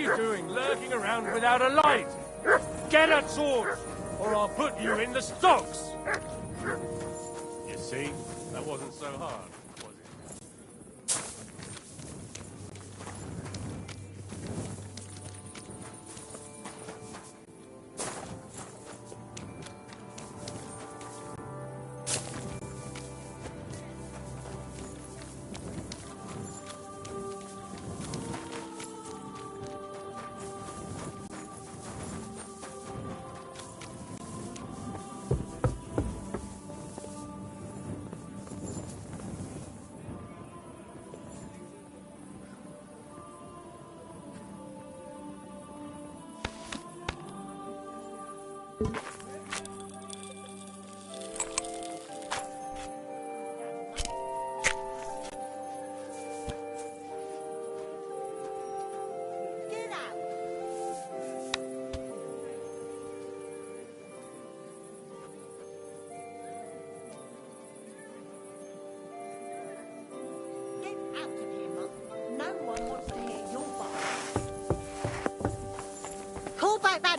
you doing, lurking around without a light? Get a torch, or I'll put you in the stocks! You see, that wasn't so hard, was it?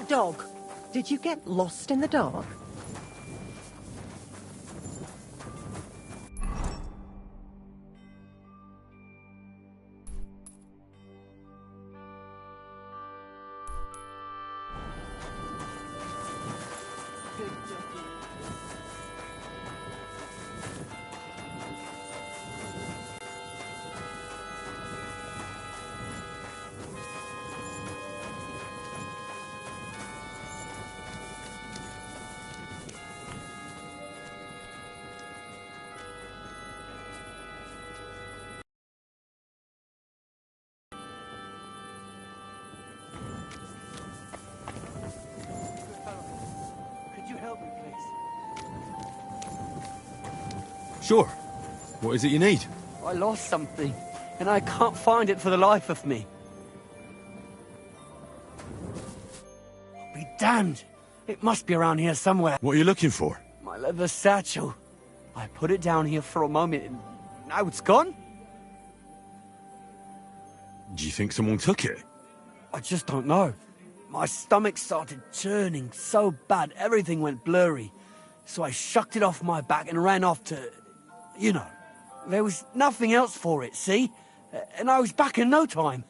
Dog, did you get lost in the dark? Sure. What is it you need? I lost something, and I can't find it for the life of me. I'll be damned. It must be around here somewhere. What are you looking for? My leather satchel. I put it down here for a moment, and now it's gone? Do you think someone took it? I just don't know. My stomach started churning so bad, everything went blurry. So I shucked it off my back and ran off to... You know, there was nothing else for it, see? And I was back in no time.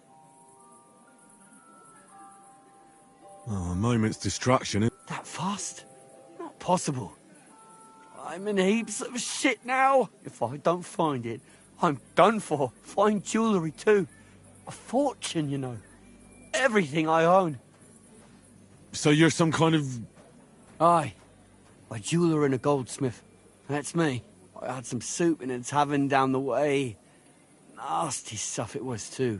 Oh, a moment's distraction. That fast? Not possible. I'm in heaps of shit now. If I don't find it, I'm done for. Find jewellery too. A fortune, you know. Everything I own. So you're some kind of... Aye. A jeweller and a goldsmith. That's me. I had some soup in a tavern down the way. Nasty stuff it was too.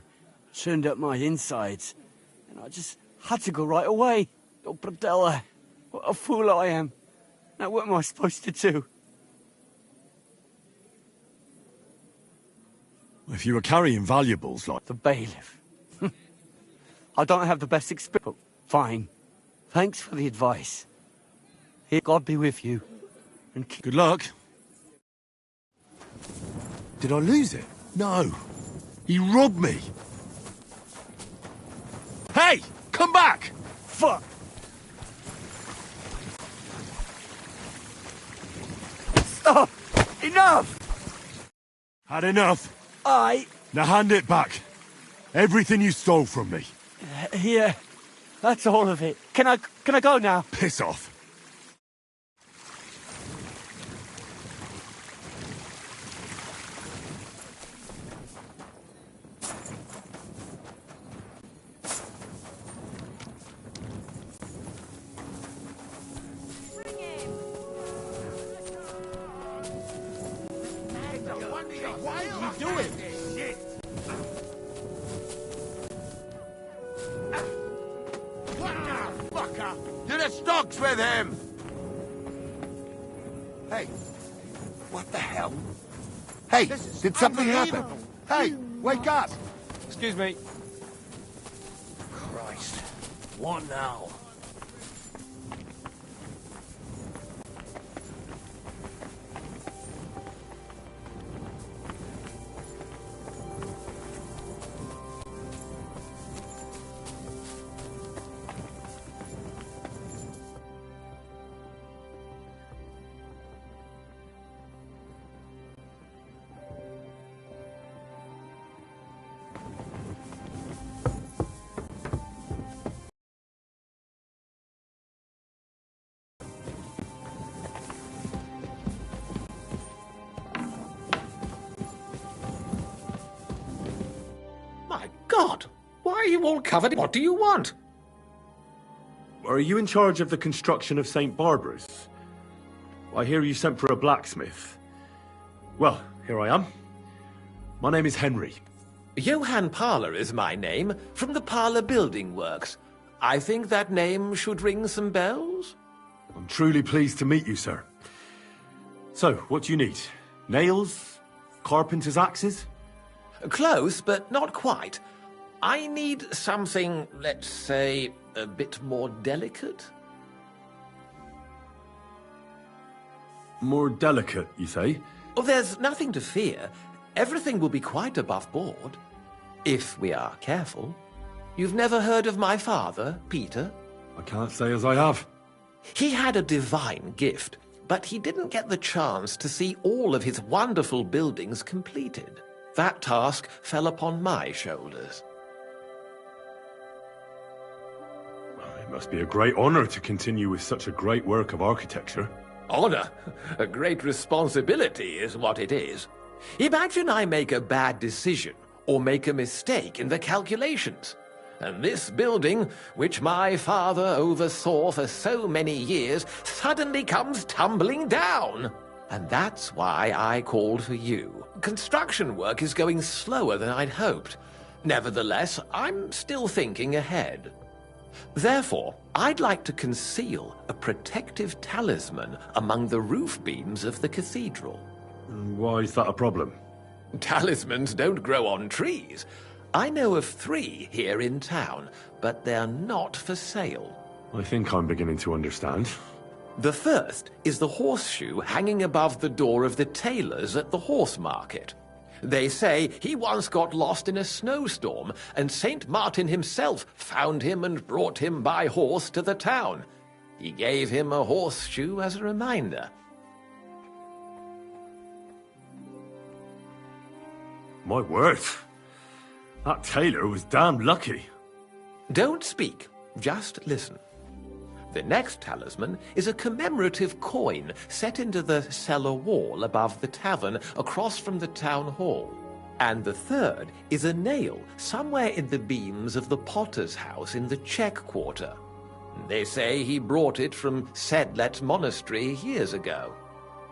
Churned up my insides. And I just had to go right away. Oh, Bradella. What a fool I am. Now what am I supposed to do? If you were carrying valuables like... The bailiff. I don't have the best experience. Fine. Thanks for the advice. Here, God be with you. And good luck. Did I lose it? No. He robbed me. Hey! Come back! Fuck! Stop! Enough! Had enough? Now hand it back. Everything you stole from me. Here. That's all of it. Can I go now? Piss off. With him! Hey, what the hell? Hey, did something happen? Hey, wake up! Excuse me. Christ. What now? God, why are you all covered? What do you want? Are you in charge of the construction of St. Barbara's? I hear you sent for a blacksmith. Well, here I am. My name is Henry. Johann Parler is my name, from the Parler Building Works. I think that name should ring some bells? I'm truly pleased to meet you, sir. So, what do you need? Nails? Carpenter's axes? Close, but not quite. I need something, let's say, a bit more delicate. More delicate, you say? Oh, there's nothing to fear. Everything will be quite above board. If we are careful. You've never heard of my father, Peter? I can't say as I have. He had a divine gift, but he didn't get the chance to see all of his wonderful buildings completed. That task fell upon my shoulders. It must be a great honor to continue with such a great work of architecture. Honor? A great responsibility is what it is. Imagine I make a bad decision or make a mistake in the calculations. And this building, which my father oversaw for so many years, suddenly comes tumbling down. And that's why I called for you. Construction work is going slower than I'd hoped. Nevertheless, I'm still thinking ahead. Therefore, I'd like to conceal a protective talisman among the roof beams of the cathedral. Why is that a problem? Talismans don't grow on trees. I know of 3 here in town, but they're not for sale. I think I'm beginning to understand. The first is the horseshoe hanging above the door of the tailors at the horse market. They say he once got lost in a snowstorm, and St. Martin himself found him and brought him by horse to the town. He gave him a horseshoe as a reminder. My word. That tailor was damn lucky. Don't speak, just listen. The next talisman is a commemorative coin set into the cellar wall above the tavern across from the town hall. And the third is a nail somewhere in the beams of the potter's house in the Czech Quarter. They say he brought it from Sedlet Monastery years ago.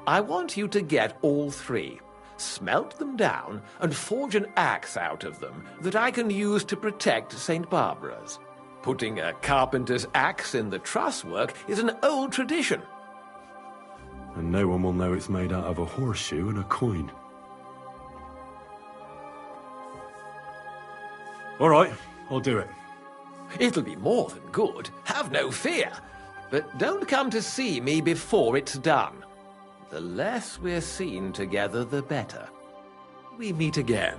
I want you to get all 3, smelt them down, and forge an axe out of them that I can use to protect St. Barbara's. Putting a carpenter's axe in the truss work is an old tradition. And no one will know it's made out of a horseshoe and a coin. All right, I'll do it. It'll be more than good, have no fear. But don't come to see me before it's done. The less we're seen together, the better. We meet again.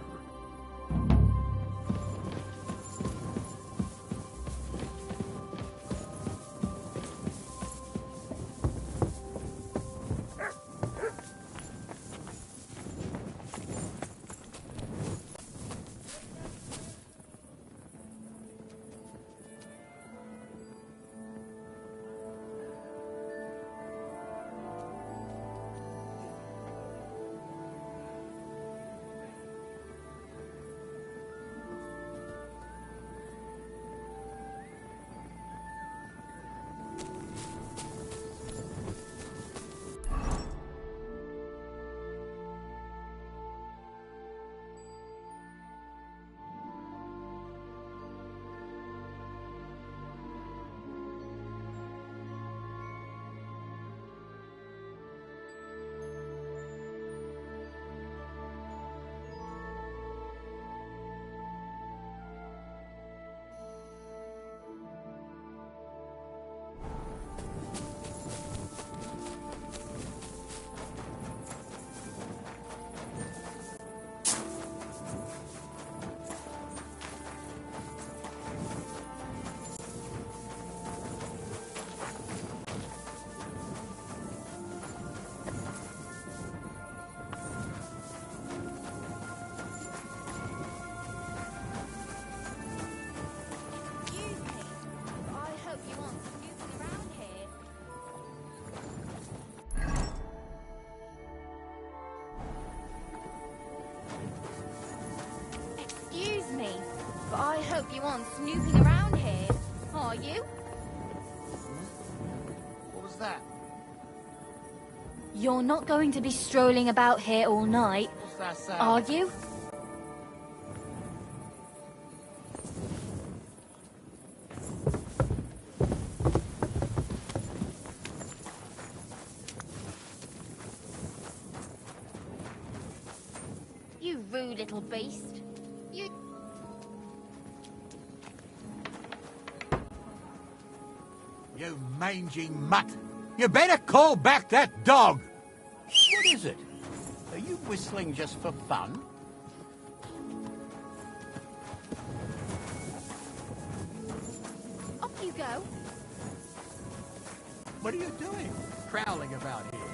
have you on snooping around here, are you? What was that? You're not going to be strolling about here all night, What's that sound? are you? You rude little beast. You... You mangy mutt! You better call back that dog! What is it? Are you whistling just for fun? Up you go. What are you doing? Prowling about here.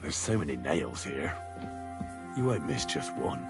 There's so many nails here. You won't miss just one.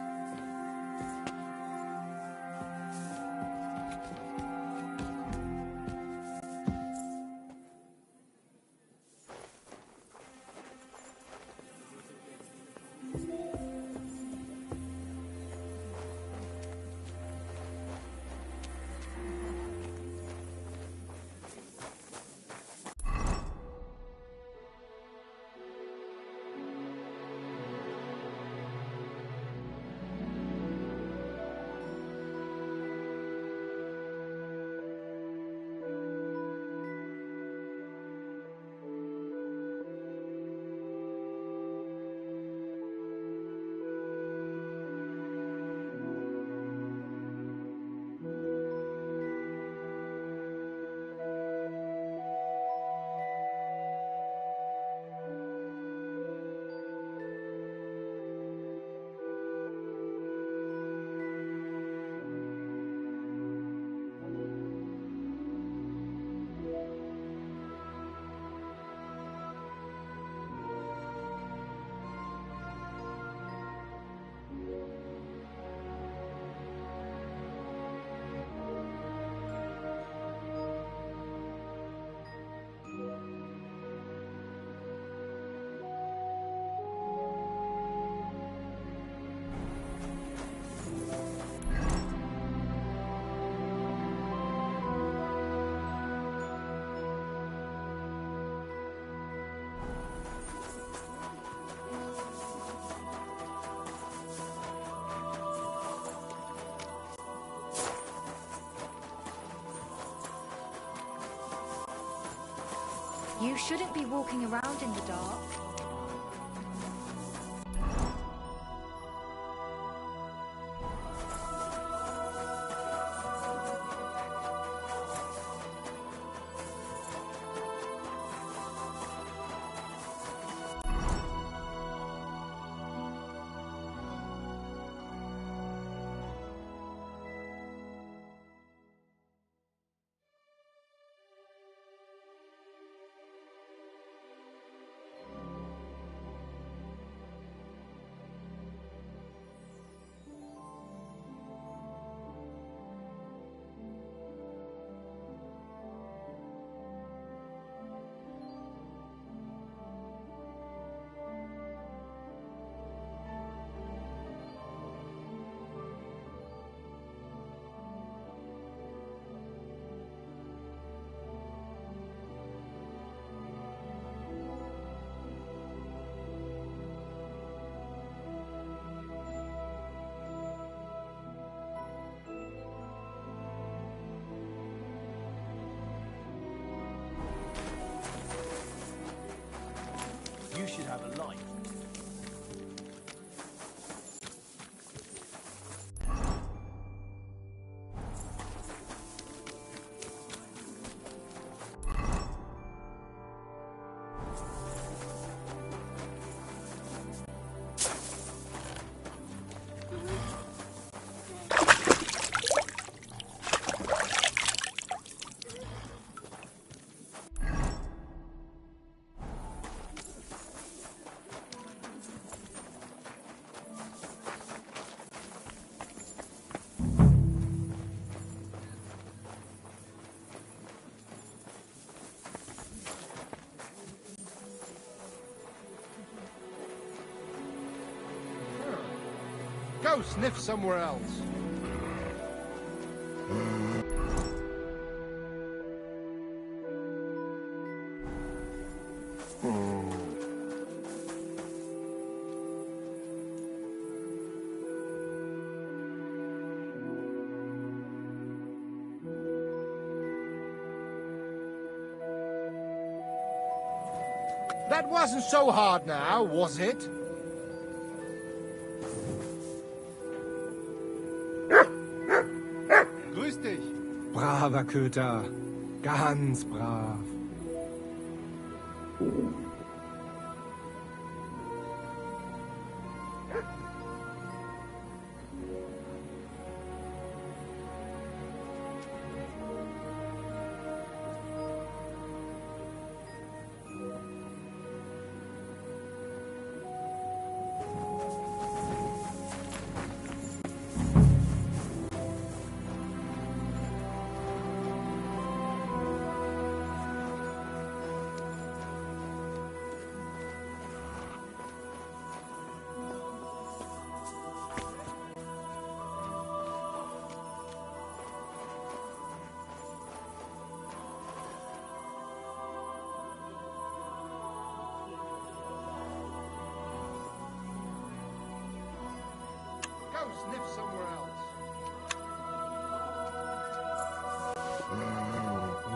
You shouldn't be walking around in the dark. should have a light. Go sniff somewhere else. That wasn't so hard now, was it? Grüß dich. Braver Köter. Ganz brav. Go sniff somewhere else.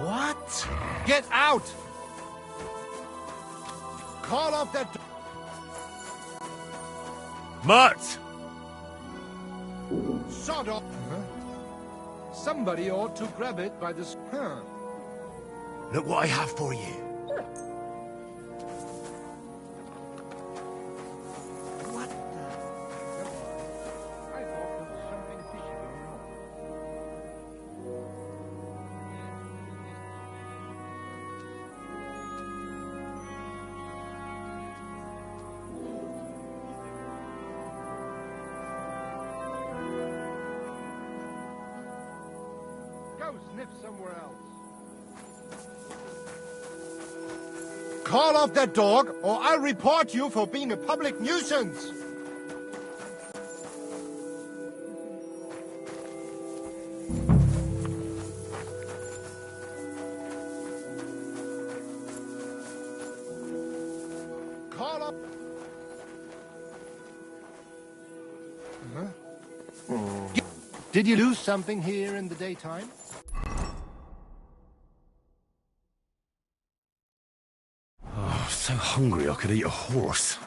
What? Get out! Call off that... Mutt! Sod off! Somebody ought to grab it by the... Look what I have for you. What the... I thought there was something fishy going on. Go sniff somewhere else. Call off that dog, or I'll report you for being a public nuisance. Call off... Did you lose something here in the daytime? Oh, so hungry I could eat a horse.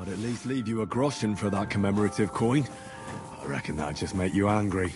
I'd at least leave you a groschen for that commemorative coin. I reckon that'd just make you angry.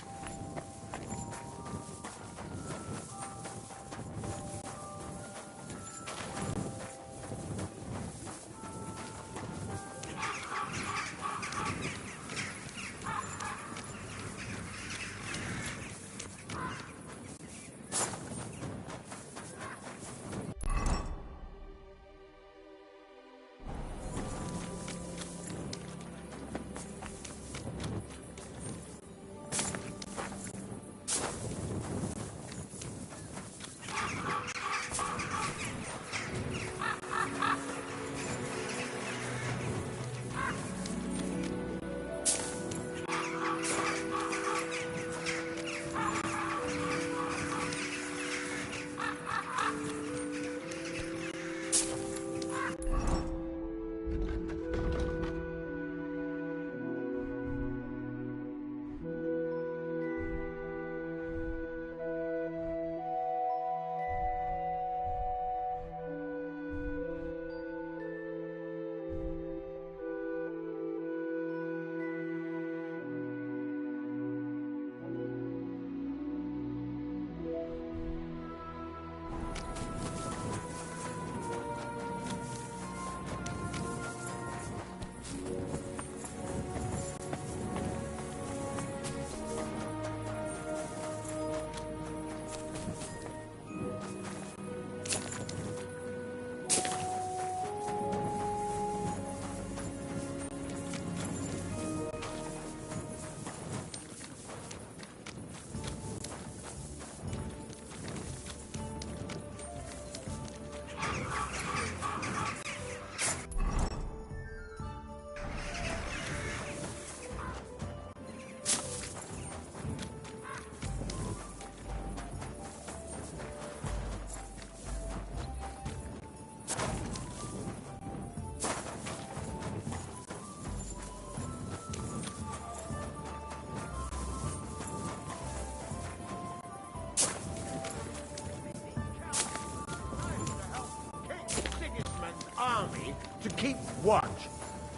To keep watch,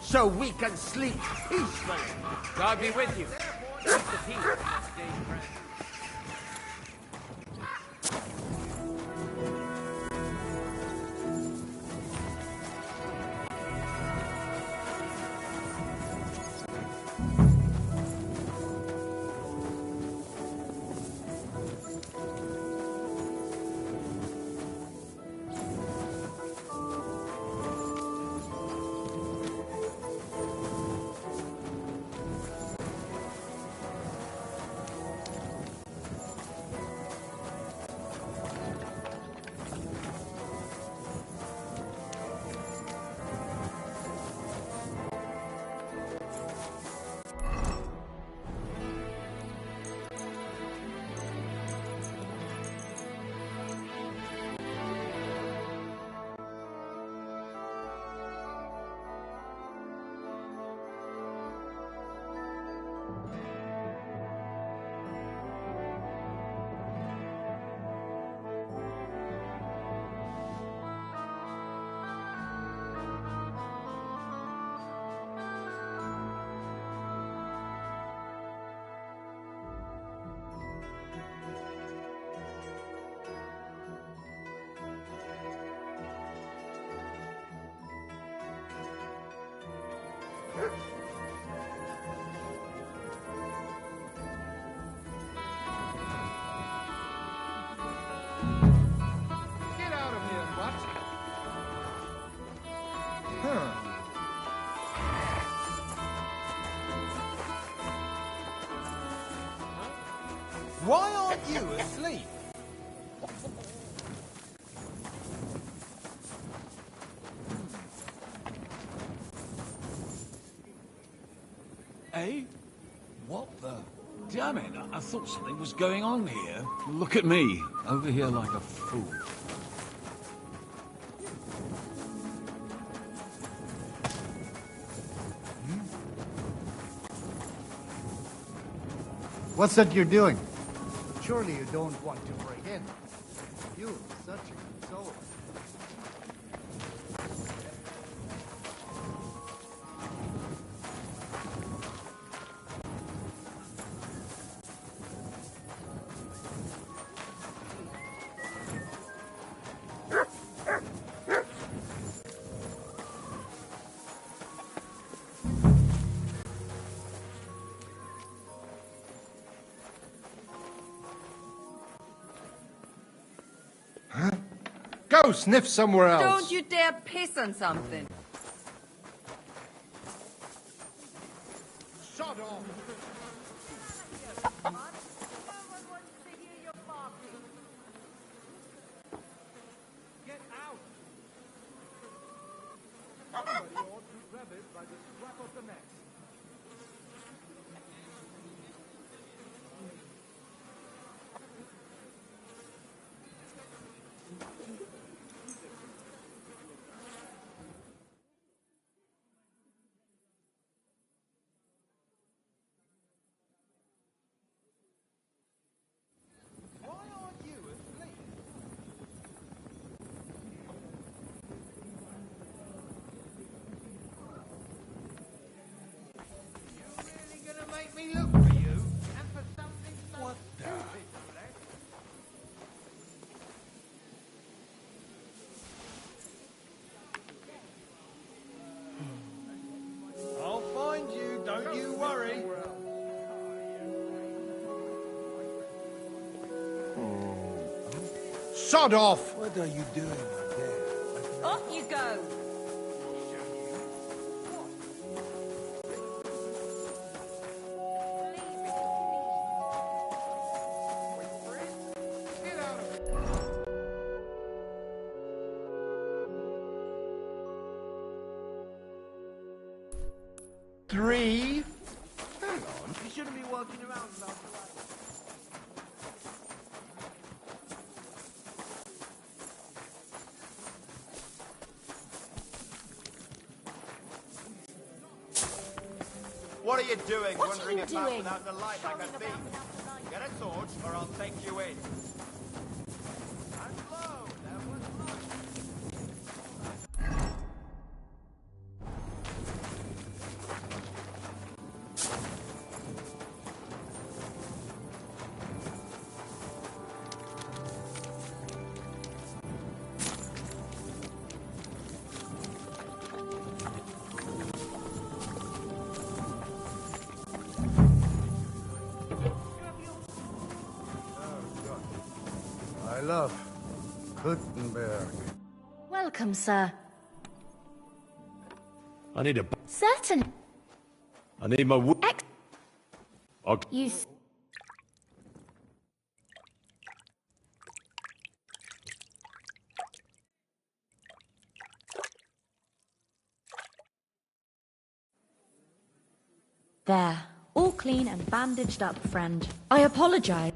so we can sleep peacefully. God be with you. Keep the peace. Get out of here, what? Huh. Why aren't you asleep? Eh? What the? Damn it, I thought something was going on here. Look at me, over here like a fool. What's that you're doing? Surely you don't want to break in. You're such a good soul. Go sniff somewhere else. Don't you dare piss on something. Shut off. Get out. Somebody ought to grab it by the scruff of the neck. Make me look for you, and for something so stupid, I'll find you, don't you worry. Sod off! What are you doing out there? Off you go. Three. Hang on, you shouldn't be walking around without the light. What are you doing, wandering about without the light like a thief? Get a torch, or I'll take you in. And blow, there was light. Olaf Kuttenberg. Welcome, sir. I need a... Certain. I need my... You... There. All clean and bandaged up, friend. I apologize.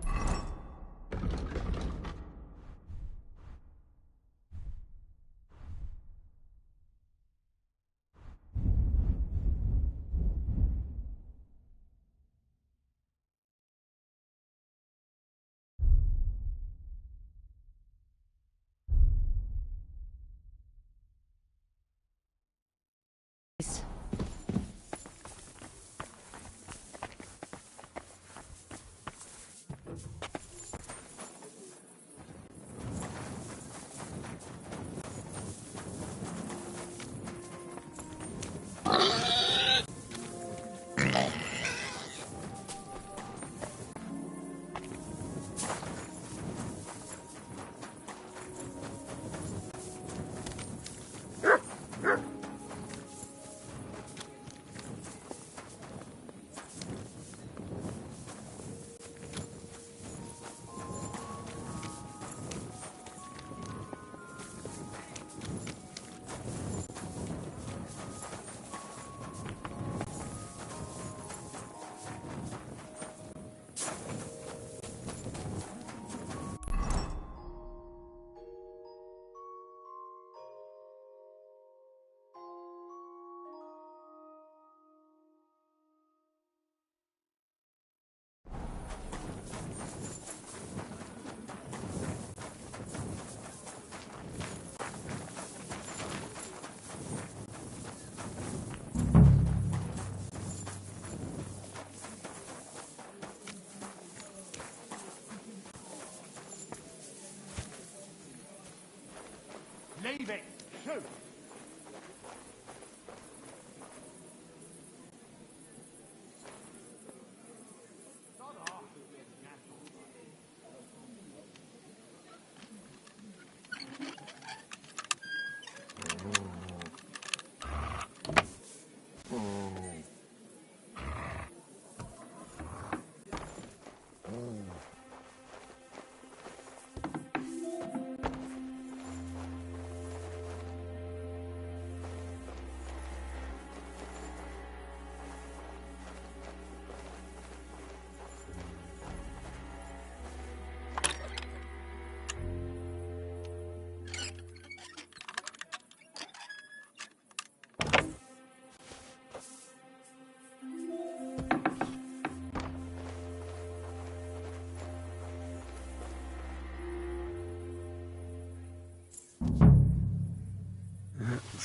Leave it! Shoot!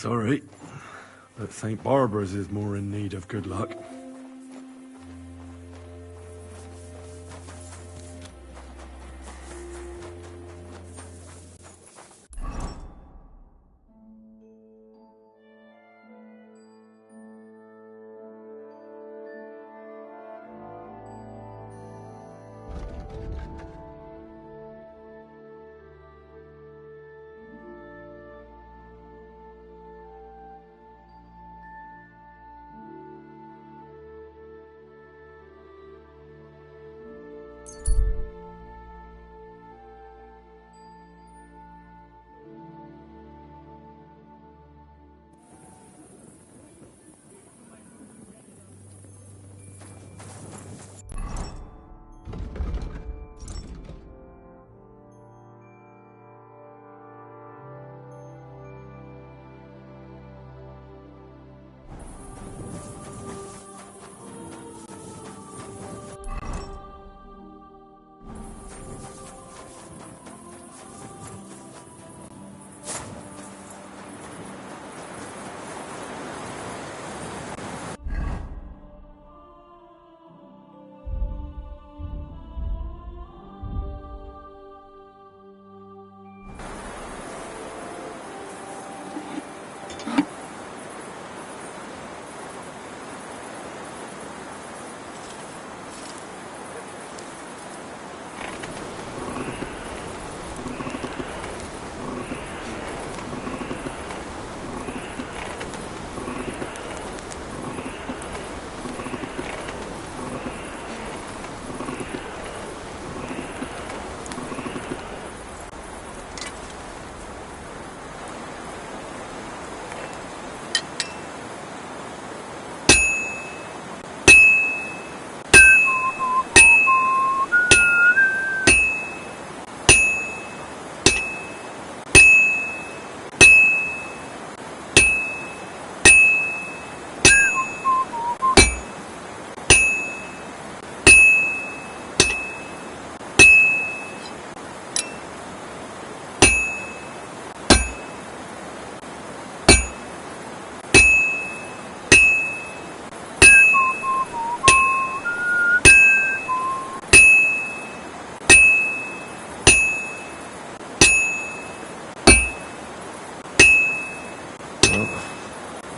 Sorry, but St. Barbara's is more in need of good luck.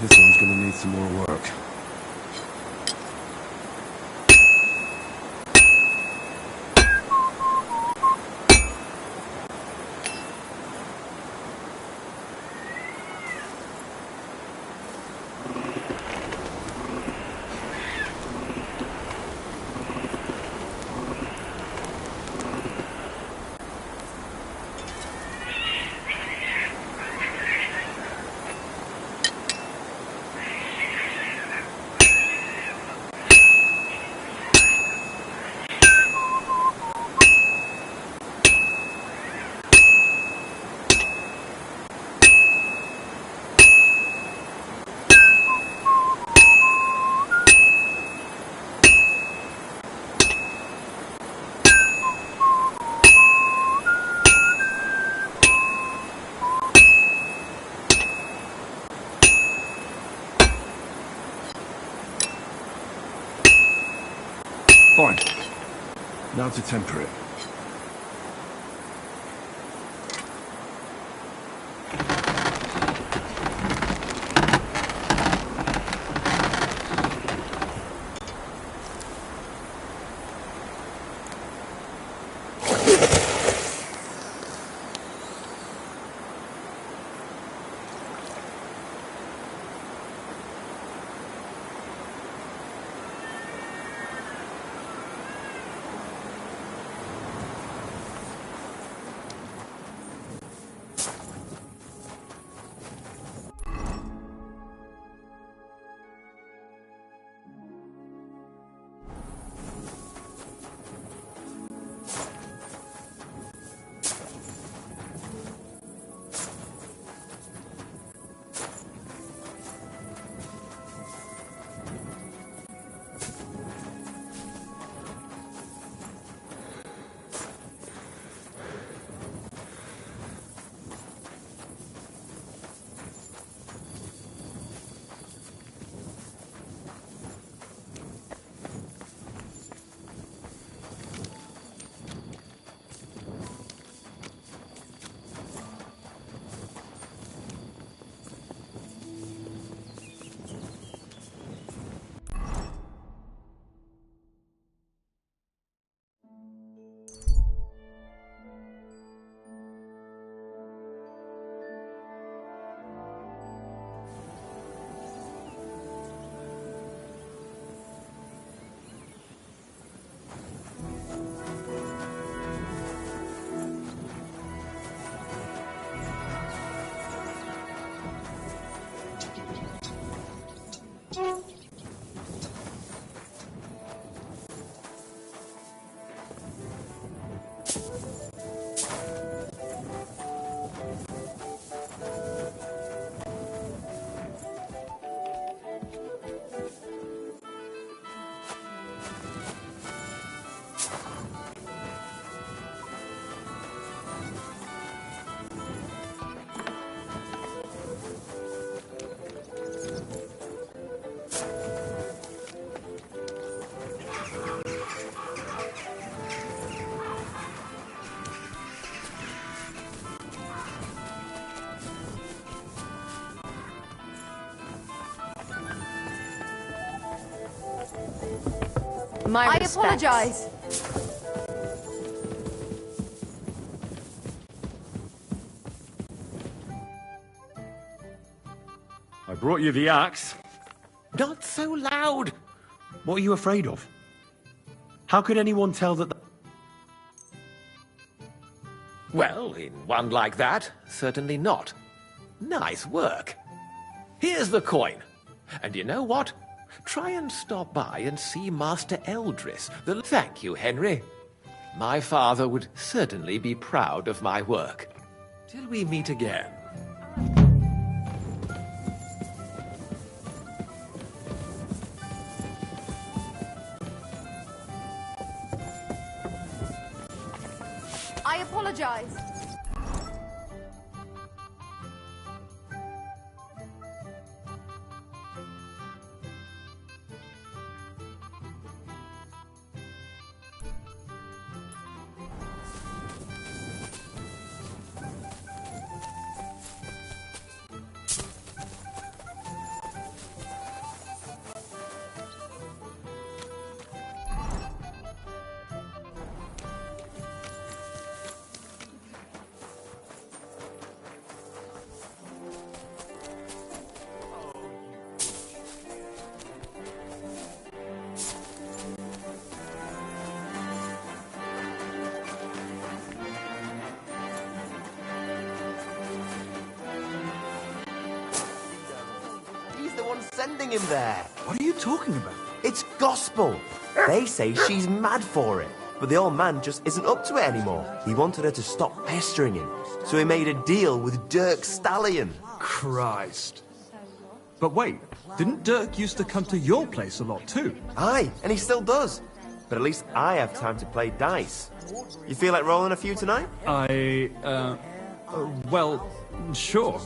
This one's gonna need some more work. Fine. Now to temper it. I apologize. I brought you the axe. Not so loud! What are you afraid of? How could anyone tell that... Well, in one like that, certainly not. Nice work. Here's the coin. And you know what? Try and stop by and see Master Eldris. Thank you, Henry. My father would certainly be proud of my work. Till we meet again. I apologize. sending him there. What are you talking about? It's gospel. They say she's mad for it, but the old man just isn't up to it anymore. He wanted her to stop pestering him, so he made a deal with Dirk Stallion. Christ. But wait, didn't Dirk used to come to your place a lot too? Aye, and he still does. But at least I have time to play dice. You feel like rolling a few tonight? Well, sure.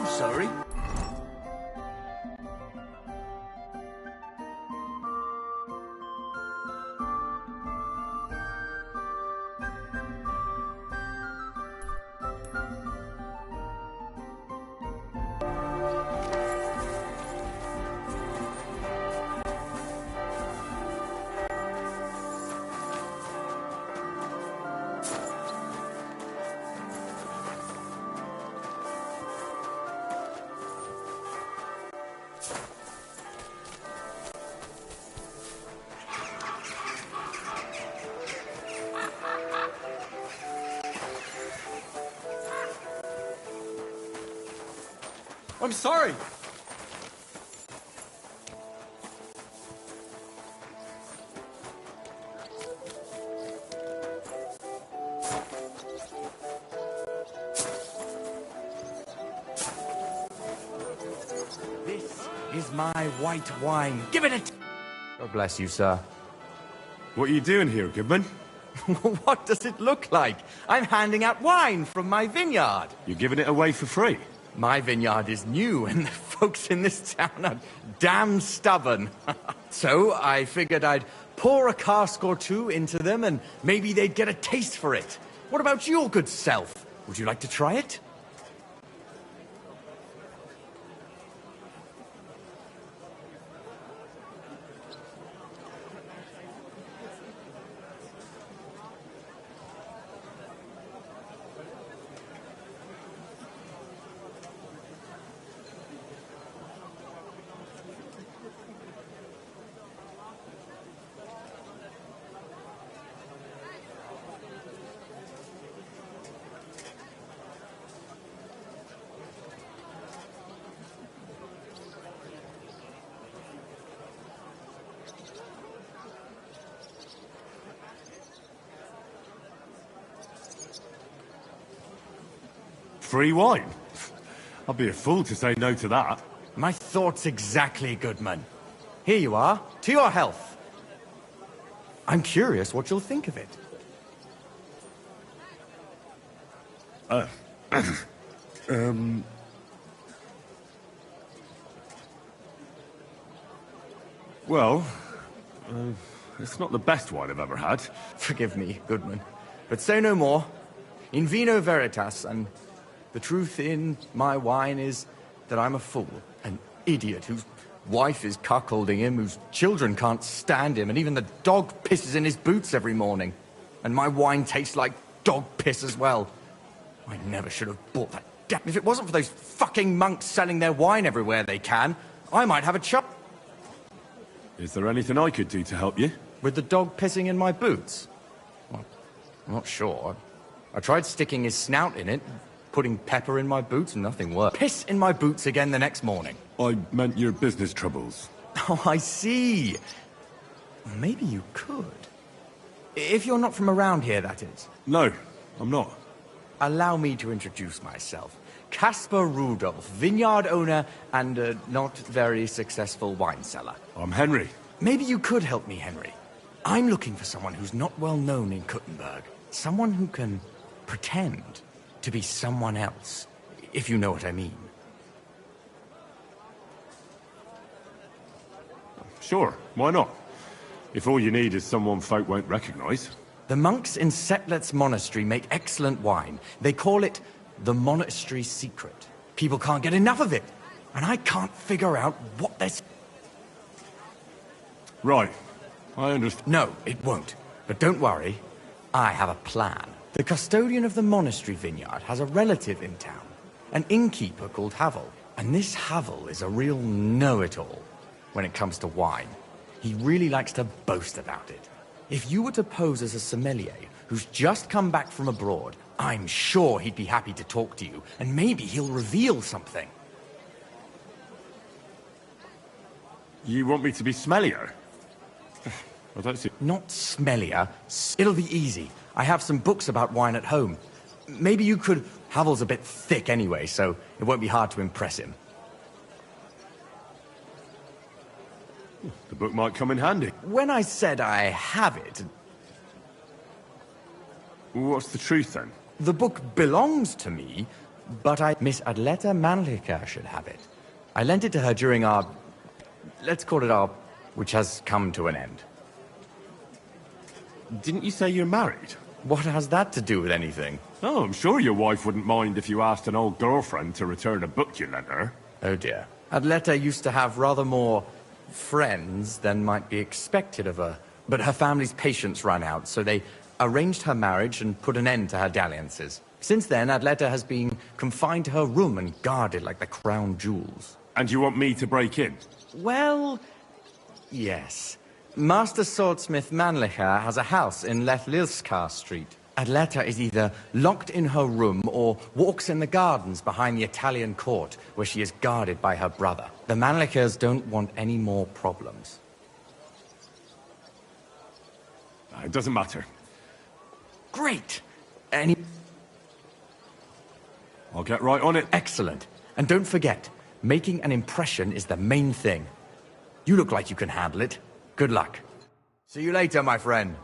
Sorry? I'm sorry. This is my white wine. Give it a... God bless you, sir. What are you doing here, Goodman? What does it look like? I'm handing out wine from my vineyard. You're giving it away for free? My vineyard is new, and the folks in this town are damn stubborn. So I figured I'd pour a cask or two into them, and maybe they'd get a taste for it. What about your good self? Would you like to try it? Free wine? I'd be a fool to say no to that. My thoughts exactly, Goodman. Here you are, to your health. I'm curious what you'll think of it. Well, it's not the best wine I've ever had. Forgive me, Goodman, but say no more. In vino veritas, and the truth in my wine is that I'm a fool, an idiot whose wife is cuckolding him, whose children can't stand him, and even the dog pisses in his boots every morning. And my wine tastes like dog piss as well. I never should have bought that. If it wasn't for those fucking monks selling their wine everywhere they can, I might have a chop. Is there anything I could do to help you? With the dog pissing in my boots? Well, I'm not sure. I tried sticking his snout in it, putting pepper in my boots, and nothing worked. Piss in my boots again the next morning. I meant your business troubles. Oh, I see. Maybe you could. If you're not from around here, that is. No, I'm not. Allow me to introduce myself. Caspar Rudolph, vineyard owner and a not very successful wine seller. I'm Henry. Maybe you could help me, Henry. I'm looking for someone who's not well known in Kuttenberg. Someone who can pretend to be someone else, if you know what I mean. Sure, why not? If all you need is someone folk won't recognize. The monks in Setlet's monastery make excellent wine. They call it the monastery secret. People can't get enough of it, and I can't figure out what they're... Right. I understand. No, it won't. But don't worry, I have a plan. The custodian of the monastery vineyard has a relative in town, an innkeeper called Havel. And this Havel is a real know-it-all when it comes to wine. He really likes to boast about it. If you were to pose as a sommelier who's just come back from abroad, I'm sure he'd be happy to talk to you, and maybe he'll reveal something. You want me to be smellier? Well, that's it. Not smellier. It'll be easy. I have some books about wine at home. Maybe you could... Havel's a bit thick anyway, so it won't be hard to impress him. The book might come in handy. When I said I have it... What's the truth, then? The book belongs to me, but Miss Adleta Mannlicher should have it. I lent it to her during our... Let's call it our... which has come to an end. Didn't you say you're married? What has that to do with anything? Oh, I'm sure your wife wouldn't mind if you asked an old girlfriend to return a book you lent her. Oh dear. Adleta used to have rather more friends than might be expected of her. But her family's patience ran out, so they arranged her marriage and put an end to her dalliances. Since then, Adleta has been confined to her room and guarded like the crown jewels. And you want me to break in? Well, yes. Master Swordsmith Mannlicher has a house in Lethlilskar Street. Adleta is either locked in her room or walks in the gardens behind the Italian court, where she is guarded by her brother. The Mannlichers don't want any more problems. It doesn't matter. Great! I'll get right on it. Excellent. And don't forget, making an impression is the main thing. You look like you can handle it. Good luck. See you later, my friend.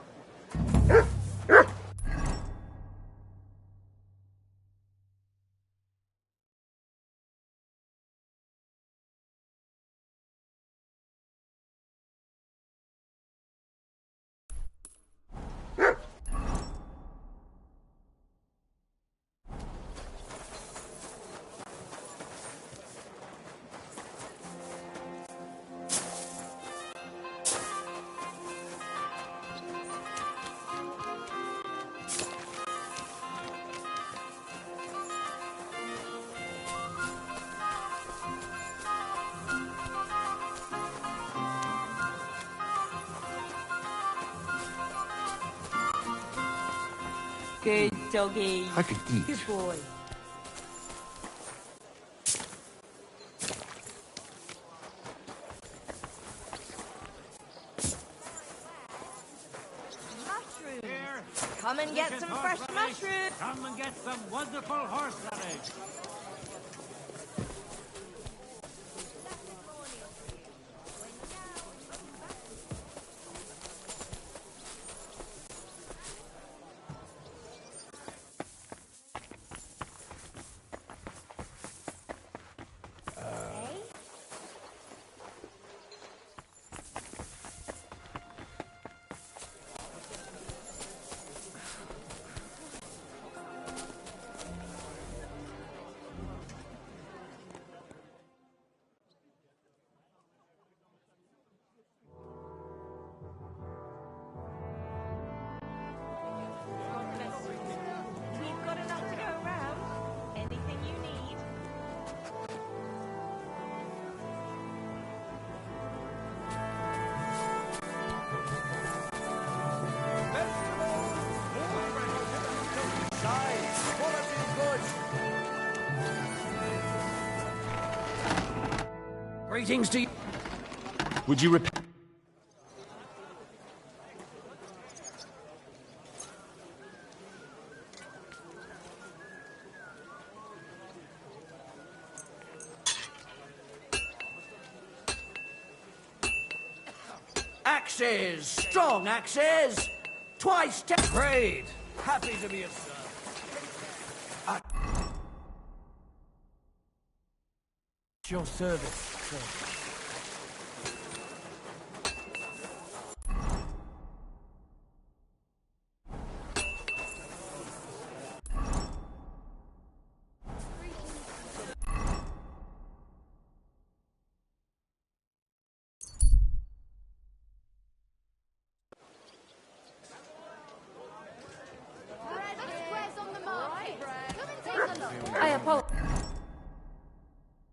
Good doggy. I could eat. Good boy. Mushrooms. Come and get some fresh mushrooms. Come and get some wonderful horseradish. We've got enough to go around. Anything you need. Greetings to you. Would you repeat? Axes! Strong axes! Twice great! Happy to be of service. Your service, sir.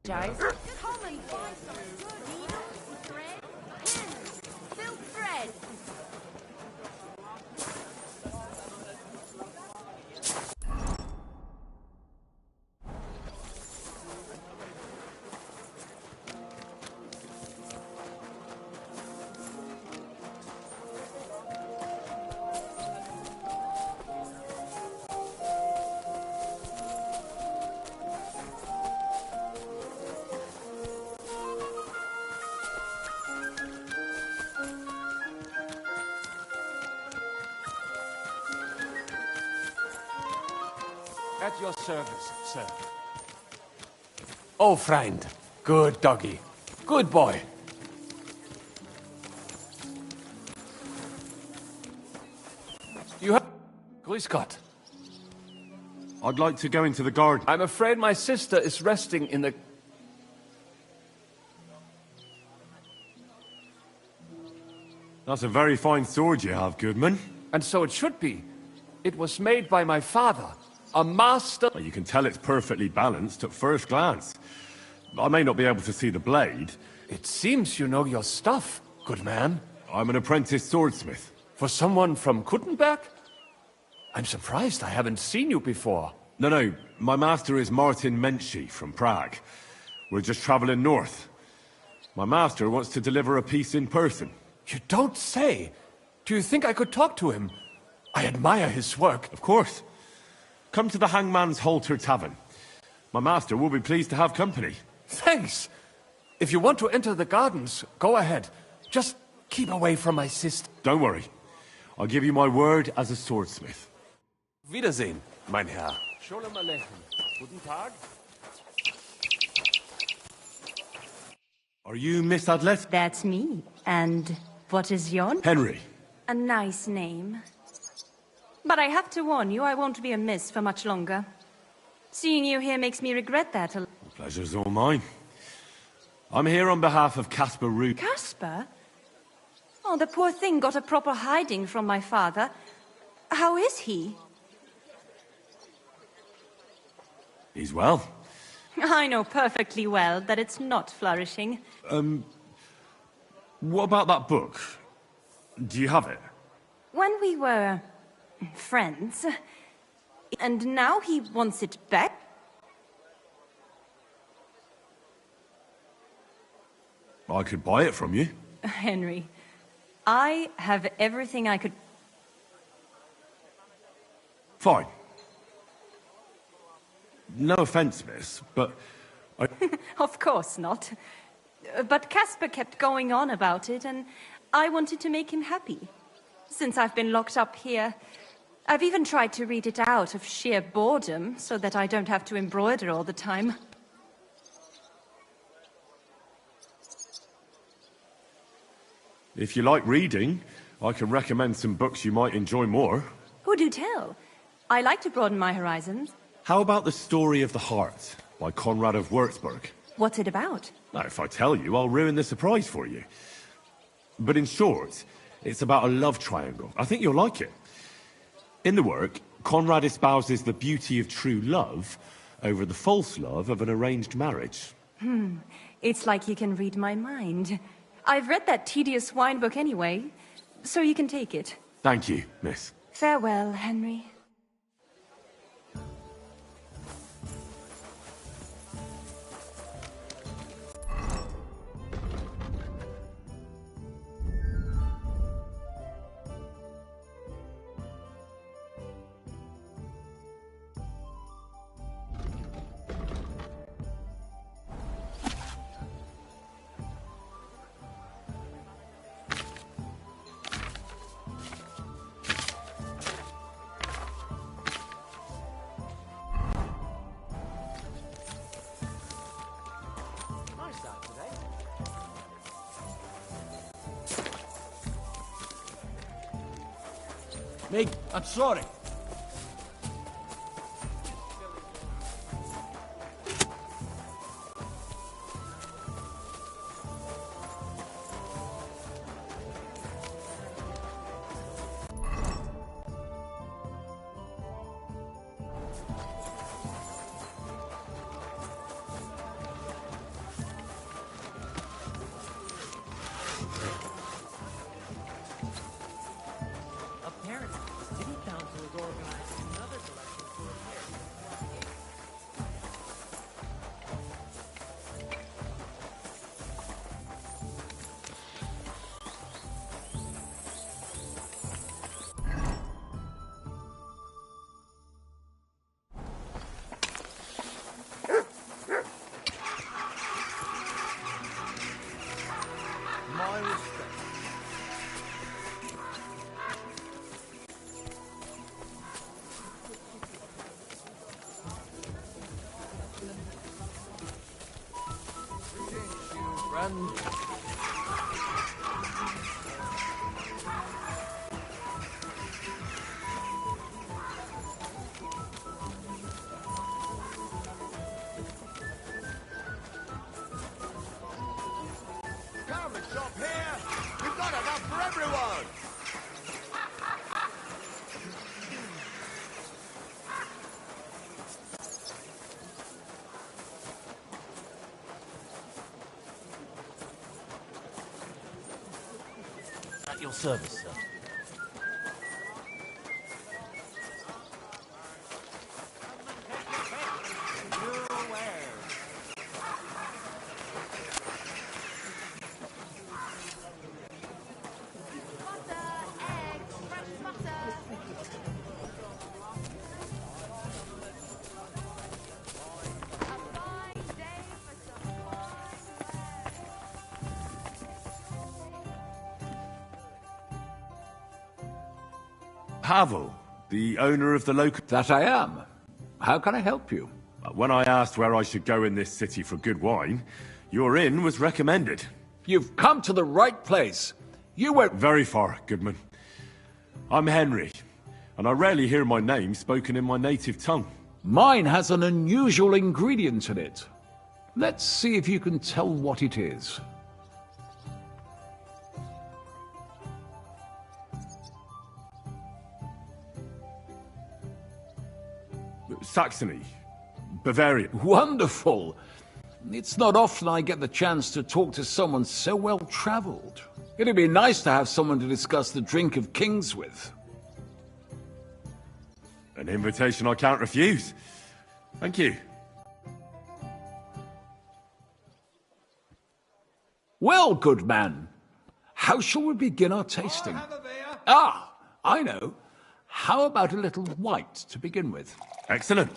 Guys. Come and buy some good needles, thread, pins, silk thread. At your service, sir. Oh, friend. Good doggy. Good boy. You have... Grüß Gott. I'd like to go into the garden. I'm afraid my sister is resting in the... That's a very fine sword you have, Goodman. And so it should be. It was made by my father. A master... Well, you can tell it's perfectly balanced at first glance. I may not be able to see the blade. It seems you know your stuff, good man. I'm an apprentice swordsmith. For someone from Kuttenberg? I'm surprised I haven't seen you before. No, my master is Martin Menschy from Prague. We're just traveling north. My master wants to deliver a piece in person. You don't say. Do you think I could talk to him? I admire his work. Of course. Come to the Hangman's Halter Tavern. My master will be pleased to have company. Thanks. If you want to enter the gardens, go ahead. Just keep away from my sister. Don't worry. I'll give you my word as a swordsmith. Wiedersehen, mein Herr. Sholem Aleichem. Guten Tag. Are you Miss Adlet? That's me. And what is your name? Henry. A nice name. But I have to warn you, I won't be a miss for much longer. Seeing you here makes me regret that a lot. The pleasure's all mine. I'm here on behalf of Caspar Root. Caspar? Oh, the poor thing got a proper hiding from my father. How is he? He's well. I know perfectly well that it's not flourishing. What about that book? Do you have it? When we were... friends... and now he wants it back? I could buy it from you. Henry, I have everything I could... Fine. No offense, miss, but... Of course not. But Caspar kept going on about it, and I wanted to make him happy. Since I've been locked up here, I've even tried to read it out of sheer boredom, so that I don't have to embroider all the time. If you like reading, I can recommend some books you might enjoy more. Who do tell? I like to broaden my horizons. How about The Story of the Heart, by Conrad of Würzburg? What's it about? Now, if I tell you, I'll ruin the surprise for you. But in short, it's about a love triangle. I think you'll like it. In the work, Conrad espouses the beauty of true love over the false love of an arranged marriage. It's like you can read my mind. I've read that tedious wine book anyway, so you can take it. Thank you, miss. Farewell, Henry. Meg, I'm sorry. and... Come and shop here. We've got enough for everyone. At your service, sir. Pavel, the owner of the local... That I am. How can I help you? When I asked where I should go in this city for good wine, your inn was recommended. You've come to the right place. You went... Very far, Goodman. I'm Henry, and I rarely hear my name spoken in my native tongue. Mine has an unusual ingredient in it. Let's see if you can tell what it is. Saxony. Bavaria. Wonderful! It's not often I get the chance to talk to someone so well-traveled. It'd be nice to have someone to discuss the drink of kings with. An invitation I can't refuse. Thank you. Well, good man, how shall we begin our tasting? Ah, I know. How about a little white to begin with? Excellent.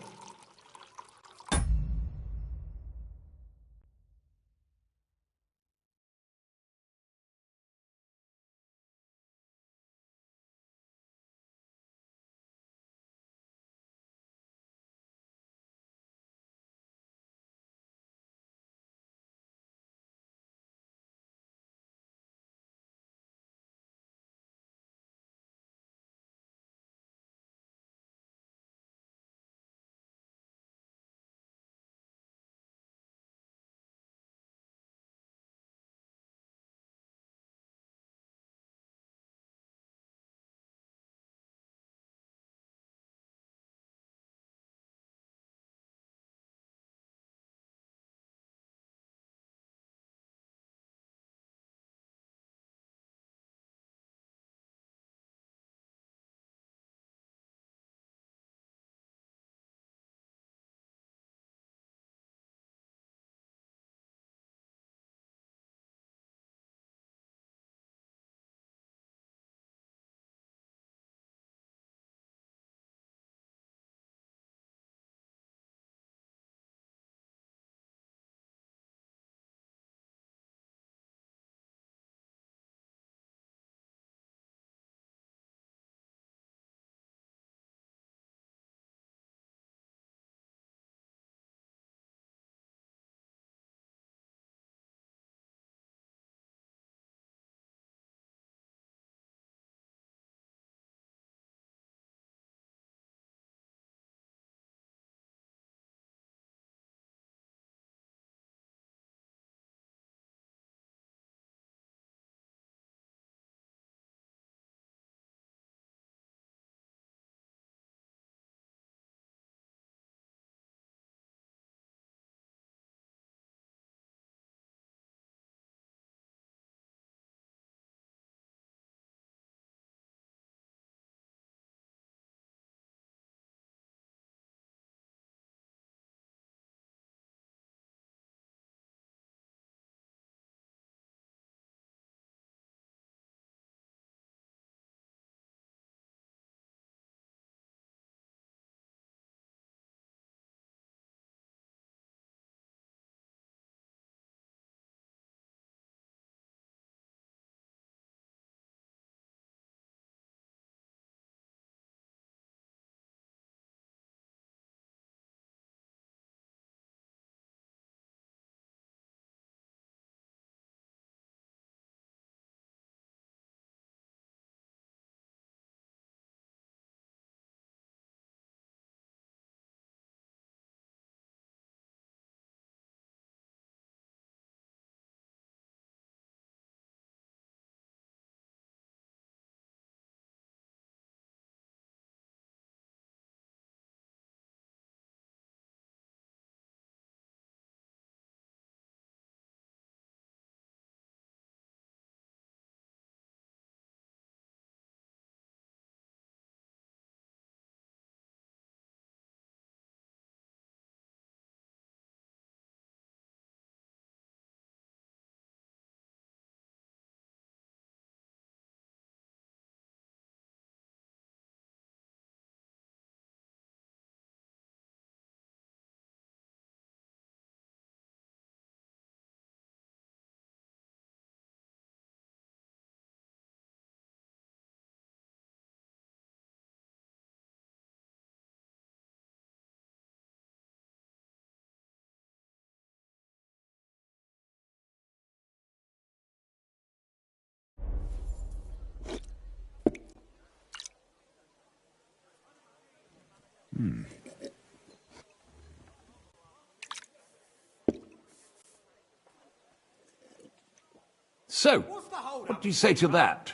So, what do you say to that?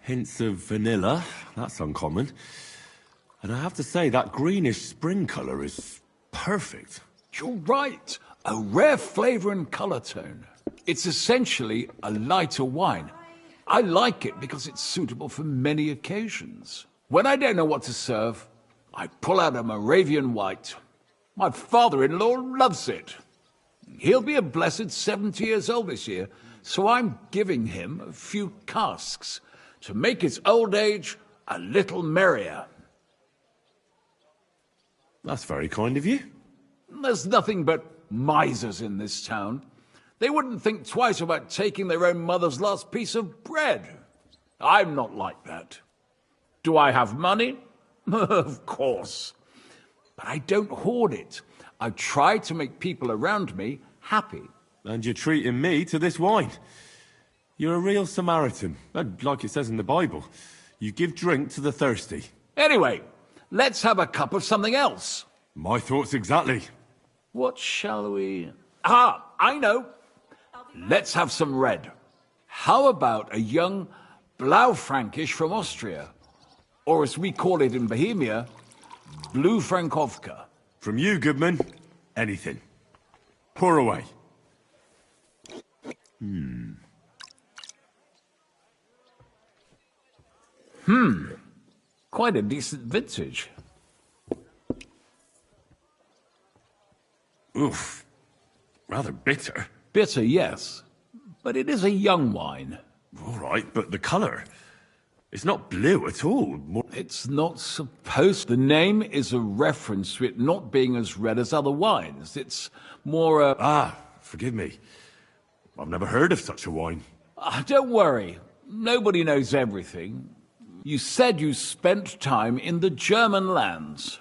Hints of vanilla. That's uncommon. And I have to say, that greenish spring colour is perfect. You're right. A rare flavour and colour tone. It's essentially a lighter wine. I like it because it's suitable for many occasions. When I don't know what to serve, I pull out a Moravian white. My father-in-law loves it. He'll be a blessed 70 years old this year, so I'm giving him a few casks to make his old age a little merrier. That's very kind of you. There's nothing but misers in this town. They wouldn't think twice about taking their own mother's last piece of bread. I'm not like that. Do I have money? Of course. But I don't hoard it. I try to make people around me happy. And you're treating me to this wine. You're a real Samaritan. And like it says in the Bible, you give drink to the thirsty. Anyway, let's have a cup of something else. My thoughts exactly. What shall we... Ah, I know. Let's have some red. How about a young Blaufränkisch from Austria? Or as we call it in Bohemia, Blue Frankovka. From you, Goodman, anything. Pour away. Quite a decent vintage. Oof. Rather bitter. Bitter, yes. But it is a young wine. All right, but the colour... It's not blue at all. It's not supposed... The name is a reference to it not being as red as other wines. It's more forgive me. I've never heard of such a wine. Don't worry. Nobody knows everything. You said you spent time in the German lands.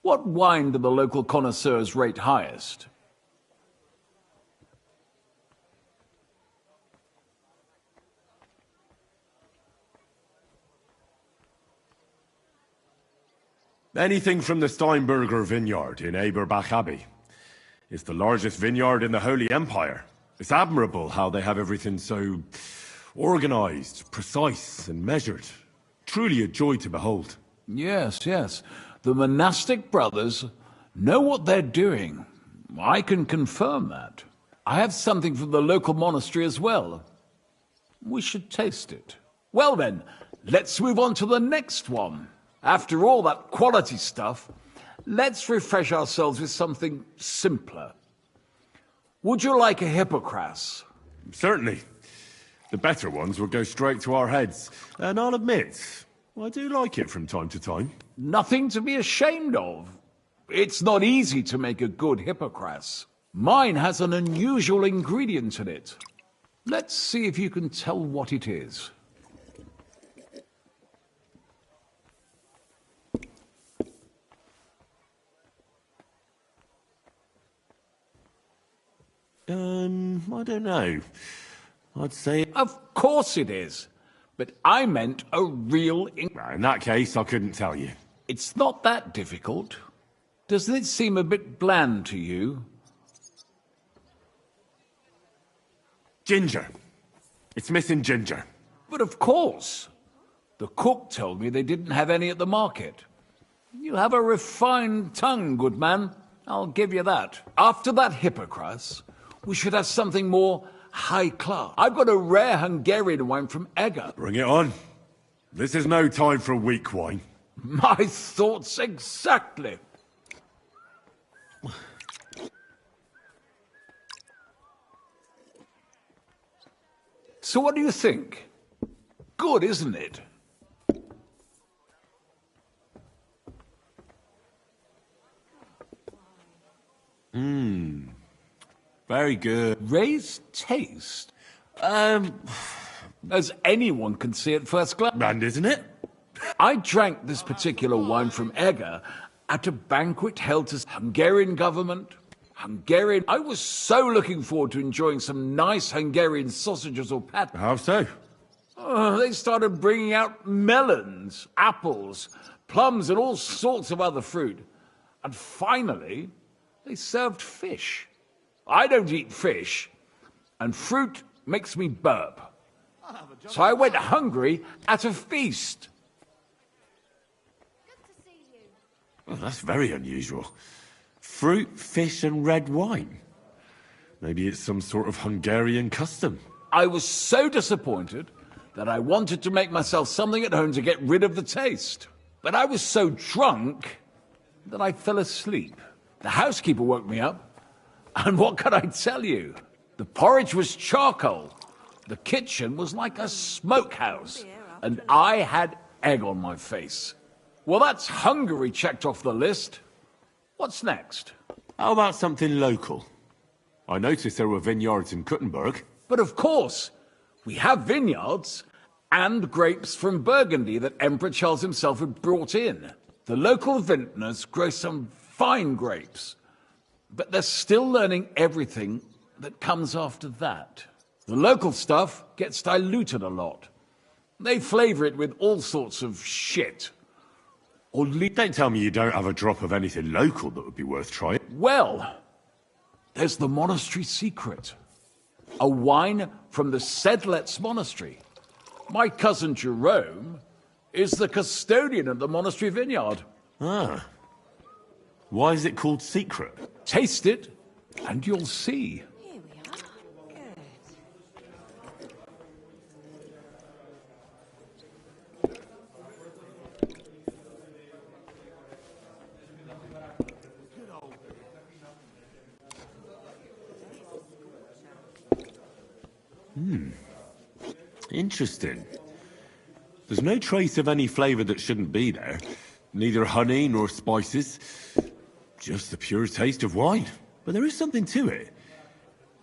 What wine do the local connoisseurs rate highest? Anything from the Steinberger vineyard in Eberbach Abbey. It's the largest vineyard in the Holy Empire. It's admirable how they have everything so organized, precise, and measured. Truly a joy to behold. Yes, yes. The monastic brothers know what they're doing. I can confirm that. I have something from the local monastery as well. We should taste it. Well then, let's move on to the next one. After all that quality stuff, let's refresh ourselves with something simpler. Would you like a Hippocras? Certainly. The better ones will go straight to our heads. And I'll admit, I do like it from time to time. Nothing to be ashamed of. It's not easy to make a good Hippocras. Mine has an unusual ingredient in it. Let's see if you can tell what it is. I don't know. I'd say... Of course it is. But I meant a real... In that case, I couldn't tell you. It's not that difficult. Doesn't it seem a bit bland to you? Ginger. It's missing ginger. But of course. The cook told me they didn't have any at the market. You have a refined tongue, good man. I'll give you that. After that Hippocras, we should have something more high class. I've got a rare Hungarian wine from Eger. Bring it on. This is no time for weak wine. My thoughts exactly. So what do you think? Good, isn't it? Very good. Ray's taste? As anyone can see at first glance. And isn't it? I drank this particular wine from Eger at a banquet held to Hungarian government. I was so looking forward to enjoying some nice Hungarian sausages or pat. How so? They started bringing out melons, apples, plums, and all sorts of other fruit. And finally, they served fish. I don't eat fish, and fruit makes me burp. So I went hungry at a feast. Well, that's very unusual. Fruit, fish, and red wine. Maybe it's some sort of Hungarian custom. I was so disappointed that I wanted to make myself something at home to get rid of the taste. But I was so drunk that I fell asleep. The housekeeper woke me up, and what could I tell you? The porridge was charcoal. The kitchen was like a smokehouse, and I had egg on my face. Well, that's Hungary checked off the list. What's next? How about something local? I noticed there were vineyards in Kuttenberg. But of course, we have vineyards and grapes from Burgundy that Emperor Charles himself had brought in. The local vintners grow some fine grapes, but they're still learning everything that comes after that. The local stuff gets diluted a lot. They flavor it with all sorts of shit. Don't tell me you don't have a drop of anything local that would be worth trying. Well, there's the monastery secret. A wine from the Sedlets Monastery. My cousin Jerome is the custodian of the monastery vineyard. Ah. Why is it called secret? Taste it, and you'll see. Here we are. Good. Interesting. There's no trace of any flavour that shouldn't be there. Neither honey nor spices. Just the pure taste of wine. But there is something to it.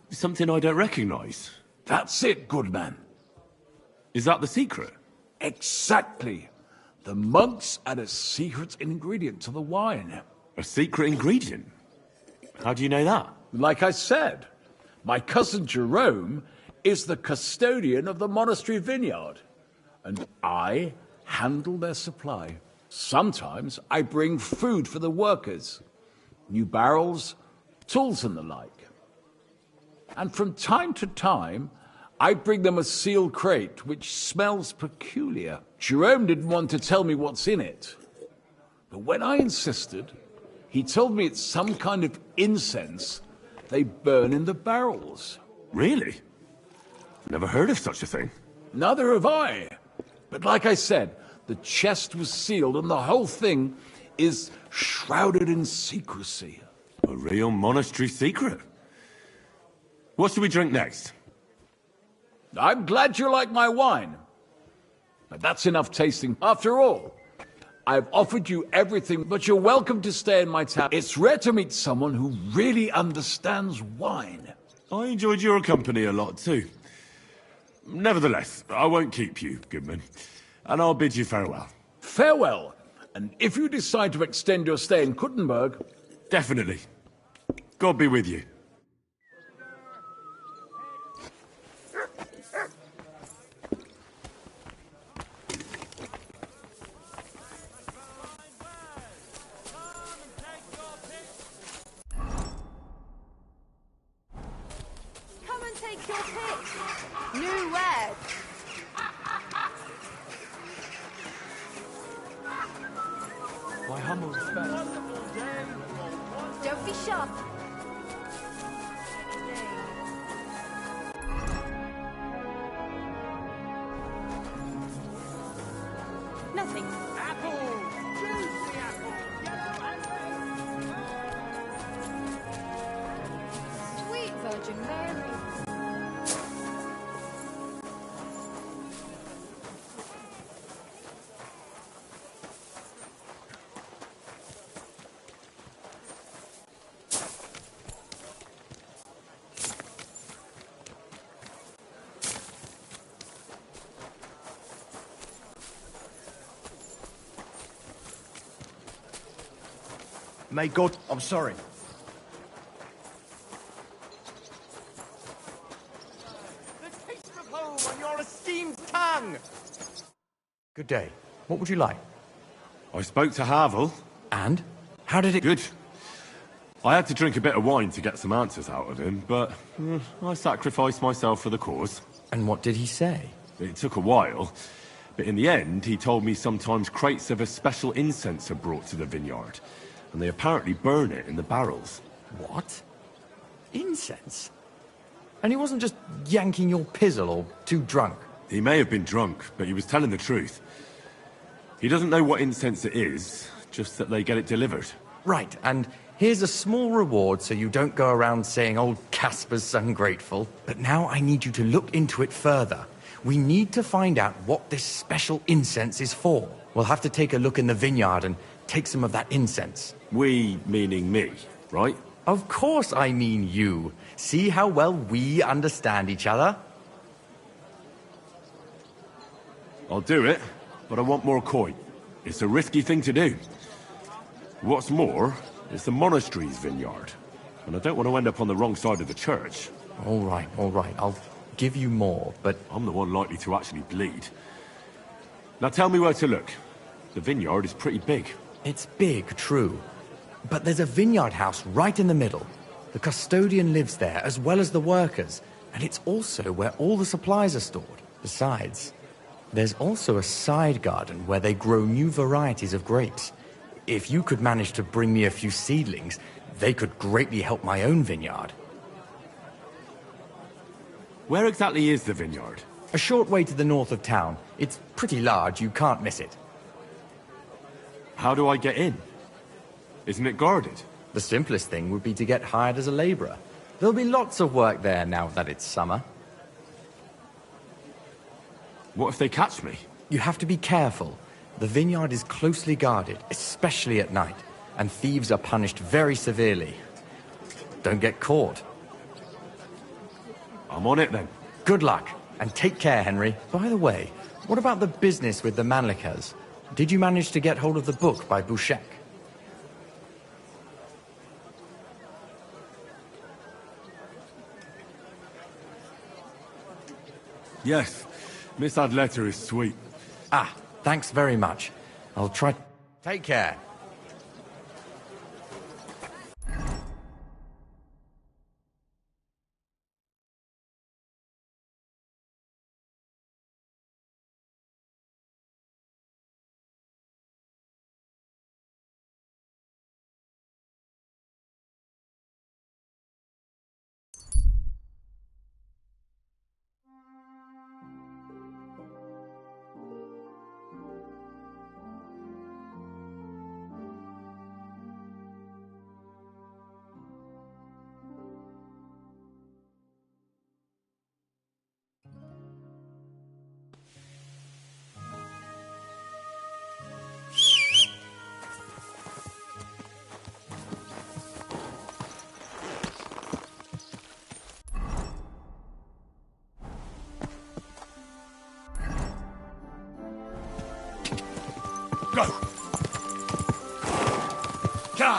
Something I don't recognise. That's it, good man. Is that the secret? Exactly. The monks add a secret ingredient to the wine. A secret ingredient? How do you know that? Like I said, my cousin Jerome is the custodian of the monastery vineyard, and I handle their supply. Sometimes I bring food for the workers, new barrels, tools and the like. And from time to time, I bring them a sealed crate which smells peculiar. Jerome didn't want to tell me what's in it, but when I insisted, he told me it's some kind of incense they burn in the barrels. Really? Never heard of such a thing. Neither have I. But like I said, the chest was sealed and the whole thing is shrouded in secrecy. A real monastery secret. What should we drink next? I'm glad you like my wine. But that's enough tasting. After all, I've offered you everything, but you're welcome to stay in my town. It's rare to meet someone who really understands wine. I enjoyed your company a lot too. Nevertheless, I won't keep you, Goodman, and I'll bid you farewell. Farewell. And if you decide to extend your stay in Kuttenberg... Definitely. God be with you. Come and take your pick. New word. My humble respect. Don't be sharp. Nothing. Apple! Juicy apple! Sweet Virgin Mary. May God... I'm sorry. The taste of home on your esteemed tongue! Good day. What would you like? I spoke to Havel. And? How did it... Good. I had to drink a bit of wine to get some answers out of him, but I sacrificed myself for the cause. And what did he say? It took a while, but in the end, he told me sometimes crates of a special incense are brought to the vineyard, and they apparently burn it in the barrels. What? Incense? And he wasn't just yanking your pizzle or too drunk? He may have been drunk, but he was telling the truth. He doesn't know what incense it is, just that they get it delivered. Right, and here's a small reward so you don't go around saying old Casper's ungrateful. But now I need you to look into it further. We need to find out what this special incense is for. We'll have to take a look in the vineyard and take some of that incense. We, meaning me, right? Of course I mean you. See how well we understand each other? I'll do it, but I want more coin. It's a risky thing to do. What's more, it's the monastery's vineyard, and I don't want to end up on the wrong side of the church. All right. I'll give you more, but... I'm the one likely to actually bleed. Now tell me where to look. The vineyard is pretty big. It's big, true. But there's a vineyard house right in the middle. The custodian lives there, as well as the workers, and it's also where all the supplies are stored. Besides, there's also a side garden where they grow new varieties of grapes. If you could manage to bring me a few seedlings, they could greatly help my own vineyard. Where exactly is the vineyard? A short way to the north of town. It's pretty large, you can't miss it. How do I get in? Isn't it guarded? The simplest thing would be to get hired as a laborer. There'll be lots of work there now that it's summer. What if they catch me? You have to be careful. The vineyard is closely guarded, especially at night, and thieves are punished very severely. Don't get caught. I'm on it then. Good luck, and take care, Henry. By the way, what about the business with the Manlikas? Did you manage to get hold of the book by Bouchek? Yes. Miss Adletter is sweet. Ah, thanks very much. I'll try... Take care. Go! Ka!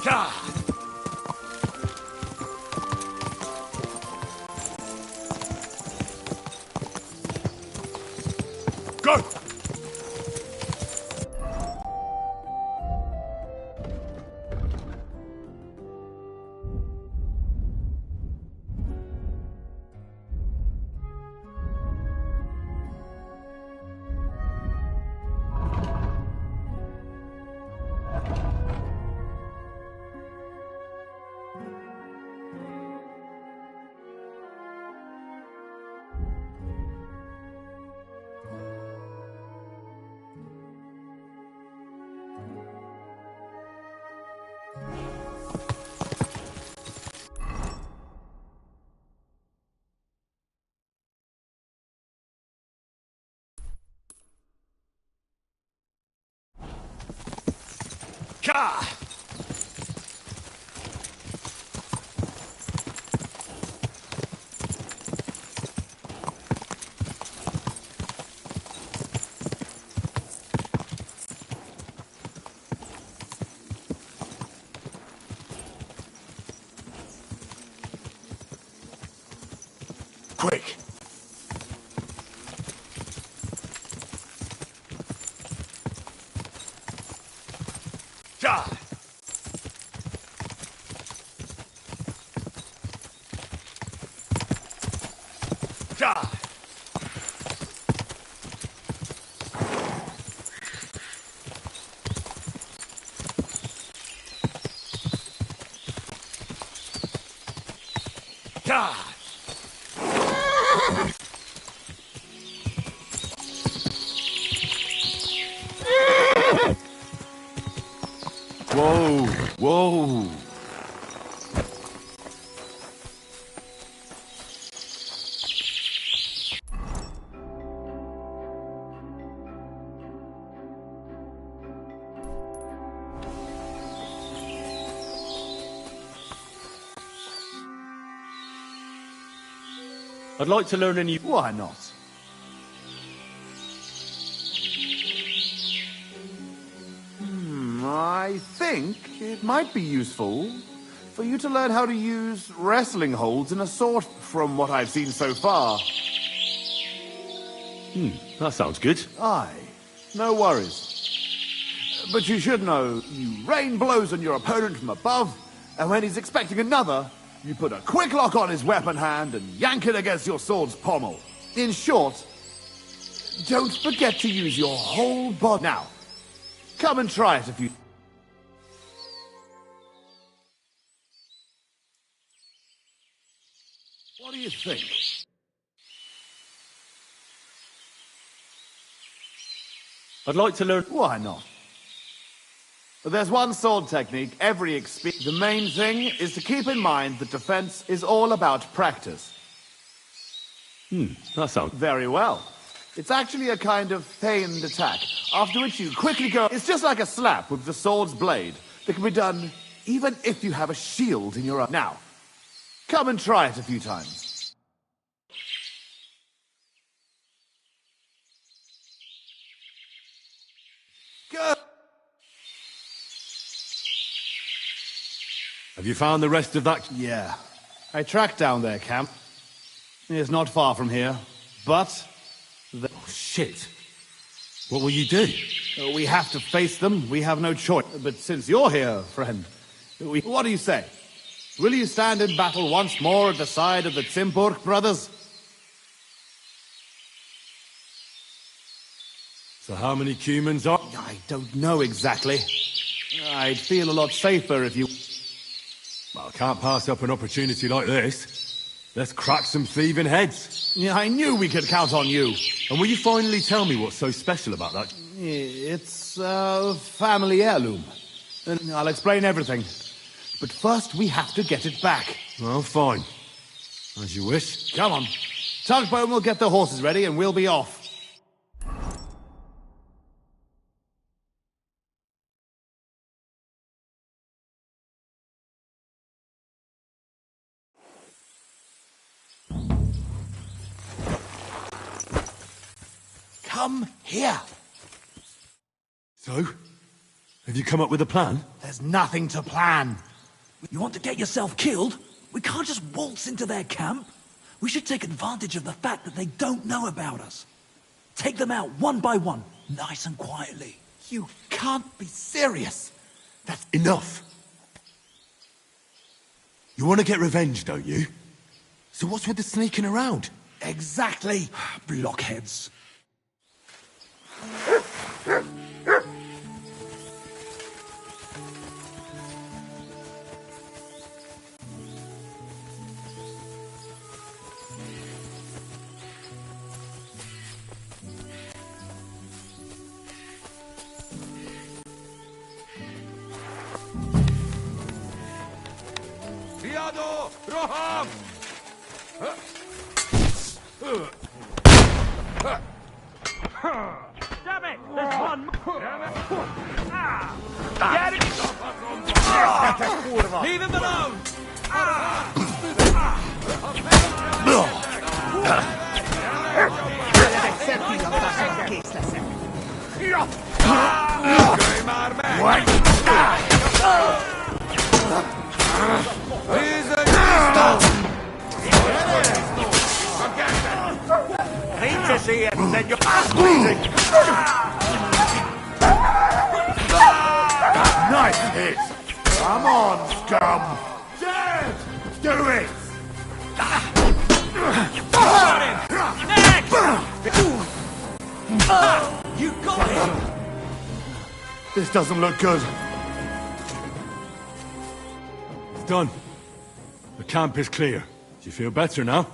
Ka! Go! Ka! quick. Ja! Ja! Ja! Whoa, whoa. I'd like to learn a new... Why not? I think it might be useful for you to learn how to use wrestling holds in a sword from what I've seen so far. That sounds good. Aye, no worries. But you should know, you rain blows on your opponent from above, and when he's expecting another, you put a quick lock on his weapon hand and yank it against your sword's pommel. In short, don't forget to use your whole body. Now, come and try it if you... What do you think? I'd like to learn... Why not? But there's one sword technique every The main thing is to keep in mind that defense is all about practice. That sounds... Very well. It's actually a kind of feigned attack, after which you quickly go... It's just like a slap with the sword's blade that can be done even if you have a shield in your... Now, come and try it a few times. Go! Have you found the rest of that... Yeah. I tracked down their camp. It's not far from here, but... Oh, shit. What will you do? We have to face them. We have no choice. But since you're here, friend, what do you say? Will you stand in battle once more at the side of the Zimburg brothers? So how many Cumans are... I don't know exactly. I'd feel a lot safer if you... Well, I can't pass up an opportunity like this. Let's crack some thieving heads. Yeah, I knew we could count on you. And will you finally tell me what's so special about that? It's a family heirloom. And I'll explain everything. But first, we have to get it back. Well, fine. As you wish. Come on. Tugboat will get the horses ready and we'll be off. Come here. So? Have you come up with a plan? There's nothing to plan. You want to get yourself killed? We can't just waltz into their camp. We should take advantage of the fact that they don't know about us. Take them out one by one, nice and quietly. You can't be serious. That's enough. You want to get revenge, don't you? So what's with the sneaking around? Exactly. Blockheads. Riado! Roham! Damn it! There's one! Get it! Leave him alone! see it, then you're bleeding. Nice hit. Come on, scum. Dead. Do it. Got him! Next! You got him! This doesn't look good. It's done. The camp is clear. Do you feel better now?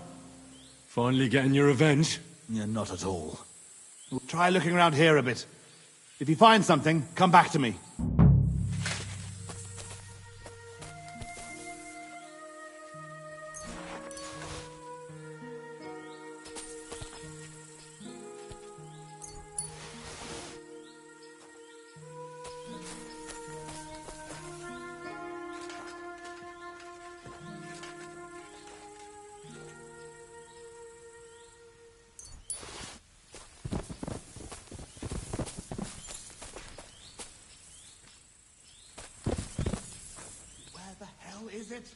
Finally getting your revenge? Yeah, not at all. Try looking around here a bit. If you find something, come back to me. Is it?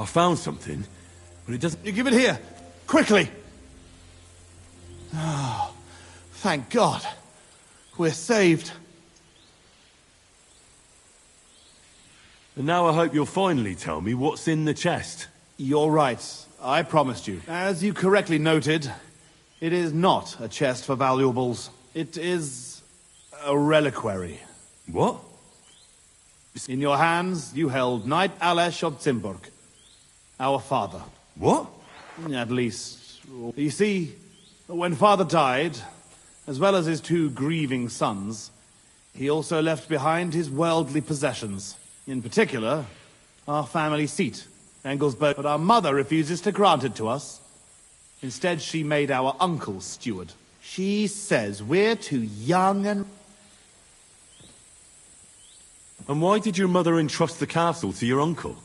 I found something, but it doesn't... You give it here! Quickly! Oh, thank God. We're saved. And now I hope you'll finally tell me what's in the chest. You're right. I promised you. As you correctly noted, it is not a chest for valuables. It is a reliquary. What? In your hands, you held Knight Alesh of Zimburg, our father. What? At least. You see, when father died, as well as his two grieving sons, he also left behind his worldly possessions. In particular, our family seat, Engelsberg. But our mother refuses to grant it to us. Instead, she made our uncle steward. She says we're too young and... And why did your mother entrust the castle to your uncle?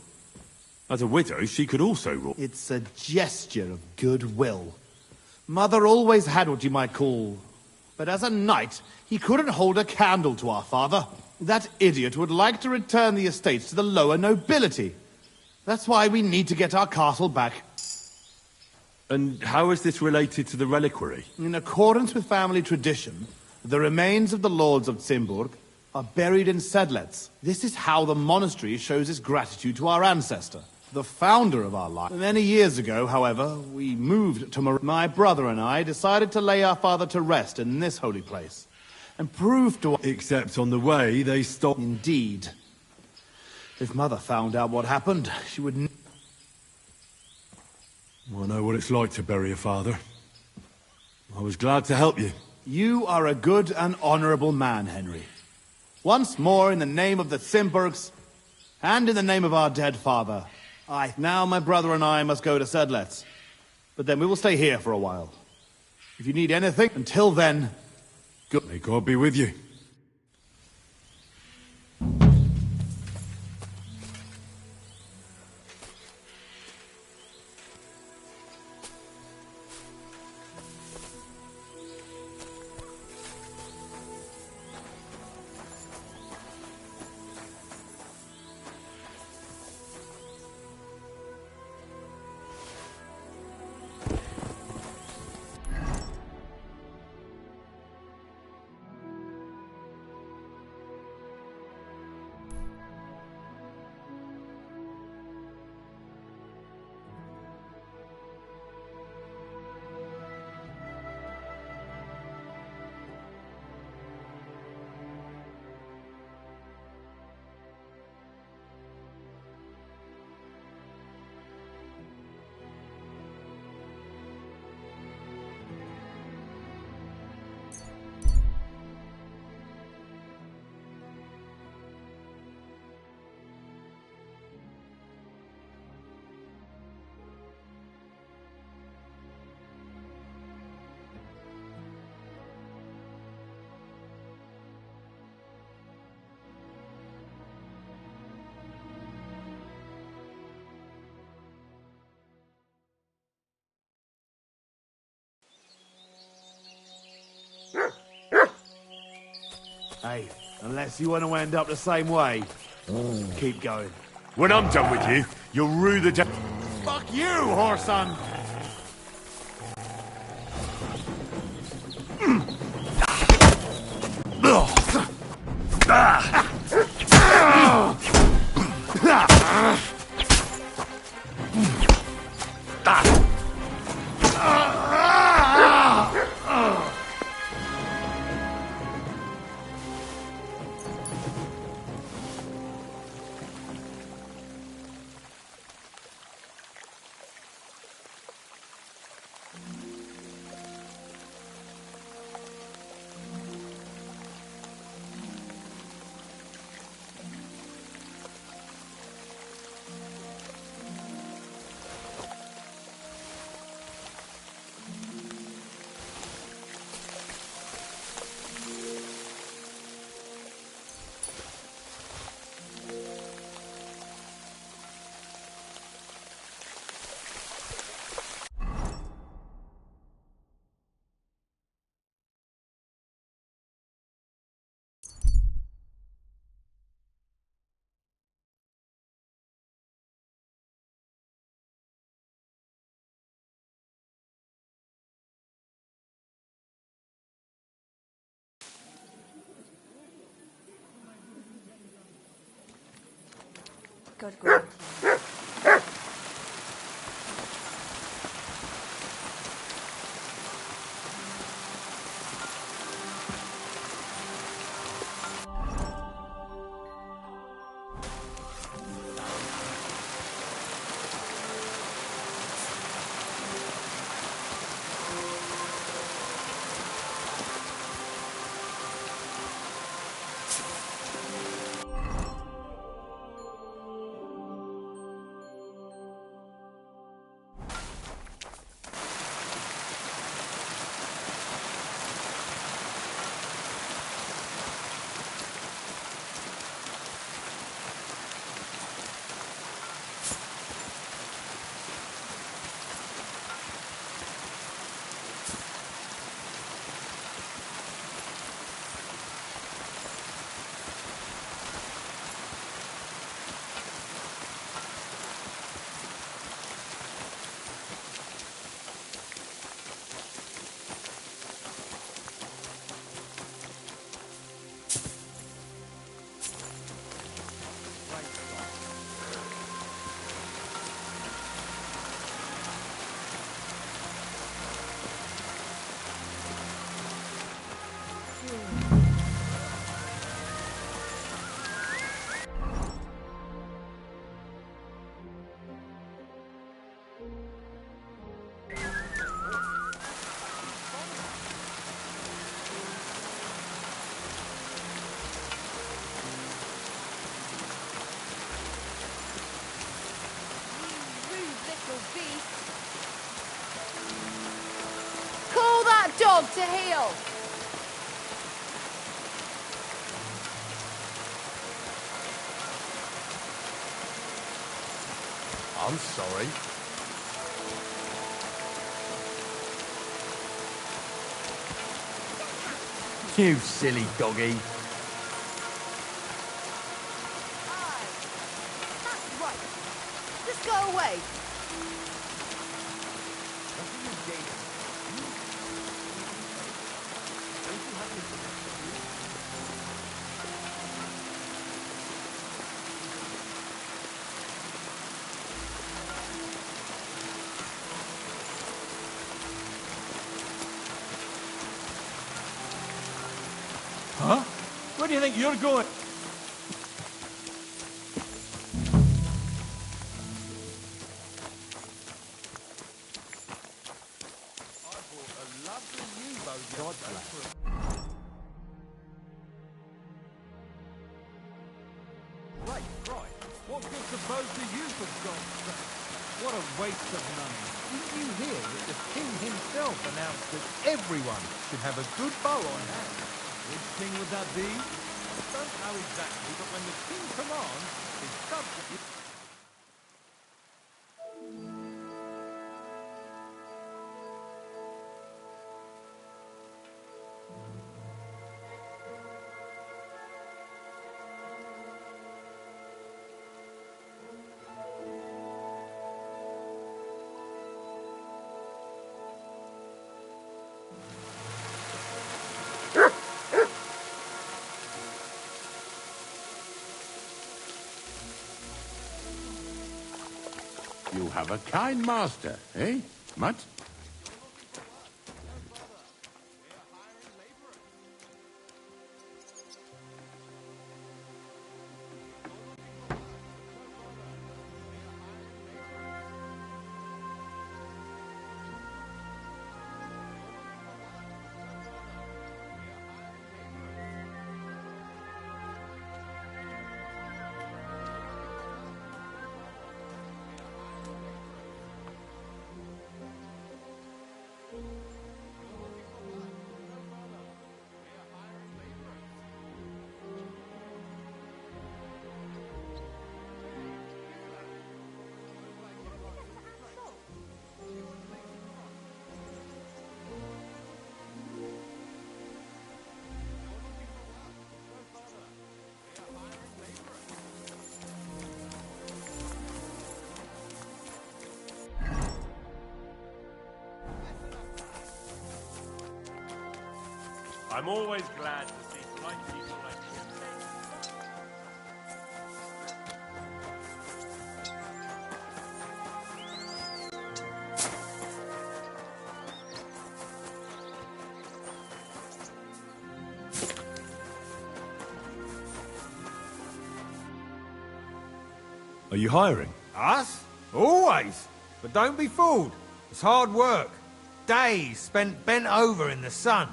As a widow, she could also rule. It's a gesture of goodwill. Mother always had what you might call... But as a knight, he couldn't hold a candle to our father. That idiot would like to return the estates to the lower nobility. That's why we need to get our castle back. And how is this related to the reliquary? In accordance with family tradition, the remains of the lords of Zimburg are buried in Sedlets. This is how the monastery shows its gratitude to our ancestor, the founder of our line. Many years ago, however, we moved to My brother and I decided to lay our father to rest in this holy place, and prove to... Except on the way, they stopped... Indeed. If Mother found out what happened, she would... I know what it's like to bury a father. I was glad to help you. You are a good and honorable man, Henry. Once more, in the name of the Zimburgs, and in the name of our dead father, now my brother and I must go to Sedlets. But then we will stay here for a while. If you need anything, until then, good. May God be with you. Hey, unless you want to end up the same way, keep going. When I'm done with you, you'll rue the day. Fuck you, whoreson! Good girl. Call that dog to heel! I'm sorry. You silly doggy. That's right. Just go away. Huh? Where do you think you're going? Right. What good's a bow to you, for God's sake? What a waste of money. Didn't you hear that the king himself announced that everyone should have a good bow on hand? Which king would that be? I don't know exactly, but when the king commands, his subjects... You have a kind master, eh, Mutt? I'm always glad to see polite people like you. Are you hiring? Us? Always. But don't be fooled. It's hard work. Days spent bent over in the sun.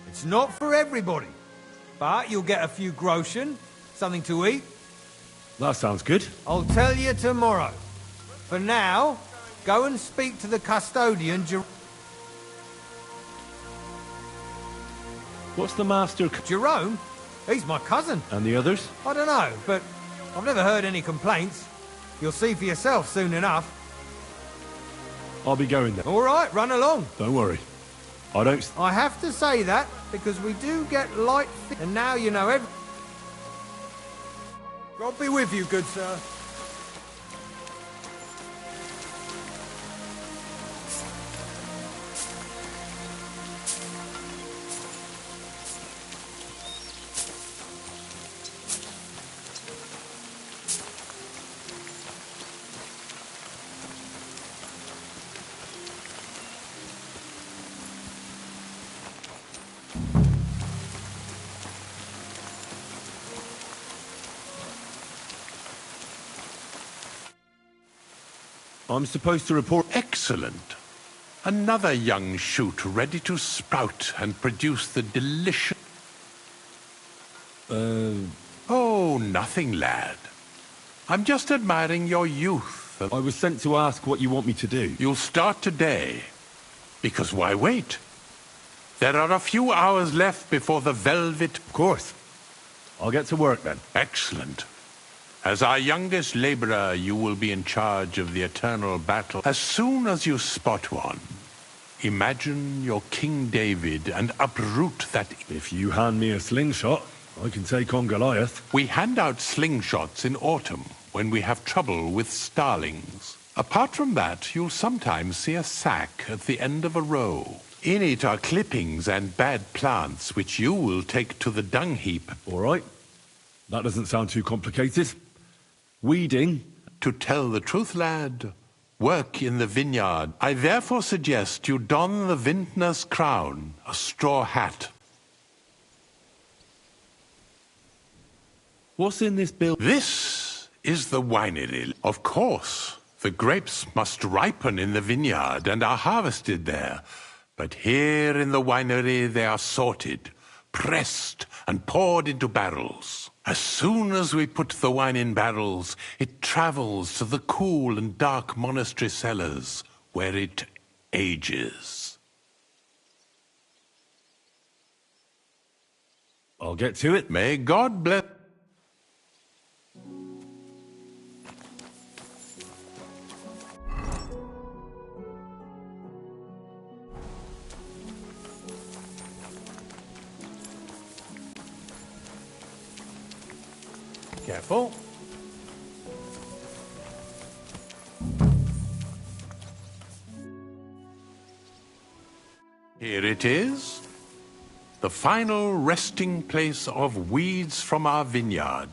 It's not for everybody. But you'll get a few groschen, something to eat. That sounds good. I'll tell you tomorrow. For now, go and speak to the custodian. What's the master? Jerome? He's my cousin. And the others? I don't know, but I've never heard any complaints. You'll see for yourself soon enough. I'll be going then. All right, run along. Don't worry. I have to say that because we do get light, and now you know everything. God be with you, good sir. I'm supposed to report... Excellent. Another young shoot ready to sprout and produce the delicious... Oh, nothing, lad. I'm just admiring your youth. I was sent to ask what you want me to do. You'll start today. Because why wait? There are a few hours left before the Velvet... Of course. I'll get to work then. Excellent. As our youngest laborer, you will be in charge of the eternal battle. As soon as you spot one, imagine you're King David and uproot that... If you hand me a slingshot, I can take on Goliath. We hand out slingshots in autumn when we have trouble with starlings. Apart from that, you'll sometimes see a sack at the end of a row. In it are clippings and bad plants, which you will take to the dung heap. All right. That doesn't sound too complicated. Weeding? To tell the truth, lad, work in the vineyard. I therefore suggest you don the vintner's crown, a straw hat. What's in this bill? This is the winery. Of course, the grapes must ripen in the vineyard and are harvested there. But here in the winery they are sorted, pressed, and poured into barrels. As soon as we put the wine in barrels, it travels to the cool and dark monastery cellars, where it ages. I'll get to it. May God bless... Careful. Here it is. The final resting place of weeds from our vineyard,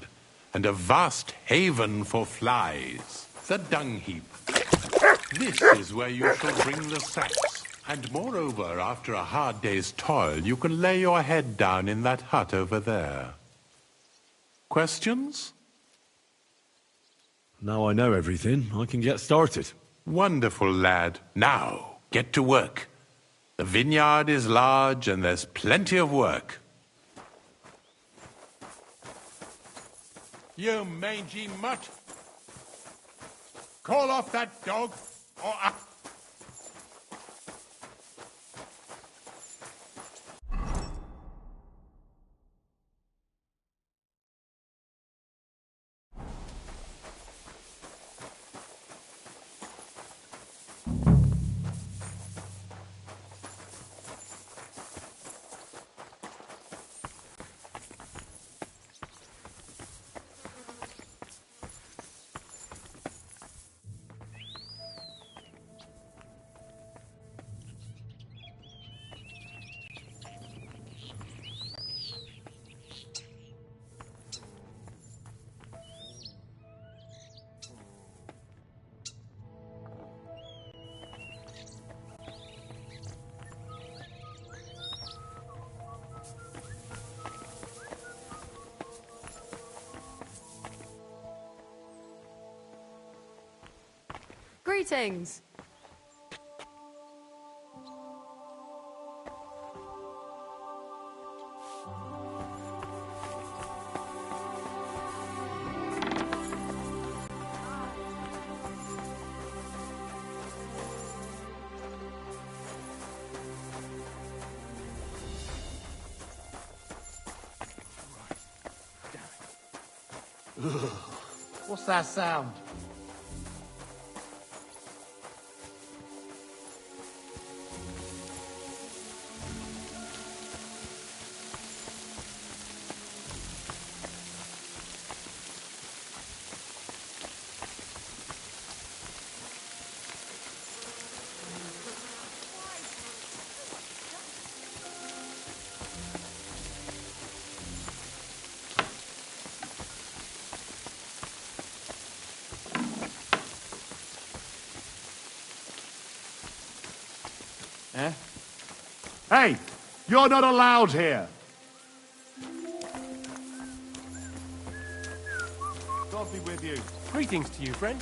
and a vast haven for flies. The dung heap. This is where you shall bring the sacks. And moreover, after a hard day's toil, you can lay your head down in that hut over there. Questions? Now I know everything, I can get started. Wonderful, lad. Now, get to work. The vineyard is large and there's plenty of work. You mangy mutt! Call off that dog, or Greetings. What's that sound? Eh? Hey! You're not allowed here! God be with you. Greetings to you, friend.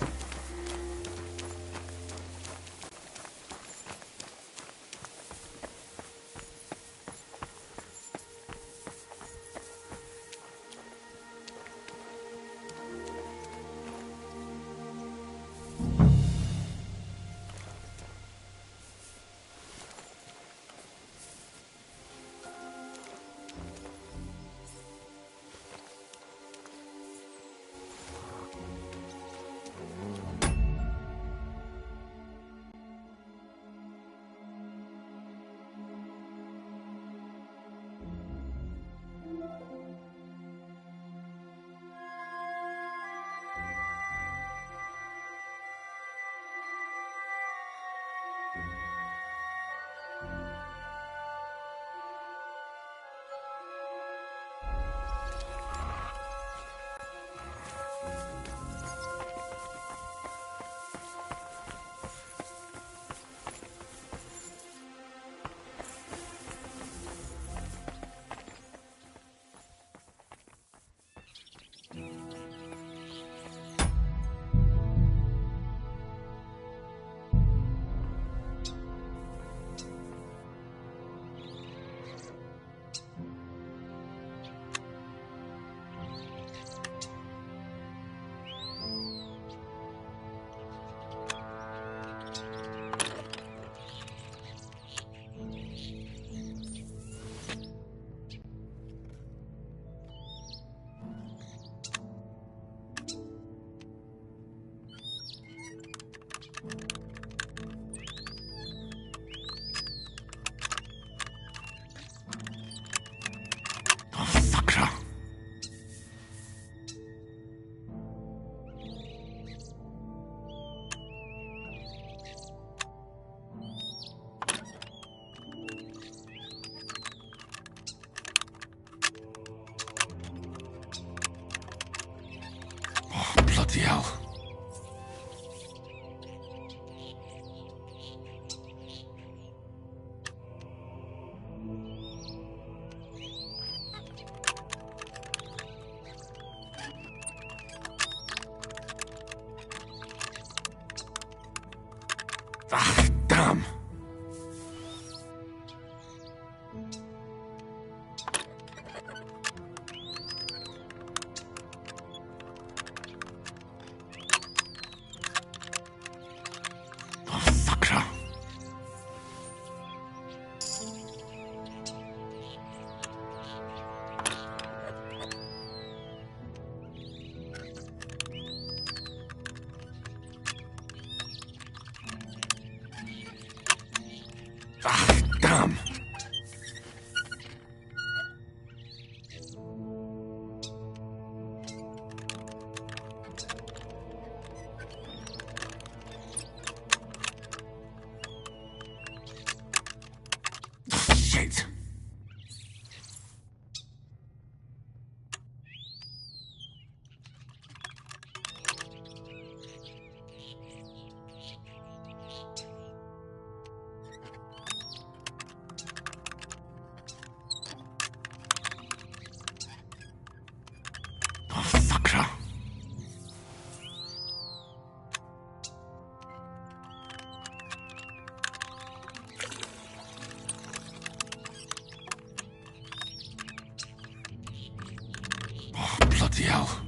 Bloody hell.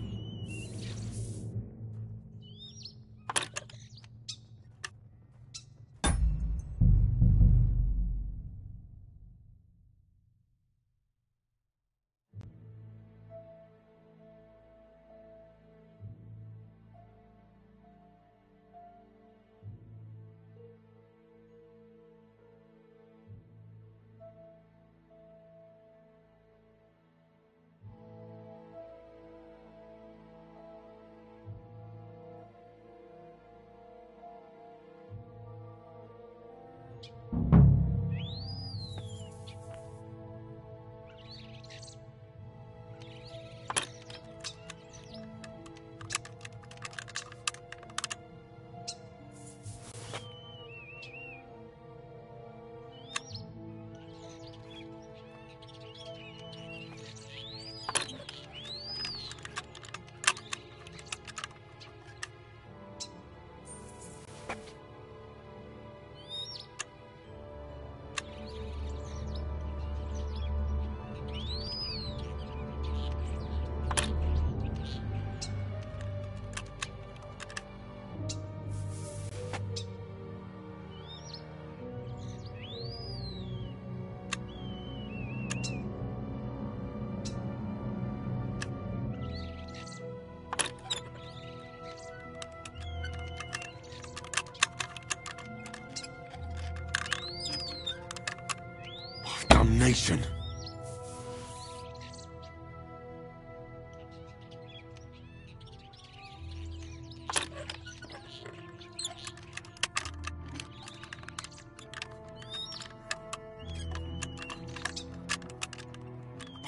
Damnation.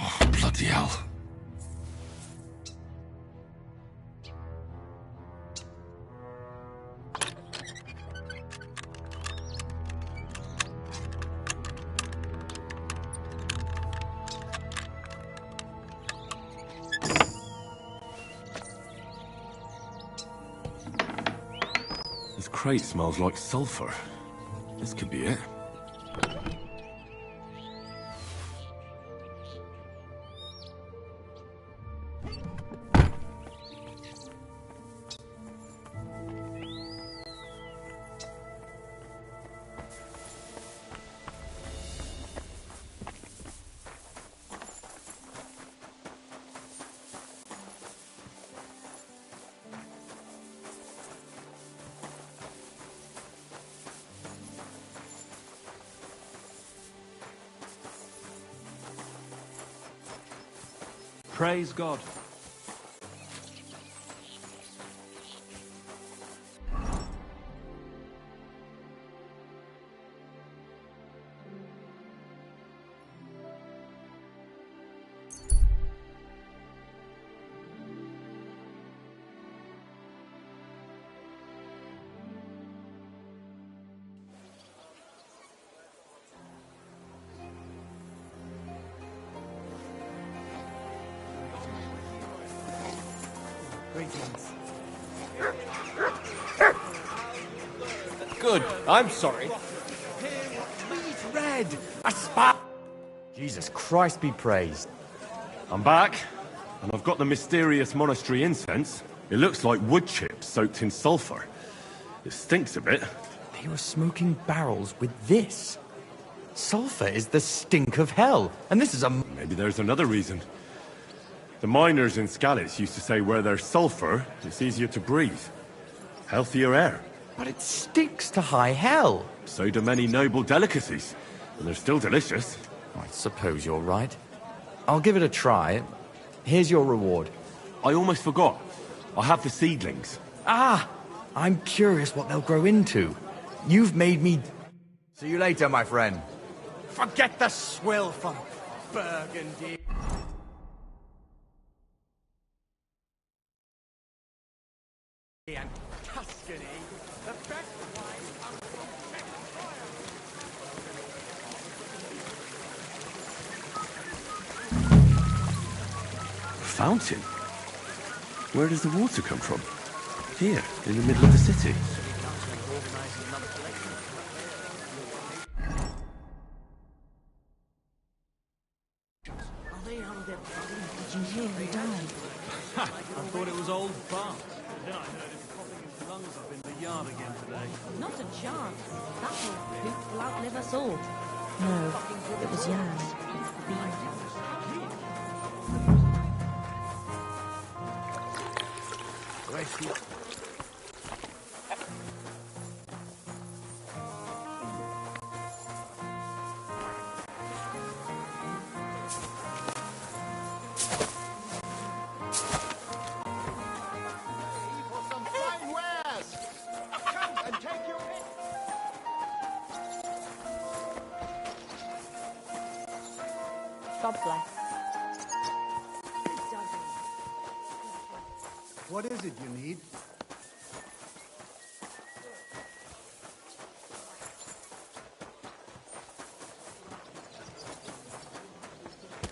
Oh, bloody hell. This crate smells like sulfur. This could be it. Praise God. Good. I'm sorry. Please, Red! A spot! Jesus Christ be praised. I'm back, and I've got the mysterious monastery incense. It looks like wood chips soaked in sulfur. It stinks a bit. They were smoking barrels with this. Sulfur is the stink of hell, and this is a... Maybe there's another reason. The miners in Skalitz used to say where there's sulfur, it's easier to breathe. Healthier air. But it stinks to high hell. So do many noble delicacies, and they're still delicious. I suppose you're right. I'll give it a try. Here's your reward. I almost forgot. I have the seedlings. Ah! I'm curious what they'll grow into. You've made me... See you later, my friend. Forget the swill from Burgundy. And Tuscany, the best wine comes Fountain? Where does the water come from? Here, in the middle of the city. I thought it was old Bart. Then I heard him coughing his lungs up in the yard again today. Not a chance. That old poop will outlive us all. No, it was Jan. God bless. What is it you need?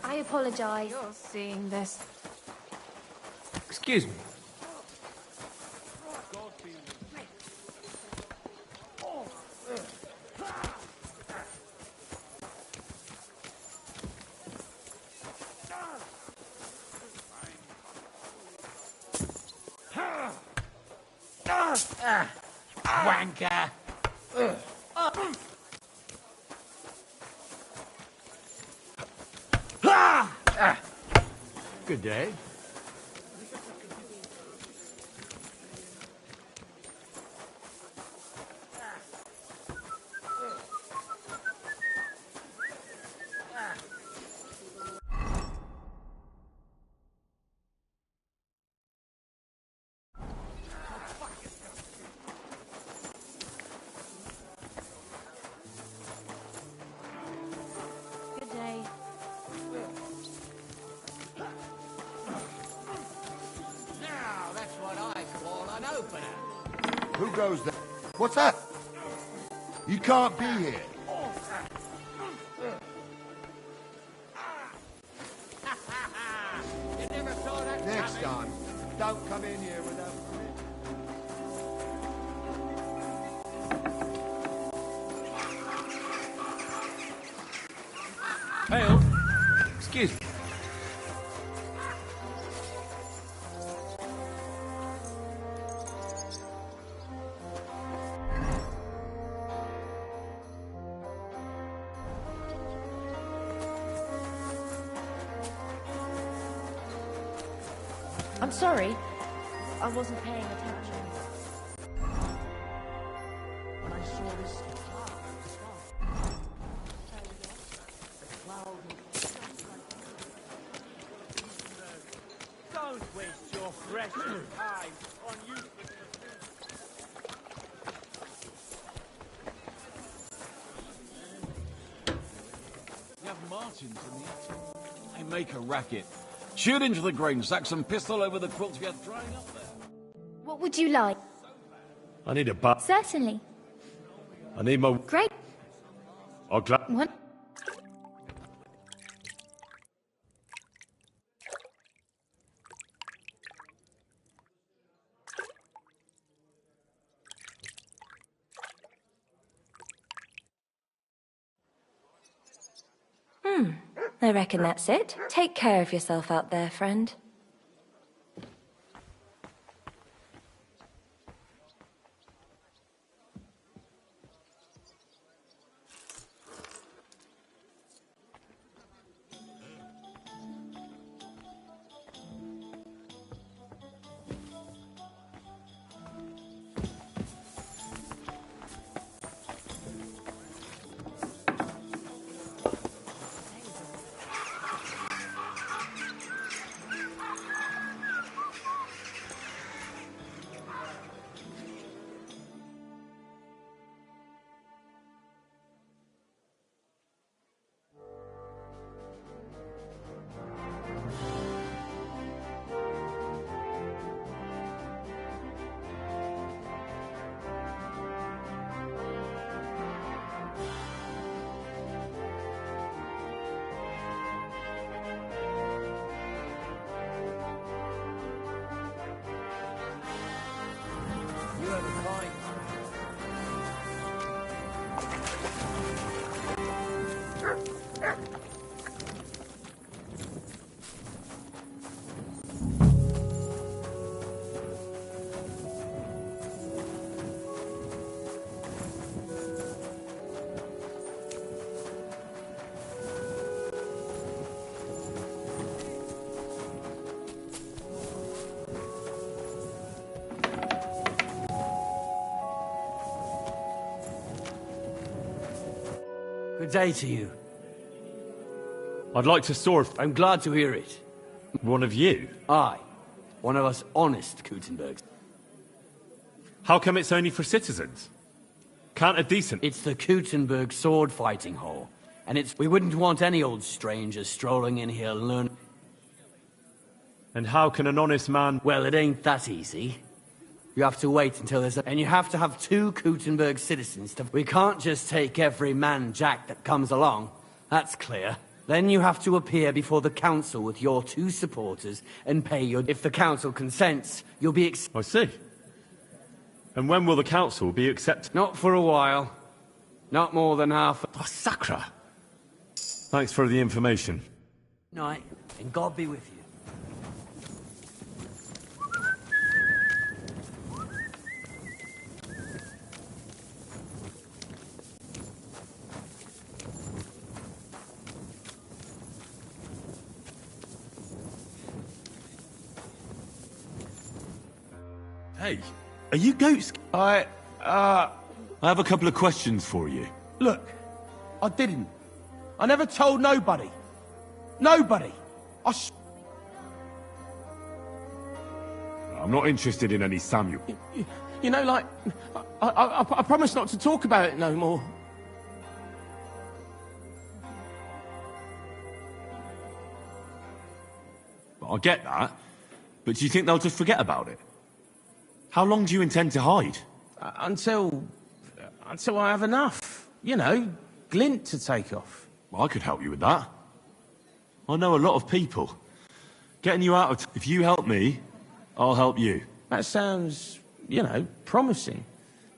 I apologize. You're seeing this. Excuse me. Wanker! Good day. Good day. Now, that's what I call an opener. Who goes there? What's that? You can't be here. You never saw that Next coming. time, don't come in here without permission. Hale, excuse me. I'm sorry. I wasn't paying attention. When I saw this Don't waste your precious time on useless. You have Martins in the attic. They make a racket. Shoot into the grain, sack some pistol over the quilts we had drying up there. What would you like? I need a bat. Certainly. I need my... Great. I'll What? I reckon that's it. Take care of yourself out there, friend. Good day to you. I'd like to sort I'm glad to hear it. one of you. Aye. One of us honest Kuttenbergs. How come it's only for citizens? Can't a decent... It's the Kuttenberg sword fighting hall. And we wouldn't want any old strangers strolling in here learning. And how can an honest man... Well, it ain't that easy. You have to wait until there's a... And you have to have 2 Kuttenberg citizens to... We can't just take every man jack that comes along. That's clear. Then you have to appear before the council with your 2 supporters and pay your... If the council consents, you'll be... I see. And when will the council be accepted? Not for a while. Not more than half... Oh, Sacra! Thanks for the information. Night, and God be with you. Hey, are you goats? I have a couple of questions for you. Look, I didn't. I never told nobody. Nobody. I'm not interested in any Samuel. You know, like, I promise not to talk about it no more. I get that, but do you think they'll just forget about it? How long do you intend to hide? Until I have enough. You know, glint to take off. Well, I could help you with that. I know a lot of people. Getting you out of... If you help me, I'll help you. That sounds, you know, promising.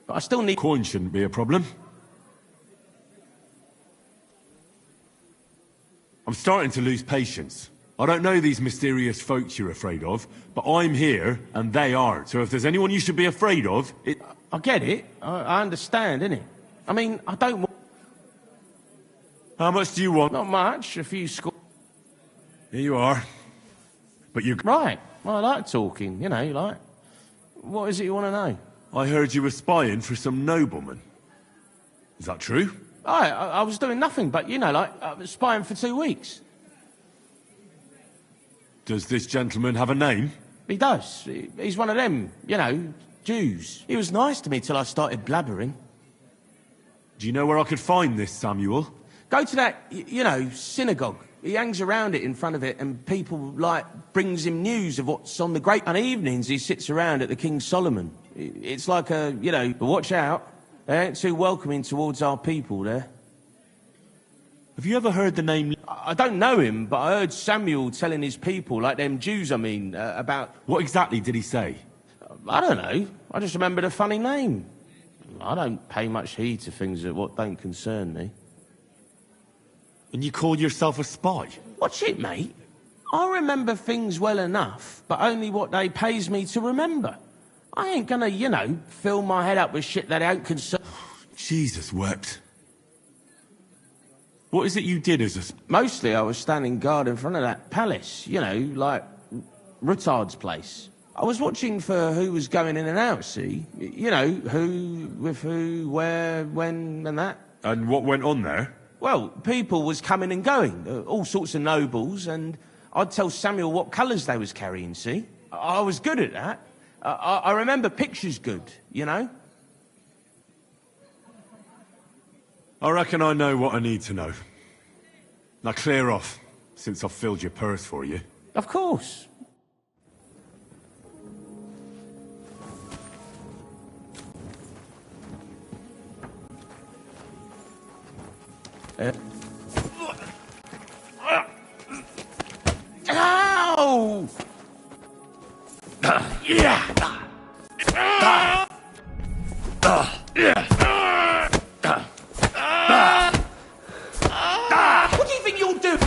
But I still need... Coin shouldn't be a problem. I'm starting to lose patience. I don't know these mysterious folks you're afraid of, but I'm here and they aren't. So if there's anyone you should be afraid of, it... I get it. I understand, innit? I mean, I don't want... How much do you want? Not much. A few score... Here you are. But you... Right. Well, I like talking, you know, like... What is it you want to know? I heard you were spying for some nobleman. Is that true? I was doing nothing but, you know, like, spying for 2 weeks. Does this gentleman have a name? He does. He's one of them, you know, Jews. He was nice to me till I started blabbering. Do you know where I could find this Samuel? Go to that, you know, synagogue. He hangs around it in front of it and people, like, brings him news of what's on the great... And evenings he sits around at the King Solomon. It's like a, you know, watch out. They ain't too welcoming towards our people there. Have you ever heard the name... I don't know him, but I heard Samuel telling his people, like them Jews, I mean, about... What exactly did he say? I don't know. I just remembered a funny name. I don't pay much heed to things that what don't concern me. And you call yourself a spy? Watch it, mate. I remember things well enough, but only what they pays me to remember. I ain't gonna, you know, fill my head up with shit that don't concern... Jesus wept. What is it you did as a... Mostly I was standing guard in front of that palace, you know, like Rutard's place. I was watching for who was going in and out, see? You know, who, with who, where, when, and that. And what went on there? Well, people was coming and going, all sorts of nobles, and I'd tell Samuel what colours they was carrying, see? I was good at that. I remember pictures good, you know? I reckon I know what I need to know. Now clear off, since I've filled your purse for you. Of course. Ow! Yeah! What do you think you'll do?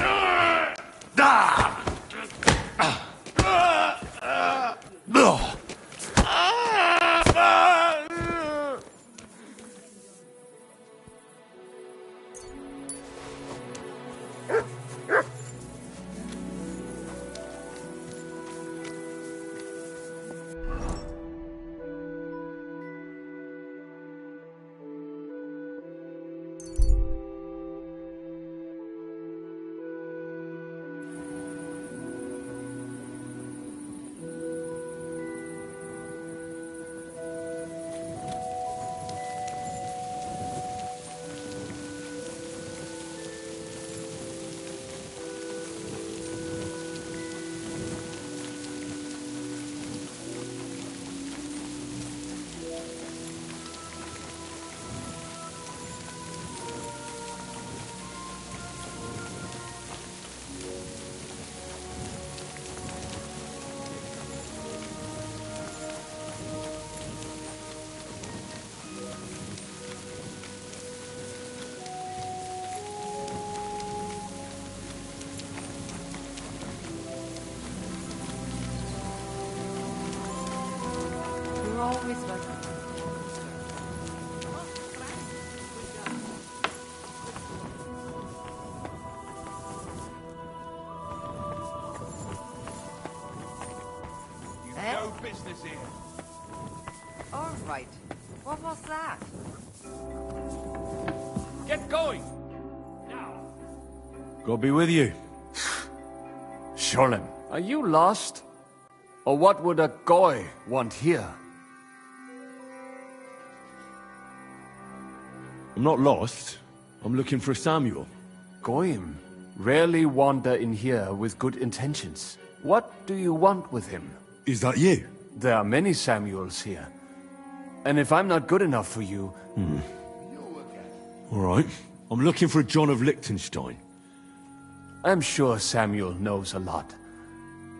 whisper. No business here. All right. What was that? Get going! God be with you. Sholem, are you lost? Or what would a goy want here? I'm not lost. I'm looking for Samuel. Goyim rarely wander in here with good intentions. What do you want with him? Is that you? There are many Samuels here. And if I'm not good enough for you... All right. I'm looking for John of Liechtenstein. I'm sure Samuel knows a lot.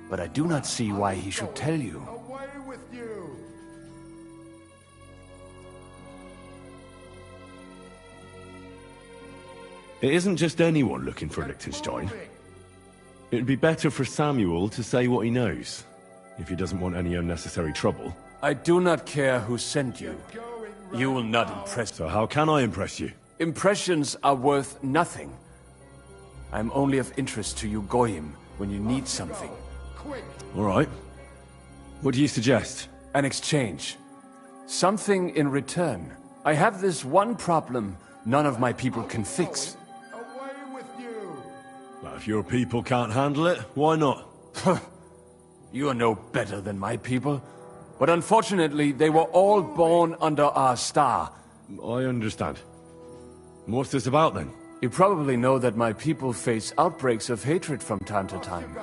But I do not see why he should tell you. Away with you! It isn't just anyone looking for Liechtenstein. It'd be better for Samuel to say what he knows, if he doesn't want any unnecessary trouble. I do not care who sent you. You will not impress... So how can I impress you? Impressions are worth nothing. I'm only of interest to you Goyim when you need something. All right. What do you suggest? An exchange. Something in return. I have this one problem none of my people can fix. Well, if your people can't handle it, why not? You are no better than my people. But unfortunately, they were all born under our star. I understand. What's this about, then? You probably know that my people face outbreaks of hatred from time to time.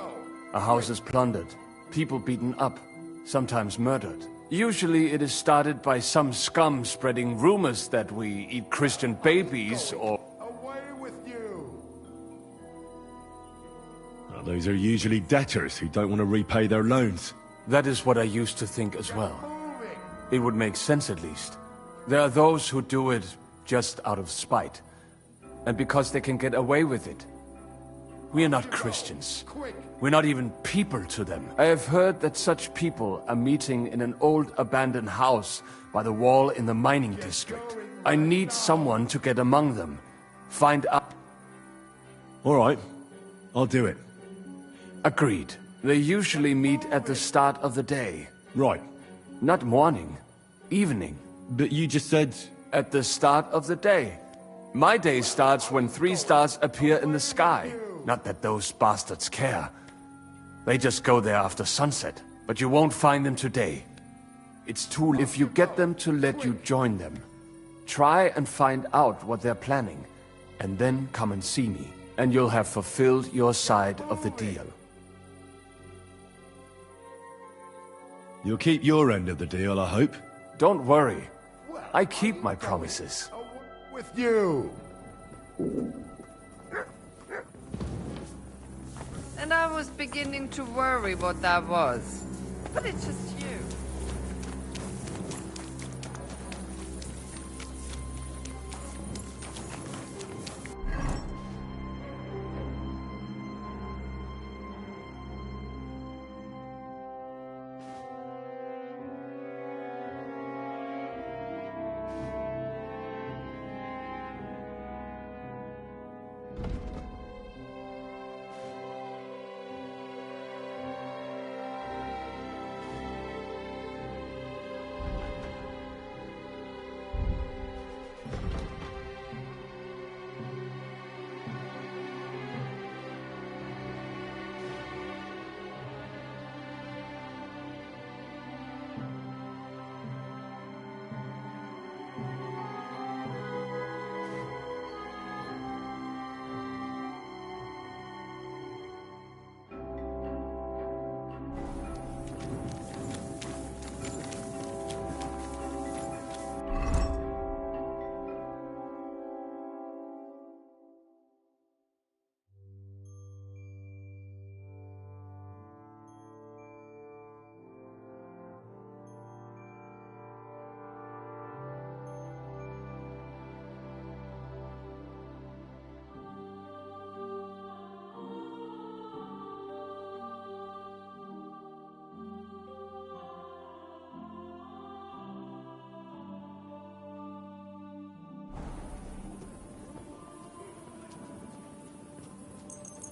A house is plundered, people beaten up, sometimes murdered. Usually it is started by some scum spreading rumors that we eat Christian babies or... Now, those are usually debtors who don't want to repay their loans. That is what I used to think as well. It would make sense at least. There are those who do it just out of spite. And because they can get away with it. We are not Christians. We're not even people to them. I have heard that such people are meeting in an old abandoned house by the wall in the mining district. I need someone to get among them. Find out... All right. I'll do it. Agreed. They usually meet at the start of the day. Right. Not morning. Evening. But you just said... At the start of the day. My day starts when 3 stars appear in the sky. Not that those bastards care. They just go there after sunset. But you won't find them today. It's too late. If you get them to let you join them, try and find out what they're planning. And then come and see me. And you'll have fulfilled your side of the deal. You'll keep your end of the deal, I hope. Don't worry. I keep my promises. With you! And I was beginning to worry what that was. But it's just you.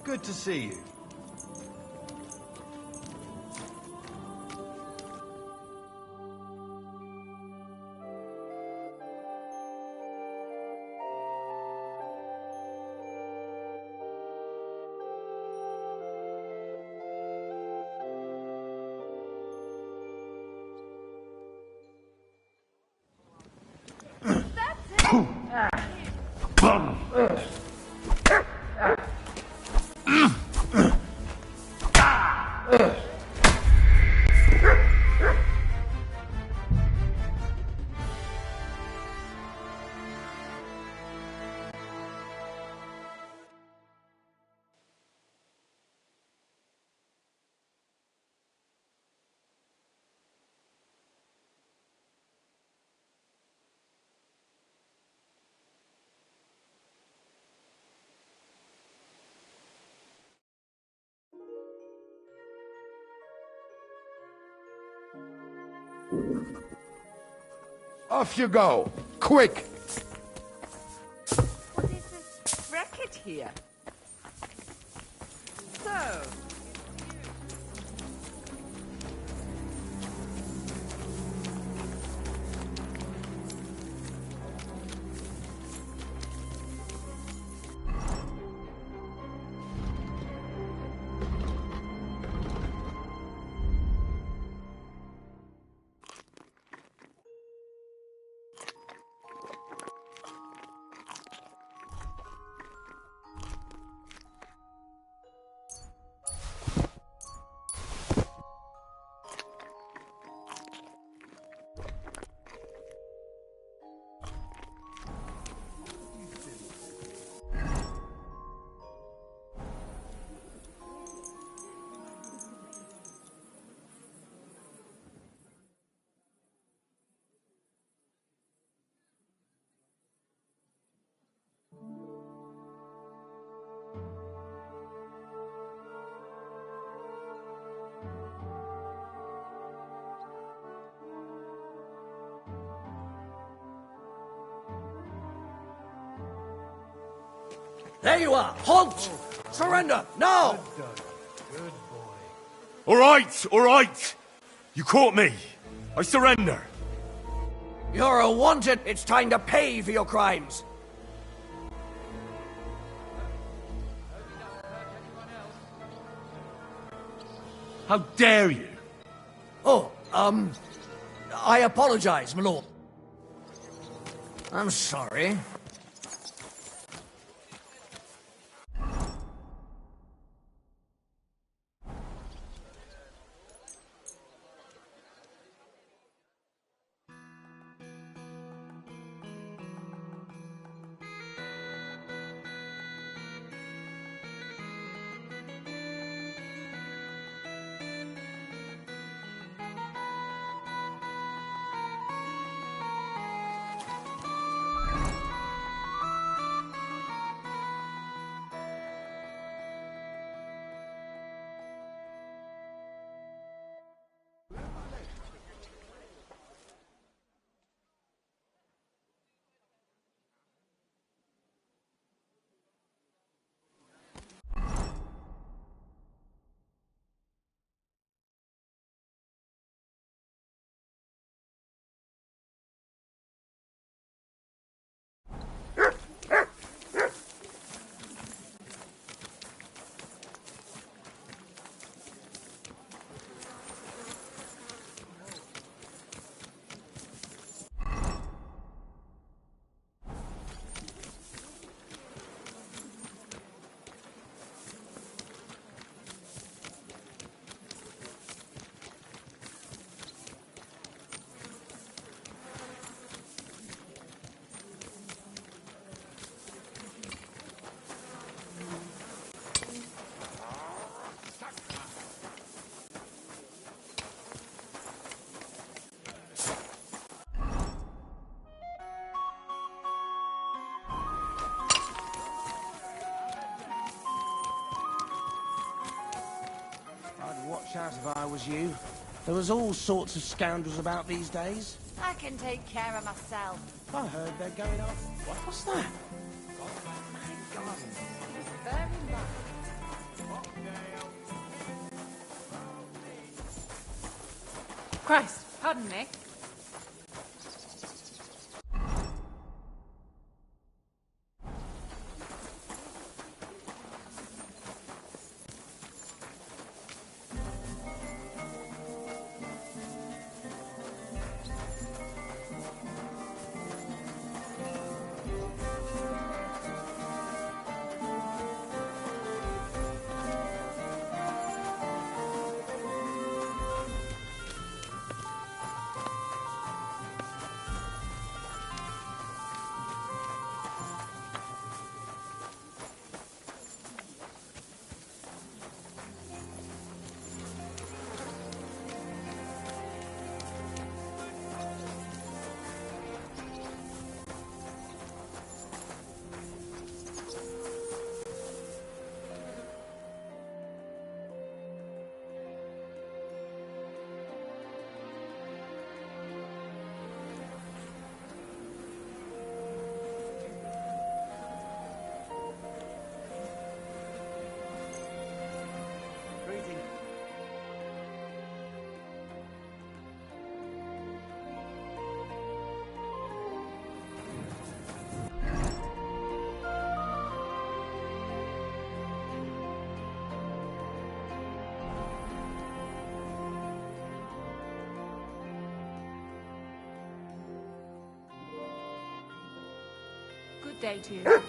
Good to see you. Off you go! Quick! What is this racket here? So, There you are! Halt! Surrender! Now! All right! You caught me. I surrender. You're a wanted! It's time to pay for your crimes! How dare you? Oh, I apologize, my lord. I'm sorry. Watch out if I was you. There was all sorts of scoundrels about these days. I can take care of myself. I heard they're going off. What's that? My garden is very large. Christ, pardon me. Good day to you.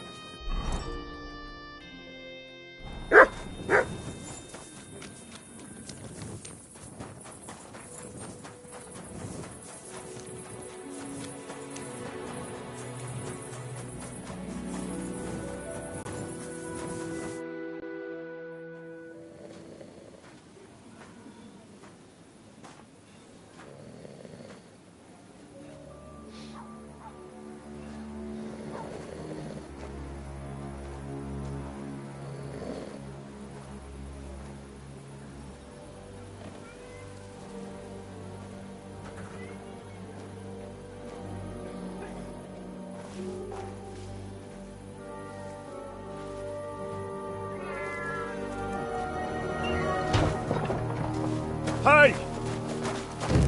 Hey!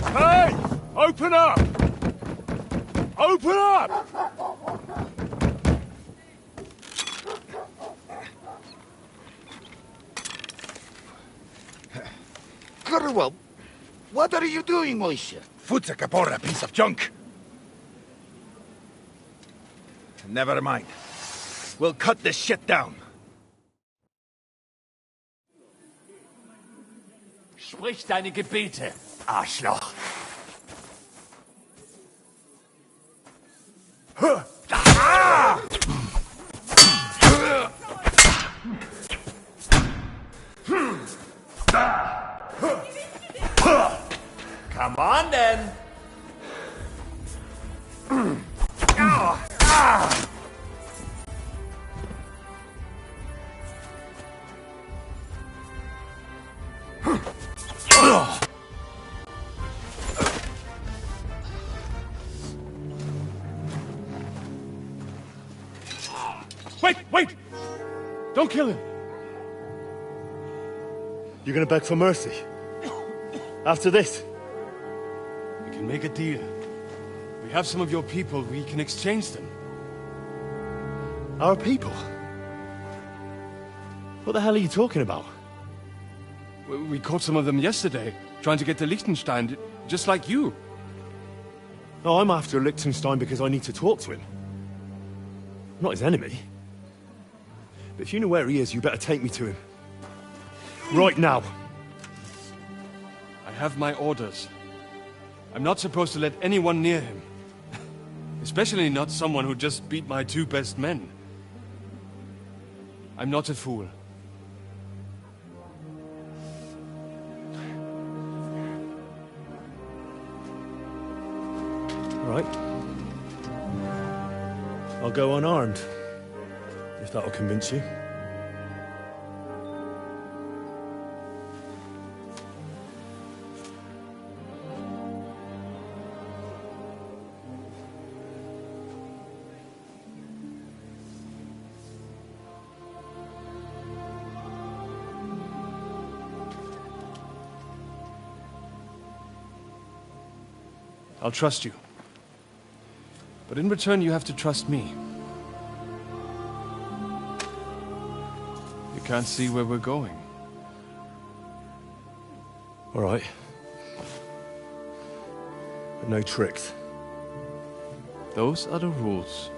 Hey! Open up! Open up! Gurwell, what are you doing, Moisha? Futsa Kapora, piece of junk. Never mind. We'll cut this shit down. Sprich deine Gebete, Arschloch. Come on, then. Wait! Don't kill him! You're gonna beg for mercy? After this? We can make a deal. We have some of your people, we can exchange them. Our people? What the hell are you talking about? We caught some of them yesterday, trying to get to Liechtenstein, just like you. No, I'm after Liechtenstein because I need to talk to him. I'm not his enemy. But if you know where he is, you better take me to him. Right now. I have my orders. I'm not supposed to let anyone near him. Especially not someone who just beat my 2 best men. I'm not a fool. Right. I'll go unarmed. If that'll convince you. I'll trust you. But in return, you have to trust me. You can't see where we're going. All right. But no tricks. Those are the rules.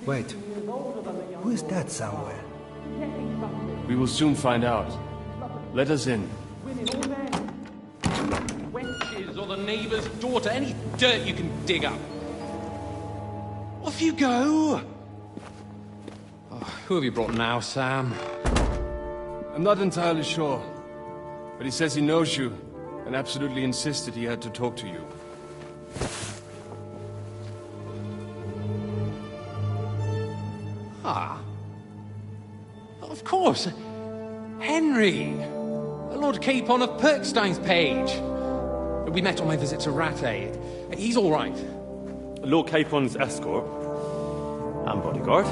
Wait, who is that somewhere? We will soon find out. Let us in. Wenches or the neighbour's daughter, any dirt you can dig up. Off you go! Oh, who have you brought now, Sam? I'm not entirely sure, but he says he knows you and absolutely insisted he had to talk to you. Ah. Of course. Henry. Lord Capon of Perkstein's page. We met on my visit to Rattay. He's all right. Lord Capon's escort and bodyguard.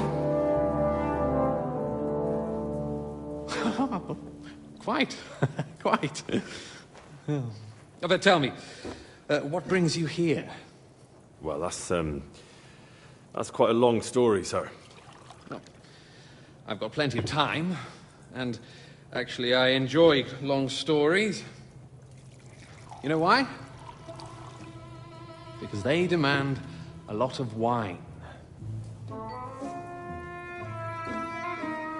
Quite. Quite. Oh, but tell me, what brings you here? Well, that's quite a long story, sir. I've got plenty of time, and actually I enjoy long stories. You know why? Because they demand a lot of wine.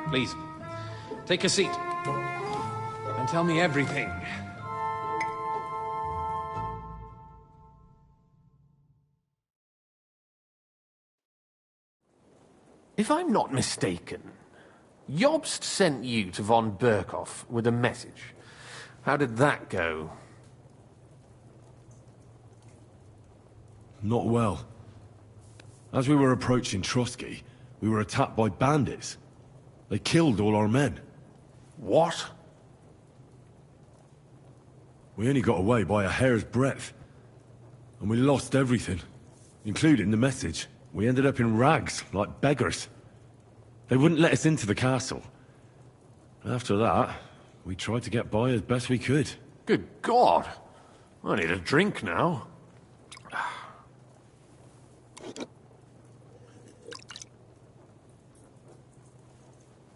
Please, take a seat and tell me everything. If I'm not mistaken, Jobst sent you to von Berkhoff with a message. How did that go? Not well. As we were approaching Trotsky, we were attacked by bandits. They killed all our men. What? We only got away by a hair's breadth. And we lost everything, including the message. We ended up in rags, like beggars. They wouldn't let us into the castle. After that, we tried to get by as best we could. Good God! I need a drink now.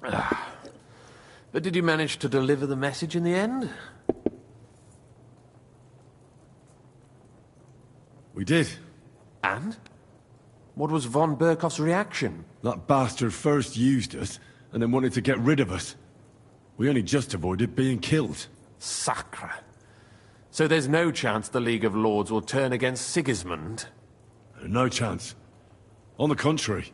But did you manage to deliver the message in the end? We did. And? What was von Berkhoff's reaction? That bastard first used us, and then wanted to get rid of us. We only just avoided being killed. Sacre. So there's no chance the League of Lords will turn against Sigismund? No chance. On the contrary.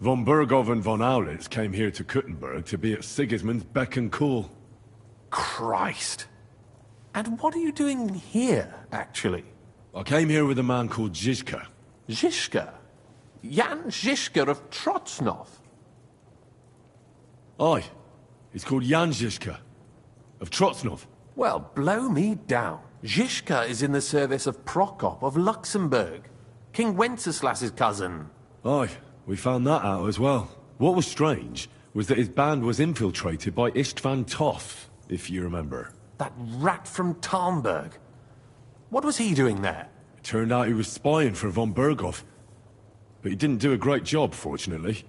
Von Berghoff and von Aulitz came here to Kuttenberg to be at Sigismund's beck and call. Christ. And what are you doing here, actually? I came here with a man called Zizka. Zizka? Jan Zizka of Trotznov? Aye. He's called Jan Zizka. Of Trotznov. Well, blow me down. Zizka is in the service of Prokop of Luxembourg. King Wenceslas's cousin. Aye. We found that out as well. What was strange was that his band was infiltrated by Istvan Toth, if you remember. That rat from Tarnberg. What was he doing there? It turned out he was spying for von Berghoff. But he didn't do a great job, fortunately.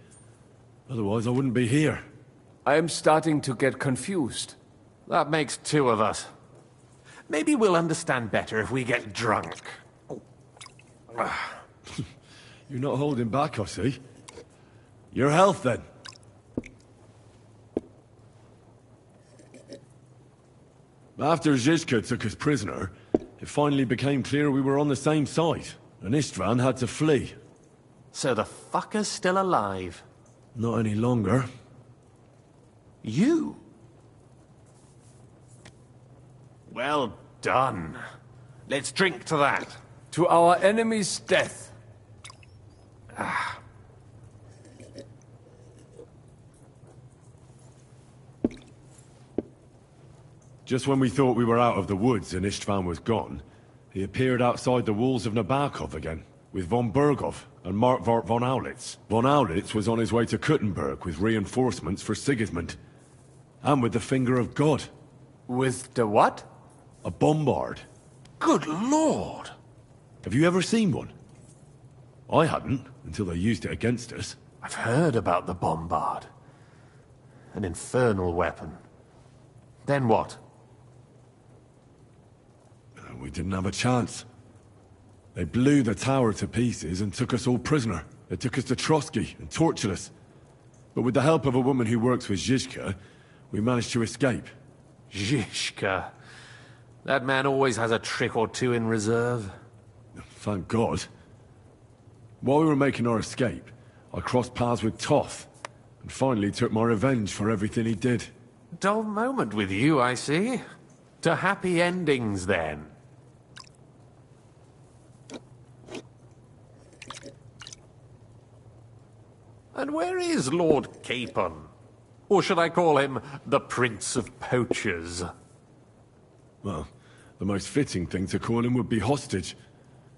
Otherwise, I wouldn't be here. I am starting to get confused. That makes two of us. Maybe we'll understand better if we get drunk. You're not holding back, I see. Your health, then. After Zizka took us prisoner, it finally became clear we were on the same side, and Istvan had to flee. So the fucker's still alive? Not any longer. You? Well done. Let's drink to that. To our enemy's death. Just when we thought we were out of the woods and Istvan was gone, he appeared outside the walls of Nabokov again, with von Berghoff and Markvart von Aulitz. Von Aulitz was on his way to Kuttenberg with reinforcements for Sigismund. And with the finger of God. With the what? A bombard. Good lord! Have you ever seen one? I hadn't, until they used it against us. I've heard about the bombard. An infernal weapon. Then what? We didn't have a chance. They blew the tower to pieces and took us all prisoner. They took us to Trotsky and tortured us. But with the help of a woman who works with Zizka, we managed to escape. Zizka. That man always has a trick or two in reserve. Thank God. While we were making our escape, I crossed paths with Toth, and finally took my revenge for everything he did. Dull moment with you, I see. To happy endings, then. And where is Lord Capon? Or should I call him the Prince of Poachers? Well, the most fitting thing to call him would be hostage,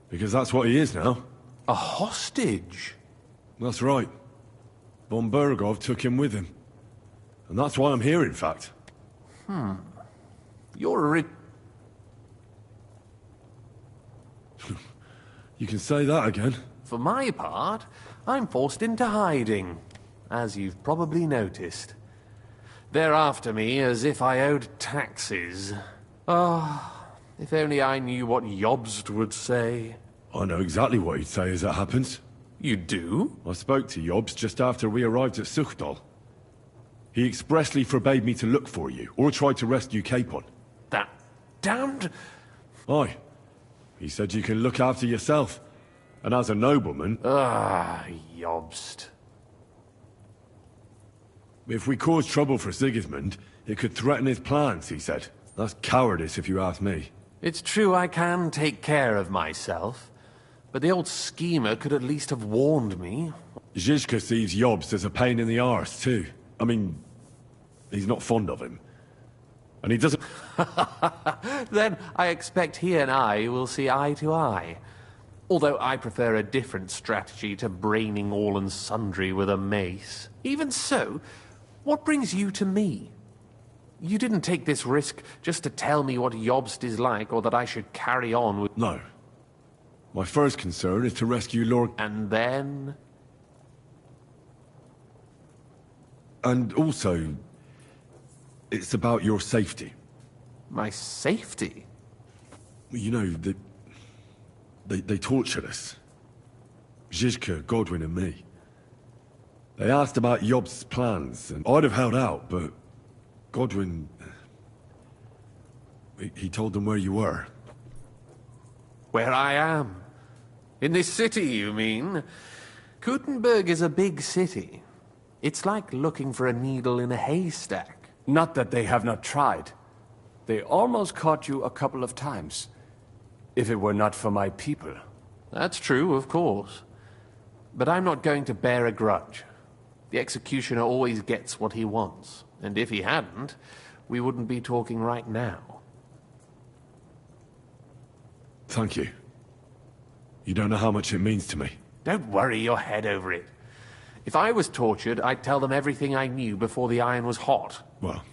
because that's what he is now. A hostage? That's right. Von Berghoff took him with him. And that's why I'm here, in fact. You're a You can say that again. For my part, I'm forced into hiding, as you've probably noticed. They're after me as if I owed taxes. If only I knew what Jobst would say. I know exactly what he'd say as it happens. You do? I spoke to Jobst just after we arrived at Suchdal. He expressly forbade me to look for you, or try to rescue Capon. That damned... Aye. He said you can look after yourself. And as a nobleman... Jobst. If we cause trouble for Sigismund, it could threaten his plans, he said. That's cowardice, if you ask me. It's true I can take care of myself, but the old schemer could at least have warned me. Zizka sees Jobst as a pain in the arse, too. I mean, he's not fond of him. And he doesn't... Then I expect he and I will see eye to eye. Although I prefer a different strategy to braining all and sundry with a mace. Even so, what brings you to me? You didn't take this risk just to tell me what Jobst is like, or that I should carry on with... No. My first concern is to rescue Lord... And then... And also, it's about your safety. My safety? You know, they tortured us. Zizka, Godwin and me. They asked about Jobst's plans, and I'd have held out, but Godwin... He told them where you were. Where I am? In this city, you mean? Kuttenberg is a big city. It's like looking for a needle in a haystack. Not that they have not tried. They almost caught you a couple of times. If it were not for my people. That's true, of course. But I'm not going to bear a grudge. The executioner always gets what he wants. And if he hadn't, we wouldn't be talking right now. Thank you. You don't know how much it means to me. Don't worry your head over it. If I was tortured, I'd tell them everything I knew before the iron was hot. Well,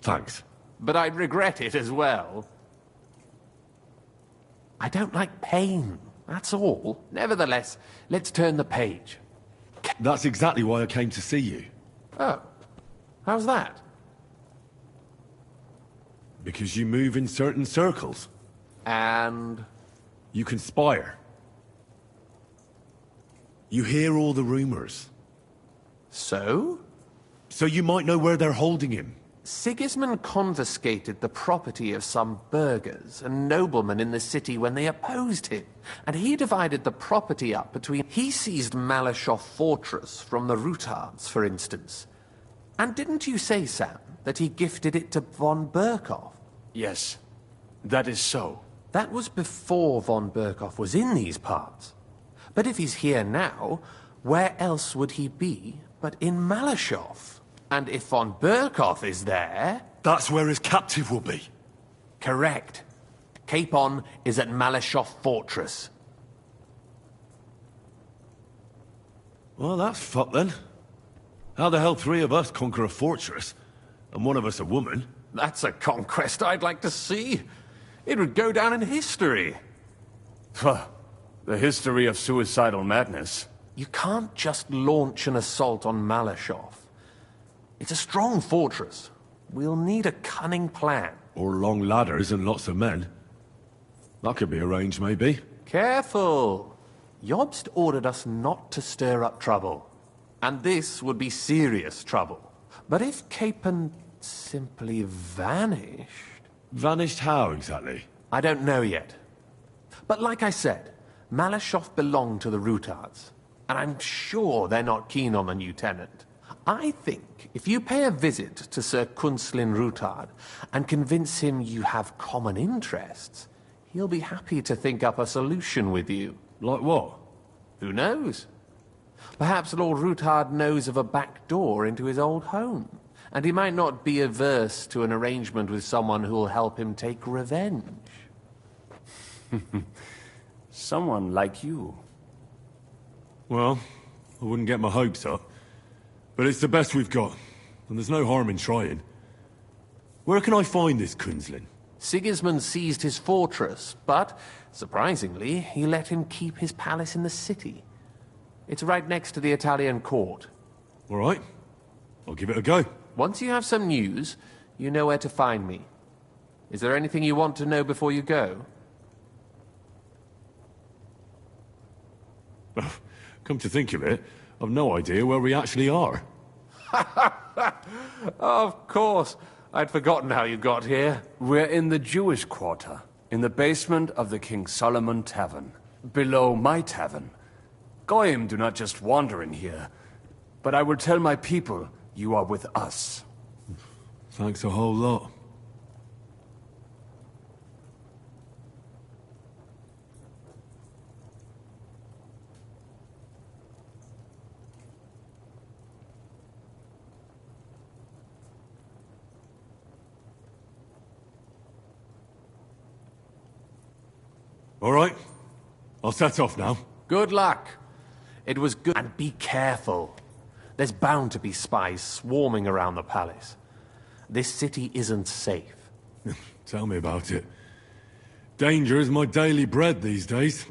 thanks. But I'd regret it as well. I don't like pain, that's all. Nevertheless, let's turn the page. That's exactly why I came to see you. Oh, how's that? Because you move in certain circles. And? You conspire. You hear all the rumors. So? So you might know where they're holding him. Sigismund confiscated the property of some burghers and noblemen in the city when they opposed him, and he divided the property up between... He seized Malyshoff Fortress from the Rutards, for instance. And didn't you say, Sam, that he gifted it to von Berkhoff? Yes, that is so. That was before von Berkhoff was in these parts. But if he's here now, where else would he be but in Malashov? And if von Berkhoff is there... That's where his captive will be. Correct. Capon is at Malashov Fortress. Well, that's fucked then. How the hell 3 of us conquer a fortress, and one of us a woman? That's a conquest I'd like to see. It would go down in history. The history of suicidal madness. You can't just launch an assault on Malashov. It's a strong fortress. We'll need a cunning plan. Or long ladders and lots of men. That could be arranged, maybe. Careful! Jobst ordered us not to stir up trouble. And this would be serious trouble. But if Capon simply vanished... Vanished how, exactly? I don't know yet. But like I said, Malashov belonged to the Rutards. And I'm sure they're not keen on the new tenant. I think if you pay a visit to Sir Kunslin Rutard and convince him you have common interests, he'll be happy to think up a solution with you. Like what? Who knows? Perhaps Lord Rutard knows of a back door into his old home, and he might not be averse to an arrangement with someone who'll help him take revenge. Someone like you. Well, I wouldn't get my hopes up. But it's the best we've got, and there's no harm in trying. Where can I find this Kunslin? Sigismund seized his fortress, but, surprisingly, he let him keep his palace in the city. It's right next to the Italian court. All right. I'll give it a go. Once you have some news, you know where to find me. Is there anything you want to know before you go? Come to think of it, I've no idea where we actually are. Of course. I'd forgotten how you got here. We're in the Jewish quarter, in the basement of the King Solomon Tavern, below my tavern. Goyim do not just wander in here, but I will tell my people you are with us. Thanks a whole lot. All right. I'll set off now. Good luck. It was good. And be careful. There's bound to be spies swarming around the palace. This city isn't safe. Tell me about it. Danger is my daily bread these days.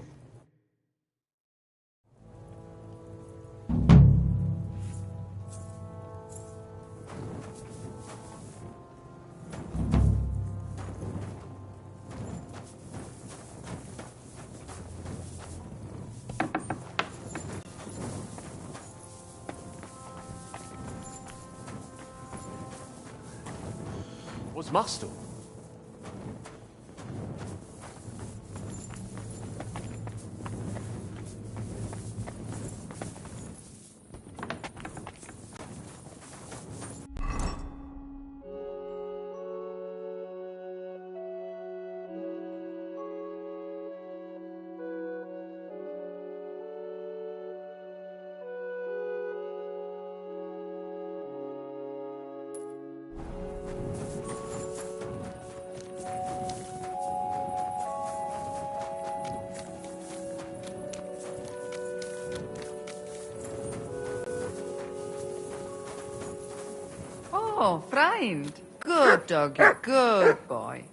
Was Master? Oh, friend. Good doggy, good boy.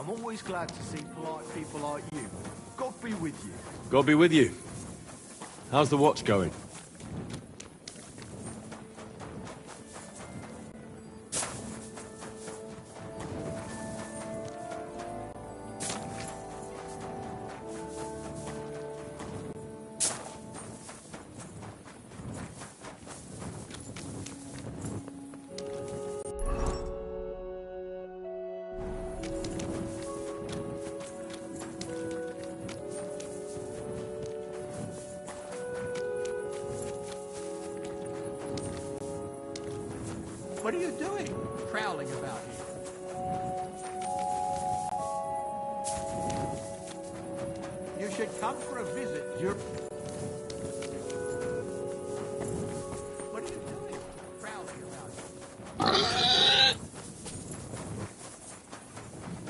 I'm always glad to see polite people like you. God be with you. God be with you. How's the watch going? What are you doing? Prowling about here. You should come for a visit. You're... What are you doing? Prowling about here.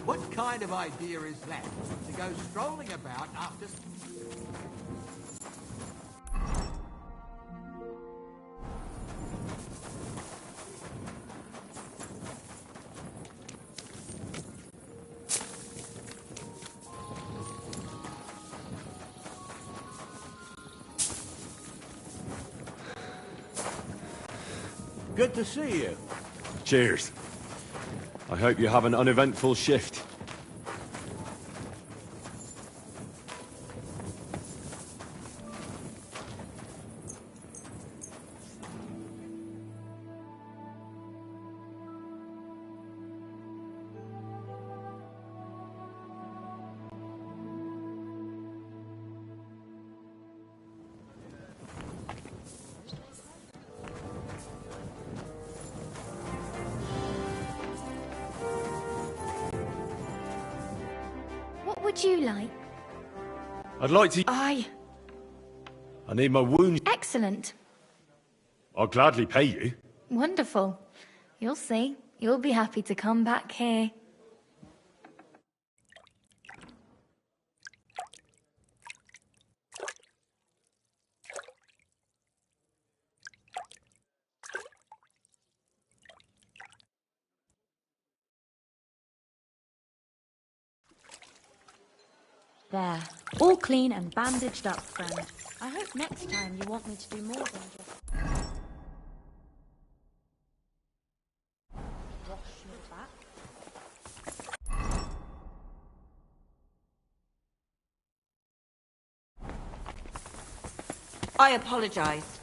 What kind of idea is that? To go strolling about after... Good to see you. Cheers. I hope you have an uneventful shift. What would you like? I'd like to... I need my wound. Excellent. I'll gladly pay you. Wonderful. You'll see. You'll be happy to come back here. There. All clean and bandaged up, friend. I hope next time you want me to do more than just... wash your back. I apologize.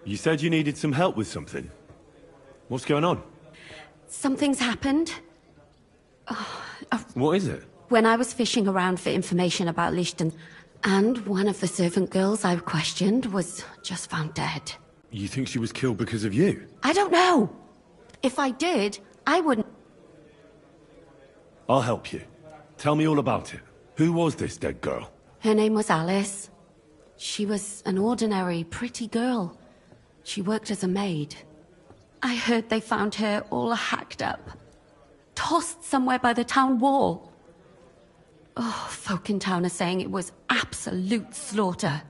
You said you needed some help with something. What's going on? Something's happened. What is it? When I was fishing around for information about Lichten, and one of the servant girls I questioned was just found dead. You think she was killed because of you? I don't know. If I did, I wouldn't... I'll help you. Tell me all about it. Who was this dead girl? Her name was Alice. She was an ordinary, pretty girl. She worked as a maid. I heard they found her all hacked up. Tossed somewhere by the town wall. Oh, folk in town are saying it was absolute slaughter.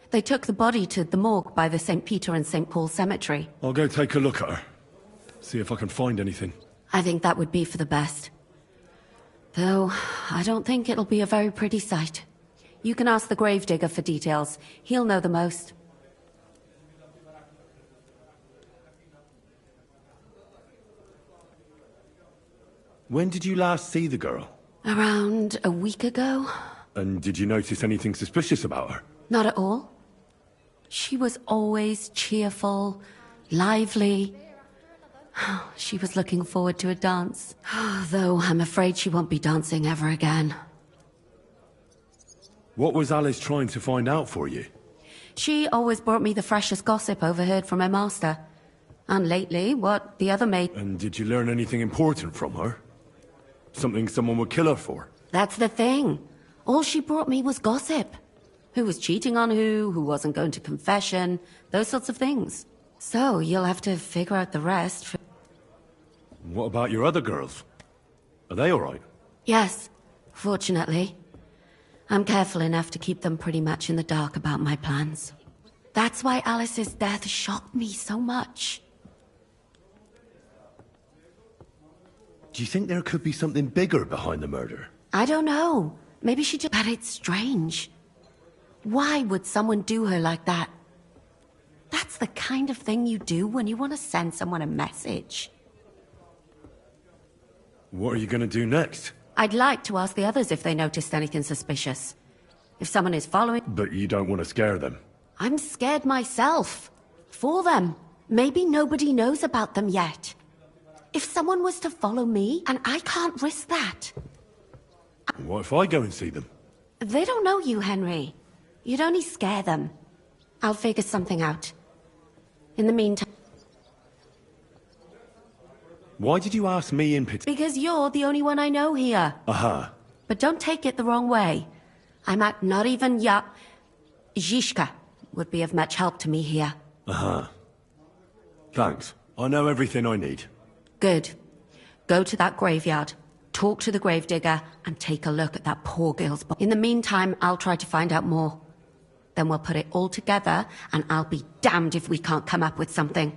They took the body to the morgue by the St. Peter and St. Paul cemetery. I'll go take a look at her. See if I can find anything. I think that would be for the best. Though, I don't think it'll be a very pretty sight. You can ask the gravedigger for details. He'll know the most. When did you last see the girl? Around a week ago? And did you notice anything suspicious about her? Not at all. She was always cheerful, lively. She was looking forward to a dance. Though I'm afraid she won't be dancing ever again. What was Alice trying to find out for you? She always brought me the freshest gossip overheard from her master. And lately, what the other maid... And did you learn anything important from her? Something someone would kill her for? That's the thing. All she brought me was gossip. Who was cheating on who wasn't going to confession, those sorts of things. So, you'll have to figure out the rest. What about your other girls? Are they alright? Yes, fortunately. I'm careful enough to keep them pretty much in the dark about my plans. That's why Alice's death shocked me so much. Do you think there could be something bigger behind the murder? I don't know. Maybe she just... But it's strange. Why would someone do her like that? That's the kind of thing you do when you want to send someone a message. What are you gonna do next? I'd like to ask the others if they noticed anything suspicious. If someone is following... But you don't want to scare them. I'm scared myself. For them. Maybe nobody knows about them yet. If someone was to follow me, and I can't risk that. What if I go and see them? They don't know you, Henry. You'd only scare them. I'll figure something out. In the meantime... Why did you ask me in particular? Because you're the only one I know here. Aha. But don't take it the wrong way. I'm at not even Zhishka would be of much help to me here. Aha. Thanks. I know everything I need. Good. Go to that graveyard, talk to the gravedigger, and take a look at that poor girl's body. In the meantime, I'll try to find out more. Then we'll put it all together, and I'll be damned if we can't come up with something.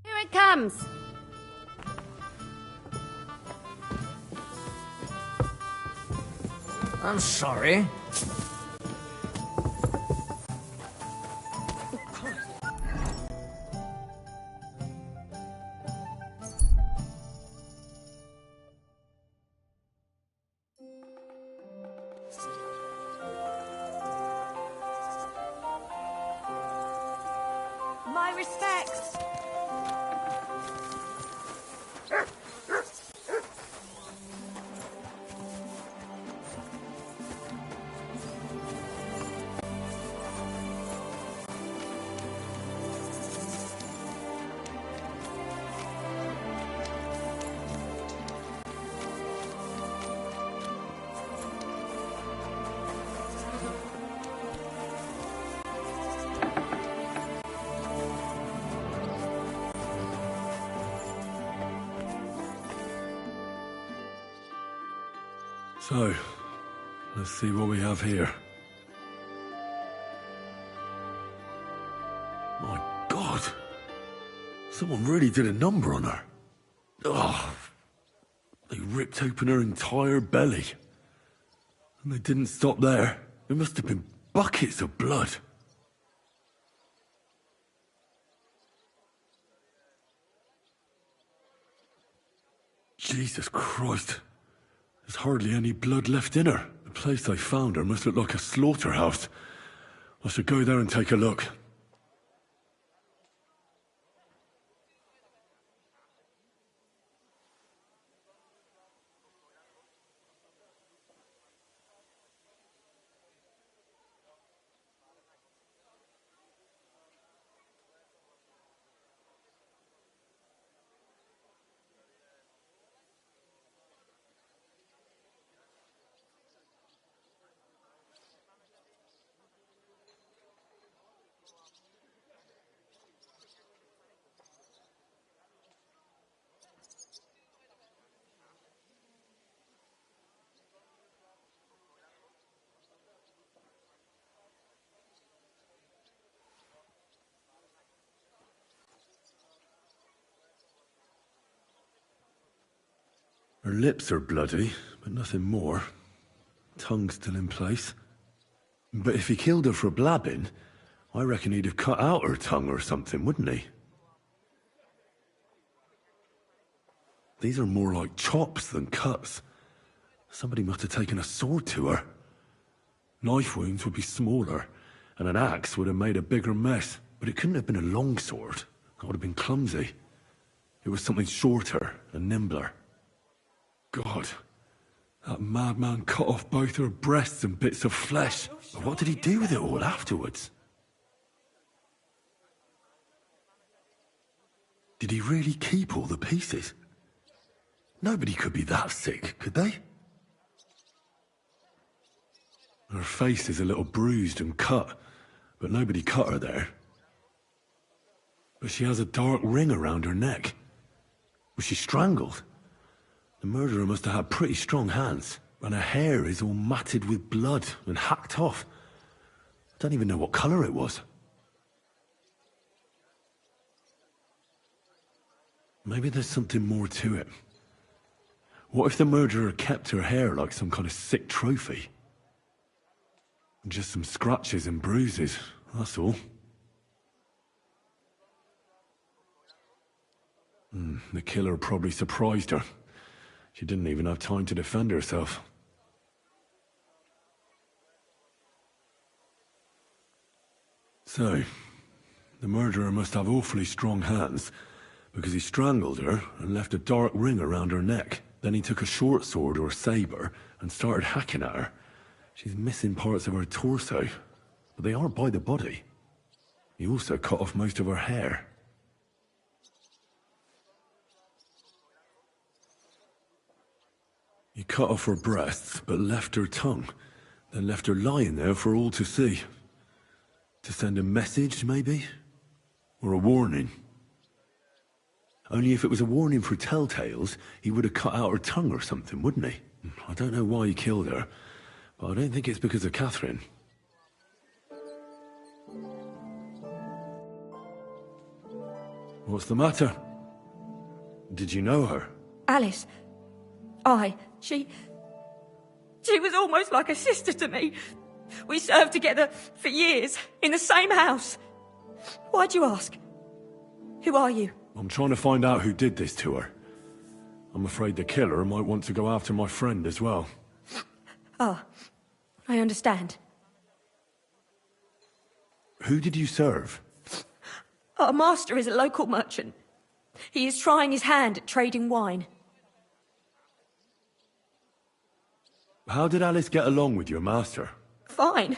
Here it comes! I'm sorry. My respects. So, let's see what we have here. My God! Someone really did a number on her. Ugh! They ripped open her entire belly. And they didn't stop there. There must have been buckets of blood. Jesus Christ. There's hardly any blood left in her. The place I found her must look like a slaughterhouse. I should go there and take a look. Her lips are bloody, but nothing more. Tongue still in place. But if he killed her for blabbing, I reckon he'd have cut out her tongue or something, wouldn't he? These are more like chops than cuts. Somebody must have taken a sword to her. Knife wounds would be smaller, and an axe would have made a bigger mess. But it couldn't have been a long sword. That would have been clumsy. It was something shorter and nimbler. God, That madman cut off both her breasts and bits of flesh. But what did he do with it all afterwards? Did he really keep all the pieces? Nobody could be that sick, could they? Her face is a little bruised and cut, but nobody cut her there. But she has a dark ring around her neck. Was she strangled? The murderer must have had pretty strong hands, and her hair is all matted with blood and hacked off. I don't even know what colour it was. Maybe there's something more to it. What if the murderer kept her hair like some kind of sick trophy? Just some scratches and bruises, that's all. The killer probably surprised her. She didn't even have time to defend herself. So, the murderer must have awfully strong hands, because he strangled her and left a dark ring around her neck. Then he took a short sword or saber and started hacking at her. She's missing parts of her torso, but they are by the body. He also cut off most of her hair. He cut off her breasts, but left her tongue, then left her lying there for all to see. To send a message, maybe? Or a warning? Only if it was a warning for telltales, he would have cut out her tongue or something, wouldn't he? I don't know why he killed her, but I don't think it's because of Catherine. What's the matter? Did you know her? Alice. She was almost like a sister to me. We served together for years, in the same house. Why'd you ask? Who are you? I'm trying to find out who did this to her. I'm afraid the killer might want to go after my friend as well. Ah, I understand. Who did you serve? Our master is a local merchant. He is trying his hand at trading wine. How did Alice get along with your master? Fine.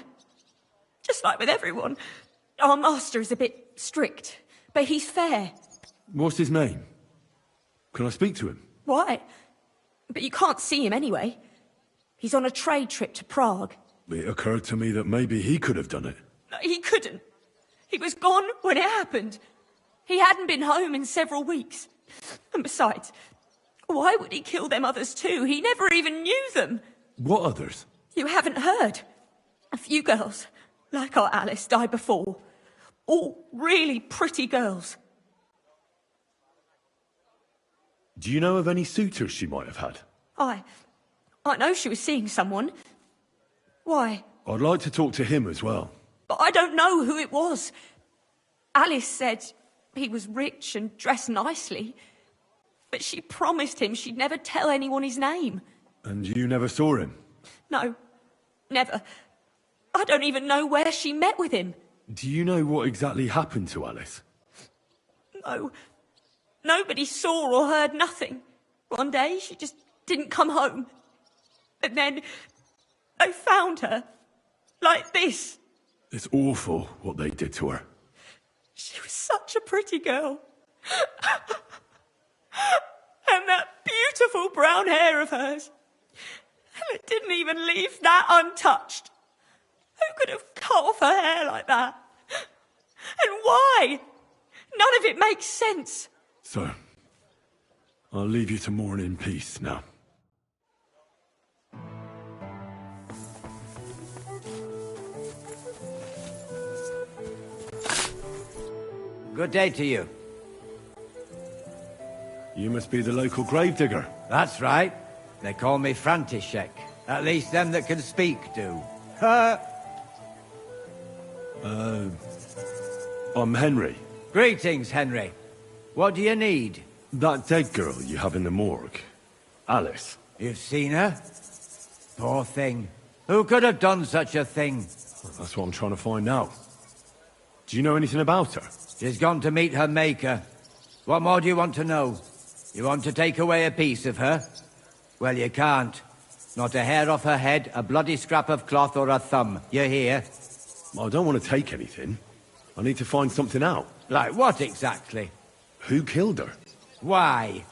Just like with everyone. Our master is a bit strict, but he's fair. What's his name? Can I speak to him? Why? But you can't see him anyway. He's on a trade trip to Prague. It occurred to me that maybe he could have done it. No, he couldn't. He was gone when it happened. He hadn't been home in several weeks. And besides, why would he kill them others too? He never even knew them. What others? You haven't heard. A few girls, like our Alice, died before. All really pretty girls. Do you know of any suitors she might have had? I know she was seeing someone. Why? I'd like to talk to him as well. But I don't know who it was. Alice said he was rich and dressed nicely. But she promised him she'd never tell anyone his name. And you never saw him? No, never. I don't even know where she met with him. Do you know what exactly happened to Alice? No. Nobody saw or heard nothing. One day, she just didn't come home. And then, they found her. Like this. It's awful what they did to her. She was such a pretty girl. And that beautiful brown hair of hers. And it didn't even leave that untouched. Who could have cut off her hair like that? And why? None of it makes sense. So, I'll leave you to mourn in peace now. Good day to you. You must be the local gravedigger. That's right. They call me František. At least them that can speak do. I'm Henry. Greetings, Henry. What do you need? That dead girl you have in the morgue. Alice. You've seen her? Poor thing. Who could have done such a thing? That's what I'm trying to find out. Do you know anything about her? She's gone to meet her maker. What more do you want to know? You want to take away a piece of her? Well, you can't. Not a hair off her head, a bloody scrap of cloth or a thumb. You hear? I don't want to take anything. I need to find something out. Like what exactly? Who killed her? Why?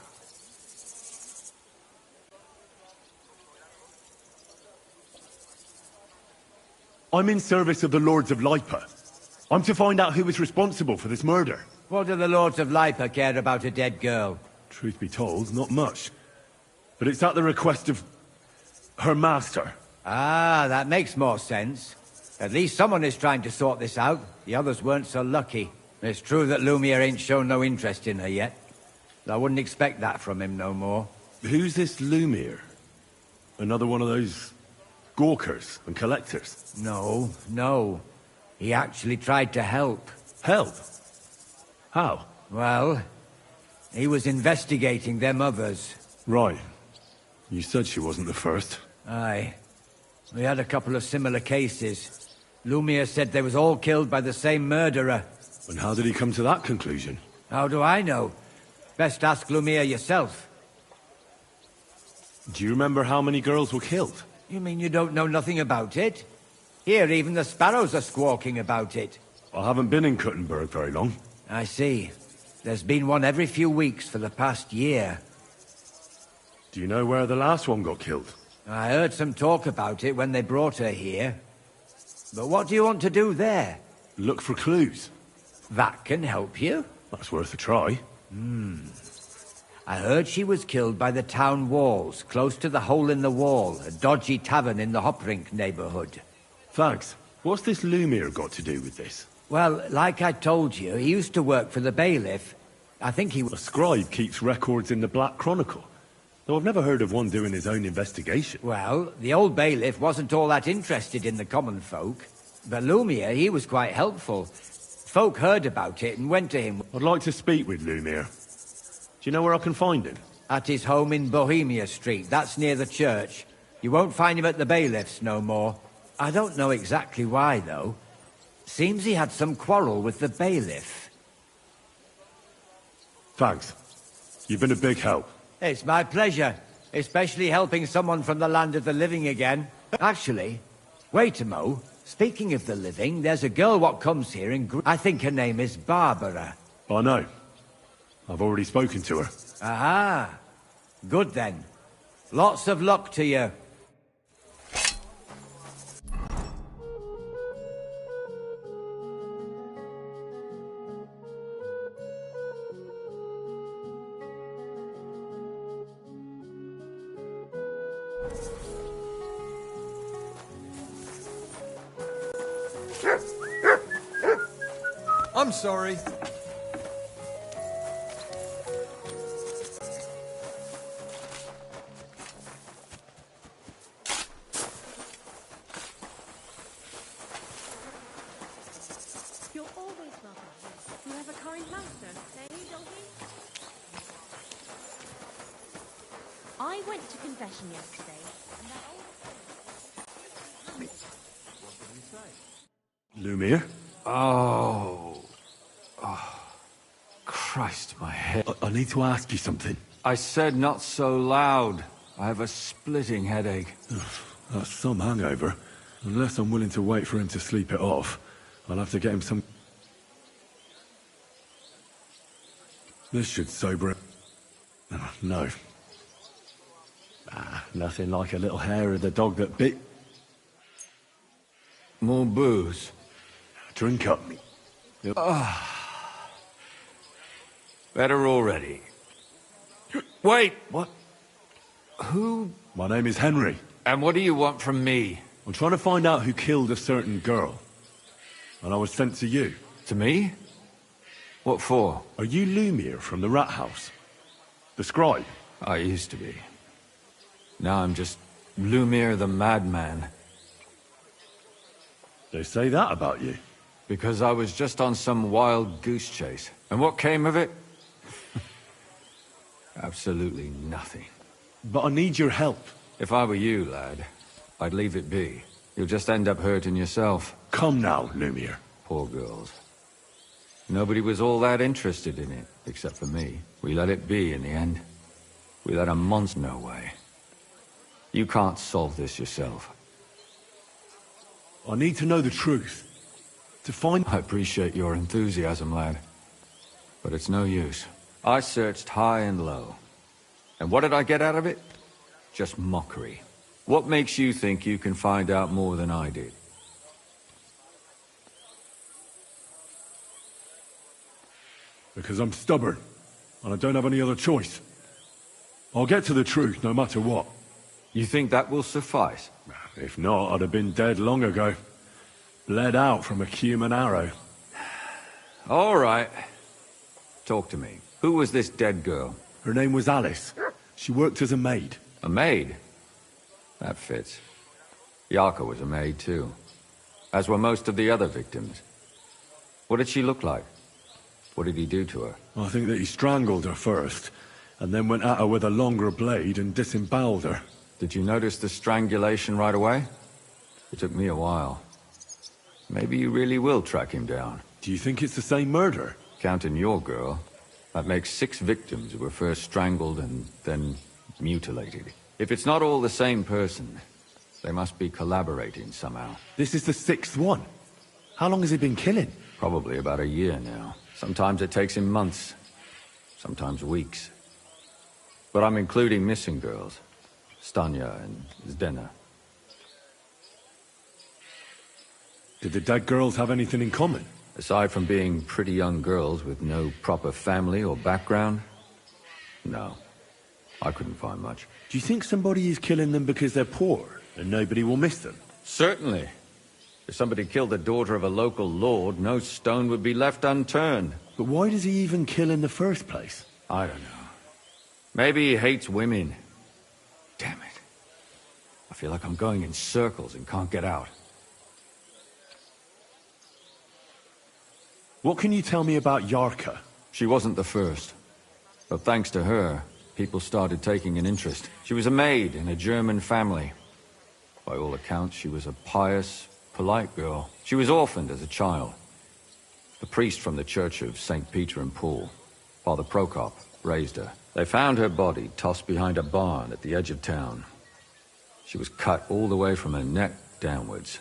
I'm in service of the Lords of Lipa. I'm to find out who was responsible for this murder. What do the Lords of Lipa care about a dead girl? Truth be told, not much. But it's at the request of her master. Ah, that makes more sense. At least someone is trying to sort this out. The others weren't so lucky. It's true that Lumiere ain't shown no interest in her yet. I wouldn't expect that from him no more. Who's this Lumiere? Another one of those gawkers and collectors? No, no. He actually tried to help. Help? How? Well, he was investigating them others. Right. You said she wasn't the first. Aye. We had a couple of similar cases. Lumiere said they was all killed by the same murderer. And how did he come to that conclusion? How do I know? Best ask Lumiere yourself. Do you remember how many girls were killed? You mean you don't know nothing about it? Here, even the sparrows are squawking about it. I haven't been in Kuttenberg very long. I see. There's been one every few weeks for the past year. Do you know where the last one got killed? I heard some talk about it when they brought her here. But what do you want to do there? Look for clues. That can help you. That's worth a try. I heard she was killed by the town walls, close to the Hole in the Wall, a dodgy tavern in the Hoprink neighborhood. Thanks. What's this Lumiere got to do with this? Well, like I told you, he used to work for the bailiff. I think he was... A scribe keeps records in the Black Chronicle. Though I've never heard of one doing his own investigation. Well, the old bailiff wasn't all that interested in the common folk. But Lumiere, he was quite helpful. Folk heard about it and went to him. I'd like to speak with Lumiere. Do you know where I can find him? At his home in Bohemia Street. That's near the church. You won't find him at the bailiff's no more. I don't know exactly why, though. Seems he had some quarrel with the bailiff. Thanks. You've been a big help. It's my pleasure. Especially helping someone from the land of the living again. Actually, wait a mo. Speaking of the living, there's a girl what comes here and I think her name is Barbara. I know. I've already spoken to her. Aha. Good then. Lots of luck to you. I'm sorry. You're always welcome. You have a kind master, say, don't you? I went to confession yesterday, and that old... Lumiere? Oh. Christ, my head. I need to ask you something. I said not so loud. I have a splitting headache. That's some hangover. Unless I'm willing to wait for him to sleep it off, I'll have to get him some... This should sober him. Oh, no. Nothing like a little hair of the dog that bit... More booze. Drink up. Better already. Wait! What? Who? My name is Henry. And what do you want from me? I'm trying to find out who killed a certain girl. And I was sent to you. To me? What for? Are you Lumiere from the Rat House? The scribe? I used to be. Now I'm just Lumiere the Madman. They say that about you. Because I was just on some wild goose chase. And what came of it? Absolutely nothing. But I need your help. If I were you, lad, I'd leave it be. You'll just end up hurting yourself. Come now, Lumiere. Poor girls. Nobody was all that interested in it, except for me. We let it be in the end. We let a monster... No way. You can't solve this yourself. I need to know the truth. To find... I appreciate your enthusiasm, lad. But it's no use. I searched high and low. And what did I get out of it? Just mockery. What makes you think you can find out more than I did? Because I'm stubborn, and I don't have any other choice. I'll get to the truth, no matter what. You think that will suffice? If not, I'd have been dead long ago. Bled out from a human arrow. All right. Talk to me. Who was this dead girl? Her name was Alice. She worked as a maid. A maid? That fits. Yarka was a maid, too. As were most of the other victims. What did she look like? What did he do to her? I think that he strangled her first, and then went at her with a longer blade and disemboweled her. Did you notice the strangulation right away? It took me a while. Maybe you really will track him down. Do you think it's the same murder? Counting your girl, that makes 6 victims who were first strangled and then mutilated. If it's not all the same person, they must be collaborating somehow. This is the 6th one. How long has he been killing? Probably about a year now. Sometimes it takes him months, sometimes weeks. But I'm including missing girls. Stanya and Zdena. Did the dead girls have anything in common? Aside from being pretty young girls with no proper family or background? No. I couldn't find much. Do you think somebody is killing them because they're poor and nobody will miss them? Certainly. If somebody killed the daughter of a local lord, no stone would be left unturned. But why does he even kill in the first place? I don't know. Maybe he hates women. Damn it. I feel like I'm going in circles and can't get out. What can you tell me about Yarka? She wasn't the first. But thanks to her, people started taking an interest. She was a maid in a German family. By all accounts, she was a pious, polite girl. She was orphaned as a child. The priest from the Church of St. Peter and Paul, Father Prokop, raised her. They found her body tossed behind a barn at the edge of town. She was cut all the way from her neck downwards.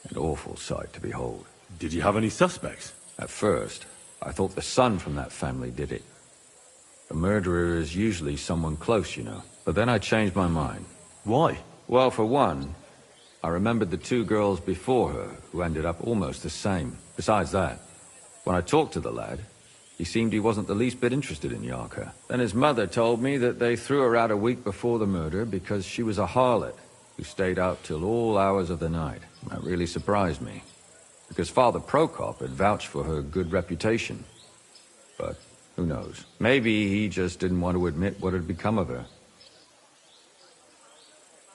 An awful sight to behold. Did you have any suspects? At first, I thought the son from that family did it. The murderer is usually someone close, you know. But then I changed my mind. Why? Well, for one, I remembered the 2 girls before her who ended up almost the same. Besides that, when I talked to the lad, he seemed he wasn't the least bit interested in Yarka. Then his mother told me that they threw her out a week before the murder because she was a harlot who stayed out till all hours of the night. That really surprised me, because Father Prokop had vouched for her good reputation. But who knows? Maybe he just didn't want to admit what had become of her.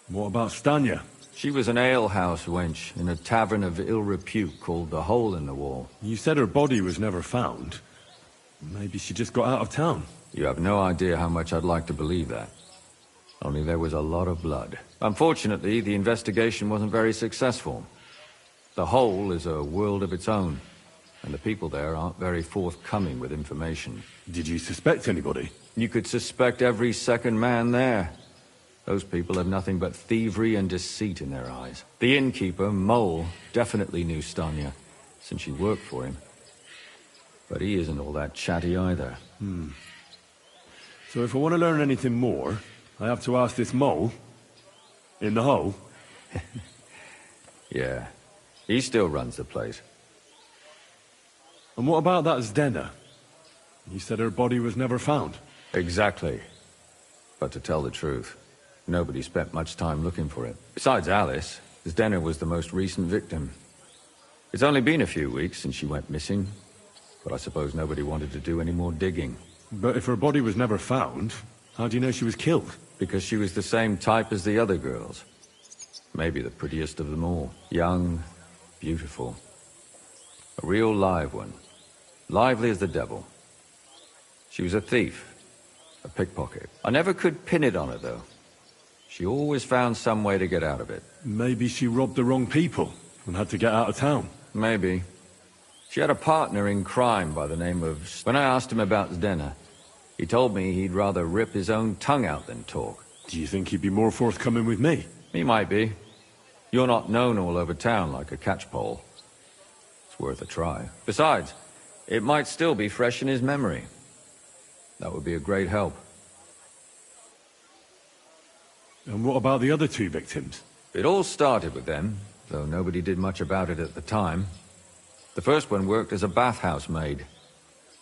What about Stanya? She was an alehouse wench in a tavern of ill repute called the Hole in the Wall. You said her body was never found. Maybe she just got out of town. You have no idea how much I'd like to believe that. Only there was a lot of blood. Unfortunately, the investigation wasn't very successful. The Hole is a world of its own, and the people there aren't very forthcoming with information. Did you suspect anybody? You could suspect every second man there. Those people have nothing but thievery and deceit in their eyes. The innkeeper, Mole, definitely knew Stanya, since she worked for him. But he isn't all that chatty either. So if I want to learn anything more, I have to ask this Mole? In the Hole? Yeah. He still runs the place. And what about that Zdena? You said her body was never found. Exactly. But to tell the truth, nobody spent much time looking for it. Besides Alice, Zdena was the most recent victim. It's only been a few weeks since she went missing, but I suppose nobody wanted to do any more digging. But if her body was never found, how do you know she was killed? Because she was the same type as the other girls. Maybe the prettiest of them all. Young, beautiful. A real live one. Lively as the devil. She was a thief. A pickpocket. I never could pin it on her, though. She always found some way to get out of it. Maybe she robbed the wrong people and had to get out of town. Maybe. She had a partner in crime by the name of... When I asked him about Zdena, he told me he'd rather rip his own tongue out than talk. Do you think he'd be more forthcoming with me? He might be. You're not known all over town like a catchpole. It's worth a try. Besides, it might still be fresh in his memory. That would be a great help. And what about the other 2 victims? It all started with them, though nobody did much about it at the time. The first one worked as a bathhouse maid.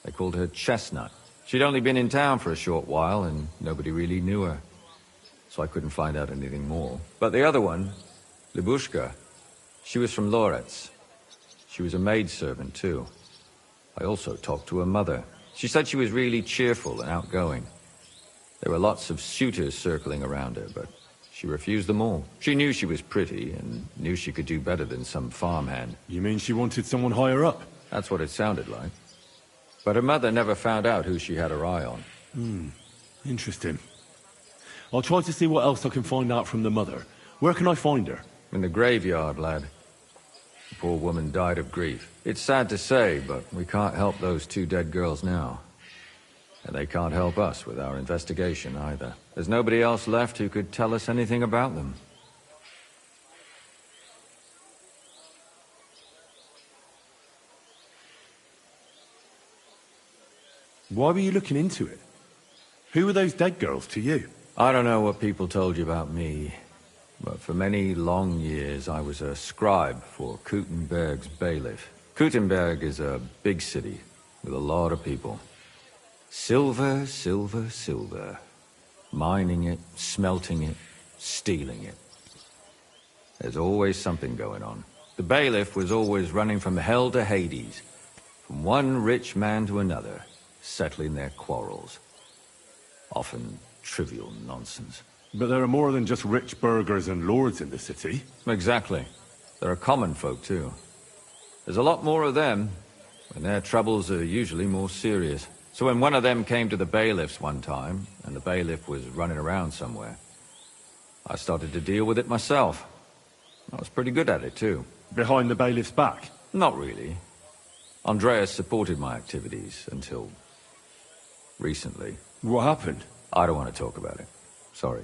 They called her Chestnut. She'd only been in town for a short while, and nobody really knew her. So I couldn't find out anything more. But the other one, Libushka, she was from Loretz. She was a maidservant, too. I also talked to her mother. She said she was really cheerful and outgoing. There were lots of suitors circling around her, but she refused them all. She knew she was pretty, and knew she could do better than some farmhand. You mean she wanted someone higher up? That's what it sounded like. But her mother never found out who she had her eye on. Interesting. I'll try to see what else I can find out from the mother. Where can I find her? In the graveyard, lad. The poor woman died of grief. It's sad to say, but we can't help those 2 dead girls now. And they can't help us with our investigation either. There's nobody else left who could tell us anything about them. Why were you looking into it? Who were those dead girls to you? I don't know what people told you about me, but for many long years I was a scribe for Kuttenberg's bailiff. Kuttenberg is a big city with a lot of people. Silver, silver, silver. Mining it, smelting it, stealing it. There's always something going on. The bailiff was always running from hell to Hades, from one rich man to another, settling their quarrels. Often trivial nonsense. But there are more than just rich burghers and lords in the city. Exactly. There are common folk, too. There's a lot more of them, and their troubles are usually more serious. So when one of them came to the bailiff's one time, and the bailiff was running around somewhere, I started to deal with it myself. I was pretty good at it, too. Behind the bailiff's back? Not really. Andreas supported my activities until recently. What happened? I don't want to talk about it. Sorry.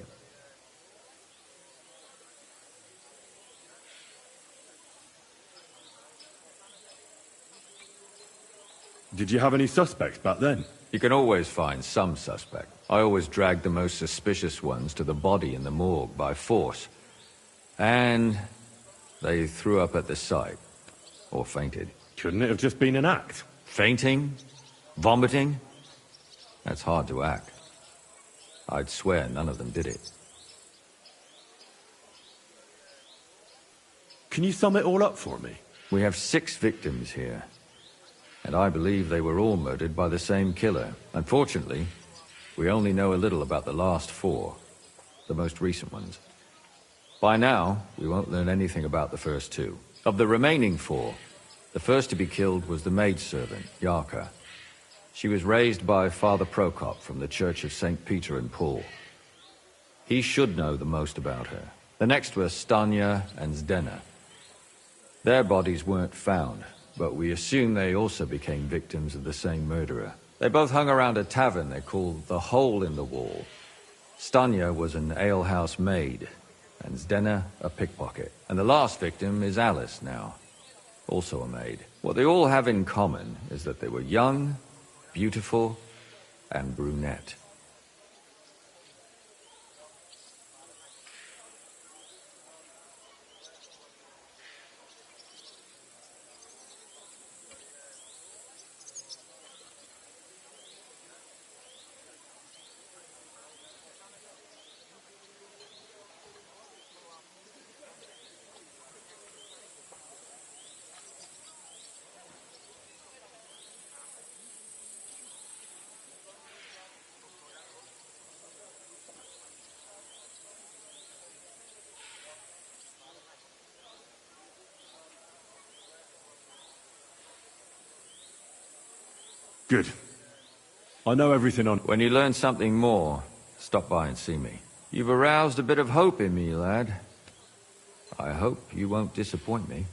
Did you have any suspects back then? You can always find some suspect. I always dragged the most suspicious ones to the body in the morgue by force. And they threw up at the sight. Or fainted. Couldn't it have just been an act? Fainting? Vomiting? That's hard to act. I'd swear none of them did it. Can you sum it all up for me? We have 6 victims here. And I believe they were all murdered by the same killer. Unfortunately, we only know a little about the last 4, the most recent ones. By now, we won't learn anything about the first 2. Of the remaining 4, the first to be killed was the maidservant, Yarka. She was raised by Father Prokop from the Church of St. Peter and Paul. He should know the most about her. The next were Stanya and Zdena. Their bodies weren't found, but we assume they also became victims of the same murderer. They both hung around a tavern they called the Hole in the Wall. Stanya was an alehouse maid, and Zdena a pickpocket. And the last victim is Alice now, also a maid. What they all have in common is that they were young, beautiful, and brunette. Good. I know everything on... When you learn something more, stop by and see me. You've aroused a bit of hope in me, lad. I hope you won't disappoint me.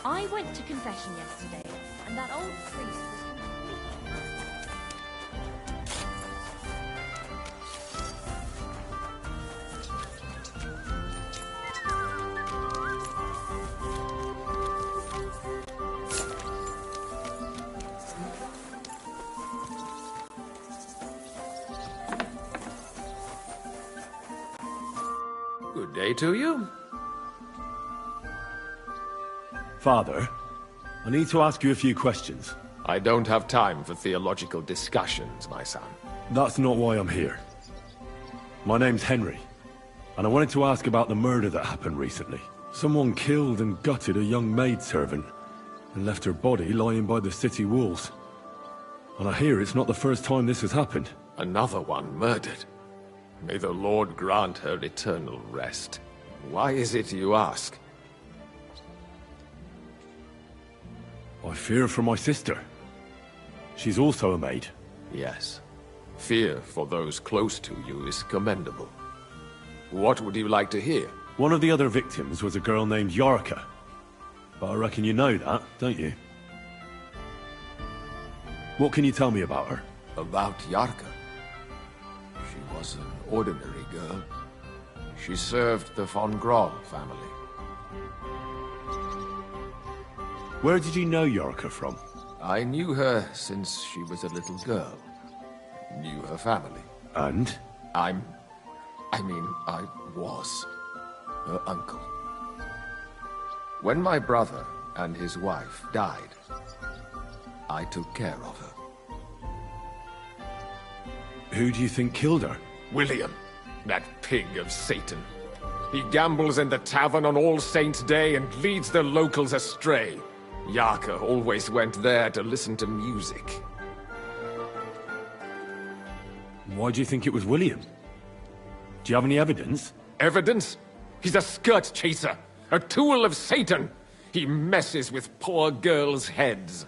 I went to confession yesterday, and that old priest was Good day to you. Father, I need to ask you a few questions. I don't have time for theological discussions, my son. That's not why I'm here. My name's Henry, and I wanted to ask about the murder that happened recently. Someone killed and gutted a young maidservant and left her body lying by the city walls. And I hear it's not the first time this has happened. Another one murdered. May the Lord grant her eternal rest. Why is it you ask? I fear for my sister. She's also a maid. Yes. Fear for those close to you is commendable. What would you like to hear? One of the other victims was a girl named Yarka. But I reckon you know that, don't you? What can you tell me about her? About Yarka? She was an ordinary girl. She served the von Grawl family. Where did you know Yarka from? I knew her since she was a little girl. Knew her family. And? I was her uncle. When my brother and his wife died, I took care of her. Who do you think killed her? William, that pig of Satan. He gambles in the tavern on All Saints' Day and leads the locals astray. Yarka always went there to listen to music. Why do you think it was William? Do you have any evidence? Evidence? He's a skirt chaser, a tool of Satan. He messes with poor girls' heads.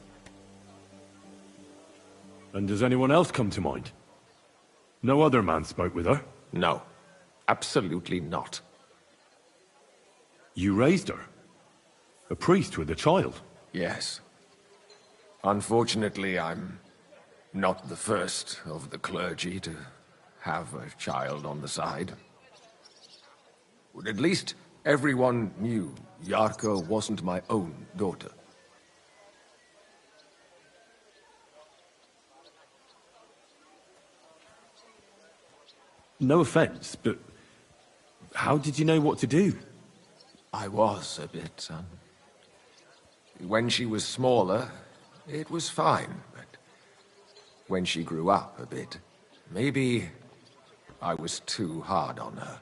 And does anyone else come to mind? No other man spoke with her? No, absolutely not. You raised her? A priest with a child? Yes. Unfortunately, I'm not the first of the clergy to have a child on the side. But at least everyone knew Yarka wasn't my own daughter. No offense, but how did you know what to do? I was a bit, son. When she was smaller, it was fine, but when she grew up a bit, maybe I was too hard on her.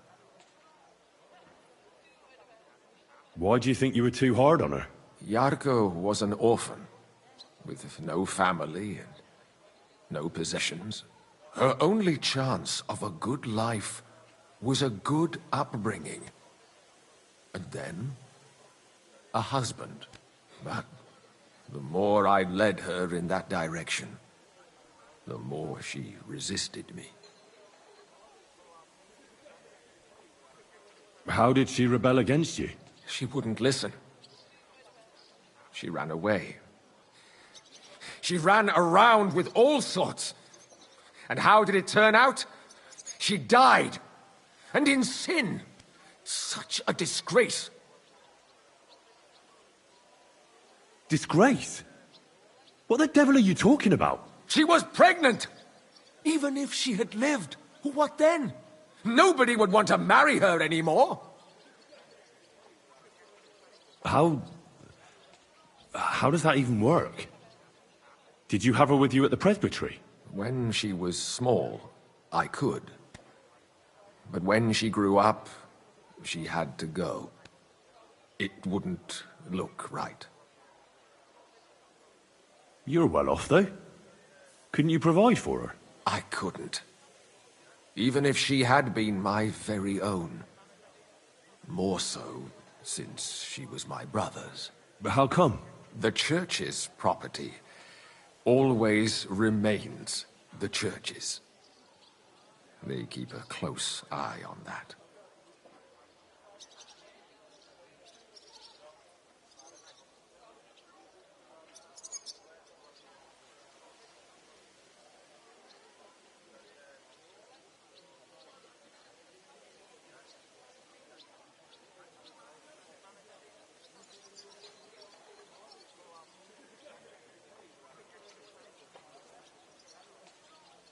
Why do you think you were too hard on her? Yarka was an orphan, with no family and no possessions. Her only chance of a good life was a good upbringing. And then, a husband. But the more I led her in that direction, the more she resisted me. How did she rebel against you? She wouldn't listen. She ran away. She ran around with all sorts. And how did it turn out? She died. And in sin. Such a disgrace. Disgrace? What the devil are you talking about? She was pregnant! Even if she had lived, what then? Nobody would want to marry her anymore. How does that even work? Did you have her with you at the presbytery? When she was small, I could. But when she grew up, she had to go. It wouldn't look right. You're well off, though. Couldn't you provide for her? I couldn't. Even if she had been my very own. More so, since she was my brother's. But how come? The church's property always remains the church's. They keep a close eye on that.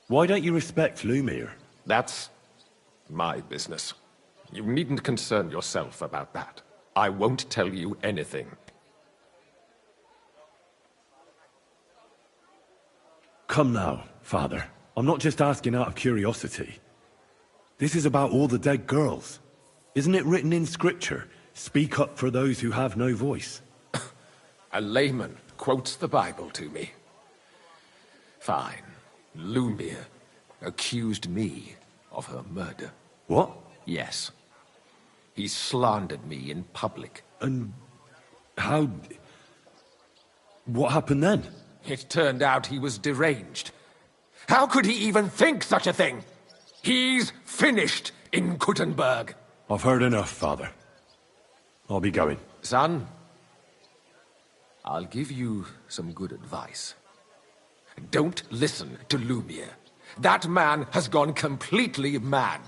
Why don't you respect Lumiere? That's my business. You needn't concern yourself about that. I won't tell you anything. Come now, Father. I'm not just asking out of curiosity. This is about all the dead girls. Isn't it written in Scripture? Speak up for those who have no voice. A layman quotes the Bible to me. Fine. Lumiere accused me of her murder. What? Yes. He slandered me in public. And how... What happened then? It turned out he was deranged. How could he even think such a thing? He's finished in Kuttenberg. I've heard enough, Father. I'll be going. Son, I'll give you some good advice. Don't listen to Lumiere. That man has gone completely mad.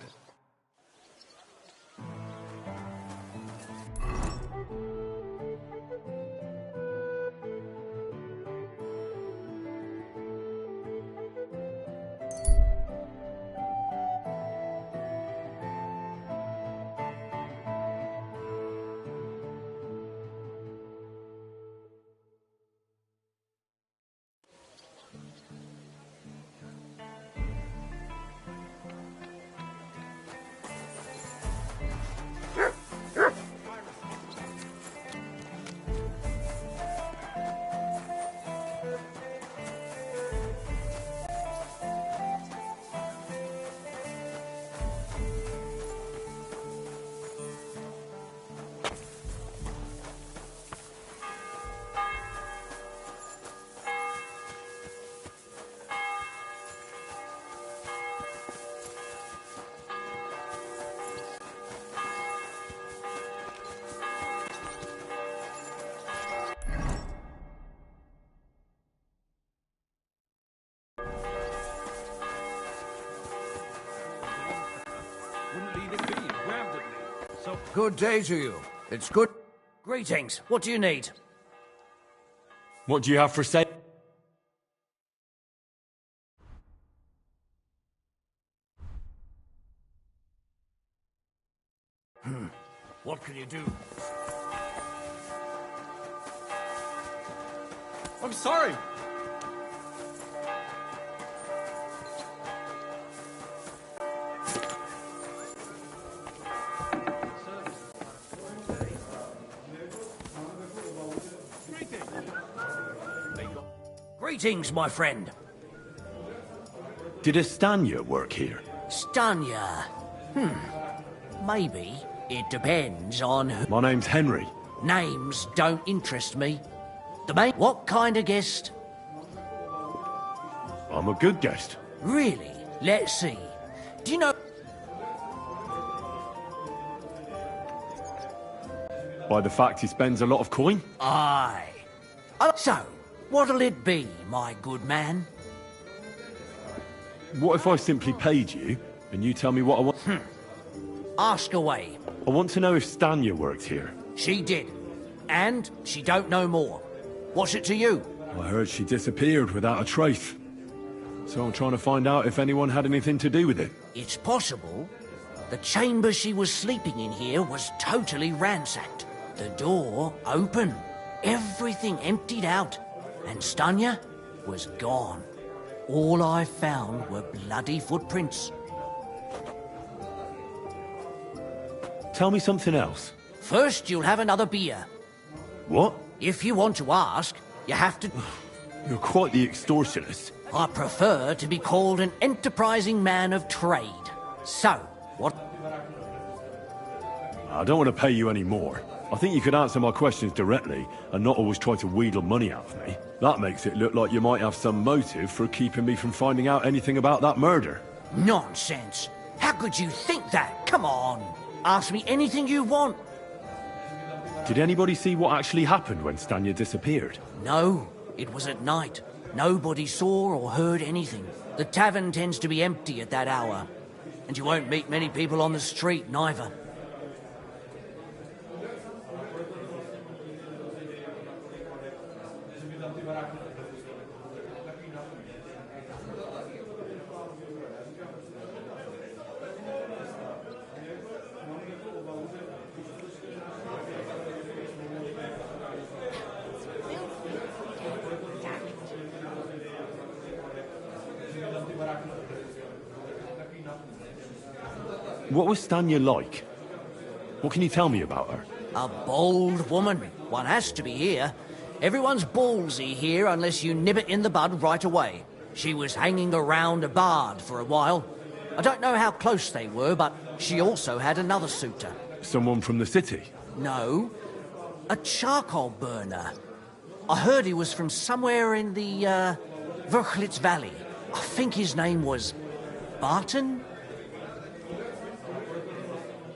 Good day to you. It's good. Greetings. What do you need? What do you have for sale? What can you do? I'm sorry. Greetings, my friend. Did Estanya work here? Stanya. Maybe. It depends on who... My name's Henry. Names don't interest me. The main... What kind of guest? I'm a good guest. Really? Let's see. Do you know... By the fact he spends a lot of coin? Aye. So, what'll it be, my good man? What if I simply paid you, and you tell me what I want? Ask away. I want to know if Stanya worked here. She did. And she don't know more. What's it to you? I heard she disappeared without a trace. So I'm trying to find out if anyone had anything to do with it. It's possible. The chamber she was sleeping in here was totally ransacked. The door open. Everything emptied out. And Stanya was gone. All I found were bloody footprints. Tell me something else. First, you'll have another beer. What? If you want to ask, you have to... You're quite the extortionist. I prefer to be called an enterprising man of trade. So, what... I don't want to pay you any more. I think you could answer my questions directly and not always try to wheedle money out of me. That makes it look like you might have some motive for keeping me from finding out anything about that murder. Nonsense. How could you think that? Come on. Ask me anything you want. Did anybody see what actually happened when Stanya disappeared? No, it was at night. Nobody saw or heard anything. The tavern tends to be empty at that hour. And you won't meet many people on the street, neither. What was Stanya like? What can you tell me about her? A bold woman. One has to be here. Everyone's ballsy here unless you nib it in the bud right away. She was hanging around a bard for a while. I don't know how close they were, but she also had another suitor. Someone from the city? No, a charcoal burner. I heard he was from somewhere in the, Verchlitz Valley. I think his name was Barton?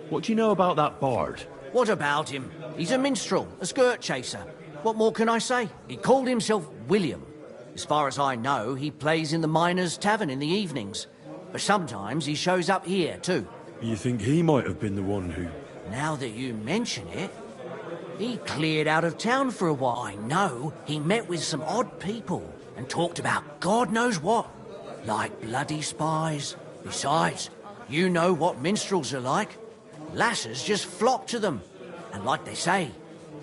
What do you know about that bard? What about him? He's a minstrel, a skirt chaser. What more can I say? He called himself William. As far as I know, he plays in the Miners' Tavern in the evenings. But sometimes he shows up here, too. You think he might have been the one who... Now that you mention it, he cleared out of town for a while. I know he met with some odd people and talked about God knows what. Like bloody spies. Besides, you know what minstrels are like. Lasses just flock to them. And like they say,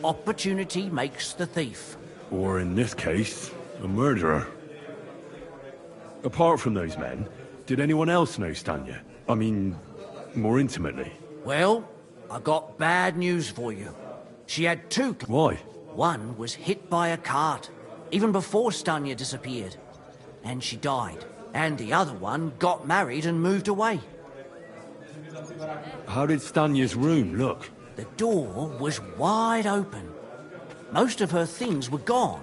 opportunity makes the thief. Or in this case, a murderer. Apart from those men, did anyone else know Stanya? I mean, more intimately? Well, I got bad news for you. She had two... Why? One was hit by a cart, even before Stanya disappeared. And she died. And the other one got married and moved away. How did Stanya's room look? The door was wide open. Most of her things were gone,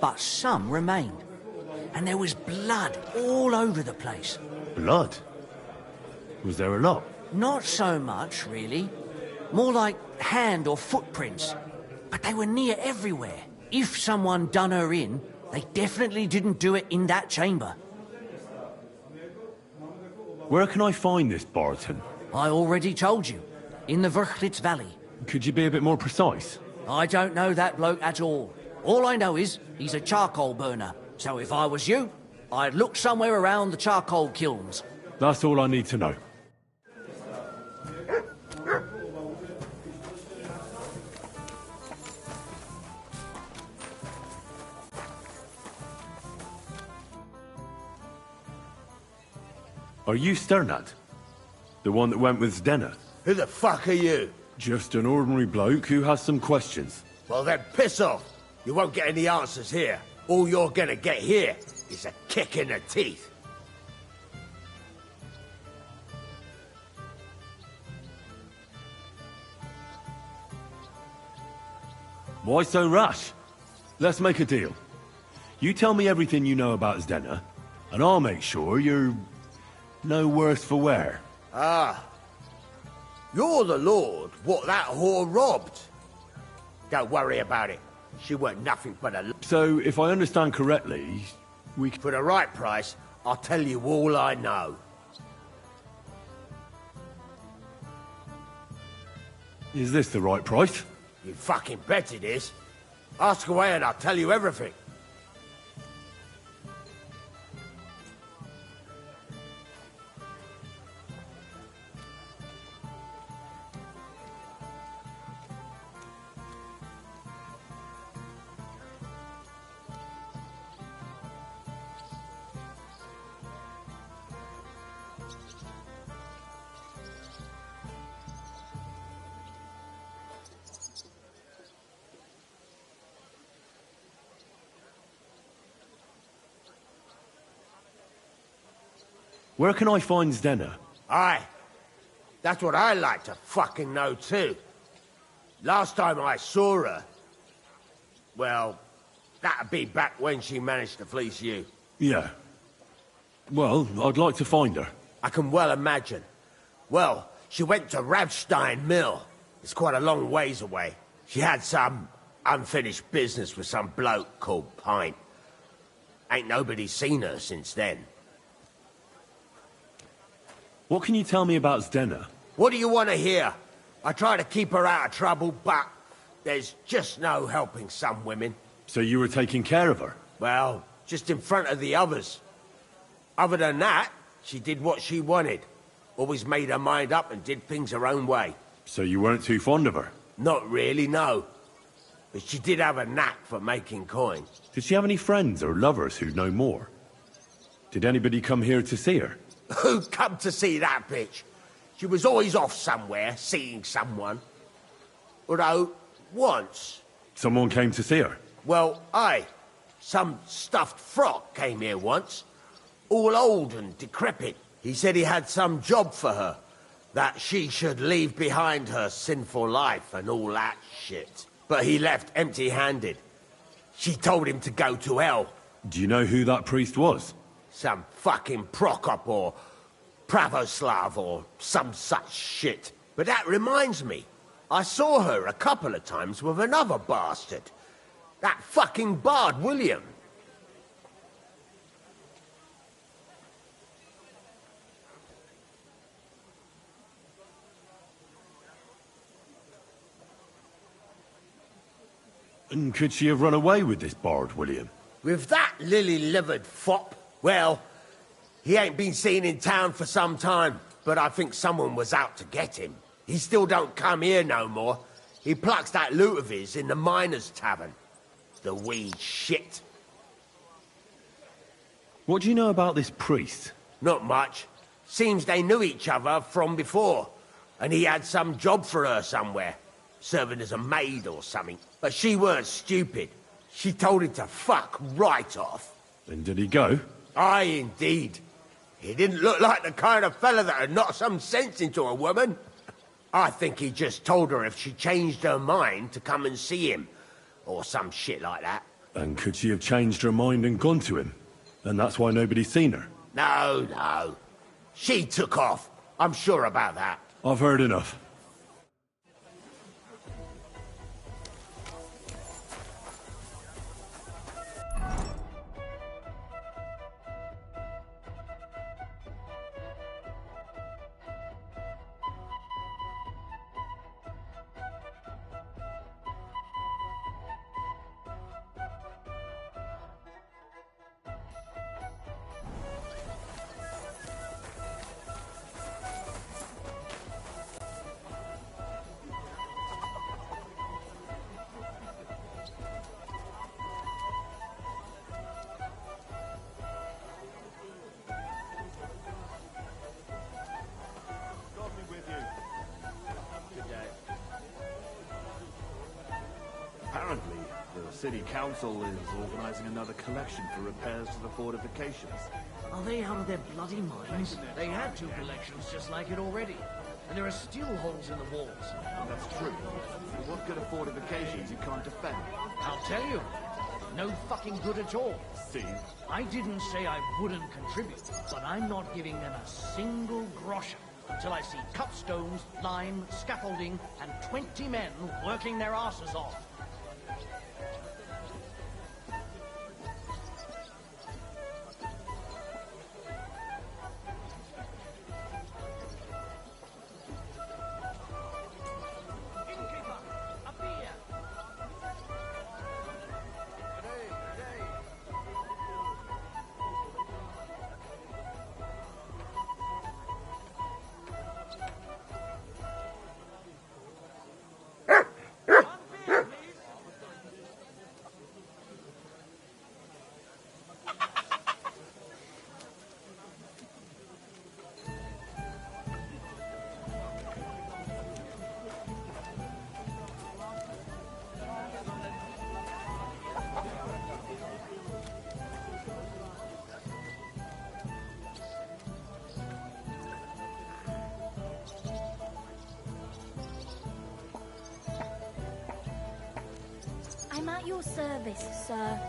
but some remained. And there was blood all over the place. Blood? Was there a lot? Not so much, really. More like hand or footprints. But they were near everywhere. If someone done her in, they definitely didn't do it in that chamber. Where can I find this Barton? I already told you. In the Verchlitz Valley. Could you be a bit more precise? I don't know that bloke at all. All I know is he's a charcoal burner. So if I was you, I'd look somewhere around the charcoal kilns. That's all I need to know. Are you Sternad? The one that went with Zdenna? Who the fuck are you? Just an ordinary bloke who has some questions. Well then, piss off. You won't get any answers here. All you're gonna get here is a kick in the teeth. Why so rash? Let's make a deal. You tell me everything you know about Zdenna, and I'll make sure you're no worse for wear. Ah. You're the lord what that whore robbed. Don't worry about it. She weren't nothing but a... So, if I understand correctly, we... For the right price, I'll tell you all I know. Is this the right price? You fucking bet it is. Ask away and I'll tell you everything. Where can I find Zdenna? Aye. That's what I like to fucking know too. Last time I saw her... Well, that'd be back when she managed to fleece you. Yeah. Well, I'd like to find her. I can well imagine. Well, she went to Ravstein Mill. It's quite a long ways away. She had some unfinished business with some bloke called Pint. Ain't nobody seen her since then. What can you tell me about Zdenna? What do you want to hear? I try to keep her out of trouble, but there's just no helping some women. So you were taking care of her? Well, just in front of the others. Other than that, she did what she wanted. Always made her mind up and did things her own way. So you weren't too fond of her? Not really, no. But she did have a knack for making coin. Did she have any friends or lovers who'd know more? Did anybody come here to see her? Who come to see that bitch? She was always off somewhere, seeing someone. Although, once... Someone came to see her? Well, aye. Some stuffed frock came here once. All old and decrepit. He said he had some job for her. That she should leave behind her sinful life and all that shit. But he left empty-handed. She told him to go to hell. Do you know who that priest was? Some fucking Prokop or Pravoslav or some such shit. But that reminds me. I saw her a couple of times with another bastard. That fucking bard, William. And could she have run away with this bard, William? With that lily-livered fop? Well, he ain't been seen in town for some time, but I think someone was out to get him. He still don't come here no more. He plucks that loot of his in the miners' tavern. The wee shit. What do you know about this priest? Not much. Seems they knew each other from before. And he had some job for her somewhere. Serving as a maid or something. But she weren't stupid. She told him to fuck right off. And did he go? Aye, indeed. He didn't look like the kind of fella that had knocked some sense into a woman. I think he just told her if she changed her mind to come and see him. Or some shit like that. And could she have changed her mind and gone to him? And that's why nobody's seen her? No, no. She took off. I'm sure about that. I've heard enough. Apparently, the city council is organizing another collection for repairs to the fortifications. Are they out of their bloody minds? They had 2 collections just like it already. And there are still holes in the walls. That's true. But what good are fortifications you can't defend? I'll tell you. No fucking good at all. See? I didn't say I wouldn't contribute, but I'm not giving them a single groschen until I see cut stones, lime, scaffolding, and 20 men working their asses off. I'm at your service, sir.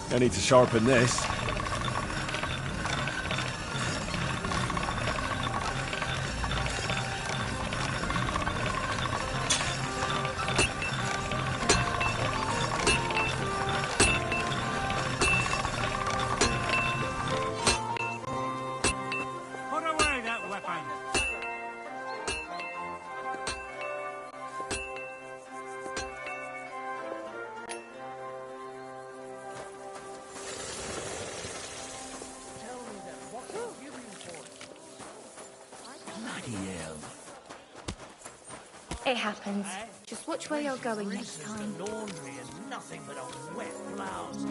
I need to sharpen this. Put away that weapon. It happens. Just watch where you're going next time. Laundry and nothing but a wet blouse.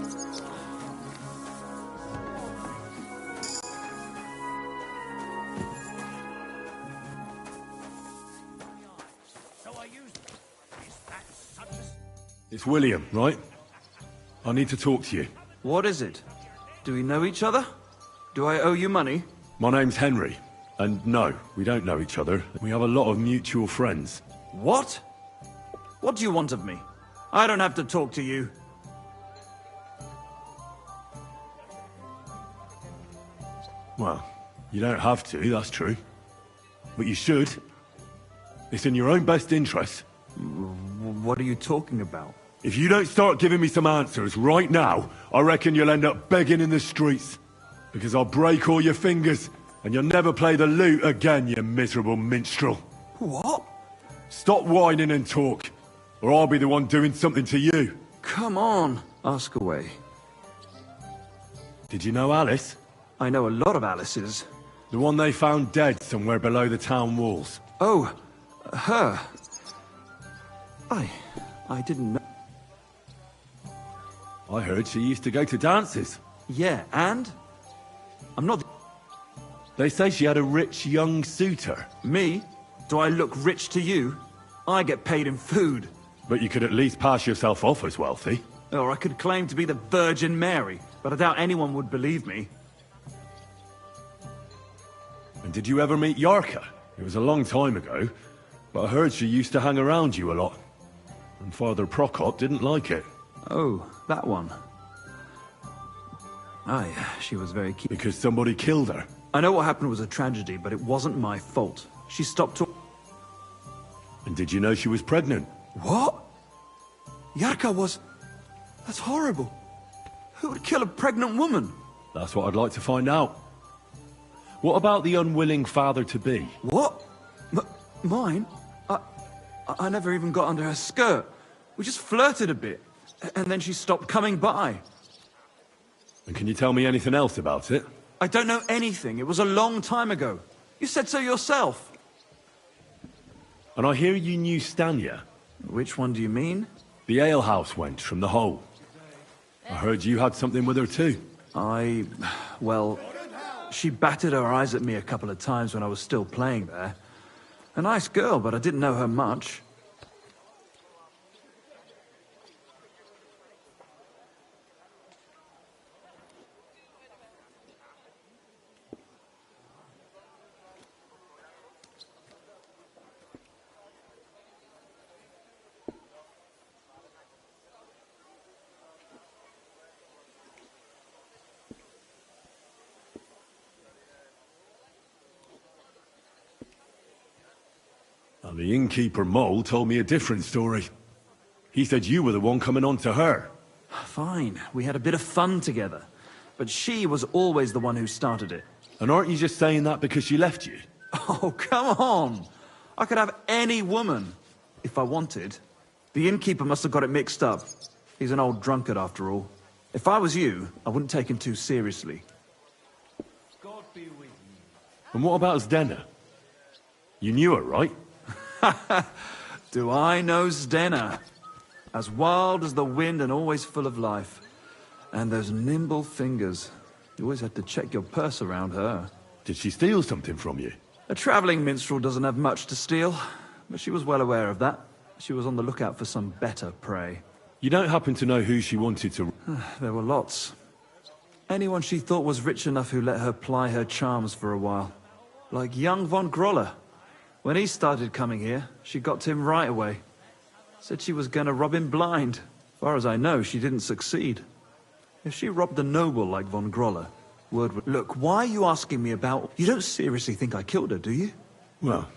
It's William, right? I need to talk to you. What is it? Do we know each other? Do I owe you money? My name's Henry. And no, we don't know each other. We have a lot of mutual friends. What? What do you want of me? I don't have to talk to you. Well, you don't have to, that's true. But you should. It's in your own best interest. What are you talking about? If you don't start giving me some answers right now, I reckon you'll end up begging in the streets. Because I'll break all your fingers, and you'll never play the lute again, you miserable minstrel. What? Stop whining and talk, or I'll be the one doing something to you. Come on, ask away. Did you know Alice? I know a lot of Alices. The one they found dead somewhere below the town walls. Oh, her. I didn't know. I heard she used to go to dances. Yeah, and? I'm not... They say she had a rich young suitor. Me? Do I look rich to you? I get paid in food. But you could at least pass yourself off as wealthy. Or I could claim to be the Virgin Mary, but I doubt anyone would believe me. And did you ever meet Yarka? It was a long time ago, but I heard she used to hang around you a lot. And Father Prokop didn't like it. Oh, that one. Aye, she was very keen. Because somebody killed her. I know what happened was a tragedy, but it wasn't my fault. She stopped talking. And did you know she was pregnant? What? Yarka was... That's horrible. Who would kill a pregnant woman? That's what I'd like to find out. What about the unwilling father-to-be? What? Mine? I never even got under her skirt. We just flirted a bit, and then she stopped coming by. And can you tell me anything else about it? I don't know anything. It was a long time ago. You said so yourself. And I hear you knew Stanya. Which one do you mean? The alehouse wench from the Hole. I heard you had something with her too. Well, she batted her eyes at me a couple of times when I was still playing there. A nice girl, but I didn't know her much. The innkeeper Mole told me a different story. He said you were the one coming on to her. Fine, we had a bit of fun together. But she was always the one who started it. And aren't you just saying that because she left you? Oh, come on! I could have any woman, if I wanted. The innkeeper must have got it mixed up. He's an old drunkard after all. If I was you, I wouldn't take him too seriously. God be with you. And what about Zdena? You knew her, right? Do I know Zdena? As wild as the wind and always full of life. And those nimble fingers. You always had to check your purse around her. Did she steal something from you? A travelling minstrel doesn't have much to steal, but she was well aware of that. She was on the lookout for some better prey. You don't happen to know who she wanted to... There were lots. Anyone she thought was rich enough who let her ply her charms for a while. Like young von Groller. When he started coming here, she got to him right away. Said she was gonna rob him blind. As far as I know, she didn't succeed. If she robbed a noble like von Groller, word would... Look, why are you asking me about... You don't seriously think I killed her, do you? Well,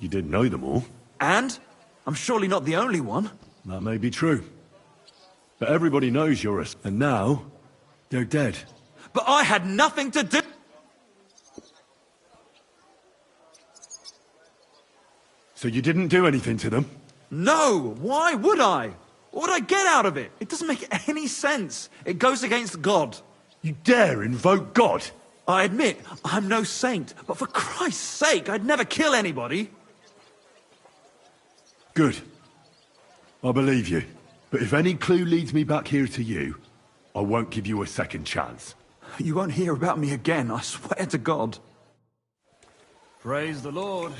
you did know them all. And? I'm surely not the only one. That may be true. But everybody knows you're a... And now, they're dead. But I had nothing to do... So you didn't do anything to them? No! Why would I? What would I get out of it? It doesn't make any sense. It goes against God. You dare invoke God? I admit, I'm no saint, but for Christ's sake, I'd never kill anybody. Good. I believe you. But if any clue leads me back here to you, I won't give you a second chance. You won't hear about me again, I swear to God. Praise the Lord.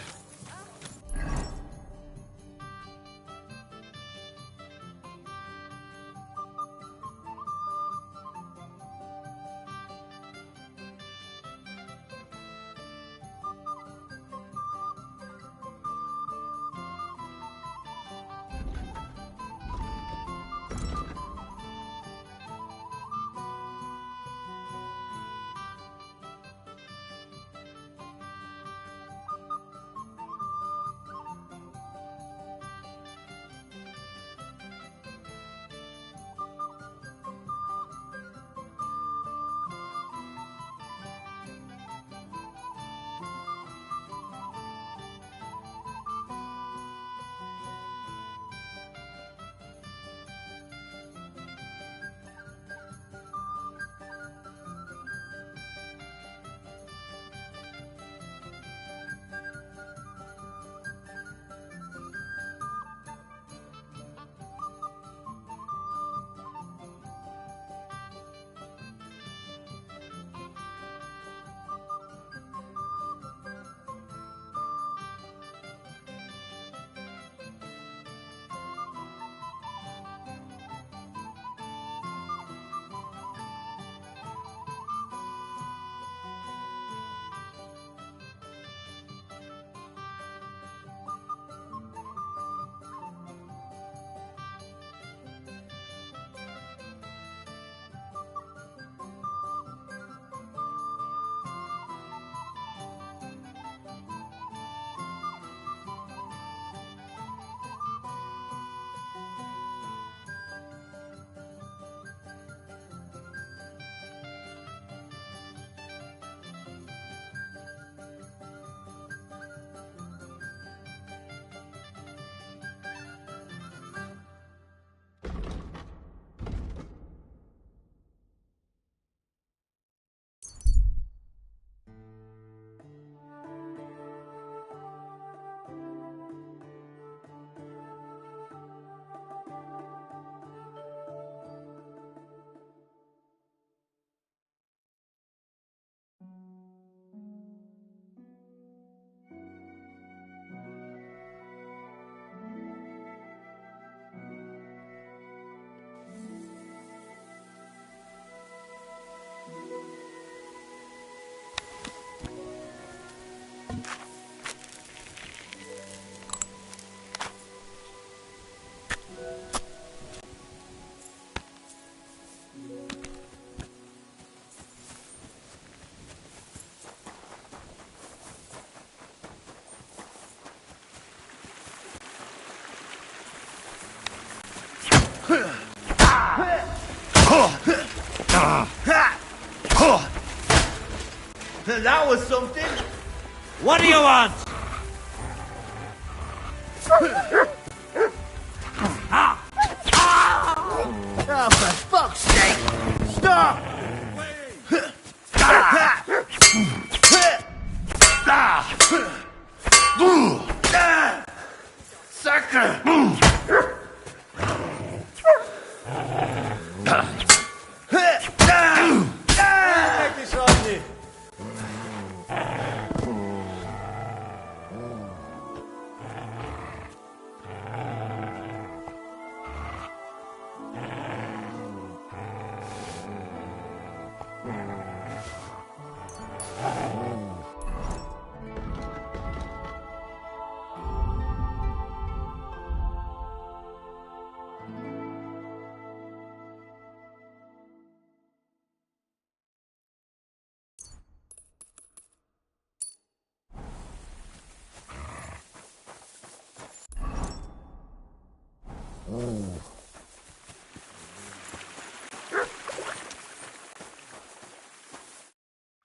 That was something. What do you want? Oh, for fuck's sake! Stop! Sucker! Take this on you.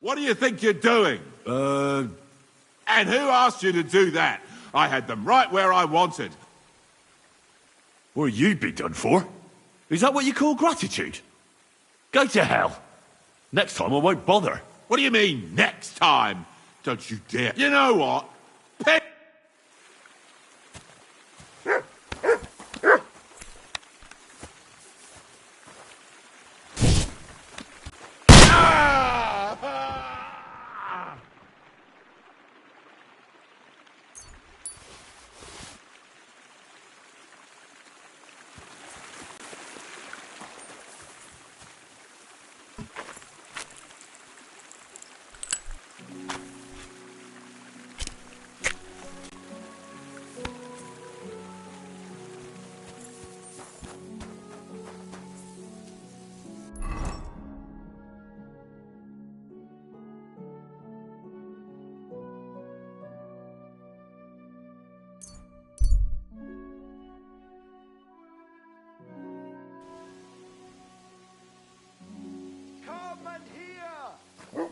What do you think you're doing? And who asked you to do that? I had them right where I wanted. Well, you'd be done for. Is that what you call gratitude? Go to hell. Next time I won't bother. What do you mean, next time? Don't you dare. You know what?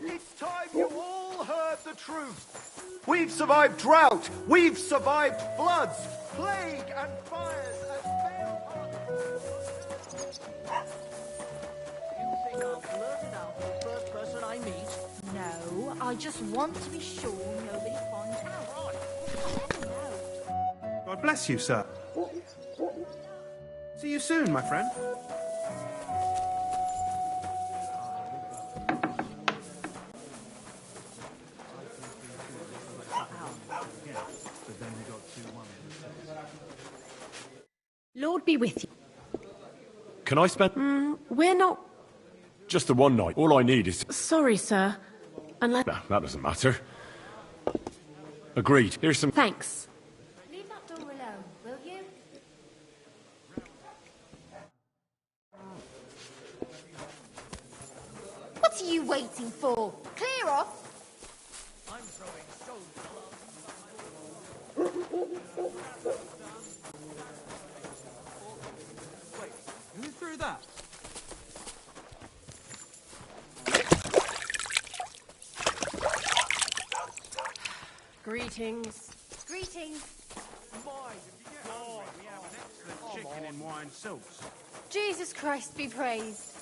It's time you all heard the truth. We've survived drought. We've survived floods, plague and fires and failed. You think I'll blurt it out the first person I meet? No, I just want to be sure nobody finds out. God bless you, sir. See you soon, my friend. Lord be with you. Can I spend... We're not... Just the one night. All I need is... Sorry, sir. Unless... No, that doesn't matter. Agreed. Here's some... Thanks. Leave that door alone, will you? What are you waiting for? Clear off! I'm throwing stones. Wait, who threw that? Greetings. Greetings. My God, we have an excellent chicken and wine sauce. Jesus Christ be praised.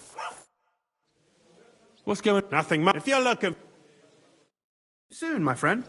What's going... Nothing much. If you're looking... Soon, my friend.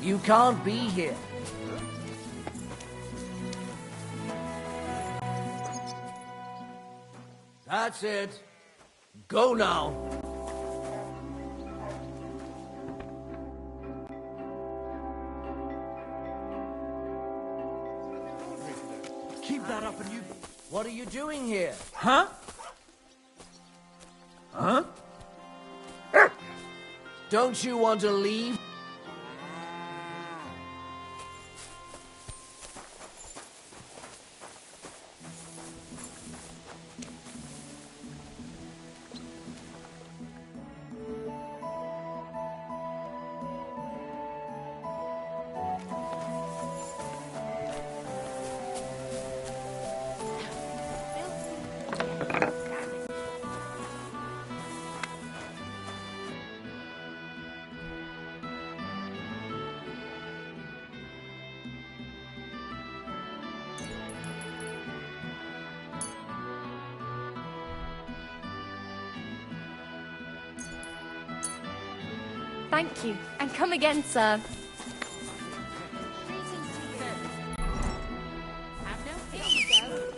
You can't be here. That's it. Go now. Keep that up and you... What are you doing here? Huh? Huh? Don't you want to leave? Thank you, and come again, sir.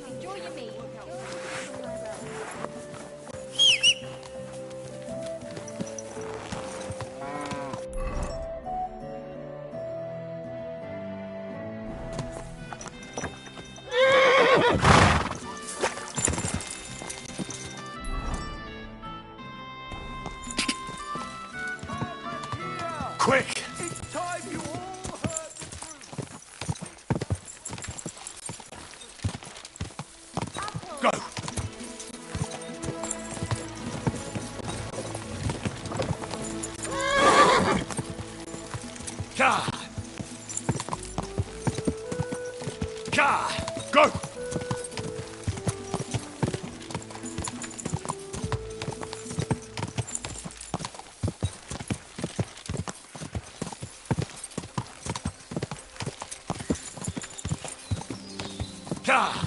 Enjoy your meal. Quick! It's time you all heard the truth. Go! Ka! Ka! Go! Ka!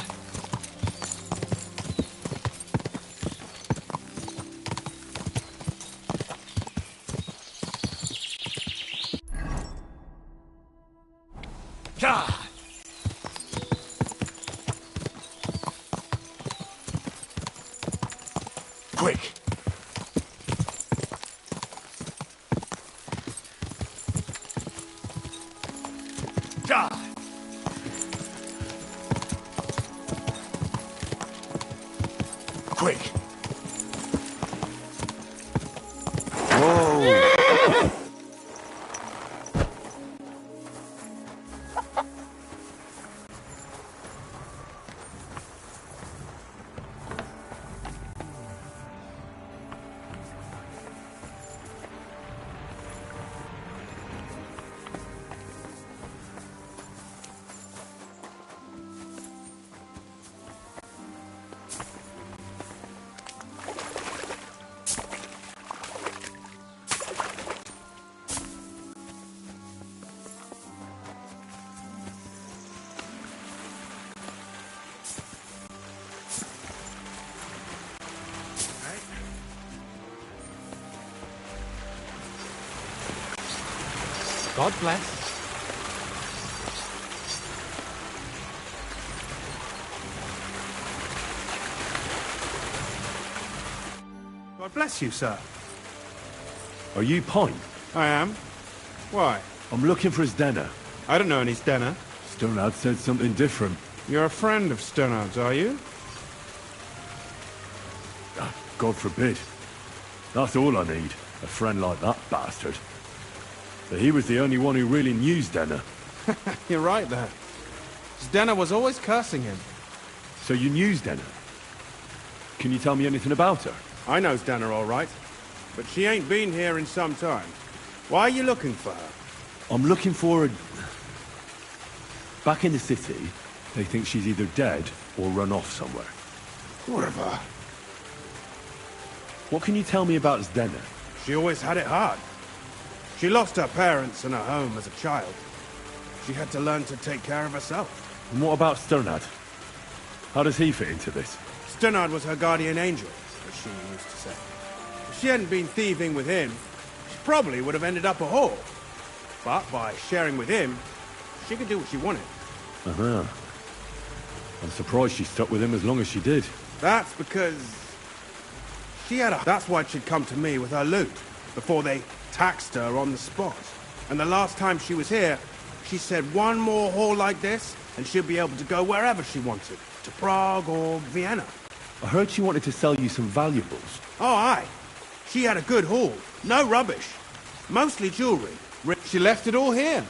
Ka! Quick! Ka! Quick! Whoa! God bless. God bless you, sir. Are you Pine? I am. Why? I'm looking for Zdena. I don't know any Zdena. Sternad said something different. You're a friend of Sternad's, are you? God forbid. That's all I need. A friend like that bastard. But he was the only one who really knew Zdena. You're right there. Zdena was always cursing him. So you knew Zdena? Can you tell me anything about her? I know Zdena all right, but she ain't been here in some time. Why are you looking for her? I'm looking for her... Back in the city, they think she's either dead or run off somewhere. Whatever. What can you tell me about Zdena? She always had it hard. She lost her parents and her home as a child. She had to learn to take care of herself. And what about Sternad? How does he fit into this? Sternad was her guardian angel, as she used to say. If she hadn't been thieving with him, she probably would have ended up a whore. But by sharing with him, she could do what she wanted. Uh-huh. I'm surprised she stuck with him as long as she did. That's because she had a... That's why she'd come to me with her loot, before they taxed her on the spot. And the last time she was here, she said one more haul like this, and she'd be able to go wherever she wanted. To Prague or Vienna. I heard she wanted to sell you some valuables. Oh, aye. She had a good haul. No rubbish. Mostly jewelry. She left it all here.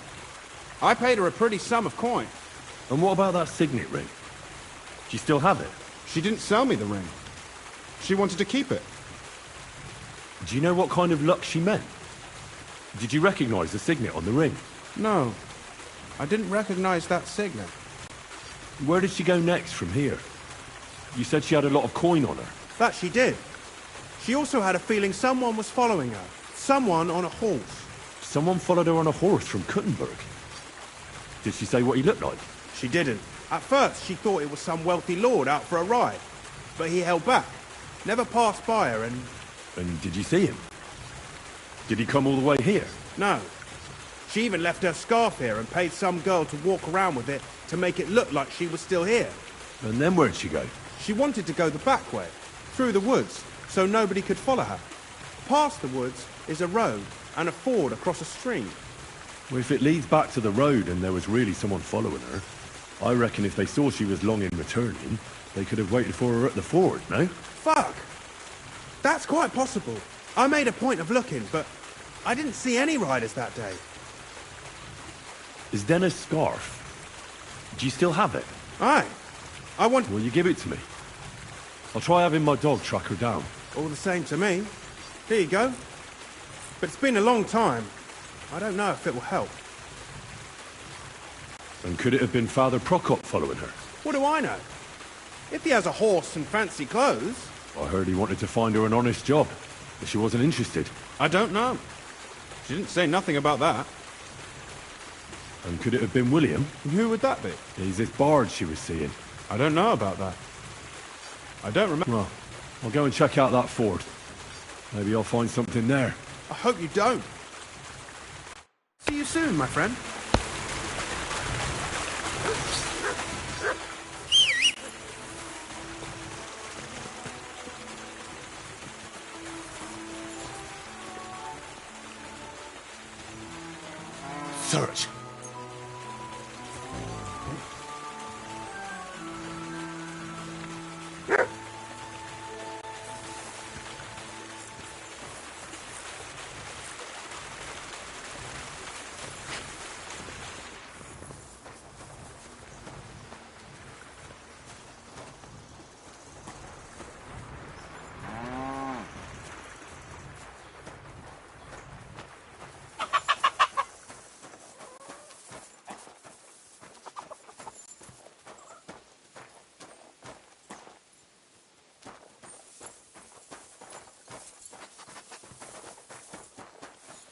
I paid her a pretty sum of coin. And what about that signet ring? Do you still have it? She didn't sell me the ring. She wanted to keep it. Do you know what kind of luck she meant? Did you recognize the signet on the ring? No. I didn't recognize that signet. Where did she go next from here? You said she had a lot of coin on her. That she did. She also had a feeling someone was following her. Someone on a horse. Someone followed her on a horse from Kuttenberg. Did she say what he looked like? She didn't. At first, she thought it was some wealthy lord out for a ride. But he held back. Never passed by her and... And did you see him? Did he come all the way here? No. She even left her scarf here and paid some girl to walk around with it to make it look like she was still here. And then where'd she go? She wanted to go the back way, through the woods, so nobody could follow her. Past the woods is a road and a ford across a stream. Well, if it leads back to the road and there was really someone following her, I reckon if they saw she was long in returning, they could have waited for her at the ford, no? Fuck! That's quite possible. I made a point of looking, but I didn't see any riders that day. Is Denna's scarf? Do you still have it? Aye. I want... Will you give it to me? I'll try having my dog track her down. All the same to me. Here you go. But it's been a long time. I don't know if it will help. And could it have been Father Prokop following her? What do I know? If he has a horse and fancy clothes... I heard he wanted to find her an honest job, but she wasn't interested. I don't know. She didn't say nothing about that. And could it have been William? And who would that be? He's this bard she was seeing. I don't know about that. I don't remember... Well, I'll go and check out that ford. Maybe I'll find something there. I hope you don't. See you soon, my friend. Search.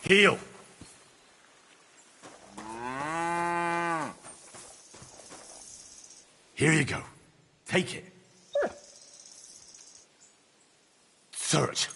Heel. Here you go. Take it. Search.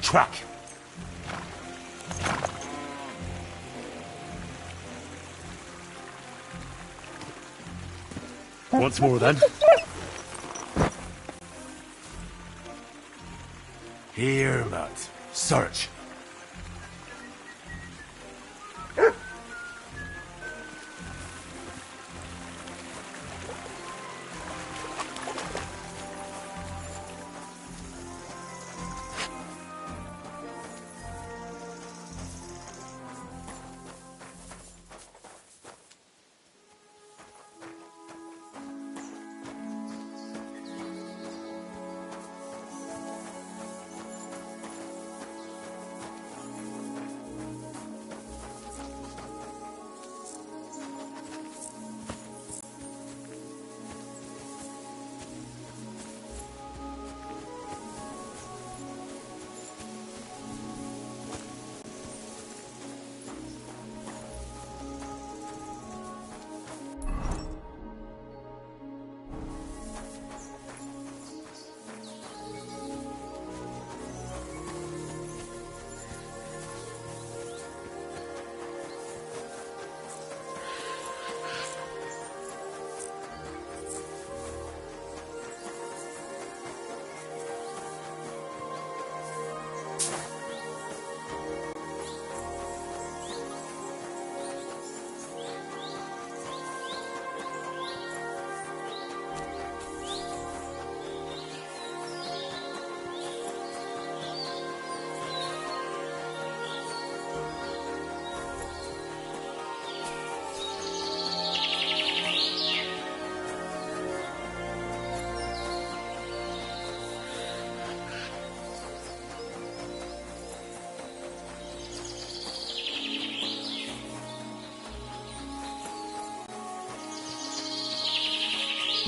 Track. Once more, then. Here, Matt. Search.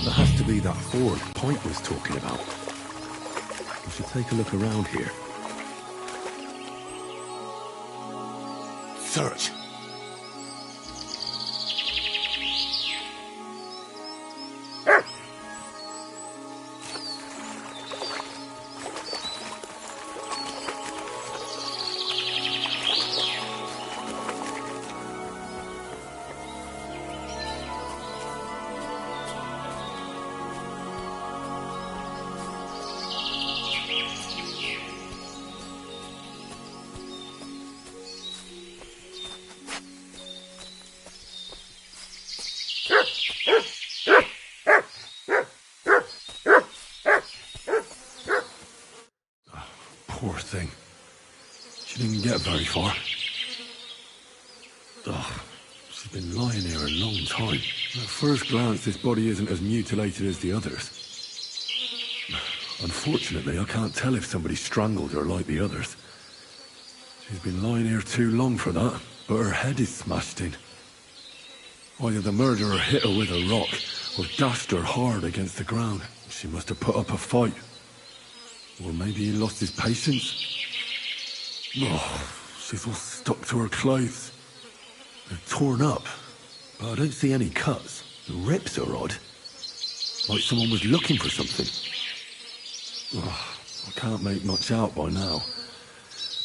That has to be that ford Pint was talking about. We should take a look around here. Search. Poor thing. She didn't get very far. Ugh, she's been lying here a long time. At first glance, this body isn't as mutilated as the others. Unfortunately, I can't tell if somebody strangled her like the others. She's been lying here too long for that, but her head is smashed in. Either the murderer hit her with a rock, or dashed her hard against the ground. She must have put up a fight. Or maybe he lost his patience. Oh, she's all stuck to her clothes. They're torn up, but I don't see any cuts. The rips are odd. Like someone was looking for something. Oh, I can't make much out by now.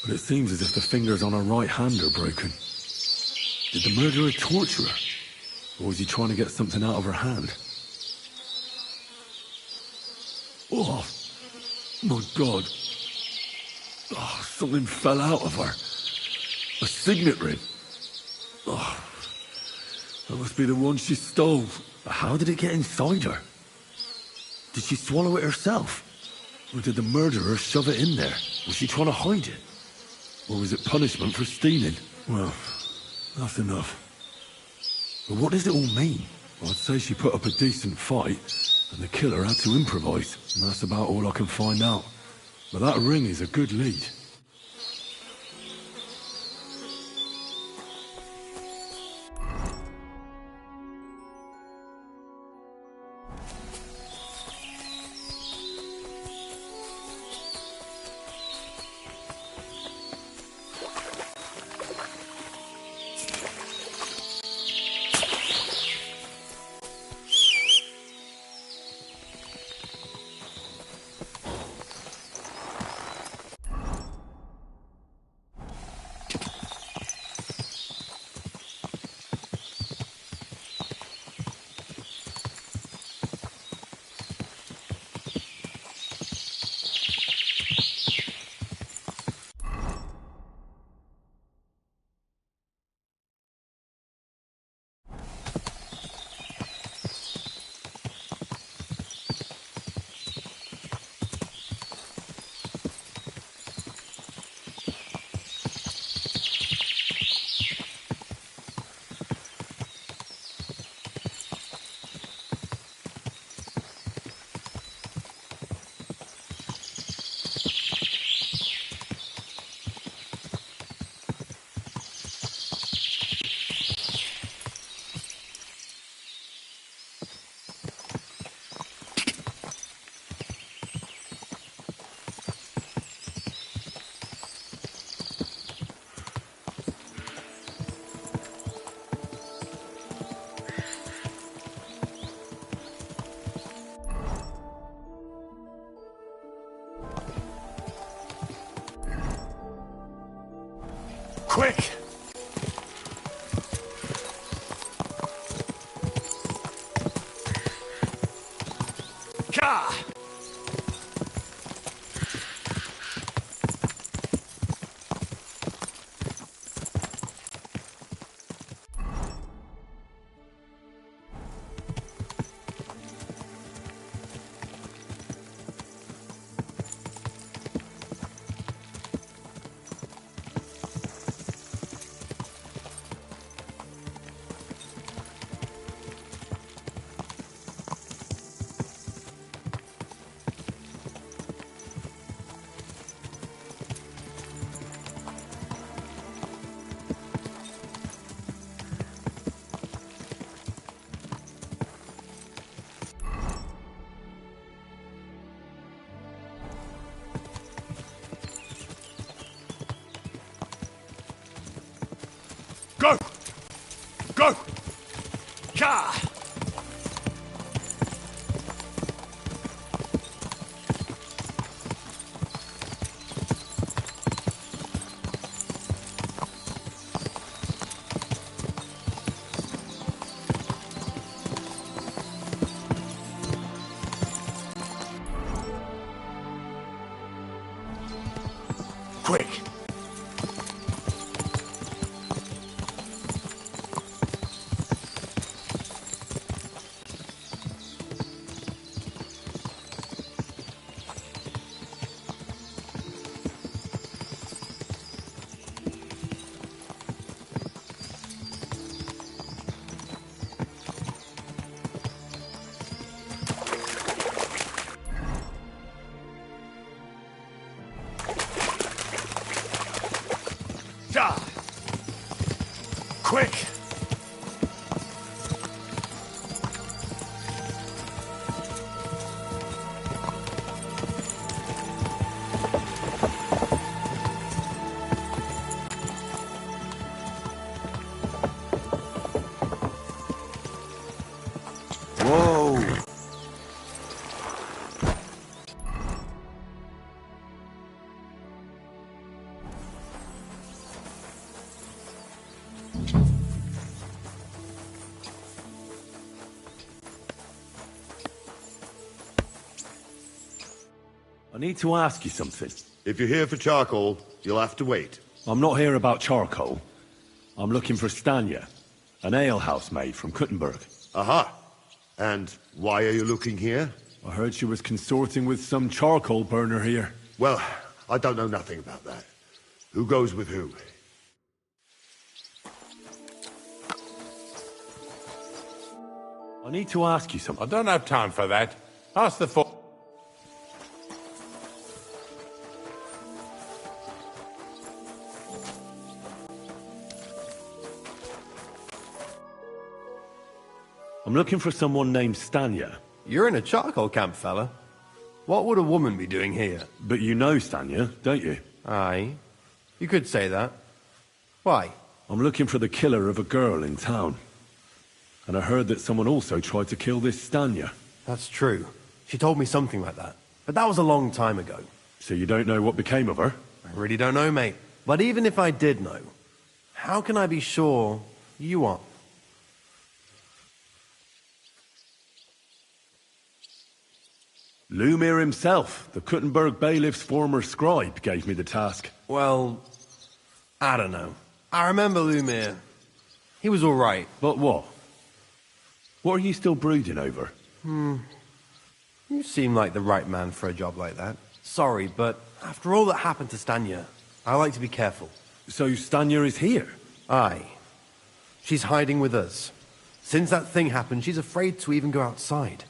But it seems as if the fingers on her right hand are broken. Did the murderer torture her? Or was he trying to get something out of her hand? Oh, my God. Oh, something fell out of her. A signet ring. Oh, that must be the one she stole. But how did it get inside her? Did she swallow it herself? Or did the murderer shove it in there? Was she trying to hide it? Or was it punishment for stealing? Well, that's enough. But what does it all mean? I'd say she put up a decent fight, and the killer had to improvise, and that's about all I can find out. But that ring is a good lead. Quick! Gah! Go! Ka! Quick! Ja! Quick! Whoa! I need to ask you something. If you're here for charcoal, you'll have to wait. I'm not here about charcoal. I'm looking for Stanya, an alehouse maid from Kuttenberg. Aha! And why are you looking here? I heard she was consorting with some charcoal burner here. Well, I don't know nothing about that. Who goes with who? I need to ask you something. I don't have time for that. Ask the fo- I'm looking for someone named Stanya. You're in a charcoal camp, fella. What would a woman be doing here? But you know Stanya, don't you? Aye. You could say that. Why? I'm looking for the killer of a girl in town. And I heard that someone also tried to kill this Stanya. That's true. She told me something like that. But that was a long time ago. So you don't know what became of her? I really don't know, mate. But even if I did know, how can I be sure you aren't? Lumir himself, the Kuttenberg bailiff's former scribe, gave me the task. Well, I don't know. I remember Lumir. He was all right. But what? What are you still brooding over? You seem like the right man for a job like that. Sorry, but after all that happened to Stanya, I like to be careful. So Stanya is here? Aye. She's hiding with us. Since that thing happened, she's afraid to even go outside.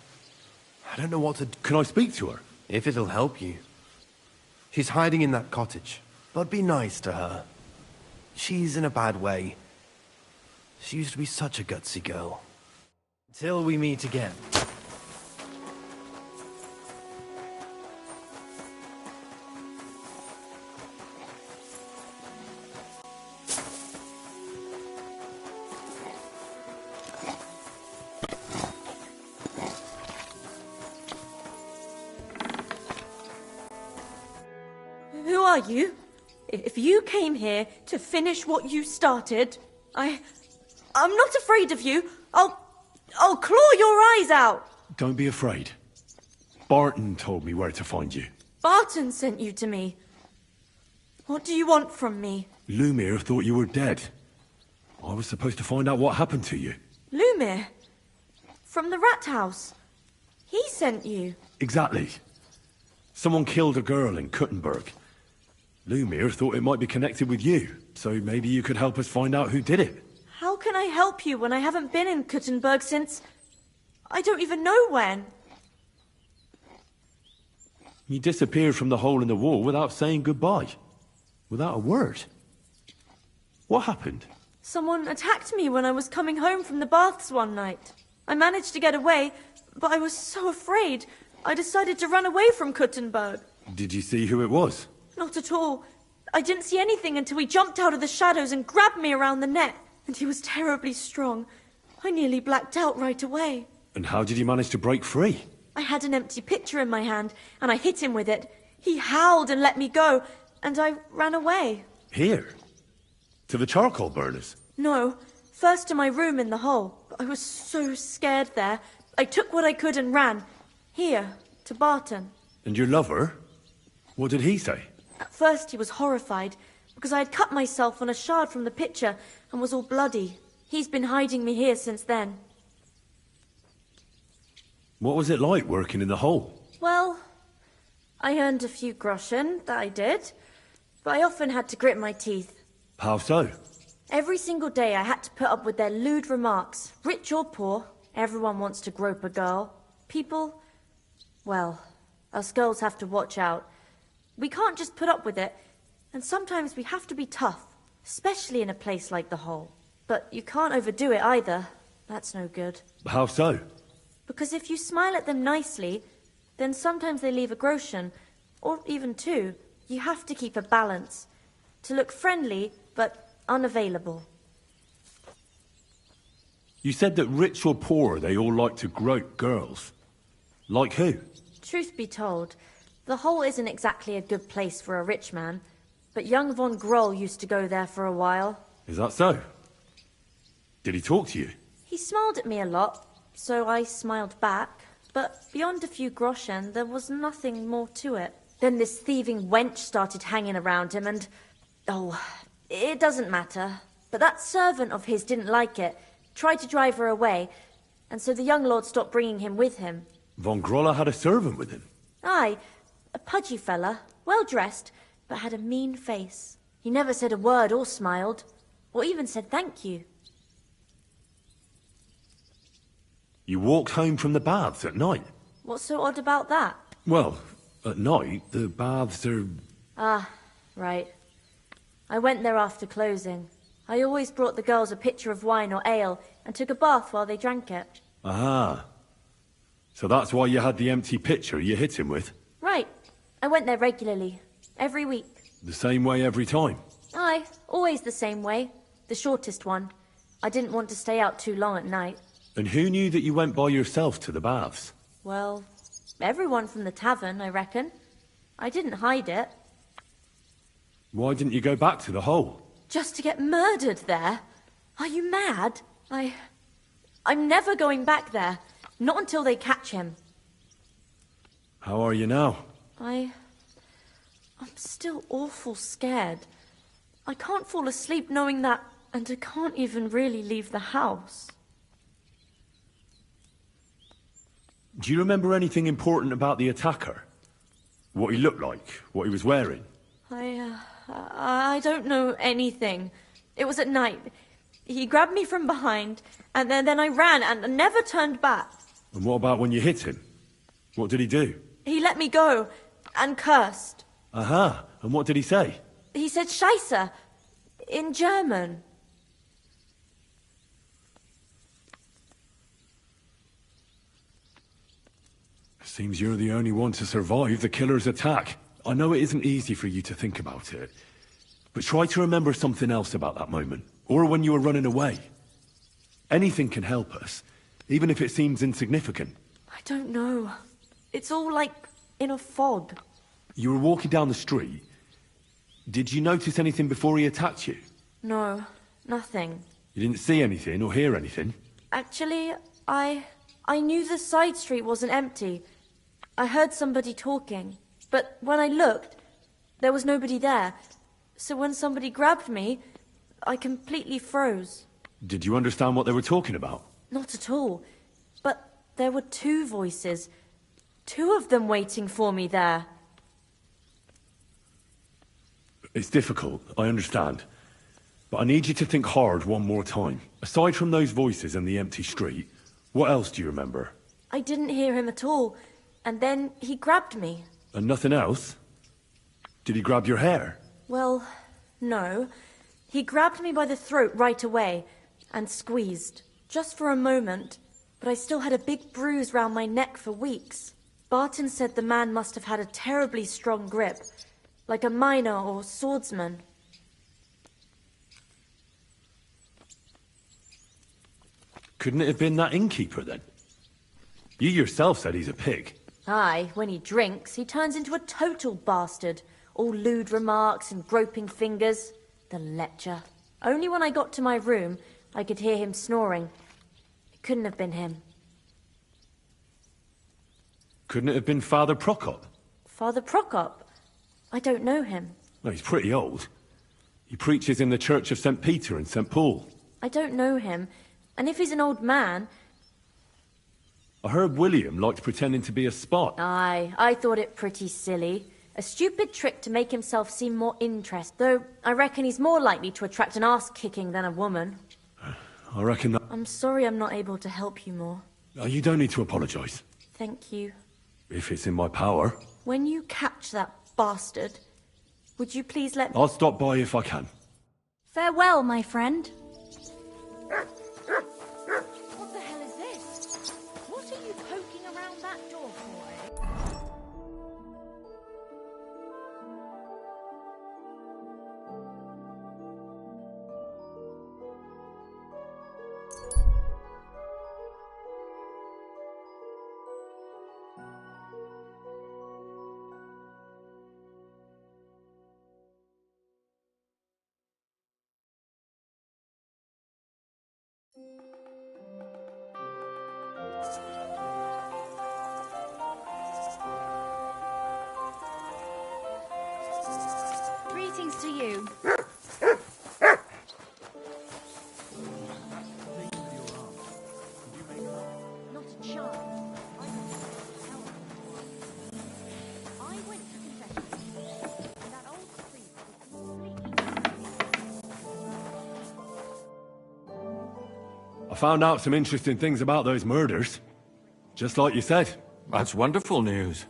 I don't know what to do. Can I speak to her? If it'll help you. She's hiding in that cottage. But be nice to her. She's in a bad way. She used to be such a gutsy girl. Until we meet again. Who are you? If you came here to finish what you started, I'm not afraid of you. I'll claw your eyes out. Don't be afraid. Barton told me where to find you. Barton sent you to me. What do you want from me? Lumir thought you were dead. I was supposed to find out what happened to you. Lumir? From the rat house. He sent you. Exactly. Someone killed a girl in Kuttenberg. Lumir thought it might be connected with you, so maybe you could help us find out who did it. How can I help you when I haven't been in Kuttenberg since... I don't even know when. You disappeared from the hole in the wall without saying goodbye. Without a word. What happened? Someone attacked me when I was coming home from the baths one night. I managed to get away, but I was so afraid, I decided to run away from Kuttenberg. Did you see who it was? Not at all. I didn't see anything until he jumped out of the shadows and grabbed me around the neck. and he was terribly strong. I nearly blacked out right away. And how did you manage to break free? I had an empty pitcher in my hand, and I hit him with it. He howled and let me go, and I ran away. Here? To the charcoal burners? No, first to my room in the hole. I was so scared there. I took what I could and ran. Here, to Barton. And your lover? What did he say? At first he was horrified, because I had cut myself on a shard from the pitcher and was all bloody. He's been hiding me here since then. What was it like working in the hole? Well, I earned a few groschen, that I did. But I often had to grit my teeth. How so? Every single day I had to put up with their lewd remarks. Rich or poor, everyone wants to grope a girl. People, well, us girls have to watch out. We can't just put up with it, and sometimes we have to be tough, especially in a place like the hole. But you can't overdo it either. That's no good. How so? Because if you smile at them nicely, then sometimes they leave a groschen, or even two. You have to keep a balance. To look friendly, but unavailable. You said that rich or poor, they all like to grope girls. Like who? Truth be told, the hole isn't exactly a good place for a rich man, but young von Groll used to go there for a while. Is that so? Did he talk to you? He smiled at me a lot, so I smiled back, but beyond a few groschen, there was nothing more to it. Then this thieving wench started hanging around him and... oh, it doesn't matter. But that servant of his didn't like it, tried to drive her away, and so the young lord stopped bringing him with him. Von Grolla had a servant with him? Aye, a pudgy fella, well-dressed, but had a mean face. He never said a word or smiled, or even said thank you. You walked home from the baths at night? What's so odd about that? Well, at night, the baths are... Ah, right. I went there after closing. I always brought the girls a pitcher of wine or ale, and took a bath while they drank it. Aha. So that's why you had the empty pitcher you hit him with? Right. I went there regularly. Every week. The same way every time? Aye, always the same way. The shortest one. I didn't want to stay out too long at night. And who knew that you went by yourself to the baths? Well, everyone from the tavern, I reckon. I didn't hide it. Why didn't you go back to the hole? Just to get murdered there? Are you mad? I'm never going back there. Not until they catch him. How are you now? I'm still awful scared. I can't fall asleep knowing that, and I can't even really leave the house. Do you remember anything important about the attacker? What he looked like? What he was wearing? I don't know anything. It was at night. He grabbed me from behind, and then I ran and never turned back. And what about when you hit him? What did he do? He let me go, and cursed. Aha, and what did he say? He said Scheisse, in German. Seems you're the only one to survive the killer's attack. I know it isn't easy for you to think about it, but try to remember something else about that moment, or when you were running away. Anything can help us, even if it seems insignificant. I don't know. It's all like in a fog. You were walking down the street. Did you notice anything before he attacked you? No, nothing. You didn't see anything or hear anything? Actually, I knew the side street wasn't empty. I heard somebody talking, but when I looked, there was nobody there. So when somebody grabbed me, I completely froze. Did you understand what they were talking about? Not at all. But there were two voices. Two of them waiting for me there. It's difficult, I understand. But I need you to think hard one more time. Aside from those voices and the empty street, what else do you remember? I didn't hear him at all. And then he grabbed me. And nothing else? Did he grab your hair? Well, no. He grabbed me by the throat right away and squeezed. Just for a moment, but I still had a big bruise round my neck for weeks. Barton said the man must have had a terribly strong grip, like a miner or swordsman. Couldn't it have been that innkeeper, then? You yourself said he's a pig. Aye, when he drinks, he turns into a total bastard. All lewd remarks and groping fingers. The lecher. Only when I got to my room, I could hear him snoring. It couldn't have been him. Couldn't it have been Father Prokop? Father Prokop? I don't know him. No, he's pretty old. He preaches in the Church of St. Peter and St. Paul. I don't know him. And if he's an old man... I heard William liked pretending to be a spot. Aye, I thought it pretty silly. A stupid trick to make himself seem more interest, though I reckon he's more likely to attract an ass-kicking than a woman. I reckon that... I'm sorry I'm not able to help you more. Oh, you don't need to apologise. Thank you. If it's in my power. When you catch that bastard, would you please let me... I'll stop by if I can. Farewell, my friend. What the hell is this? What are you poking around that door for, eh? Greetings to you. Not a chance. I went to confession, and that old priest was completely... I found out some interesting things about those murders. Just like you said. That's wonderful news.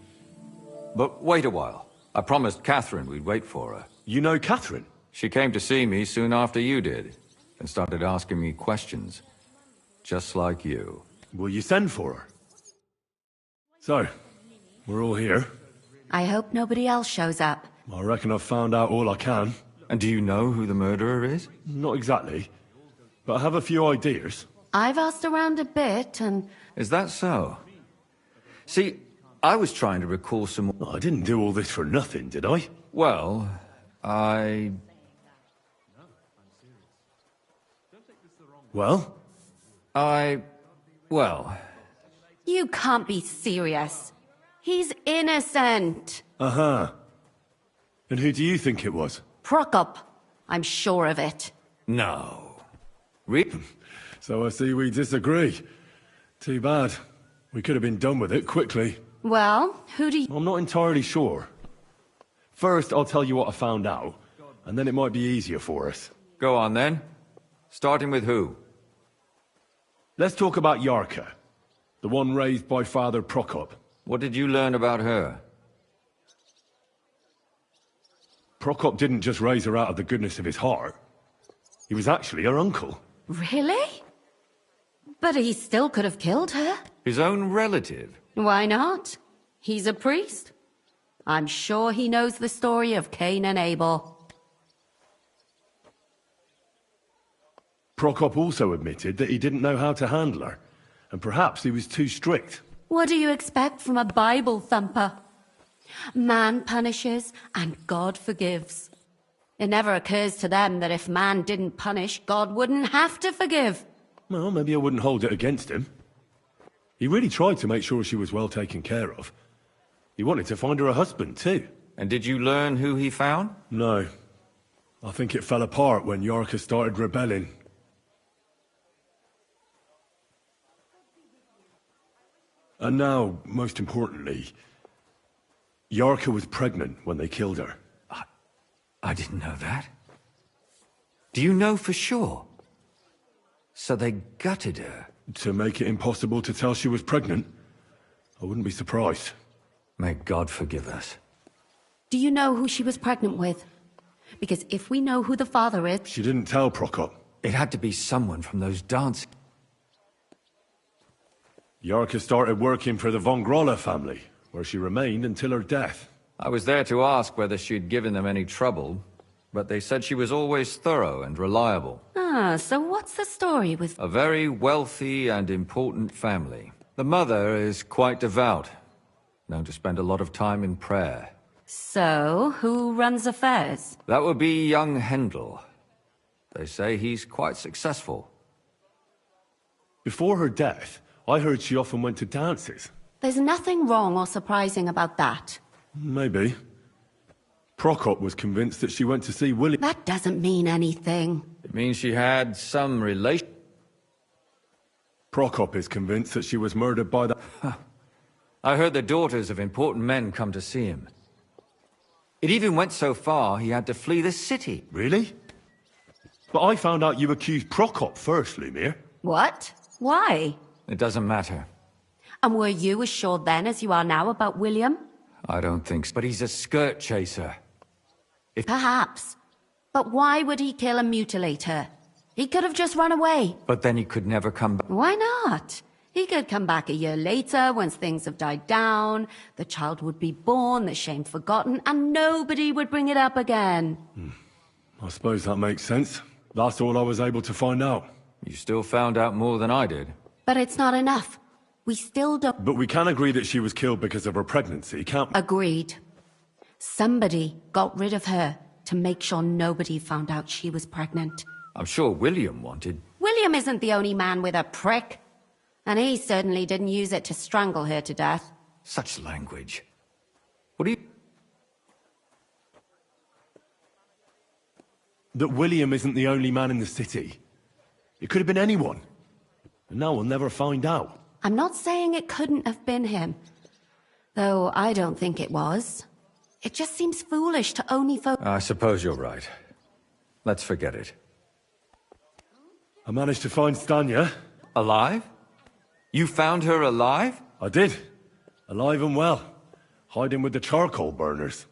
But wait a while. I promised Catherine we'd wait for her. You know Catherine? She came to see me soon after you did, and started asking me questions. Just like you. Will you send for her? So, we're all here. I hope nobody else shows up. I reckon I've found out all I can. And do you know who the murderer is? Not exactly, but I have a few ideas. I've asked around a bit, and... Is that so? See, I was trying to recall some... I didn't do all this for nothing, did I? Well, Well? Well... You can't be serious. He's innocent. Uh-huh. And who do you think it was? Prokop. I'm sure of it. No. So I see we disagree. Too bad. We could have been done with it quickly. Well, who do you... I'm not entirely sure. First, I'll tell you what I found out, and then it might be easier for us. Go on, then. Starting with who? Let's talk about Yarka, the one raised by Father Prokop. What did you learn about her? Prokop didn't just raise her out of the goodness of his heart. He was actually her uncle. Really? But he still could have killed her. His own relative? Why not? He's a priest. I'm sure he knows the story of Cain and Abel. Prokop also admitted that he didn't know how to handle her, and perhaps he was too strict. What do you expect from a Bible thumper? Man punishes and God forgives. It never occurs to them that if man didn't punish, God wouldn't have to forgive. Well, maybe I wouldn't hold it against him. He really tried to make sure she was well taken care of. He wanted to find her a husband, too. And did you learn who he found? No. I think it fell apart when Yarka started rebelling. And now, most importantly, Yarka was pregnant when they killed her. I didn't know that. Do you know for sure? So they gutted her? To make it impossible to tell she was pregnant? I wouldn't be surprised. May God forgive us. Do you know who she was pregnant with? Because if we know who the father is... She didn't tell Prokop. It had to be someone from those dances. Yarka started working for the von Grolle family, where she remained until her death. I was there to ask whether she'd given them any trouble, but they said she was always thorough and reliable. Ah, so what's the story with... A very wealthy and important family. The mother is quite devout, known to spend a lot of time in prayer. So, who runs affairs? That would be young Hendel. They say he's quite successful. Before her death, I heard she often went to dances. There's nothing wrong or surprising about that. Maybe. Prokop was convinced that she went to see William. That doesn't mean anything. It means she had some relation... Prokop is convinced that she was murdered by the... I heard the daughters of important men come to see him. It even went so far he had to flee the city. Really? But I found out you accused Prokop first, Lumir. What? Why? It doesn't matter. And were you as sure then as you are now about William? I don't think so. But he's a skirt chaser. Perhaps. But why would he kill and mutilate her? He could have just run away. But then he could never come back. Why not? He could come back a year later, once things have died down, the child would be born, the shame forgotten, and nobody would bring it up again. I suppose that makes sense. That's all I was able to find out. You still found out more than I did. But it's not enough. We still don't... But we can agree that she was killed because of her pregnancy, can't we? Agreed. Somebody got rid of her to make sure nobody found out she was pregnant. I'm sure William wanted... William isn't the only man with a prick. And he certainly didn't use it to strangle her to death. Such language. What do you... That William isn't the only man in the city. It could have been anyone. And now we'll never find out. I'm not saying it couldn't have been him. Though I don't think it was. It just seems foolish to only focus... I suppose you're right. Let's forget it. I managed to find Stanya. Alive? You found her alive? I did. Alive and well. Hiding with the charcoal burners.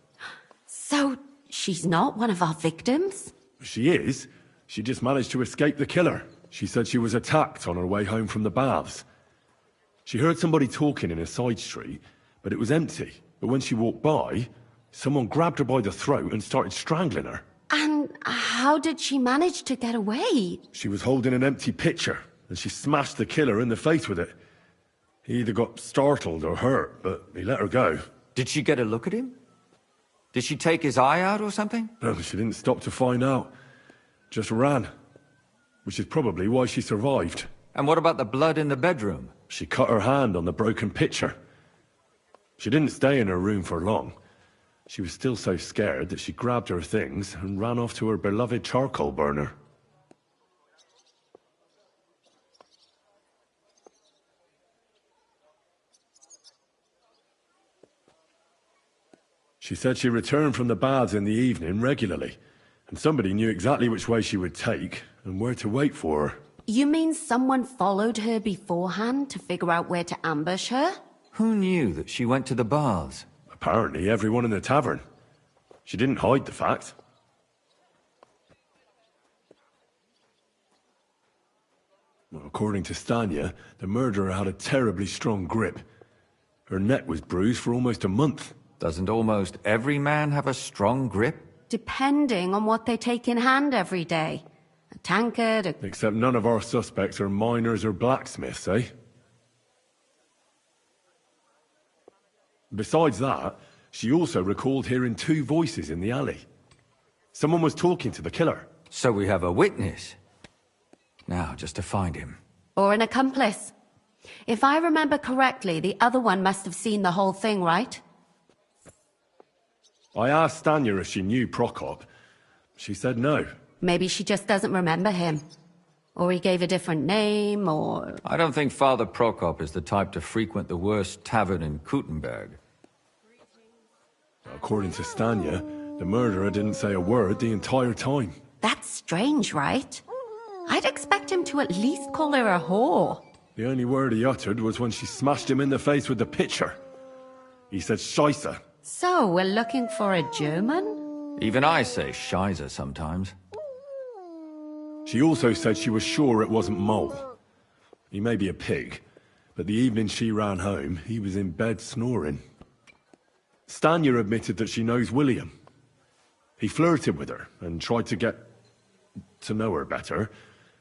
So, she's not one of our victims? She is. She just managed to escape the killer. She said she was attacked on her way home from the baths. She heard somebody talking in a side street, but it was empty. But when she walked by, someone grabbed her by the throat and started strangling her. And how did she manage to get away? She was holding an empty pitcher, and she smashed the killer in the face with it. He either got startled or hurt, but he let her go. Did she get a look at him? Did she take his eye out or something? No, she didn't stop to find out. Just ran. Which is probably why she survived. And what about the blood in the bedroom? She cut her hand on the broken pitcher. She didn't stay in her room for long. She was still so scared that she grabbed her things and ran off to her beloved charcoal burner. She said she returned from the baths in the evening regularly, and somebody knew exactly which way she would take and where to wait for her. You mean someone followed her beforehand to figure out where to ambush her? Who knew that she went to the baths? Apparently everyone in the tavern. She didn't hide the fact. Well, according to Stanya, the murderer had a terribly strong grip. Her neck was bruised for almost a month. Doesn't almost every man have a strong grip? Depending on what they take in hand every day. A tankard, a... Except none of our suspects are miners or blacksmiths, eh? Besides that, she also recalled hearing two voices in the alley. Someone was talking to the killer. So we have a witness. Now, just to find him. Or an accomplice. If I remember correctly, the other one must have seen the whole thing, right? I asked Stanya if she knew Prokop. She said no. Maybe she just doesn't remember him. Or he gave a different name, or... I don't think Father Prokop is the type to frequent the worst tavern in Kuttenberg. According to Stanya, the murderer didn't say a word the entire time. That's strange, right? I'd expect him to at least call her a whore. The only word he uttered was when she smashed him in the face with the pitcher. He said Scheisse. So, we're looking for a German? Even I say Scheiße sometimes. She also said she was sure it wasn't Mole. He may be a pig, but the evening she ran home, he was in bed snoring. Stanya admitted that she knows William. He flirted with her and tried to get to know her better,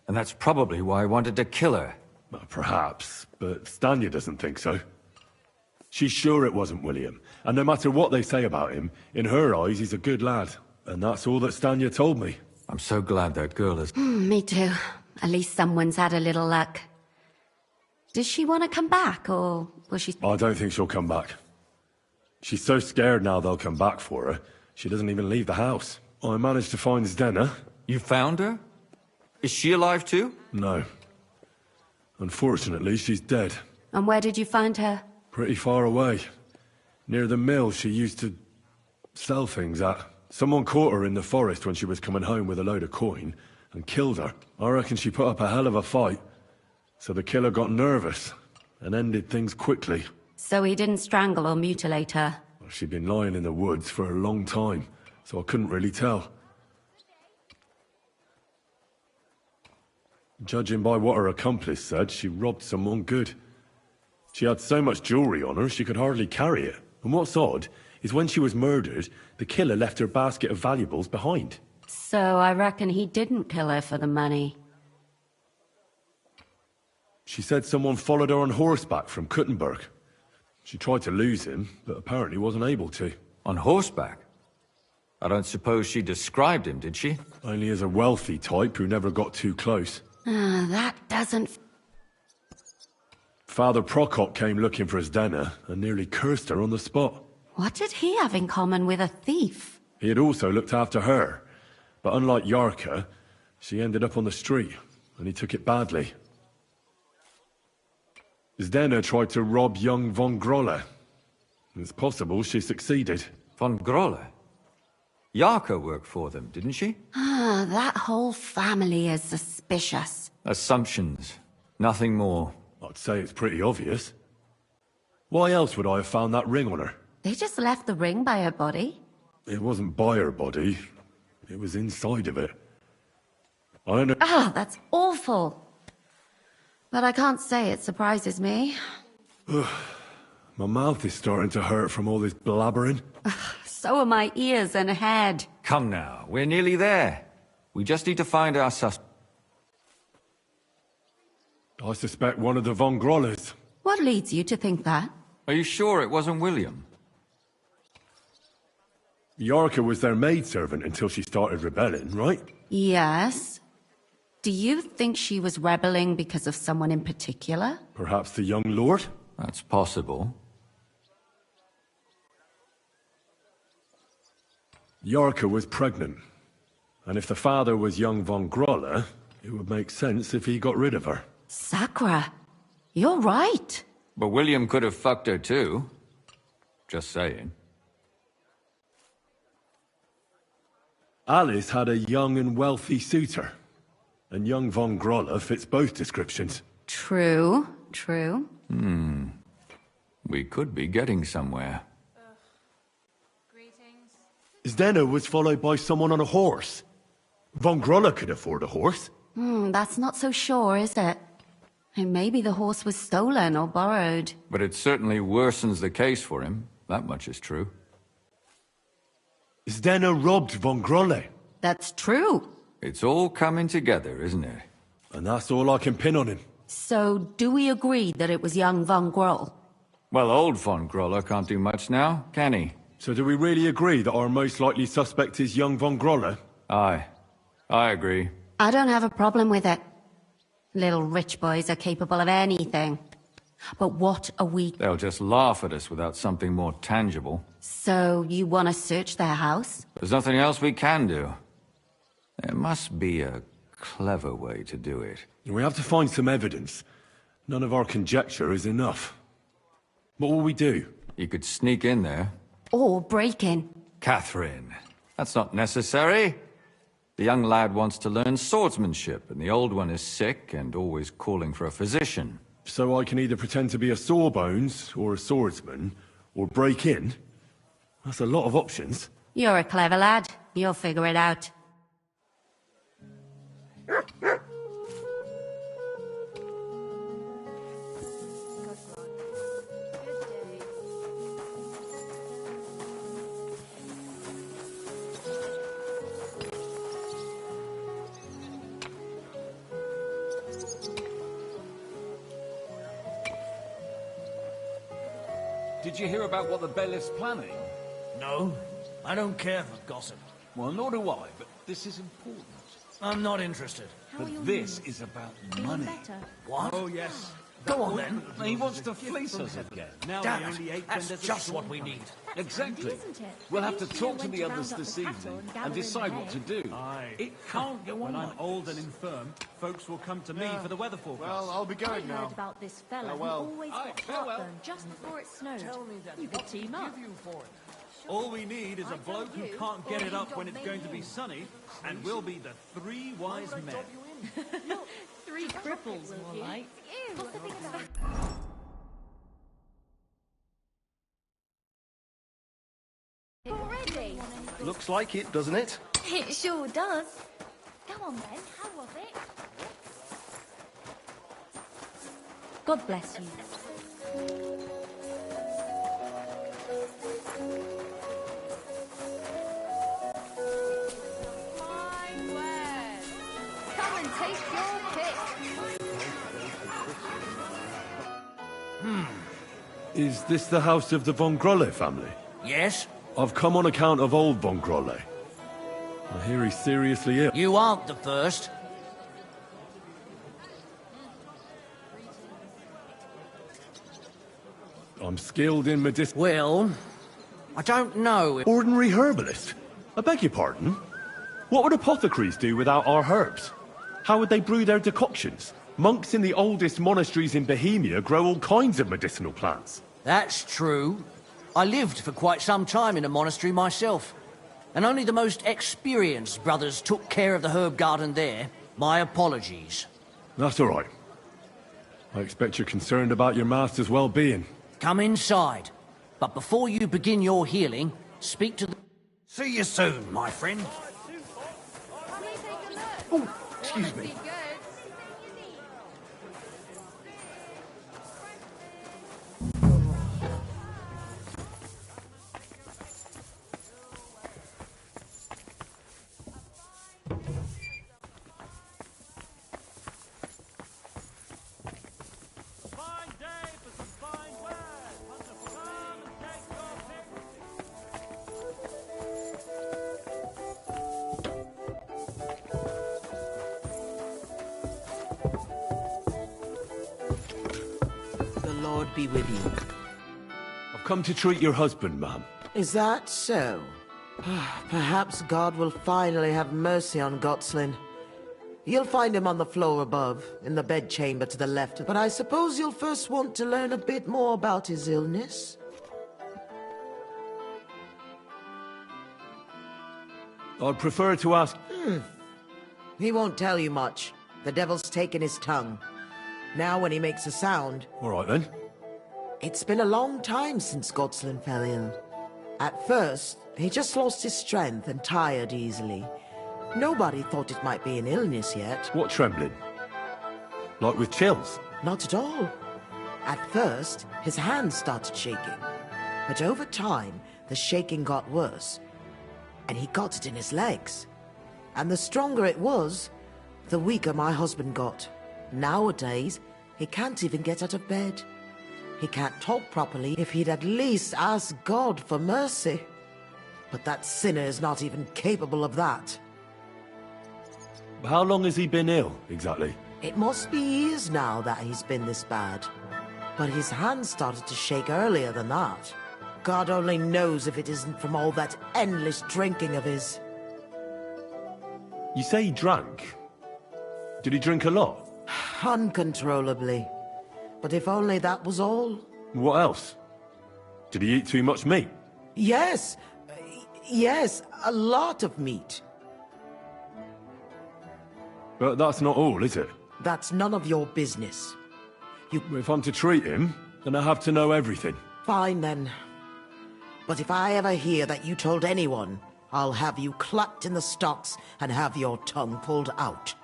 And that's probably why I wanted to kill her. Well, perhaps, but Stanya doesn't think so. She's sure it wasn't William, and no matter what they say about him, in her eyes he's a good lad. And that's all that Stanya told me. I'm so glad that girl is... Me too. At least someone's had a little luck. Does she want to come back, or will she... I don't think she'll come back. She's so scared now they'll come back for her, she doesn't even leave the house. I managed to find Zdena. You found her? Is she alive too? No. Unfortunately, she's dead. And where did you find her? Pretty far away. Near the mill she used to sell things at. Someone caught her in the forest when she was coming home with a load of coin and killed her. I reckon she put up a hell of a fight. So the killer got nervous and ended things quickly. So he didn't strangle or mutilate her? She'd been lying in the woods for a long time, so I couldn't really tell. Judging by what her accomplice said, she robbed someone good. She had so much jewelry on her, she could hardly carry it. And what's odd is when she was murdered, the killer left her basket of valuables behind. So I reckon he didn't kill her for the money. She said someone followed her on horseback from Kuttenberg. She tried to lose him, but apparently wasn't able to. On horseback? I don't suppose she described him, did she? Only as a wealthy type who never got too close. That doesn't... Father Prokop came looking for Zdena and nearly cursed her on the spot. What did he have in common with a thief? He had also looked after her, but unlike Yarka, she ended up on the street, and he took it badly. Zdena tried to rob young von Grolle. It's possible she succeeded. Von Grolle? Yarka worked for them, didn't she? That whole family is suspicious. Assumptions. Nothing more. I'd say it's pretty obvious. Why else would I have found that ring on her? They just left the ring by her body? It wasn't by her body. It was inside of it. I don't know... That's awful. But I can't say it surprises me. My mouth is starting to hurt from all this blabbering. So are my ears and head. Come now, we're nearly there. We just need to find our I suspect one of the von Grolles. What leads you to think that? Are you sure it wasn't William? Yarka was their maidservant until she started rebelling, right? Yes. Do you think she was rebelling because of someone in particular? Perhaps the young lord? That's possible. Yarka was pregnant. And if the father was young von Grolle, it would make sense if he got rid of her. Sakura, you're right. But William could have fucked her too. Just saying. Alice had a young and wealthy suitor. And young von Grolle fits both descriptions. True. We could be getting somewhere. Zdena was followed by someone on a horse. Von Grolle could afford a horse. That's not so sure, is it? And maybe the horse was stolen or borrowed. But it certainly worsens the case for him. That much is true. Zdena robbed von Grolle. That's true. It's all coming together, isn't it? And that's all I can pin on him. So, do we agree that it was young von Groll? Well, old von Grolle can't do much now, can he? So do we really agree that our most likely suspect is young von Grolle? Aye. I agree. I don't have a problem with it. Little rich boys are capable of anything. But what are we... They'll just laugh at us without something more tangible. So, you want to search their house? There's nothing else we can do. There must be a clever way to do it. We have to find some evidence. None of our conjecture is enough. What will we do? You could sneak in there. Or break in. Catherine, that's not necessary. The young lad wants to learn swordsmanship, and the old one is sick and always calling for a physician. So I can either pretend to be a sawbones, or a swordsman, or break in? That's a lot of options. You're a clever lad. You'll figure it out. Did you hear about what the bailiff's planning? No, I don't care for gossip. Well, nor do I, but this is important. I'm not interested. But this is about money. What? Oh, yes. Go on then. He wants to fleece us again. Damn it, that's just what we need. Exactly. We'll have to talk to the others this evening and decide what to do. It can't go on. When I'm like old this. and infirm, folks will come to me for the weather forecast. Well, I'll be I going heard now. about this fella Farewell. who always got heartburn just before it snowed. You could team up. All we need is a bloke who can't get it up when it's going to be sunny, and we'll be the three wise men. Three cripples, more like. Already? Looks like it, doesn't it? It sure does. Go on then, how was it? God bless you. Fine word. Come and take your pick. Is this the house of the Von Grolle family? Yes? I've come on account of old Von Grolle. I hear he's seriously ill. You aren't the first. I'm skilled in medicine. Well, I don't know. Ordinary herbalist? I beg your pardon? What would apothecaries do without our herbs? How would they brew their decoctions? Monks in the oldest monasteries in Bohemia grow all kinds of medicinal plants. That's true. I lived for quite some time in a monastery myself, and only the most experienced brothers took care of the herb garden there. My apologies. That's all right. I expect you're concerned about your master's well-being. Come inside. But before you begin your healing, speak to the... See you soon, my friend. Oh, excuse me. The Lord be with you. I've come to treat your husband, ma'am. Is that so? Perhaps God will finally have mercy on Gotslin. You'll find him on the floor above, in the bedchamber to the left, but I suppose you'll first want to learn a bit more about his illness. I'd prefer to ask... He won't tell you much. The devil's taken his tongue. Now when he makes a sound... All right, then. It's been a long time since Gotslin fell ill. At first, he just lost his strength and tired easily. Nobody thought it might be an illness yet. What trembling? Like with chills? Not at all. At first, his hands started shaking. But over time, the shaking got worse. And he got it in his legs. And the stronger it was, the weaker my husband got. Nowadays, he can't even get out of bed. He can't talk properly if he'd at least ask God for mercy. But that sinner is not even capable of that. How long has he been ill, exactly? It must be years now that he's been this bad. But his hands started to shake earlier than that. God only knows if it isn't from all that endless drinking of his. You say he drank? Did he drink a lot? Uncontrollably. But if only that was all. What else? Did he eat too much meat? Yes. Yes, a lot of meat. But that's not all, is it? That's none of your business. If I'm to treat him, then I have to know everything. Fine, then. But if I ever hear that you told anyone, I'll have you clapped in the stocks and have your tongue pulled out.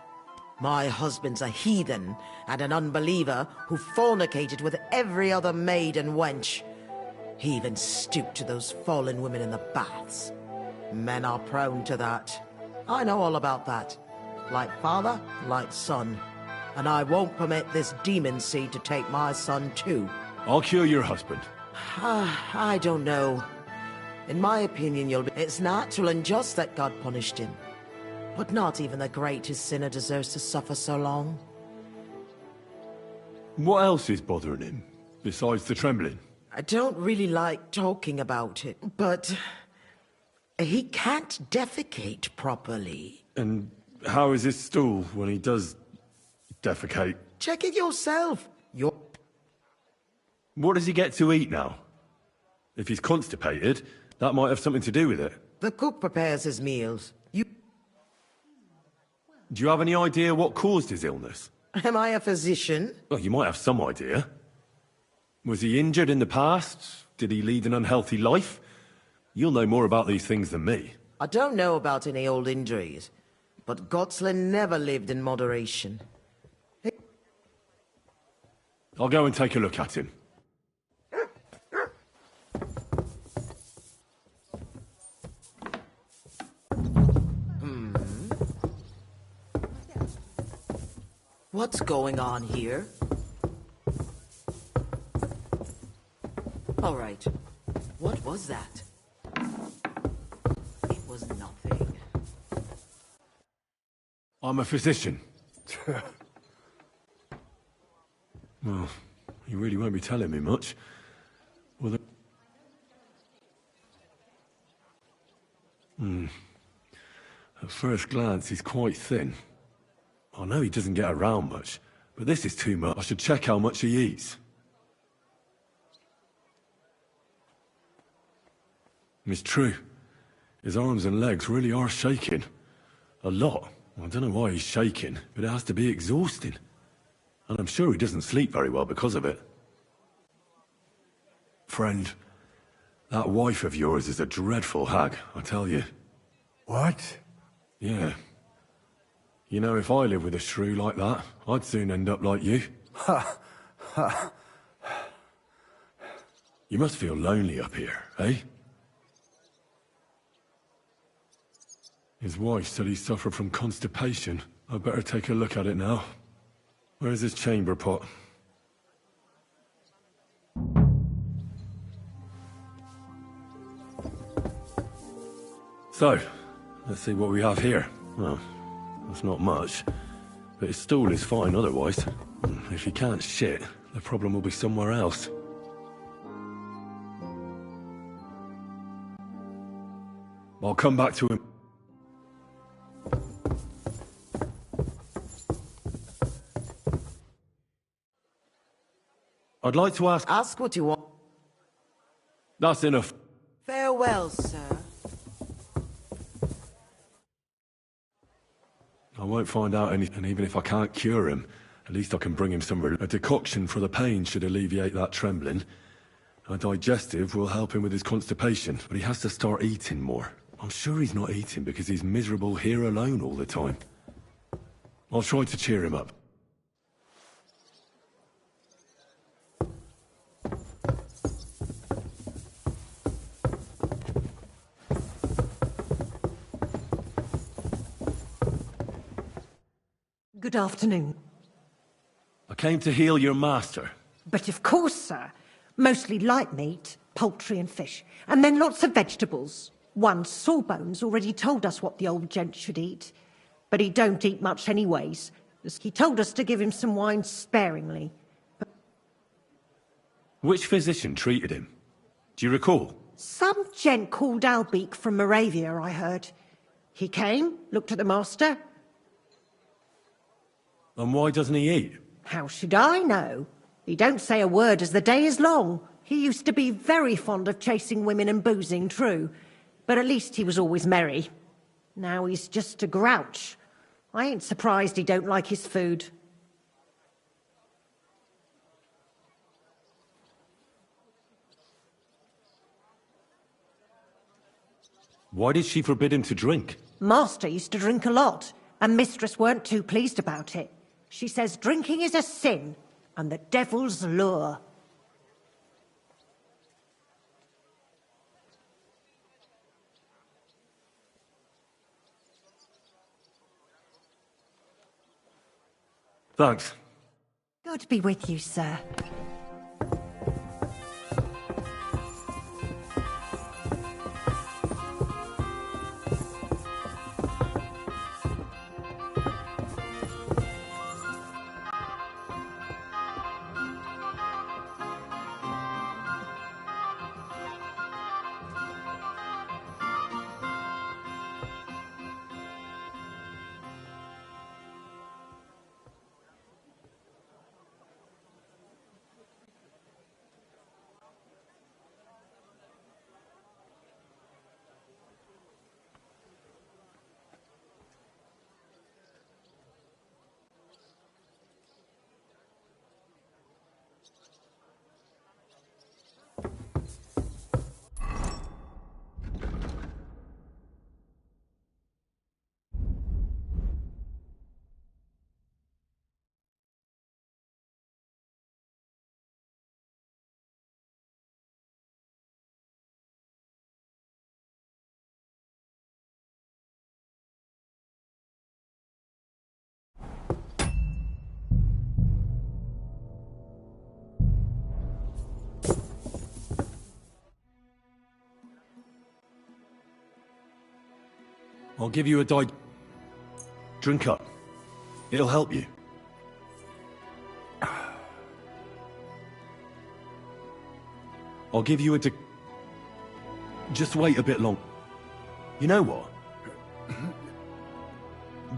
My husband's a heathen and an unbeliever who fornicated with every other maid and wench. He even stooped to those fallen women in the baths. Men are prone to that. I know all about that. Like father, like son. And I won't permit this demon seed to take my son too. I'll cure your husband. I don't know. In my opinion, it's natural and just that God punished him. But not even the greatest sinner deserves to suffer so long. What else is bothering him, besides the trembling? I don't really like talking about it, but he can't defecate properly. And how is his stool when he does defecate? Check it yourself. What does he get to eat now? If he's constipated, that might have something to do with it. The cook prepares his meals. Do you have any idea what caused his illness? Am I a physician? Well, you might have some idea. Was he injured in the past? Did he lead an unhealthy life? You'll know more about these things than me. I don't know about any old injuries, but Gotslin never lived in moderation. I'll go and take a look at him. What's going on here? All right. What was that? It was nothing. I'm a physician. Well, you really won't be telling me much. Well, at first glance, he's quite thin. I know he doesn't get around much, but this is too much. I should check how much he eats. It's true. His arms and legs really are shaking. A lot. I don't know why he's shaking, but it has to be exhausting. And I'm sure he doesn't sleep very well because of it. Friend, that wife of yours is a dreadful hag, I tell you. What? Yeah. You know, if I lived with a shrew like that, I'd soon end up like you. Ha! Ha! You must feel lonely up here, eh? His wife said he suffered from constipation. I'd better take a look at it now. Where's his chamber pot? So, let's see what we have here. Well, that's not much, but his stool is fine otherwise. If he can't shit, the problem will be somewhere else. I'll come back to him. I'd like to ask... Ask what you want. That's enough. Farewell, sir. I won't find out anything, and even if I can't cure him, at least I can bring him some... A decoction for the pain should alleviate that trembling. A digestive will help him with his constipation, but he has to start eating more. I'm sure he's not eating because he's miserable here alone all the time. I'll try to cheer him up. Good afternoon. I came to heal your master. But of course, sir. Mostly light meat, poultry and fish, and then lots of vegetables. One Sawbones already told us what the old gent should eat, but he don't eat much anyways. He told us to give him some wine sparingly. Which physician treated him? Do you recall? Some gent called Albeek from Moravia, I heard. He came, looked at the master. And why doesn't he eat? How should I know? He don't say a word as the day is long. He used to be very fond of chasing women and boozing, true. But at least he was always merry. Now he's just a grouch. I ain't surprised he don't like his food. Why did she forbid him to drink? Master used to drink a lot, and Mistress weren't too pleased about it. She says drinking is a sin, and the devil's lure. Thanks. God be with you, sir. I'll give you a Drink up. It'll help you. I'll give you a Just wait a bit long. You know what?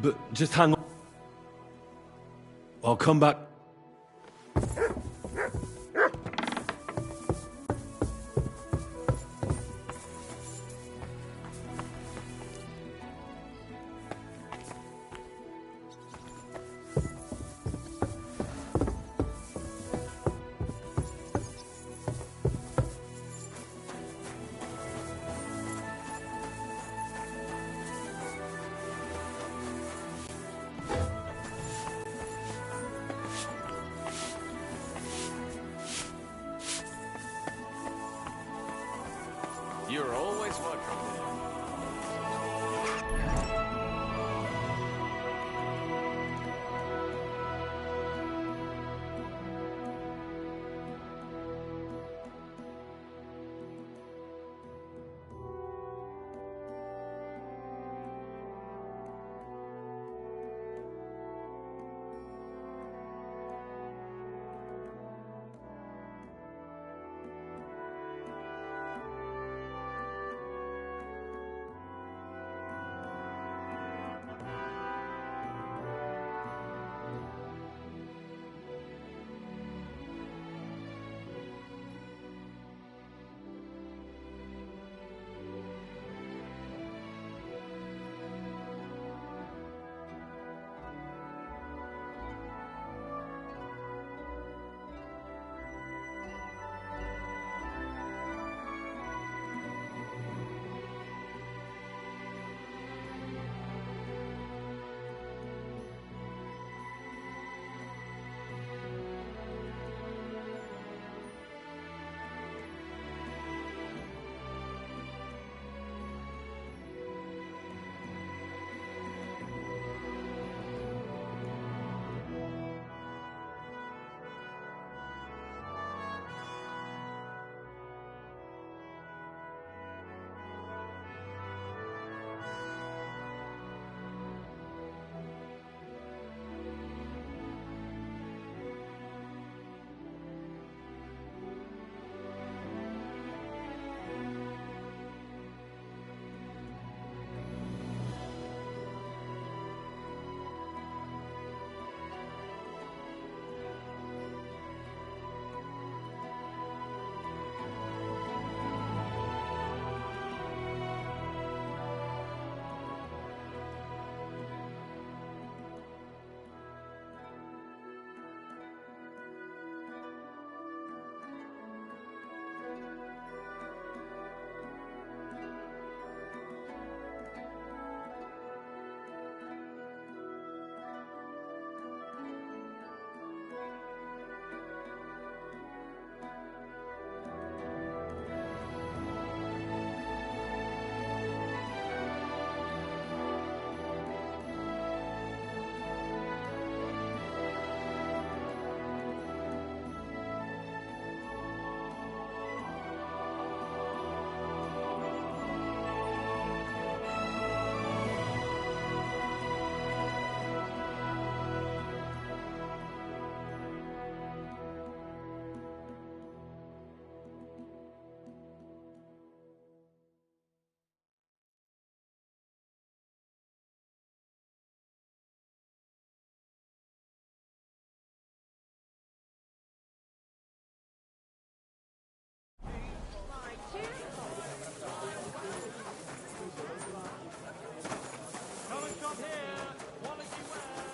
But just hang on. I'll come back. You're always welcome.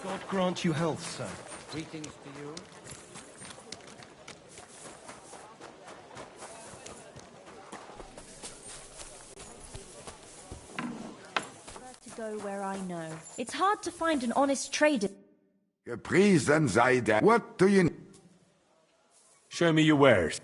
God grant you health, sir. Greetings to you. To go where I know. It's hard to find an honest trader. Gepriesen sei der. What do you... Show me your wares.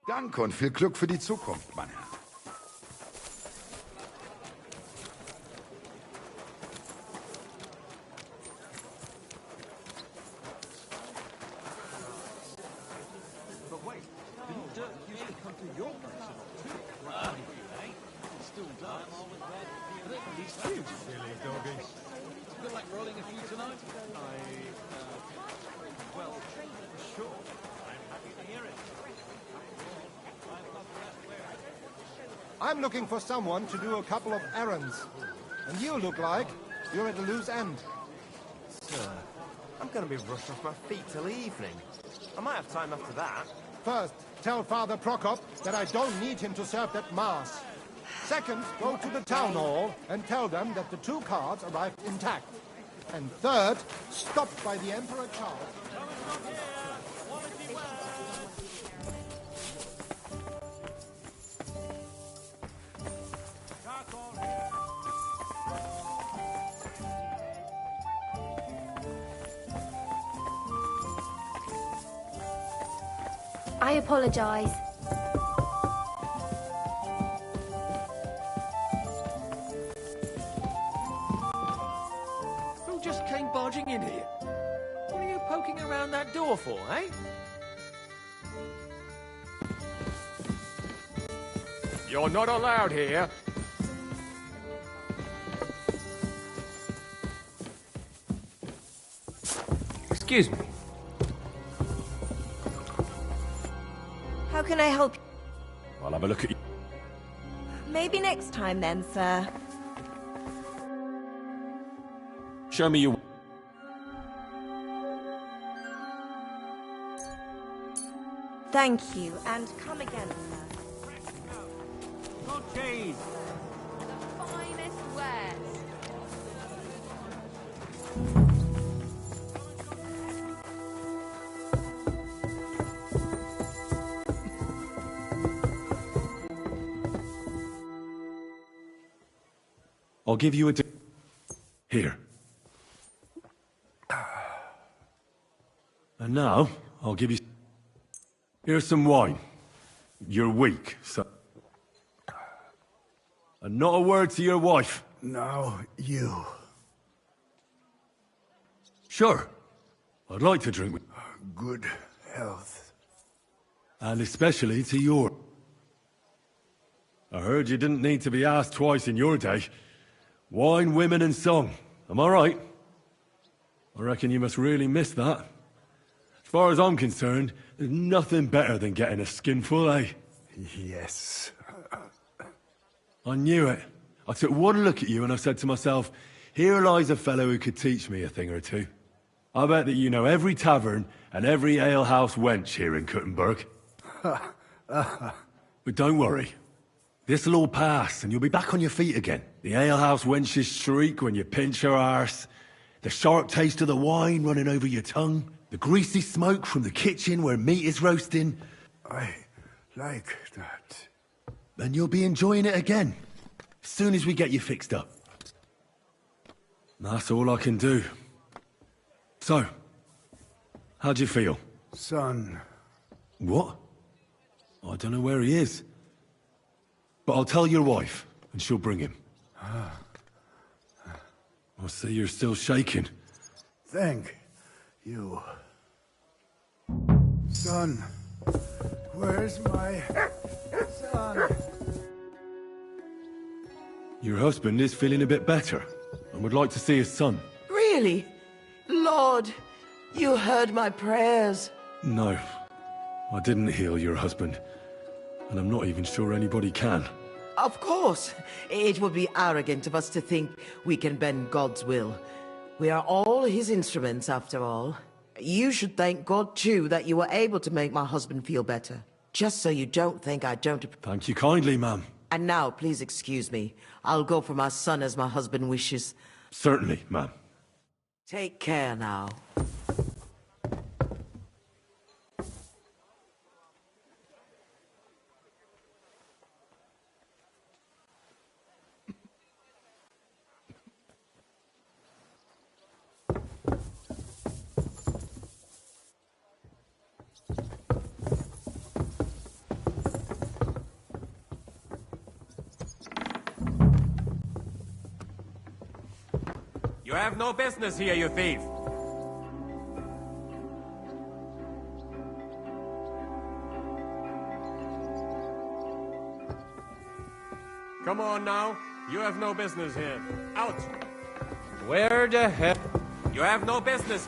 Danke und viel Glück für die Zukunft, mein Herr. But wait, didn't Dirk used to come to your place too? Well, he still does. These two silly doggies. Feel like rolling a few tonight? Well, sure. I'm happy to hear it. I'm looking for someone to do a couple of errands. And you look like you're at a loose end. Sir, I'm going to be rushed off my feet till evening. I might have time after that. First, tell Father Prokop that I don't need him to serve that mass. Second, go to the town hall and tell them that the 2 cards arrived intact. And third, stopped by the Emperor Charles. I apologize. Who just came barging in here? What are you poking around that door for, eh? You're not allowed here. Excuse me. How can I help you? I'll have a look at you. Maybe next time then, sir. Show me your... Thank you, and come again, sir. Not cheese. The finest wares. I'll give you a... Here. And now, I'll give you... Here's some wine. You're weak, so... And not a word to your wife. Now, you. Sure. I'd like to drink with... Good health. And especially to your... I heard you didn't need to be asked twice in your day. Wine, women, and song. Am I right? I reckon you must really miss that. As far as I'm concerned, there's nothing better than getting a skinful, eh? Yes. I knew it. I took one look at you and I said to myself, here lies a fellow who could teach me a thing or two. I bet that you know every tavern and every alehouse wench here in Kuttenberg. But don't worry. This'll all pass, and you'll be back on your feet again. The alehouse wenches shriek when you pinch her arse. The sharp taste of the wine running over your tongue. The greasy smoke from the kitchen where meat is roasting. I like that. And you'll be enjoying it again, as soon as we get you fixed up. That's all I can do. So, how'd you feel? Son. What? I don't know where he is. But I'll tell your wife, and she'll bring him. I see you're still shaking. Thank you. Son, where's my son? Your husband is feeling a bit better, and would like to see his son. Really? Lord, you heard my prayers. No, I didn't heal your husband. And I'm not even sure anybody can. Of course. It would be arrogant of us to think we can bend God's will. We are all his instruments, after all. You should thank God, too, that you were able to make my husband feel better. Just so you don't think I don't... Thank you kindly, ma'am. And now, please excuse me. I'll go for my son as my husband wishes. Certainly, ma'am. Take care now. You have no business here, you thief! Come on now. You have no business here. Out! Where the hell? You have no business.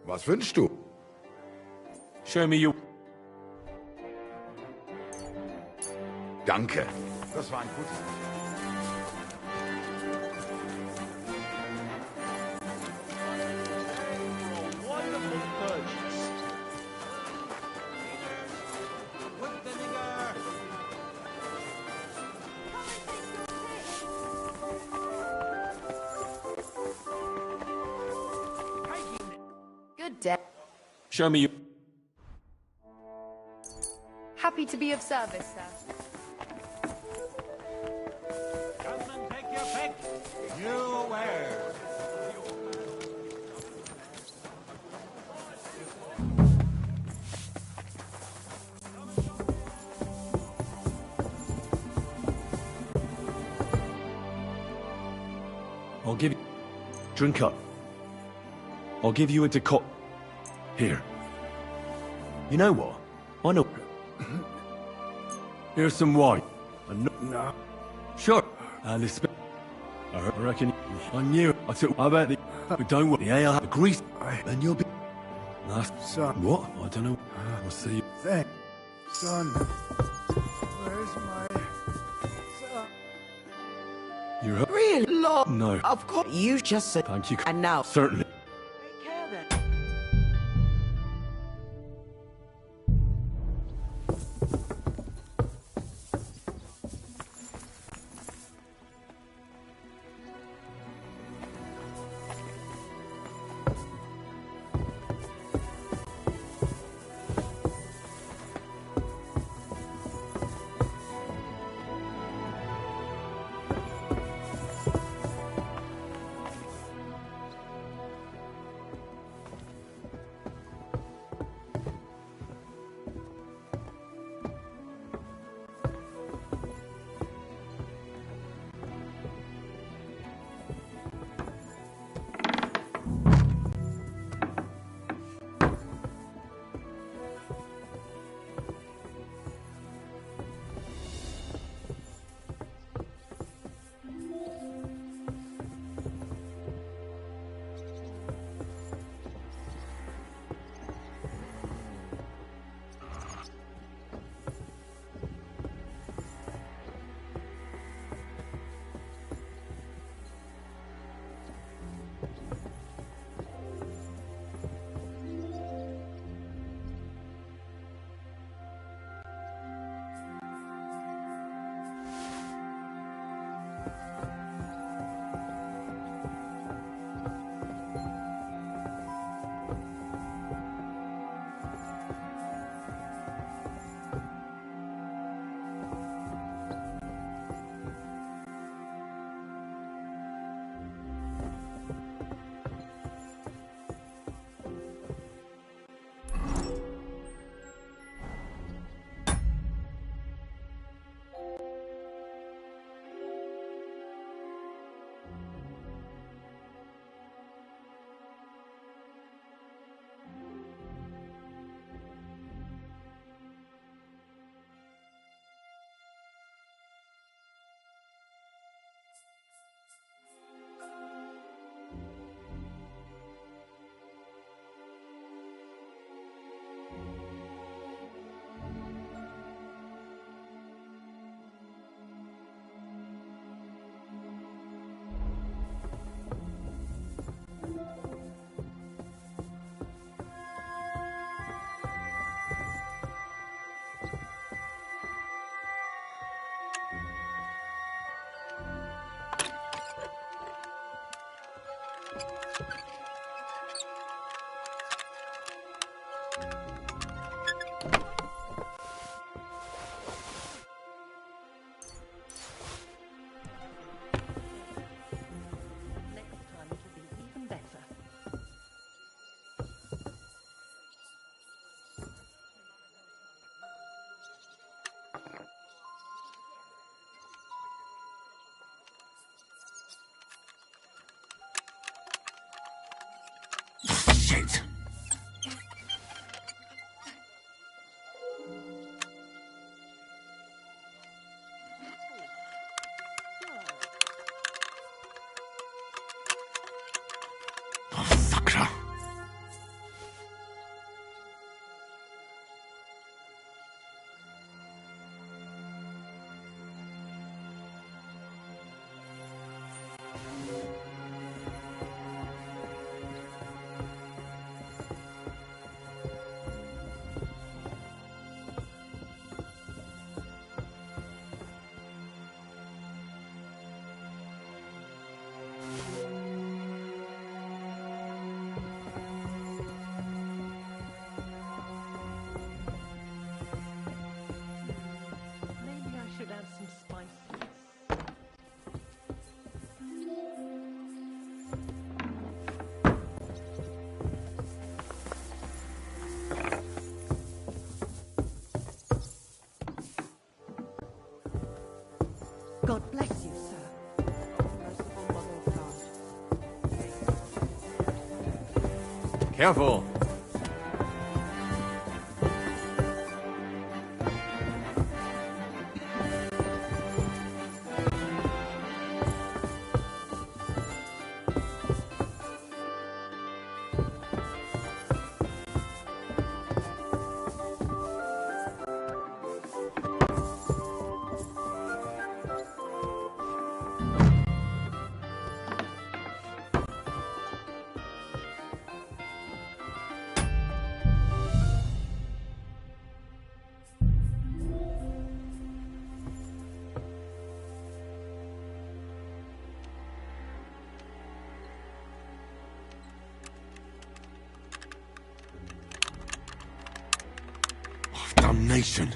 Was wünschst du? Show me you. Danke. Das war ein gutes. Good day. Show me you. Happy to be of service, sir. Come and take your pick. You where? I'll give you... Drink up. I'll give you a deco... Here. You know what? I know... Here's some wine. No. Sure. And this... I reckon... I knew it. I took... How about the... But don't worry. The ale have grease. And you'll be... Last... Son. What? I don't know. We'll see you. Thank... Son. Where's my... son? You're up. Really? Lord. No. Of course. You just said... Thank you. And now... Certainly. Take care then. it! Maybe I should add some spices. God bless you, sir. Merciful Mother of God. Careful! Damnation!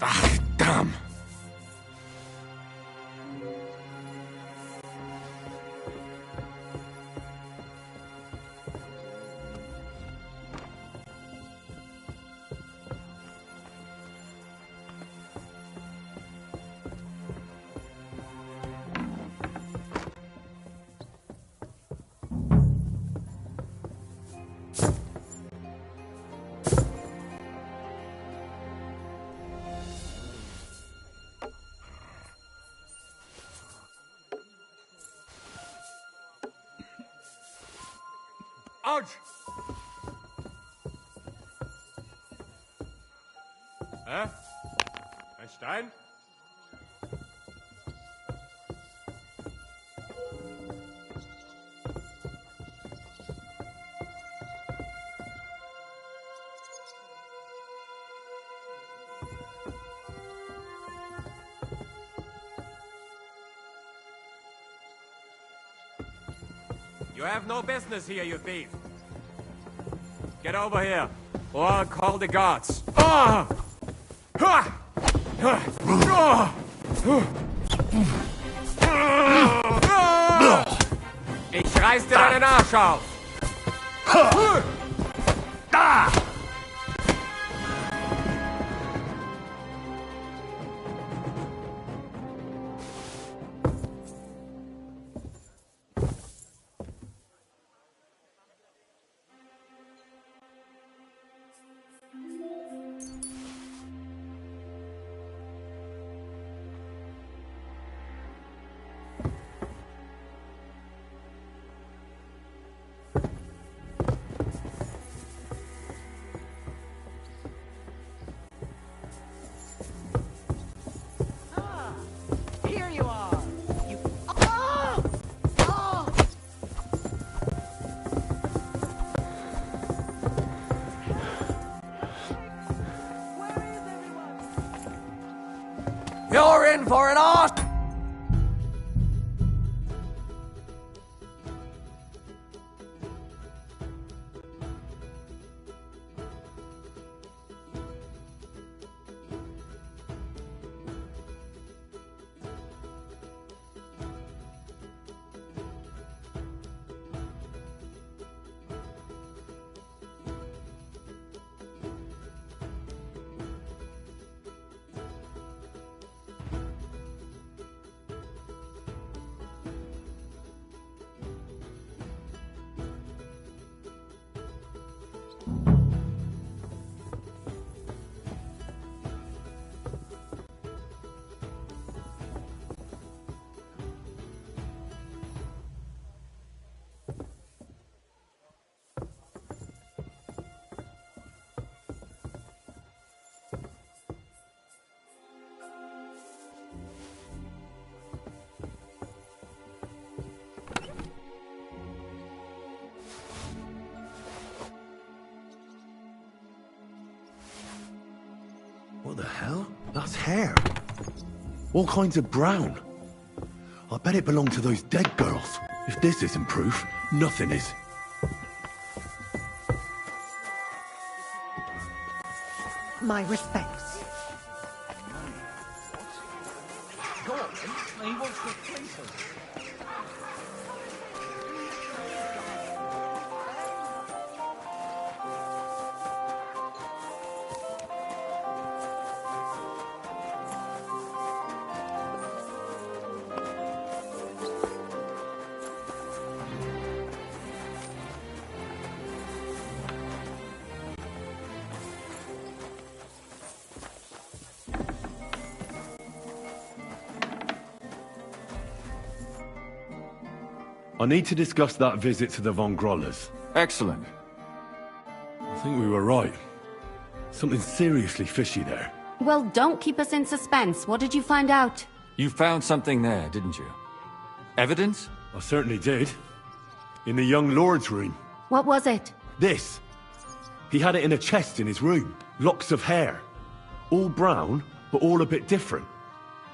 Ah, damn! Ouch! Hä? Ein Stein? You have no business here, you thief. Get over here, or I'll call the guards. Ah! Ha! Ha! Ah! Ich reiß dir deinen Arsch auf! Here you are! You... You're in for an arse! What the hell? That's hair. All kinds of brown. I bet it belonged to those dead girls. If this isn't proof, nothing is. My respects. Go on, then. He wants to please us. I need to discuss that visit to the Von Grollers. Excellent. I think we were right. Something seriously fishy there. Well, don't keep us in suspense. What did you find out? You found something there, didn't you? Evidence? I certainly did. In the young lord's room. What was it? This. He had it in a chest in his room. Locks of hair. All brown, but all a bit different.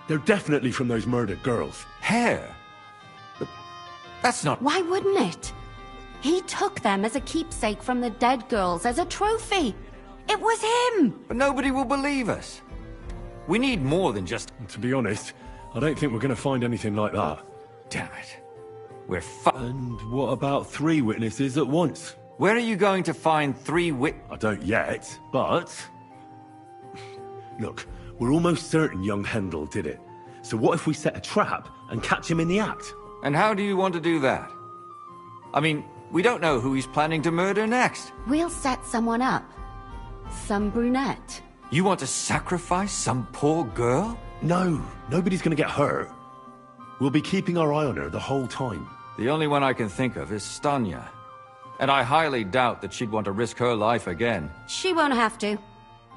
They're definitely from those murdered girls. Hair? But that's not... Why wouldn't it? He took them as a keepsake from the dead girls, as a trophy. It was him! But nobody will believe us. We need more than just... To be honest, I don't think we're going to find anything like that. Damn it. We're And what about 3 witnesses at once? Where are you going to find 3 I don't yet, but... Look, we're almost certain young Hendel did it. So what if we set a trap and catch him in the act? And how do you want to do that? I mean, we don't know who he's planning to murder next. We'll set someone up. Some brunette. You want to sacrifice some poor girl? No, nobody's going to get hurt. We'll be keeping our eye on her the whole time. The only one I can think of is Stanya. And I highly doubt that she'd want to risk her life again. She won't have to.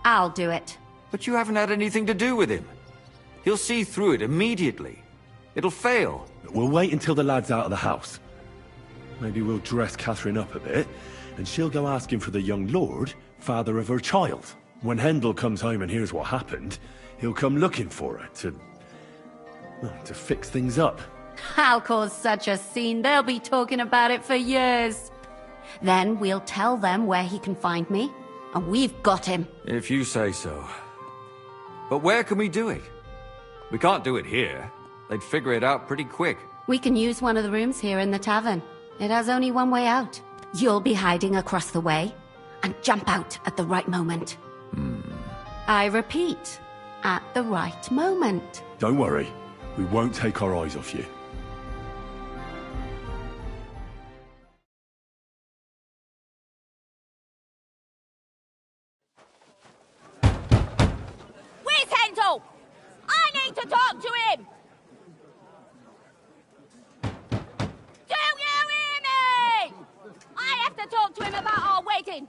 I'll do it. But you haven't had anything to do with him. He'll see through it immediately. It'll fail. We'll wait until the lad's out of the house. Maybe we'll dress Catherine up a bit, and she'll go asking for the young lord, father of her child. When Hendel comes home and hears what happened, he'll come looking for her to fix things up. I'll cause such a scene, they'll be talking about it for years. Then we'll tell them where he can find me, and we've got him. If you say so. But where can we do it? We can't do it here. They'd figure it out pretty quick. We can use one of the rooms here in the tavern. It has only one way out. You'll be hiding across the way and jump out at the right moment. I repeat, at the right moment. Don't worry. We won't take our eyes off you. Where's Hendel? I need to talk to him! Do you hear me? I have to talk to him about our wedding.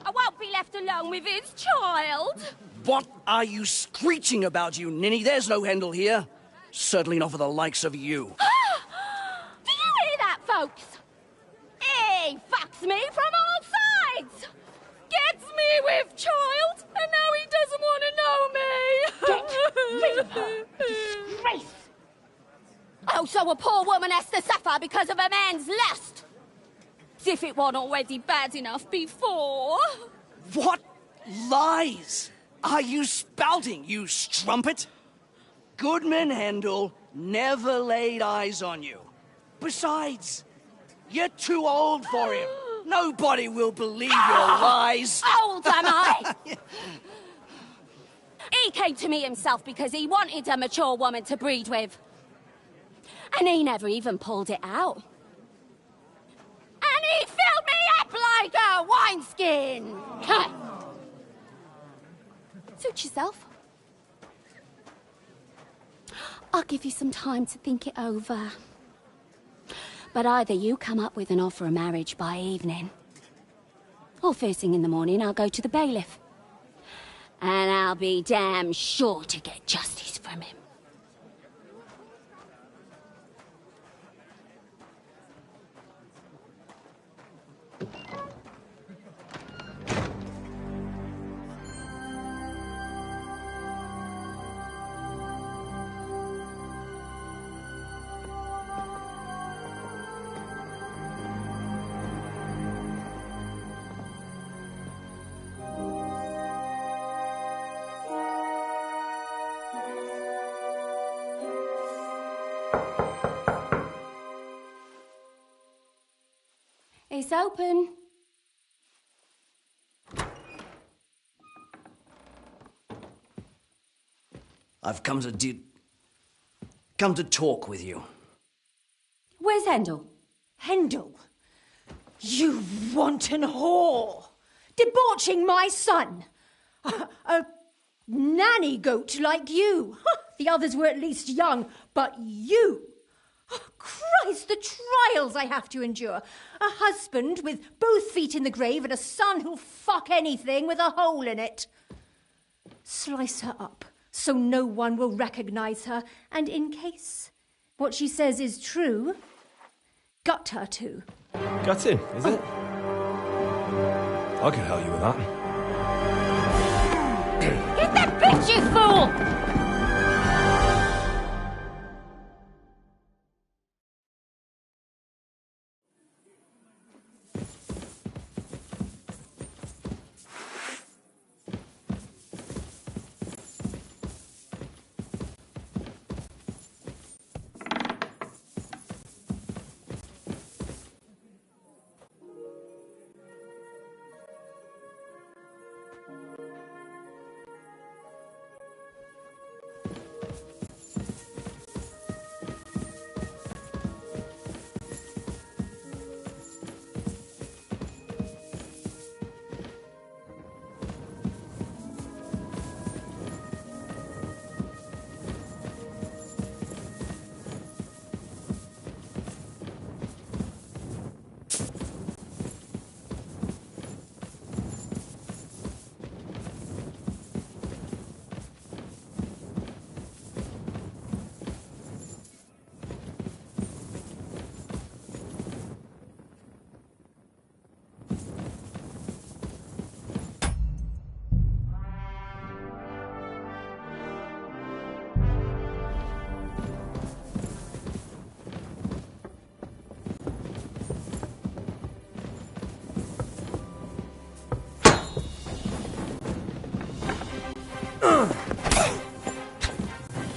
I won't be left alone with his child. What are you screeching about, you ninny? There's no Hendel here. Certainly not for the likes of you. Do you hear that, folks? He fucks me from all sides. Gets me with child, and now he doesn't want to know me. Get rid of her. Disgrace. Oh, so a poor woman has to suffer because of a man's lust. As if it wasn't already bad enough before. What lies are you spouting, you strumpet? Goodman Hendel never laid eyes on you. Besides, you're too old for him. Nobody will believe your lies. Old am I? He came to me himself because he wanted a mature woman to breed with. And he never even pulled it out. And he filled me up like a wineskin. Suit yourself. I'll give you some time to think it over. But either you come up with an offer of marriage by evening, or first thing in the morning I'll go to the bailiff. And I'll be damn sure to get justice from him. It's open. I've come to talk with you. Where's Hendel? Hendel? You wanton whore! Debauching my son! A nanny goat like you! The others were at least young, but you! Oh, Christ, the trials I have to endure. A husband with both feet in the grave and a son who'll fuck anything with a hole in it. Slice her up so no one will recognize her, and in case what she says is true, gut her too. Gutting, is it? I can help you with that. Get that bitch, you fool!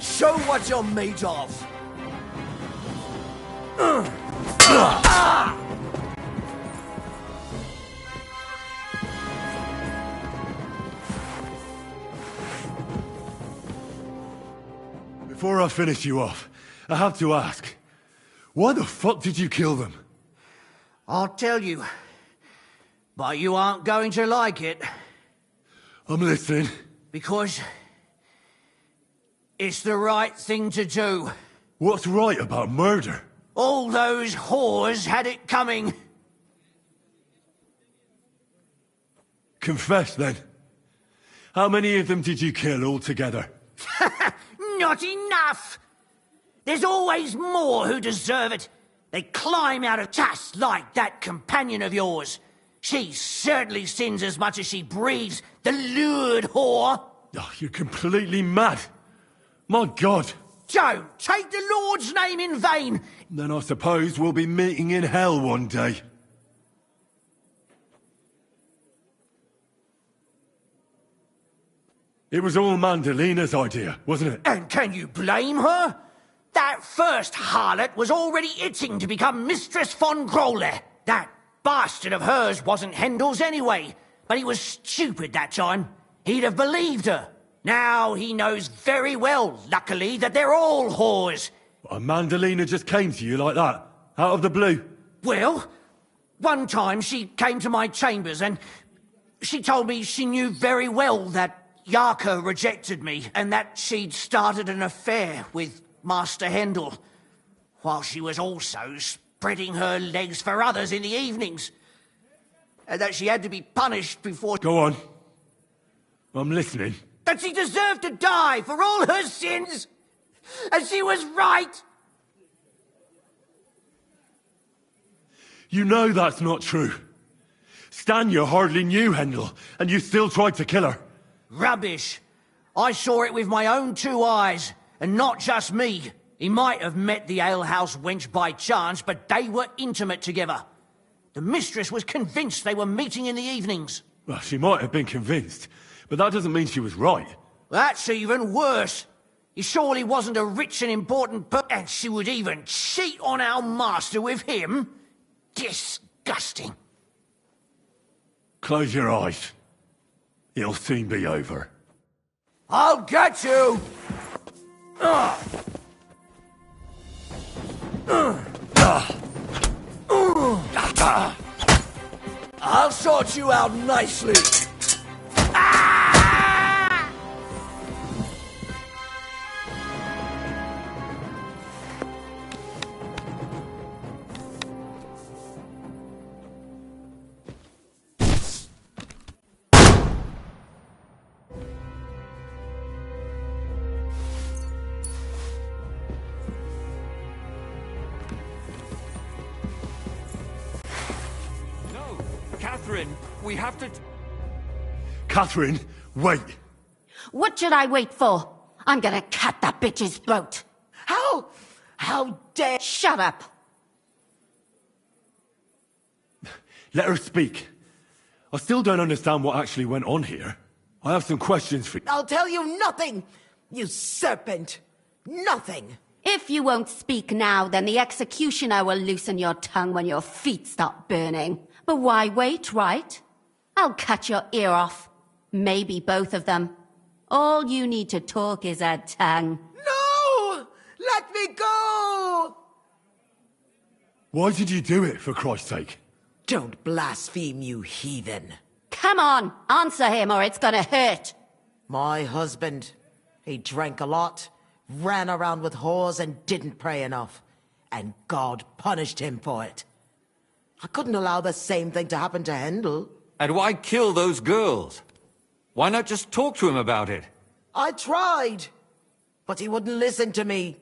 Show what you're made of. Before I finish you off, I have to ask, why the fuck did you kill them? I'll tell you, but you aren't going to like it. I'm listening. Because it's the right thing to do. What's right about murder? All those whores had it coming. Confess, then. How many of them did you kill altogether? Not enough! There's always more who deserve it. They climb out of just like that companion of yours. She certainly sins as much as she breathes, the lured whore. Oh, you're completely mad. My God. Don't take the Lord's name in vain. Then I suppose we'll be meeting in hell one day. It was all Mandalina's idea, wasn't it? And can you blame her? That first harlot was already itching to become Mistress von Grole. That bastard of hers wasn't Hendel's anyway, but he was stupid that time. He'd have believed her. Now he knows very well, luckily, that they're all whores. And Mandalina just came to you like that, out of the blue? Well, one time she came to my chambers and she told me she knew very well that Yarka rejected me and that she'd started an affair with Master Hendel, while she was also spreading her legs for others in the evenings. And that she had to be punished before... Go on. I'm listening. That she deserved to die for all her sins. And she was right. You know that's not true. Stanya hardly knew Hendel, and you still tried to kill her. Rubbish. I saw it with my own two eyes, and not just me. He might have met the alehouse wench by chance, but they were intimate together. The mistress was convinced they were meeting in the evenings. Well, she might have been convinced, but that doesn't mean she was right. That's even worse. He surely wasn't a rich and important person, and she would even cheat on our master with him. Disgusting. Close your eyes. It'll soon be over. I'll get you! I'll sort you out nicely. Catherine, we have to... Catherine, wait. What should I wait for? I'm gonna cut that bitch's throat. How dare... Shut up. Let her speak. I still don't understand what actually went on here. I have some questions for you. I'll tell you nothing, you serpent. Nothing. If you won't speak now, then the executioner will loosen your tongue when your feet stop burning. But why wait, right? I'll cut your ear off. Maybe both of them. All you need to talk is a tongue. No! Let me go! Why did you do it, for Christ's sake? Don't blaspheme, you heathen. Come on, answer him or it's gonna hurt. My husband, he drank a lot, ran around with whores and didn't pray enough. And God punished him for it. I couldn't allow the same thing to happen to Hendel. And why kill those girls? Why not just talk to him about it? I tried, but he wouldn't listen to me.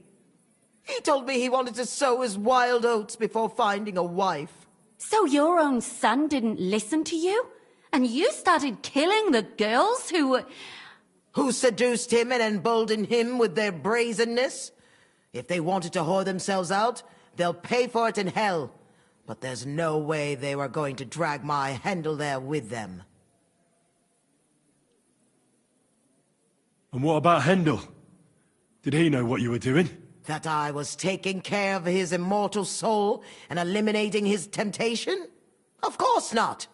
He told me he wanted to sow his wild oats before finding a wife. So your own son didn't listen to you? And you started killing the girls who seduced him and emboldened him with their brazenness? If they wanted to whore themselves out, they'll pay for it in hell. But there's no way they were going to drag my Hendel there with them. And what about Hendel? Did he know what you were doing? That I was taking care of his immortal soul and eliminating his temptation? Of course not.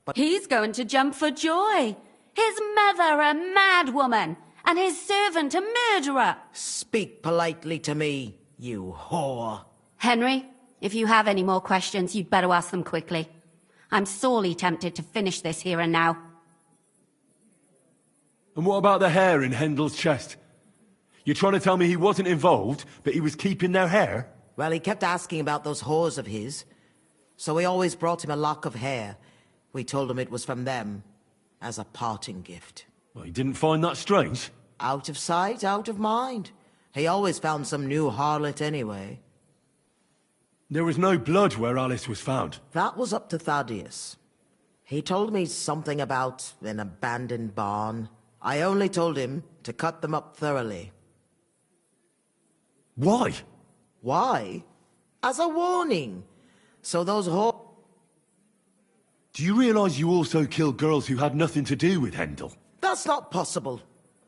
But he's going to jump for joy. His mother, a mad woman. and his servant a murderer. Speak politely to me, you whore. Henry, if you have any more questions, you'd better ask them quickly. I'm sorely tempted to finish this here and now. And what about the hair in Hendel's chest? You're trying to tell me he wasn't involved, but he was keeping their hair? Well, he kept asking about those whores of his. So we always brought him a lock of hair. We told him it was from them, as a parting gift. Well, he didn't find that strange? Out of sight, out of mind. He always found some new harlot anyway. There was no blood where Alice was found. That was up to Thaddeus. He told me something about an abandoned barn. I only told him to cut them up thoroughly. Why? Why? As a warning. So those Do you realize you also killed girls who had nothing to do with Hendel? That's not possible.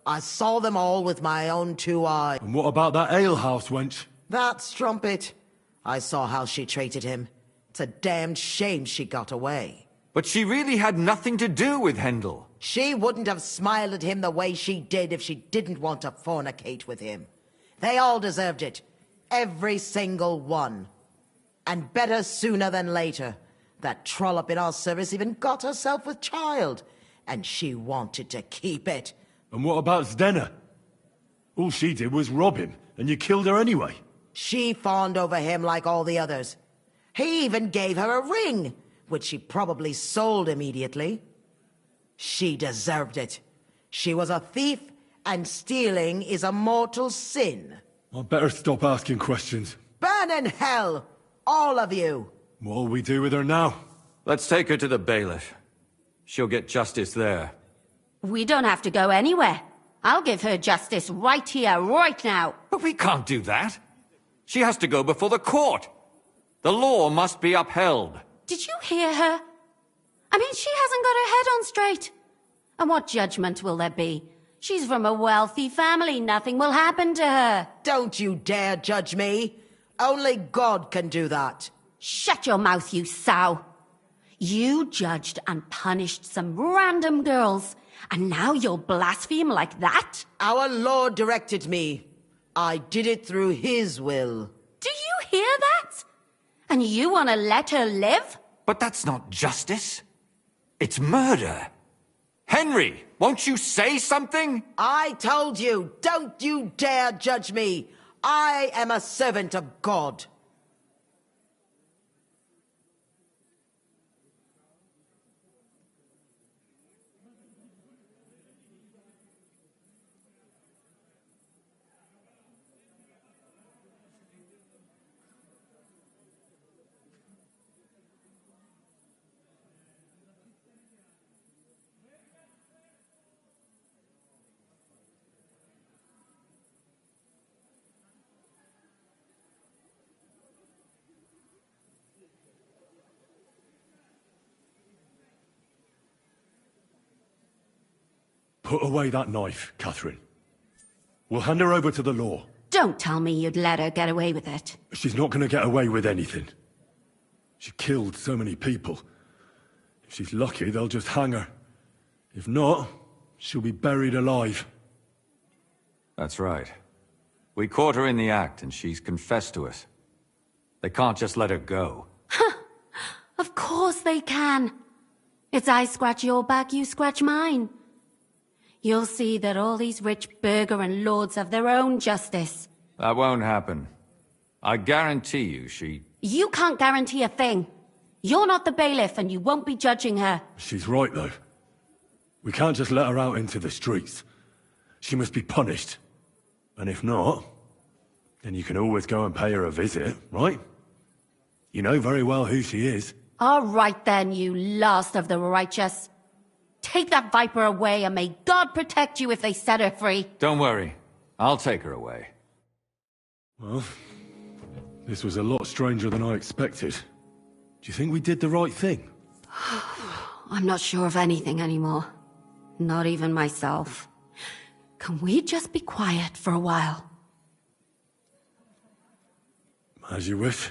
I saw them all with my own 2 eyes. And what about that alehouse wench? That strumpet. I saw how she treated him. It's a damned shame she got away. But she really had nothing to do with Hendel. She wouldn't have smiled at him the way she did if she didn't want to fornicate with him. They all deserved it. Every single one. And better sooner than later. That trollop in our service even got herself with child. And she wanted to keep it. And what about Zdenna? All she did was rob him, and you killed her anyway. She fawned over him like all the others. He even gave her a ring, which she probably sold immediately. She deserved it. She was a thief, and stealing is a mortal sin. I'd better stop asking questions. Burn in hell, all of you. What'll we do with her now? Let's take her to the bailiff. She'll get justice there. We don't have to go anywhere. I'll give her justice right here, right now. But we can't do that. She has to go before the court. The law must be upheld. Did you hear her? I mean, she hasn't got her head on straight. And what judgment will there be? She's from a wealthy family. Nothing will happen to her. Don't you dare judge me. Only God can do that. Shut your mouth, you sow. You judged and punished some random girls, and now you'll blaspheme like that? Our Lord directed me. I did it through His will. Do you hear that? And you want to let her live? But that's not justice. It's murder. Henry, won't you say something? I told you, don't you dare judge me. I am a servant of God. Put away that knife, Catherine. We'll hand her over to the law. Don't tell me you'd let her get away with it. She's not going to get away with anything. She killed so many people. If she's lucky, they'll just hang her. If not, she'll be buried alive. That's right. We caught her in the act, and she's confessed to us. They can't just let her go. Of course they can. It's I scratch your back, you scratch mine. You'll see that all these rich burgher and lords have their own justice. That won't happen. I guarantee you she... You can't guarantee a thing. You're not the bailiff, and you won't be judging her. She's right, though. We can't just let her out into the streets. She must be punished. And if not, then you can always go and pay her a visit, right? You know very well who she is. All right then, you last of the righteous. Take that viper away, and may God protect you if they set her free. Don't worry. I'll take her away. Well, this was a lot stranger than I expected. Do you think we did the right thing? I'm not sure of anything anymore. Not even myself. Can we just be quiet for a while? As you wish.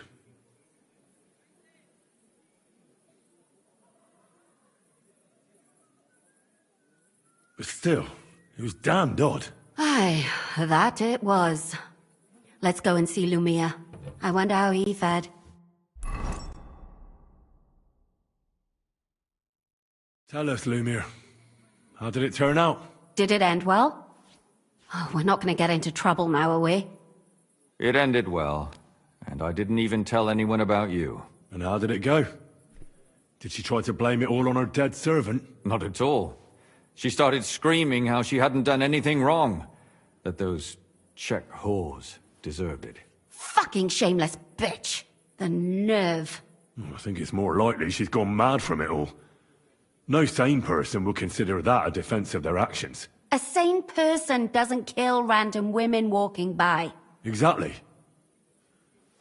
But still, It was damned odd. Aye, that it was. Let's go and see Lumia. I wonder how he fared. Tell us, Lumir. How did it turn out? Did it end well? Oh, we're not going to get into trouble now, are we? It ended well, and I didn't even tell anyone about you. And how did it go? Did she try to blame it all on her dead servant? Not at all. She started screaming how she hadn't done anything wrong. That those Czech whores deserved it. Fucking shameless bitch! The nerve. I think it's more likely she's gone mad from it all. No sane person would consider that a defense of their actions. A sane person doesn't kill random women walking by. Exactly.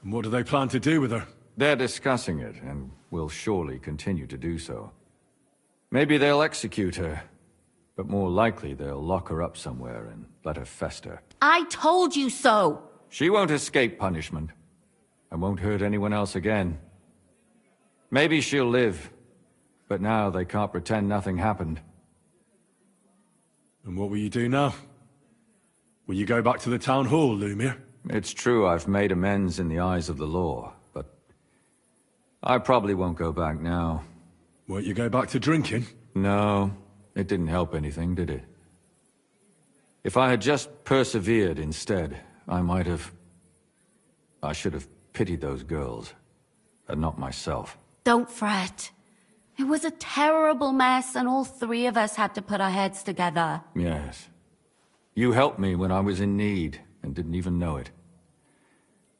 And what do they plan to do with her? They're discussing it, and will surely continue to do so. Maybe they'll execute her, but more likely they'll lock her up somewhere and let her fester. I told you so! She won't escape punishment, and won't hurt anyone else again. Maybe she'll live, but now they can't pretend nothing happened. And what will you do now? Will you go back to the town hall, Lumir? It's true I've made amends in the eyes of the law, but I probably won't go back now. Won't you go back to drinking? No, it didn't help anything, did it? If I had just persevered instead, I should have pitied those girls, and not myself. Don't fret. It was a terrible mess, and all three of us had to put our heads together. Yes. You helped me when I was in need, and didn't even know it.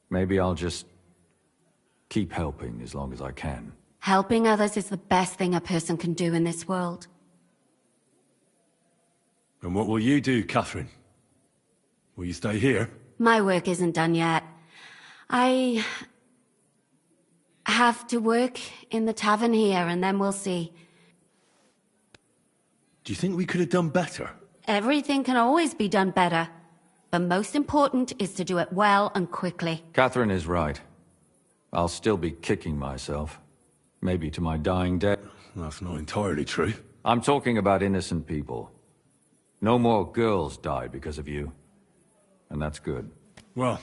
Maybe I'll just keep helping as long as I can. Helping others is the best thing a person can do in this world. And what will you do, Catherine? Will you stay here? My work isn't done yet. I have to work in the tavern here, and then we'll see. Do you think we could have done better? Everything can always be done better. But most important is to do it well and quickly. Catherine is right. I'll still be kicking myself. Maybe to my dying day. That's not entirely true. I'm talking about innocent people. No more girls die because of you. And that's good. Well,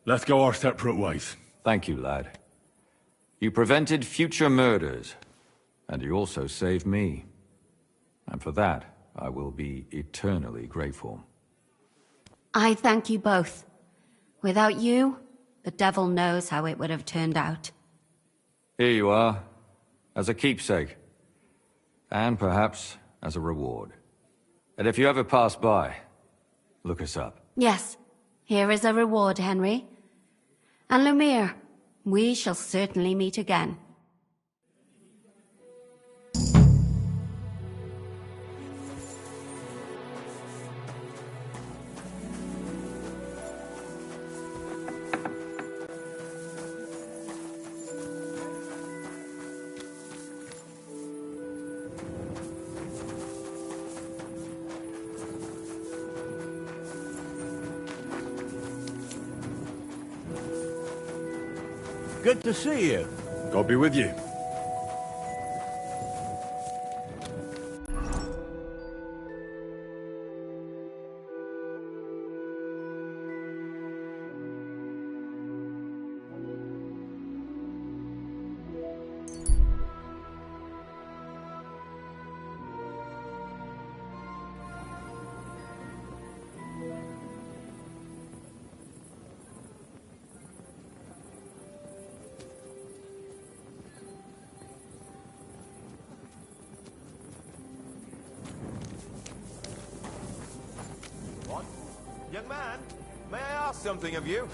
let's go our separate ways. Thank you, lad. You prevented future murders, and you also saved me. And for that, I will be eternally grateful. I thank you both. Without you, the devil knows how it would have turned out. Here you are, as a keepsake. And perhaps as a reward. And if you ever pass by, look us up. Yes, here is a reward, Henry. And Lumir, we shall certainly meet again. Good to see you. God be with you. Young man, may I ask something of you?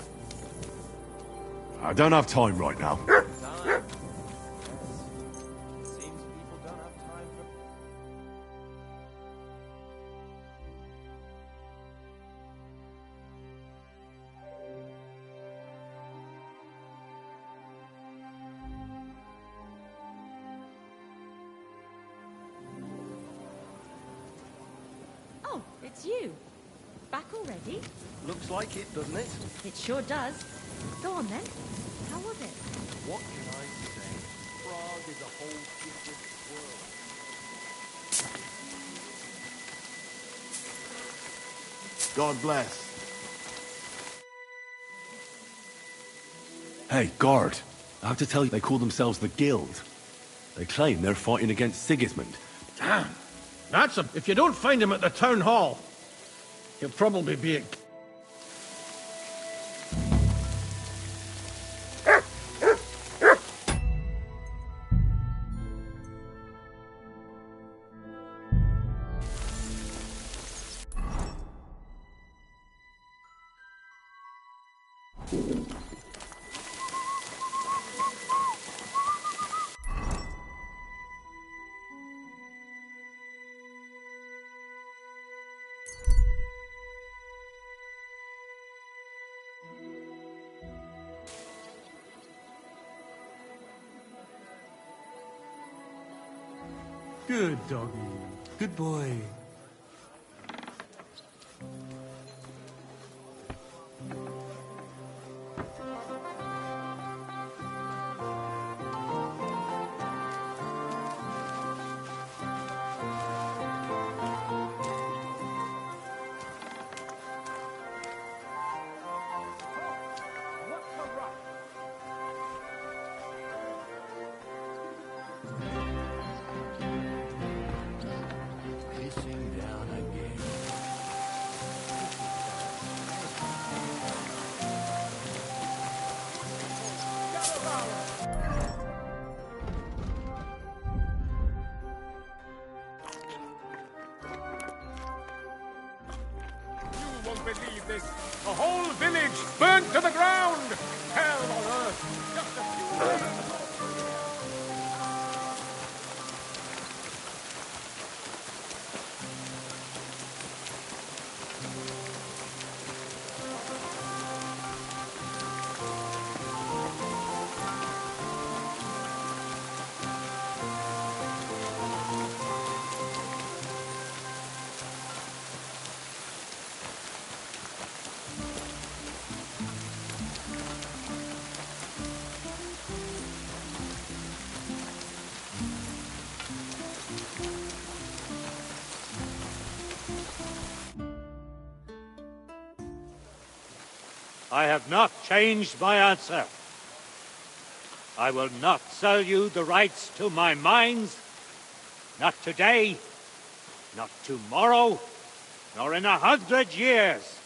I don't have time right now. Oh, it's you. Back already? Looks like it, doesn't it? It sure does. Go on then. How was it? What can I say? Prague is a whole different world. God bless. Hey, guard. I have to tell you, they call themselves the Guild. They claim they're fighting against Sigismund. Damn. That's him. If you don't find him at the town hall, he'll probably be at... Good doggy. Good boy. Believe this. The whole village burnt to the ground. Hell on earth. Just a few... I have not changed my answer. I will not sell you the rights to my mines. Not today, not tomorrow, nor in 100 years.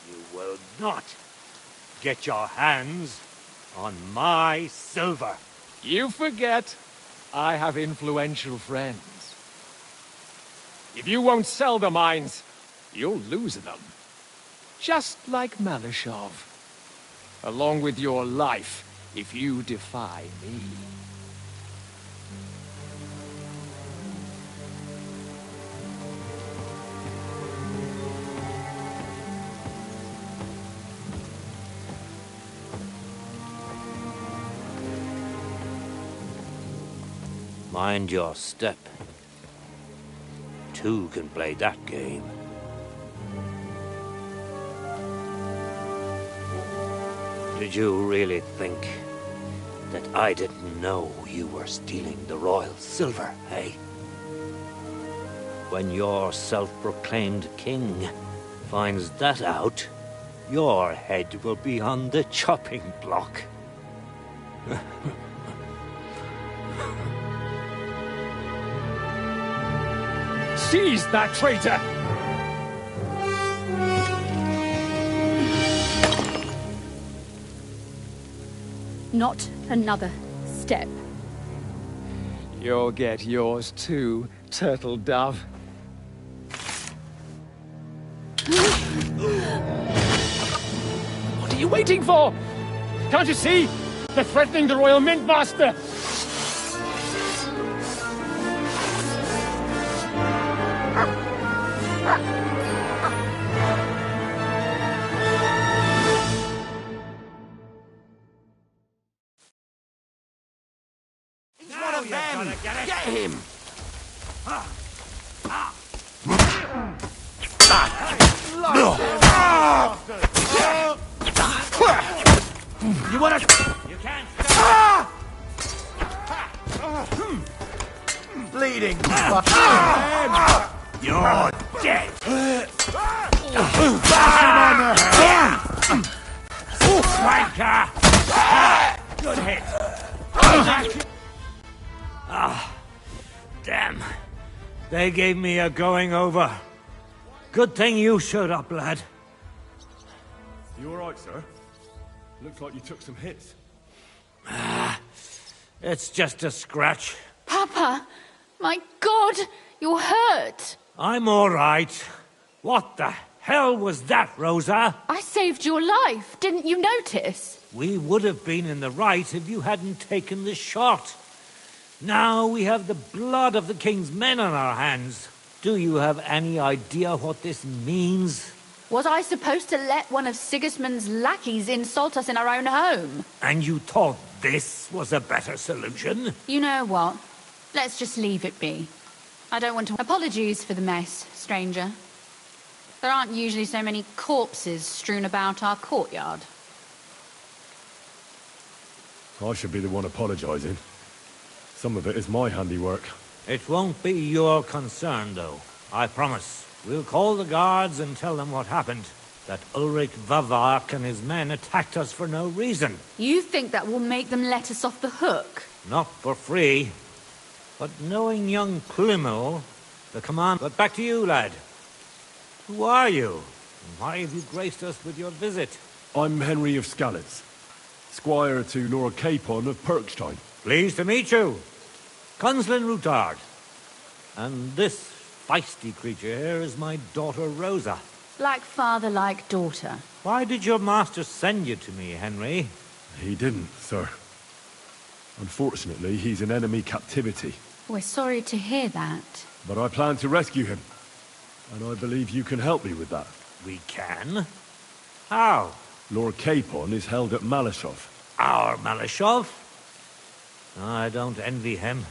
You will not get your hands on my silver. You forget I have influential friends. If you won't sell the mines, you'll lose them. Just like Malashov. Along with your life, if you defy me. Mind your step. Two can play that game. Did you really think that I didn't know you were stealing the royal silver, eh? When your self-proclaimed king finds that out, your head will be on the chopping block. Seize that traitor! Not another step. You'll get yours too, Turtle Dove. What are you waiting for? Can't you see? They're threatening the Royal Mint Master! Get him! You wanna... You can't stop! Bleeding! You're dead! They gave me a going over. Good thing you showed up, lad. You alright, sir? Looks like you took some hits. It's just a scratch. Papa! My God! You're hurt! I'm alright. What the hell was that, Rosa? I saved your life. Didn't you notice? We would have been in the right if you hadn't taken the shot. Now we have the blood of the king's men on our hands. Do you have any idea what this means? Was I supposed to let one of Sigismund's lackeys insult us in our own home? And you thought this was a better solution? You know what? Let's just leave it be. I don't want to... Apologies for the mess, stranger. There aren't usually so many corpses strewn about our courtyard. I should be the one apologising. Some of it is my handiwork. It won't be your concern, though. I promise. We'll call the guards and tell them what happened. That Ulrich Vavak and his men attacked us for no reason. You think that will make them let us off the hook? Not for free. But knowing young Plymel, the command... But back to you, lad. Who are you? And why have you graced us with your visit? I'm Henry of Skalitz, squire to Lord Capon of Perkstein. Pleased to meet you. Conslin Rutard. And this feisty creature here is my daughter Rosa. Like father, like daughter. Why did your master send you to me, Henry? He didn't, sir. Unfortunately, he's in enemy captivity. We're sorry to hear that. But I plan to rescue him. And I believe you can help me with that. We can? How? Lord Capon is held at Malashov. Our Malashov? I don't envy him.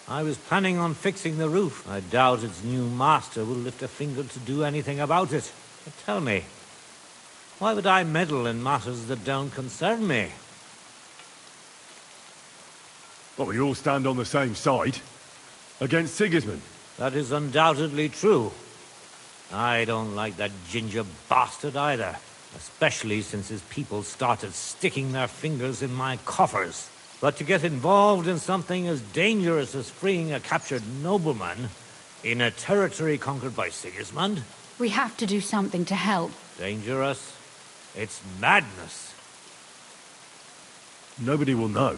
I was planning on fixing the roof. I doubt its new master will lift a finger to do anything about it. But tell me, why would I meddle in matters that don't concern me? But we all stand on the same side. Against Sigismund. That is undoubtedly true. I don't like that ginger bastard either. Especially since his people started sticking their fingers in my coffers. But to get involved in something as dangerous as freeing a captured nobleman in a territory conquered by Sigismund? We have to do something to help. Dangerous? It's madness. Nobody will know.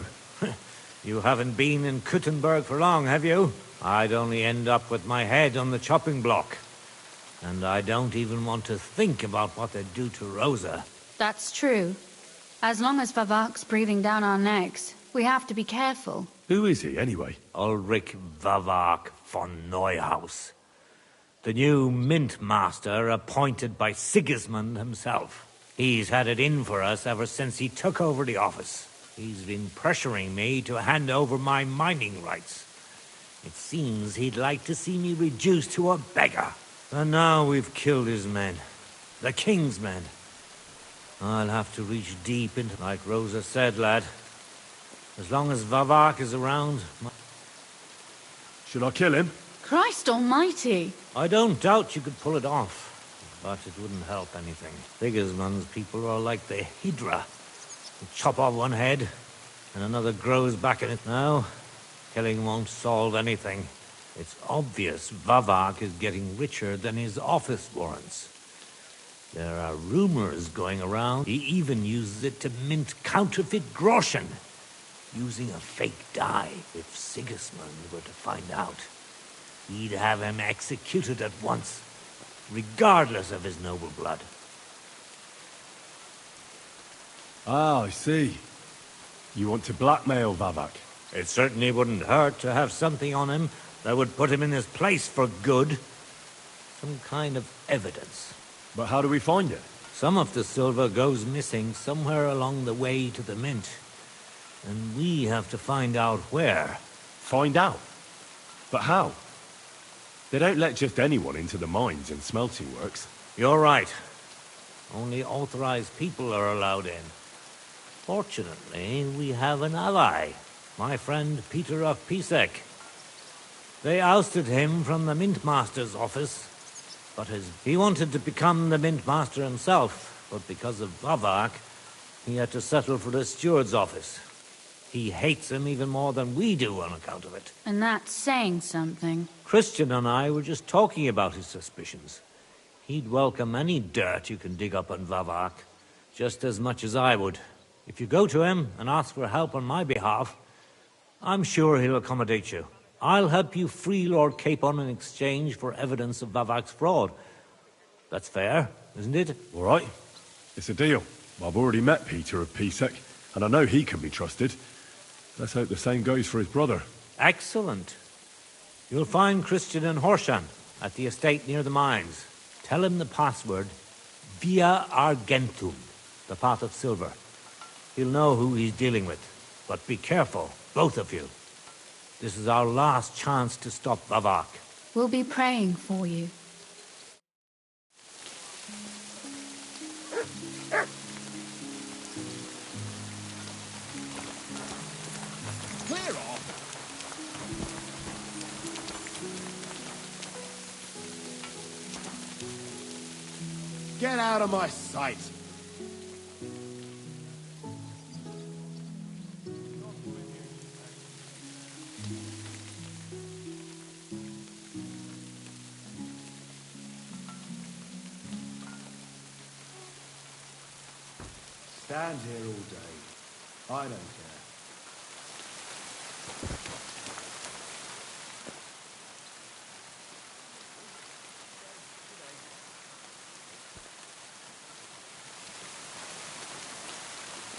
You haven't been in Kuttenberg for long, have you? I'd only end up with my head on the chopping block. And I don't even want to think about what they'd do to Rosa. That's true. As long as Vavak's breathing down our necks, we have to be careful. Who is he, anyway? Ulrich Vavak von Neuhaus. The new mint master appointed by Sigismund himself. He's had it in for us ever since he took over the office. He's been pressuring me to hand over my mining rights. It seems he'd like to see me reduced to a beggar. And now we've killed his men. The king's men. I'll have to reach deep into... Like Rosa said, lad. As long as Vavak is around... Should I kill him? Christ almighty! I don't doubt you could pull it off. But it wouldn't help anything. Sigismund's people are like the Hydra. You chop off one head, and another grows back in it. Now, killing won't solve anything. It's obvious Vavak is getting richer than his office warrants. There are rumors going around. He even uses it to mint counterfeit groschen, using a fake dye. If Sigismund were to find out, he'd have him executed at once, regardless of his noble blood. Ah, I see. You want to blackmail Vavak? It certainly wouldn't hurt to have something on him that would put him in his place for good. Some kind of evidence. But how do we find it? Some of the silver goes missing somewhere along the way to the mint. And we have to find out where. Find out? But how? They don't let just anyone into the mines and smelting works. You're right. Only authorized people are allowed in. Fortunately, we have an ally. My friend Peter of Pisek. They ousted him from the Mint Master's office, but he wanted to become the Mint Master himself, but because of Vavak, he had to settle for the steward's office. He hates him even more than we do on account of it. And that's saying something. Christian and I were just talking about his suspicions. He'd welcome any dirt you can dig up on Vavak, just as much as I would. If you go to him and ask for help on my behalf, I'm sure he'll accommodate you. I'll help you free Lord Capon in exchange for evidence of Vavak's fraud. That's fair, isn't it? All right. It's a deal. I've already met Peter of Pisek, and I know he can be trusted. Let's hope the same goes for his brother. Excellent. You'll find Christian and Horshan at the estate near the mines. Tell him the password, Via Argentum, the Path of Silver. He'll know who he's dealing with. But be careful, both of you. This is our last chance to stop Vavak. We'll be praying for you. Clear off! Get out of my sight! Stand here all day. I don't care.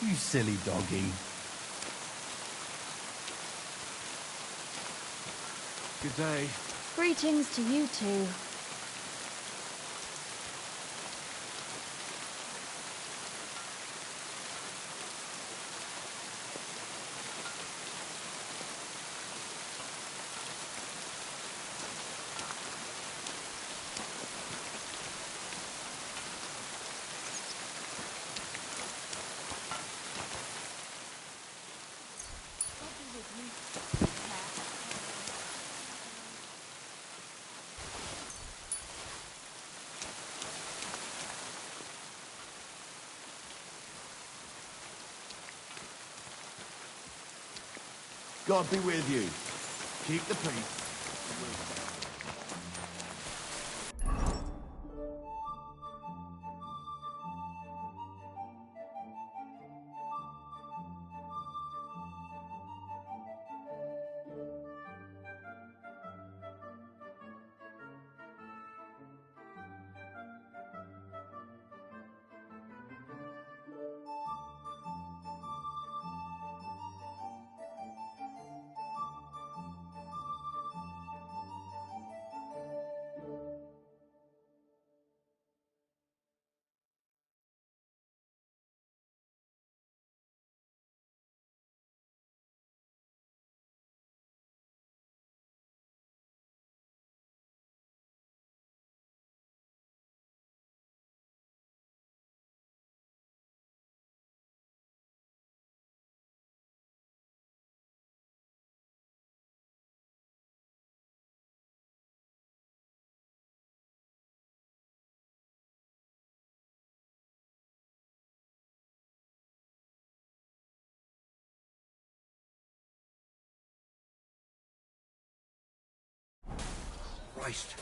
You silly doggy. Good day. Greetings to you two. God be with you. Keep the peace. Christ.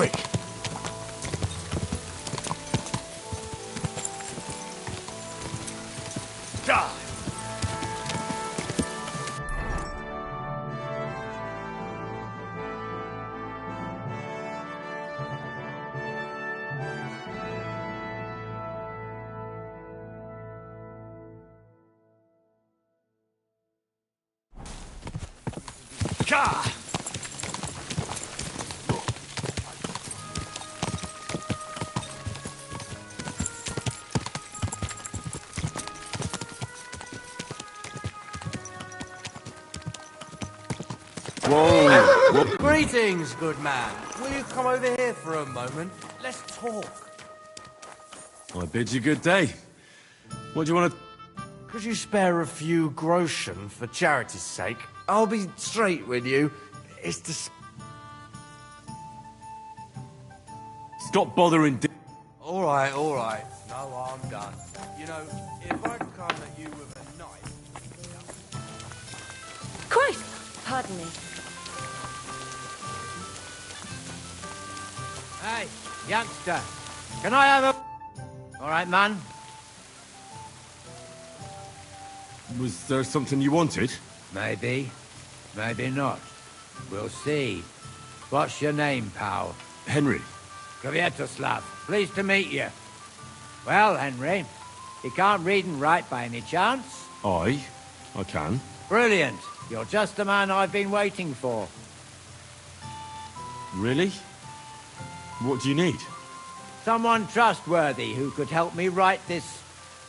quick. Die! Gah! Whoa! Greetings, good man. Will you come over here for a moment? Let's talk. I bid you good day. What do you want to... Could you spare a few groschen for charity's sake? I'll be straight with you. It's the... Stop bothering... All right, all right. No, I'm done. You know, if I come at you with a knife... Christ! Pardon me. Hey, youngster. Can I have a... All right, man. Was there something you wanted? Maybe. Maybe not. We'll see. What's your name, pal? Henry. Kvietoslav. Pleased to meet you. Well, Henry, you can't read and write by any chance? I can. Brilliant. You're just the man I've been waiting for. Really? What do you need? Someone trustworthy who could help me write this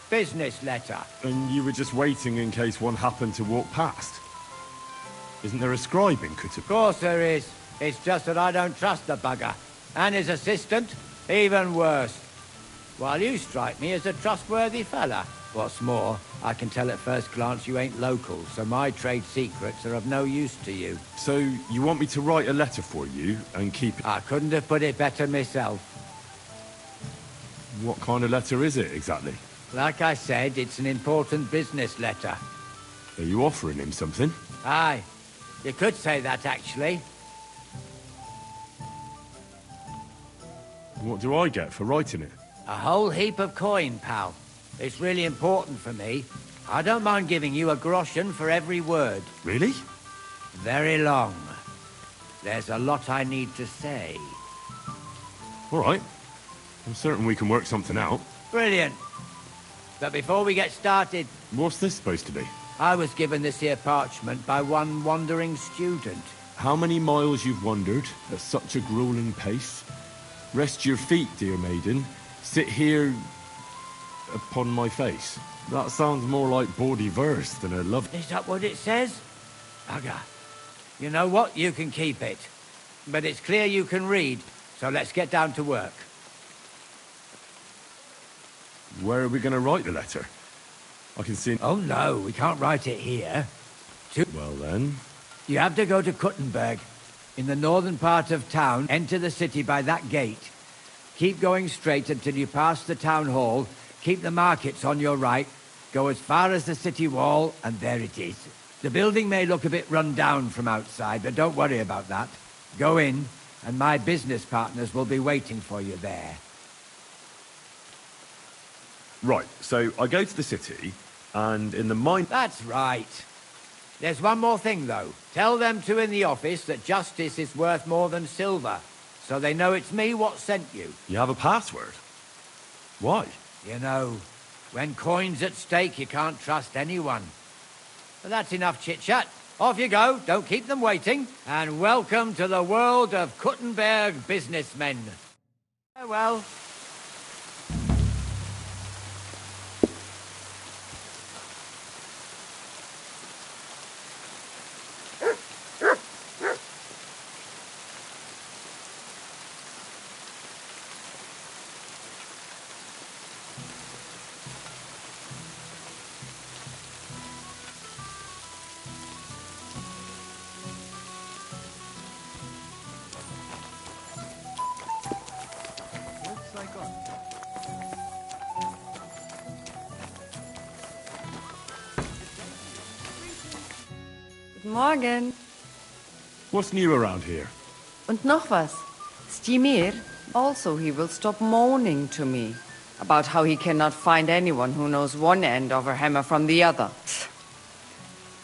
business letter. And you were just waiting in case one happened to walk past? Isn't there a scribe in Kutub? Of course there is. It's just that I don't trust the bugger. And his assistant, even worse. While you strike me as a trustworthy fella. What's more, I can tell at first glance you ain't local, so my trade secrets are of no use to you. So, you want me to write a letter for you and keep it? I couldn't have put it better myself. What kind of letter is it, exactly? Like I said, it's an important business letter. Are you offering him something? Aye. You could say that, actually. What do I get for writing it? A whole heap of coin, pal. It's really important for me. I don't mind giving you a groschen for every word. Really? Very long. There's a lot I need to say. All right. I'm certain we can work something out. Brilliant. But before we get started... What's this supposed to be? I was given this here parchment by one wandering student. How many miles you've wandered at such a grueling pace? Rest your feet, dear maiden. Sit here upon my face. That sounds more like bawdy verse than a love... Is that what it says? Bugger. You know what? You can keep it. But it's clear you can read, so let's get down to work. Where are we going to write the letter? I can see... Oh, no, we can't write it here. Well, then... You have to go to Kuttenberg. In the northern part of town, enter the city by that gate. Keep going straight until you pass the town hall. Keep the markets on your right. Go as far as the city wall, and there it is. The building may look a bit run down from outside, but don't worry about that. Go in, and my business partners will be waiting for you there. Right, so I go to the city, and in the mine... That's right. There's one more thing, though. Tell them two in the office that justice is worth more than silver, so they know it's me what sent you. You have a password? Why? You know, when coin's at stake, you can't trust anyone. But that's enough chit-chat. Off you go, don't keep them waiting, and welcome to the world of Kuttenberg businessmen. Farewell. Guten Morgen. What's new around here? Und noch was. Stymir, also he will stop moaning to me about how he cannot find anyone who knows one end of a hammer from the other.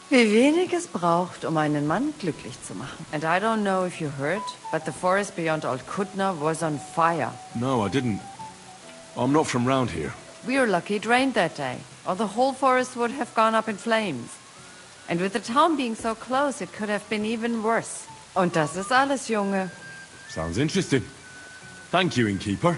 Wie wenig es braucht, einen Mann glücklich zu machen. And I don't know if you heard, but the forest beyond Old Kutna was on fire. No, I didn't. I'm not from round here. We were lucky it rained that day, or the whole forest would have gone up in flames. And with the town being so close, it could have been even worse. Und das ist alles, Junge. Sounds interesting. Thank you, innkeeper.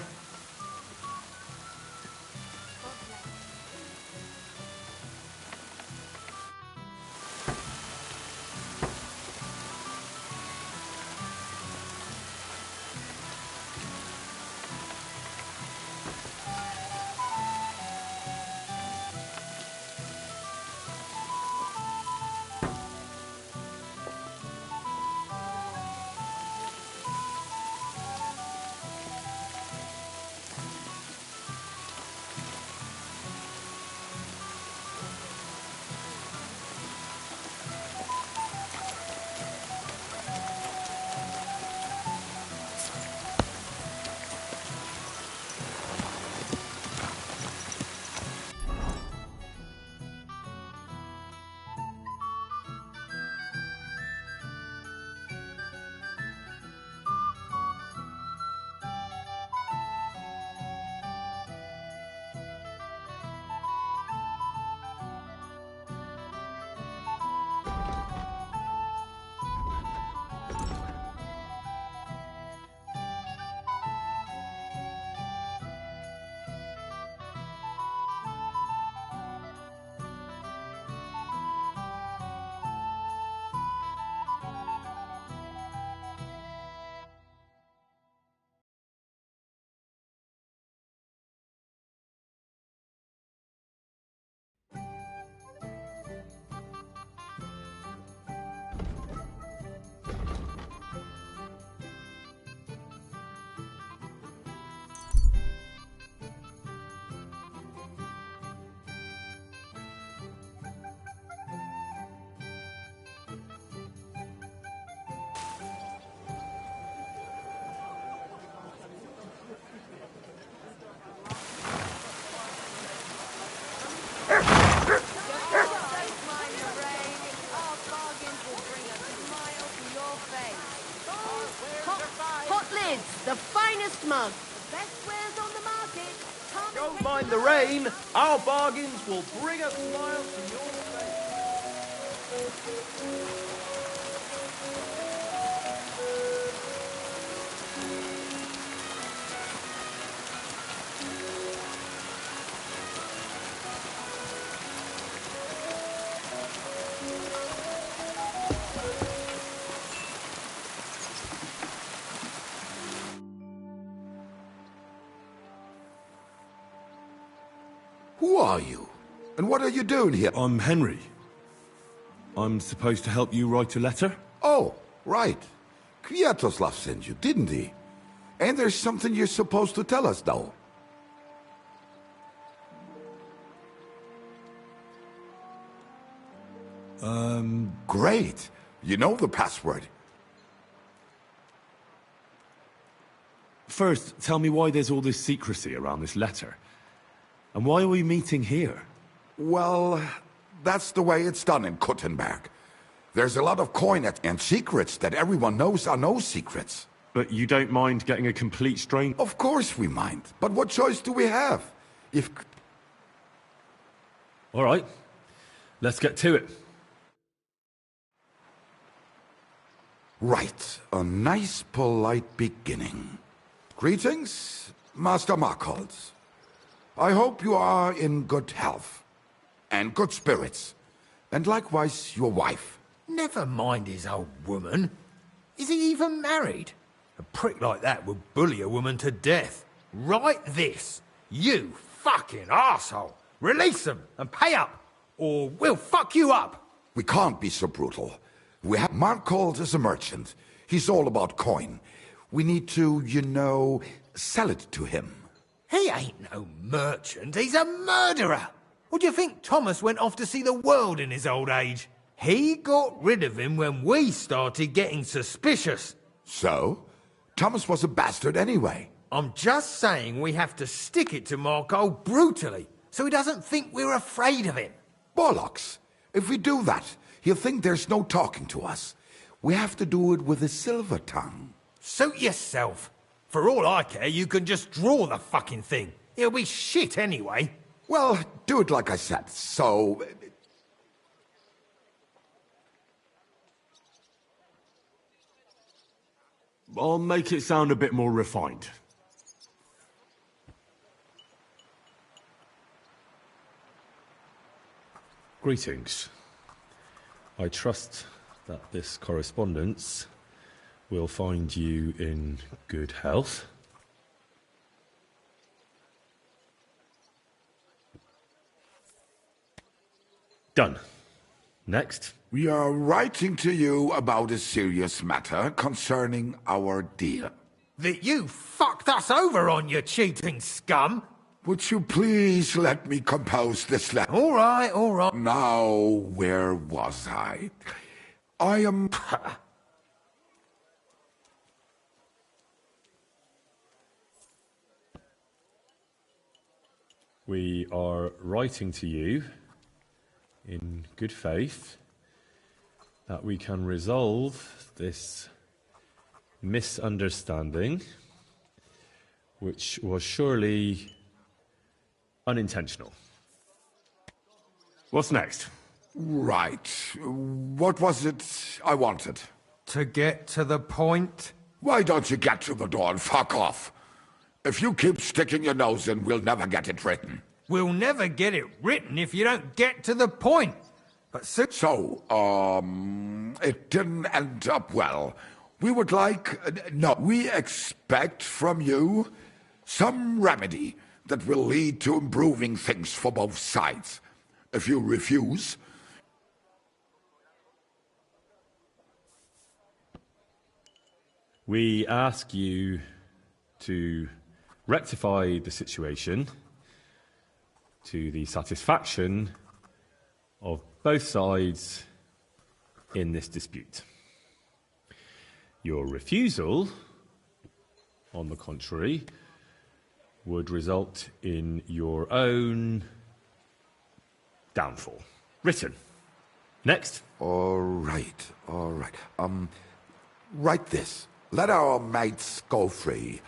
The finest mug. The best wares on the market. Don't mind the rain. Our bargains will bring a smile to your Who are you? And what are you doing here? I'm Henry. I'm supposed to help you write a letter? Oh, right. Kviatoslav sent you, didn't he? And there's something you're supposed to tell us, though. Great. You know the password. First, tell me why there's all this secrecy around this letter. And why are we meeting here? Well, that's the way it's done in Kuttenberg. There's a lot of coin and secrets that everyone knows are no secrets. But you don't mind getting a complete stranger? Of course we mind. But what choice do we have? If... All right. Let's get to it. Right. A nice, polite beginning. Greetings, Master Markholz. I hope you are in good health. And good spirits. And likewise your wife. Never mind his old woman. Is he even married? A prick like that would bully a woman to death. Write this. You fucking arsehole. Release them and pay up, or we'll fuck you up. We can't be so brutal. We have Markholz as a merchant. He's all about coin. We need to, you know, sell it to him. He ain't no merchant. He's a murderer. What do you think Thomas went off to see the world in his old age? He got rid of him when we started getting suspicious. So? Thomas was a bastard anyway. I'm just saying we have to stick it to Marco brutally, so he doesn't think we're afraid of him. Bollocks! If we do that, he'll think there's no talking to us. We have to do it with a silver tongue. Suit yourself. For all I care, you can just draw the fucking thing. It'll be shit anyway. Well, do it like I said, so... I'll make it sound a bit more refined. Greetings. I trust that this correspondence will find you in good health. Done. Next. We are writing to you about a serious matter concerning our deal. That you fucked us over on, you cheating scum! Would you please let me compose this letter? All right, all right. Now, where was I? I am... We are writing to you in good faith that we can resolve this misunderstanding, which was surely unintentional. What's next? Right. What was it I wanted? To get to the point? Why don't you get to the door and fuck off? If you keep sticking your nose in, we'll never get it written. We'll never get it written if you don't get to the point. But So, it didn't end up well. We would like... no, we expect from you some remedy that will lead to improving things for both sides. If you refuse... We ask you to rectify the situation to the satisfaction of both sides in this dispute. Your refusal, on the contrary, would result in your own downfall. Written. Next. All right. Write this. Let our mates go free.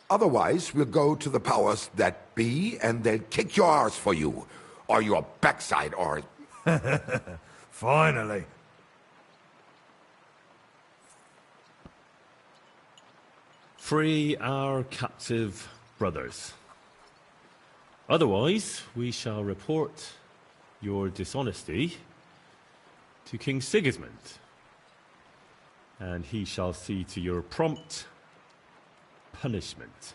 Otherwise, we'll go to the powers that be, and they'll kick your arse for you. Or your backside, or... Finally. Free our captive brothers. Otherwise, we shall report your dishonesty to King Sigismund, and he shall see to your prompt punishment.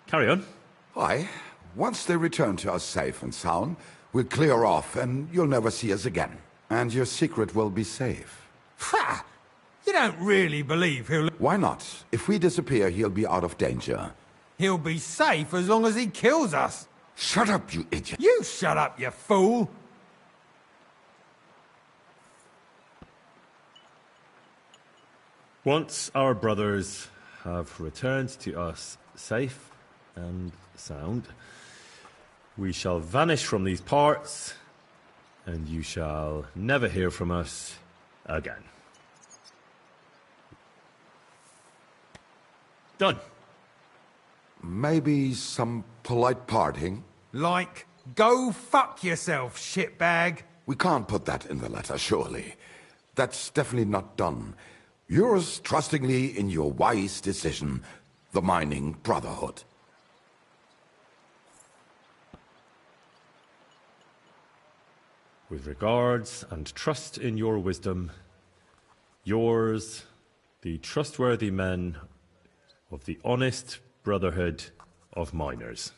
Carry on. Aye. Once they return to us safe and sound, we'll clear off and you'll never see us again. And your secret will be safe. Ha! You don't really believe he'll... Why not? If we disappear, he'll be out of danger. He'll be safe as long as he kills us. Shut up, you idiot. You shut up, you fool. Once our brothers have returned to us safe and sound, we shall vanish from these parts, and you shall never hear from us again. Done. Maybe some polite parting? Like, go fuck yourself, shitbag. We can't put that in the letter, surely. That's definitely not done. Yours trustingly in your wise decision, the Mining Brotherhood. With regards and trust in your wisdom, yours, the trustworthy men of the Honest Brotherhood of Miners.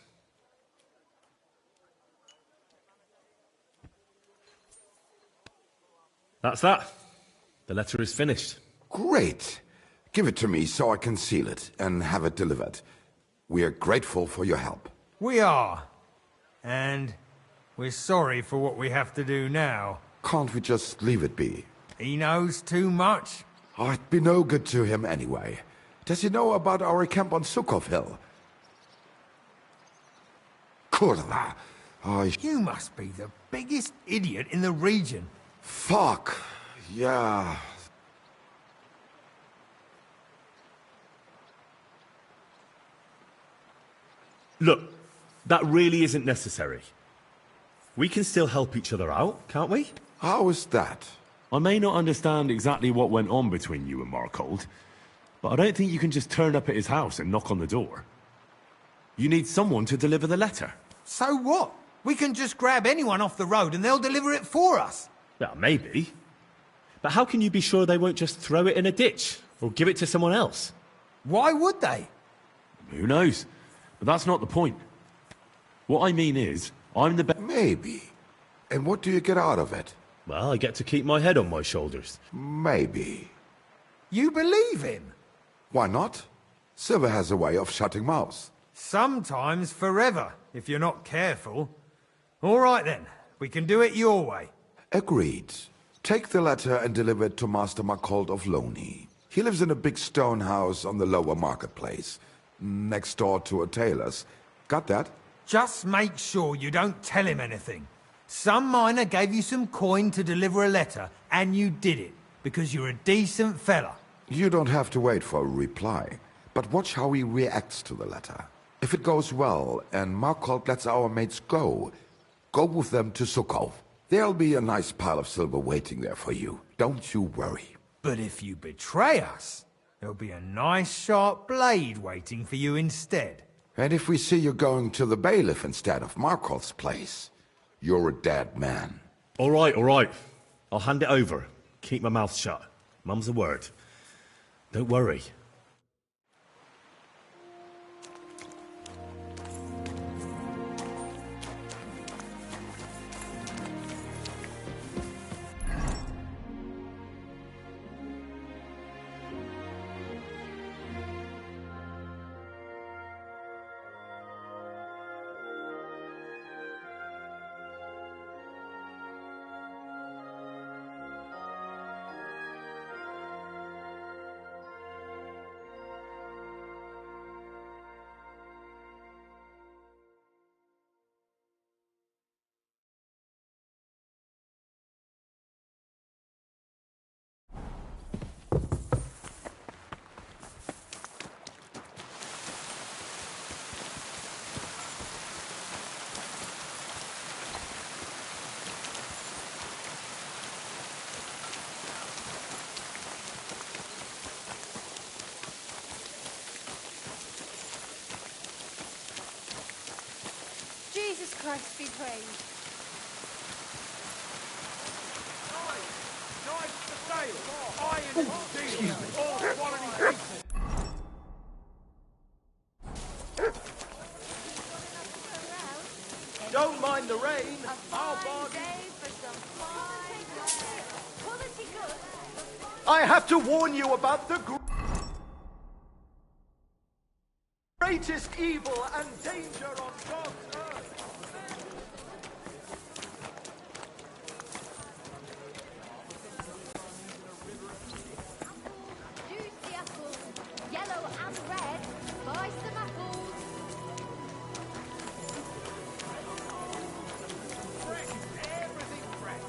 That's that. The letter is finished. Great. Give it to me so I can seal it and have it delivered. We are grateful for your help. We are. And we're sorry for what we have to do now. Can't we just leave it be? He knows too much. I'd be no good to him anyway. Does he know about our camp on Sukov Hill? Kurva. You must be the biggest idiot in the region. Fuck. Yeah. Look, that really isn't necessary. We can still help each other out, can't we? How is that? I may not understand exactly what went on between you and Markold, but I don't think you can just turn up at his house and knock on the door. You need someone to deliver the letter. So what? We can just grab anyone off the road and they'll deliver it for us. Well, maybe. But how can you be sure they won't just throw it in a ditch or give it to someone else? Why would they? Who knows? But that's not the point. What I mean is, I'm the best. Maybe. And what do you get out of it? Well, I get to keep my head on my shoulders. Maybe. You believe him? Why not? Silver has a way of shutting mouths. Sometimes forever, if you're not careful. All right then, we can do it your way. Agreed. Take the letter and deliver it to Master Markold of Loney. He lives in a big stone house on the lower marketplace, next door to a tailor's. Got that? Just make sure you don't tell him anything. Some miner gave you some coin to deliver a letter, and you did it, because you're a decent fella. You don't have to wait for a reply, but watch how he reacts to the letter. If it goes well, and Markold lets our mates go with them to Sukov. There'll be a nice pile of silver waiting there for you. Don't you worry. But if you betray us, there'll be a nice sharp blade waiting for you instead. And if we see you going to the bailiff instead of Markold's place, you're a dead man. All right. I'll hand it over. Keep my mouth shut. Mum's a word. Don't worry. Jesus Christ be praised. Don't mind the rain. I'll bargain. I have to warn you about the greatest evil and danger on God's earth. Juicy apples, yellow and red. Buy some apples. Fresh, everything fresh.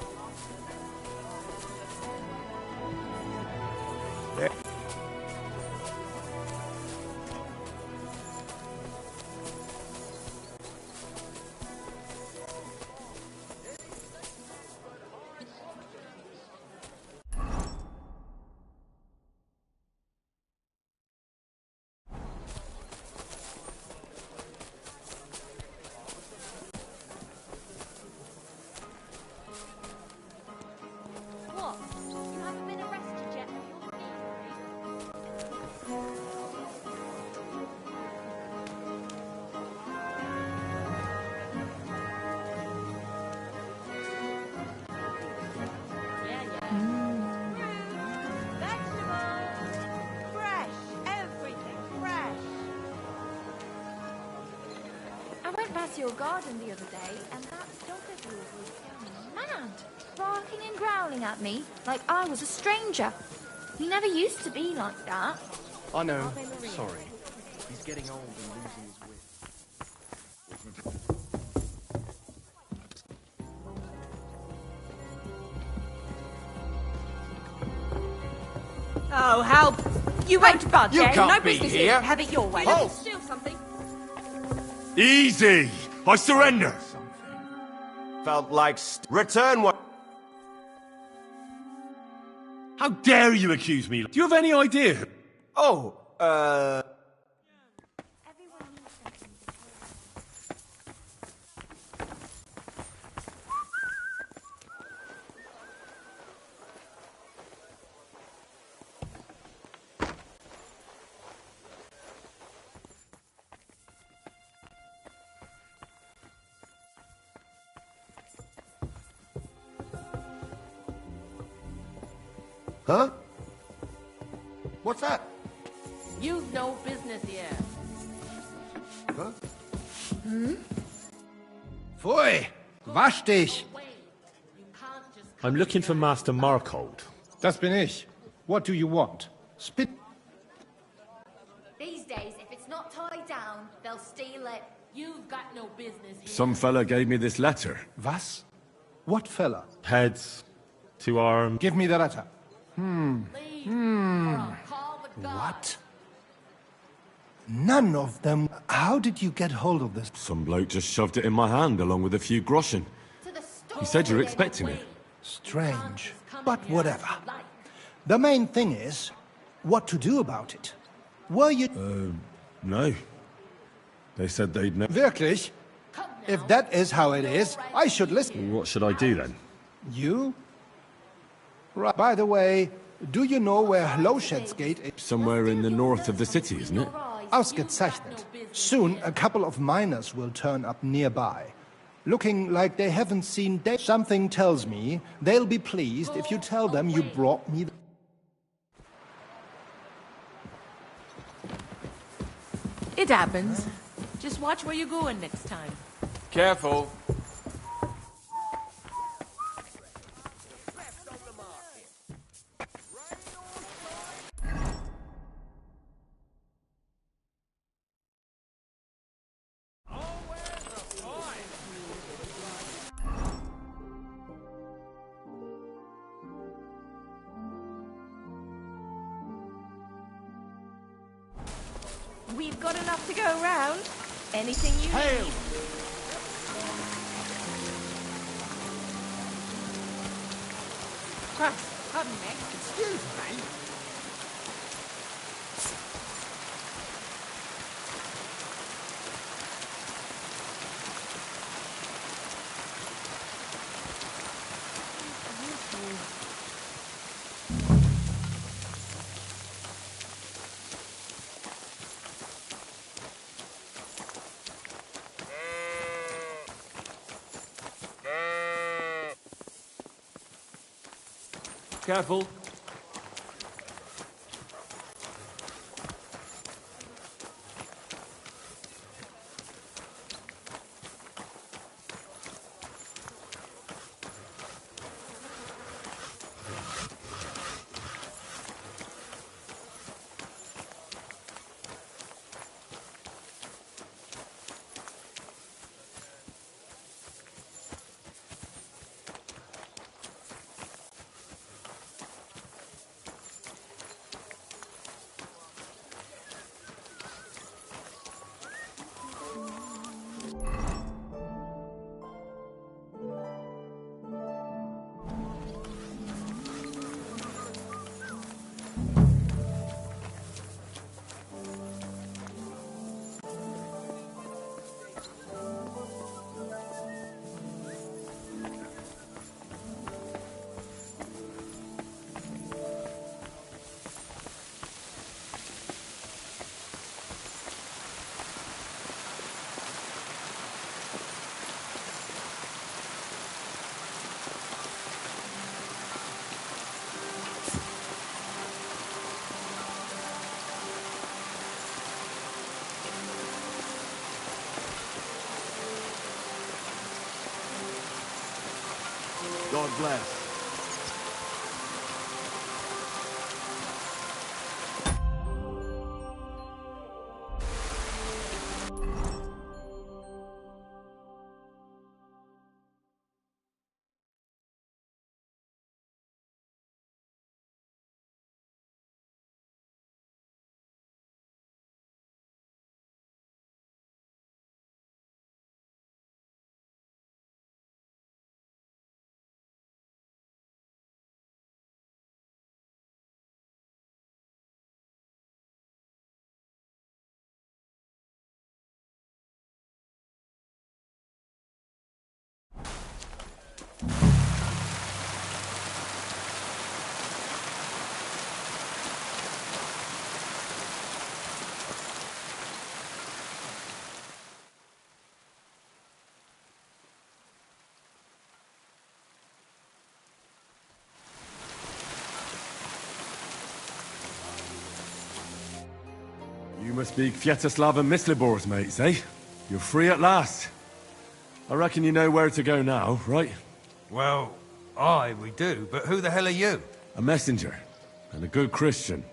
What? You haven't been arrested yet for your thievery? Vegetables! Fresh! Everything fresh! I went past your garden the other day, and that dog of yours was mad, barking and growling at me like I was a stranger. He never used to be like that. I know. Sorry. He's getting old and losing his wit. Oh, help! You won't budge, you eh? can't No be business here. Have it your way. Halt! Steal something. Easy! I surrender! Felt like return what? How dare you accuse me? Do you have any idea? Oh, Huh? What's that? You've no business here. Huh? Pfui! Wasch dich! I'm looking for Master Markold. Das bin ich. What do you want? Spit. These days, if it's not tied down, they'll steal it. You've got no business here. Some fella gave me this letter. Was? What fella? Heads, 2 arms. Give me the letter. What? None of them. How did you get hold of this? Some bloke just shoved it in my hand along with a few groschen. He said you're expecting it. Strange. But whatever. The main thing is, what to do about it. Were you... No. They said they'd know. Wirklich? If that is how it is, I should listen. What should I do then? You? Right. By the way, do you know where Lowshed's-Gate is? Somewhere in the north of the city, isn't it? Ausgezeichnet. Soon, a couple of miners will turn up nearby. Looking like they haven't seen day. Something tells me they'll be pleased if you tell them you brought me... It happens. Just watch where you're going next time. Careful. We've got enough to go round. Anything you need. Pardon me. Excuse me. Careful. God bless. You must be Kviatoslav and Myslibor's mates, eh? You're free at last. I reckon you know where to go now, right? Well, aye, we do, but who the hell are you? A messenger, and a good Christian.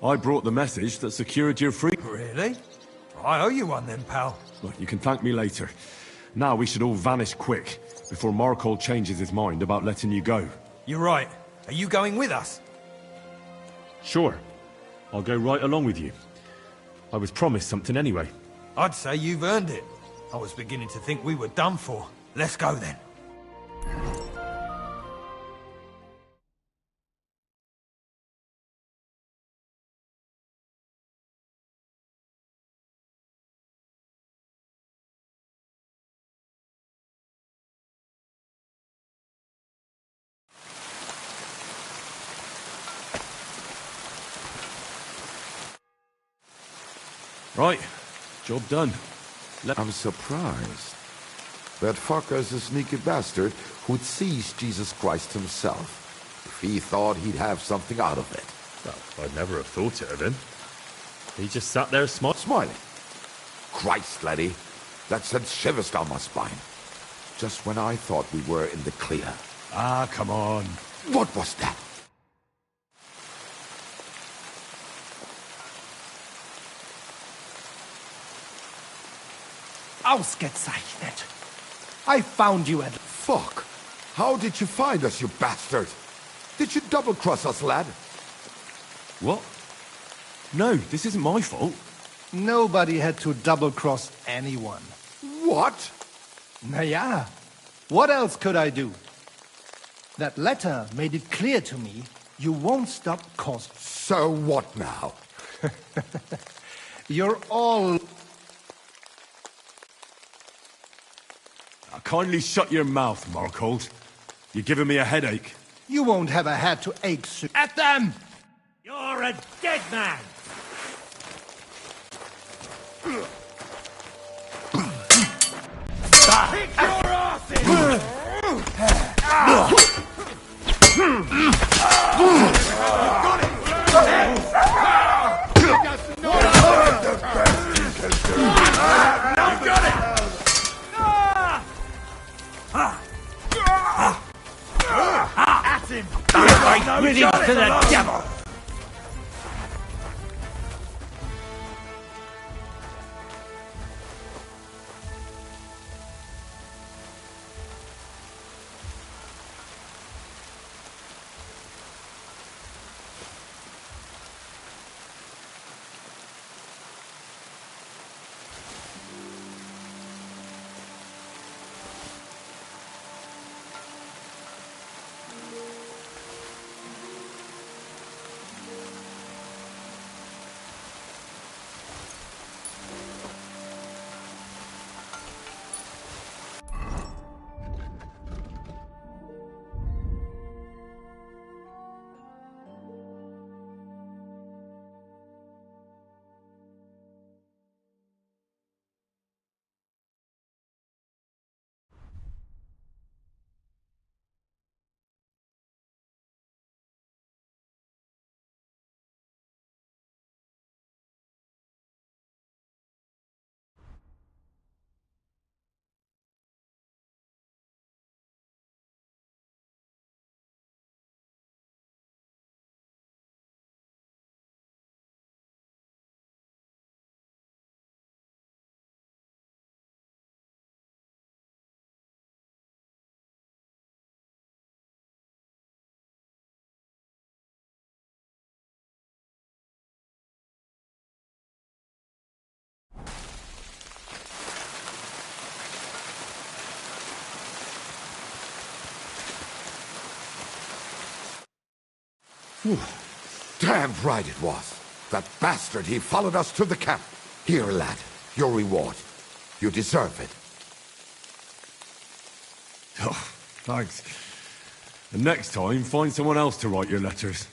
I brought the message that secured your freedom. Really? I owe you one then, pal. Look, you can thank me later. Now we should all vanish quick, before Markhold changes his mind about letting you go. You're right. Are you going with us? Sure. I'll go right along with you. I was promised something anyway. I'd say you've earned it. I was beginning to think we were done for. Let's go then. Right. Job done. I'm surprised. That fucker's a sneaky bastard who'd seize Jesus Christ himself, if he thought he'd have something out of it. Well, I'd never have thought it of him. He just sat there smiling. Christ, laddie, that sent shivers down my spine. Just when I thought we were in the clear. Ah, come on. What was that? Ausgezeichnet. I found you at... Fuck! How did you find us, you bastard? Did you double-cross us, lad? What? No, this isn't my fault. Nobody had to double-cross anyone. What? Naja, what else could I do? That letter made it clear to me you won't stop cause... So what now? You're all... Kindly shut your mouth, Markhold. You're giving me a headache. You won't have a head to ache soon. At them! You're a dead man! Kick your ass Rid him to the devil! Damn right it was. That bastard, he followed us to the camp. Here, lad, your reward. You deserve it. Oh, thanks. And next time, find someone else to write your letters.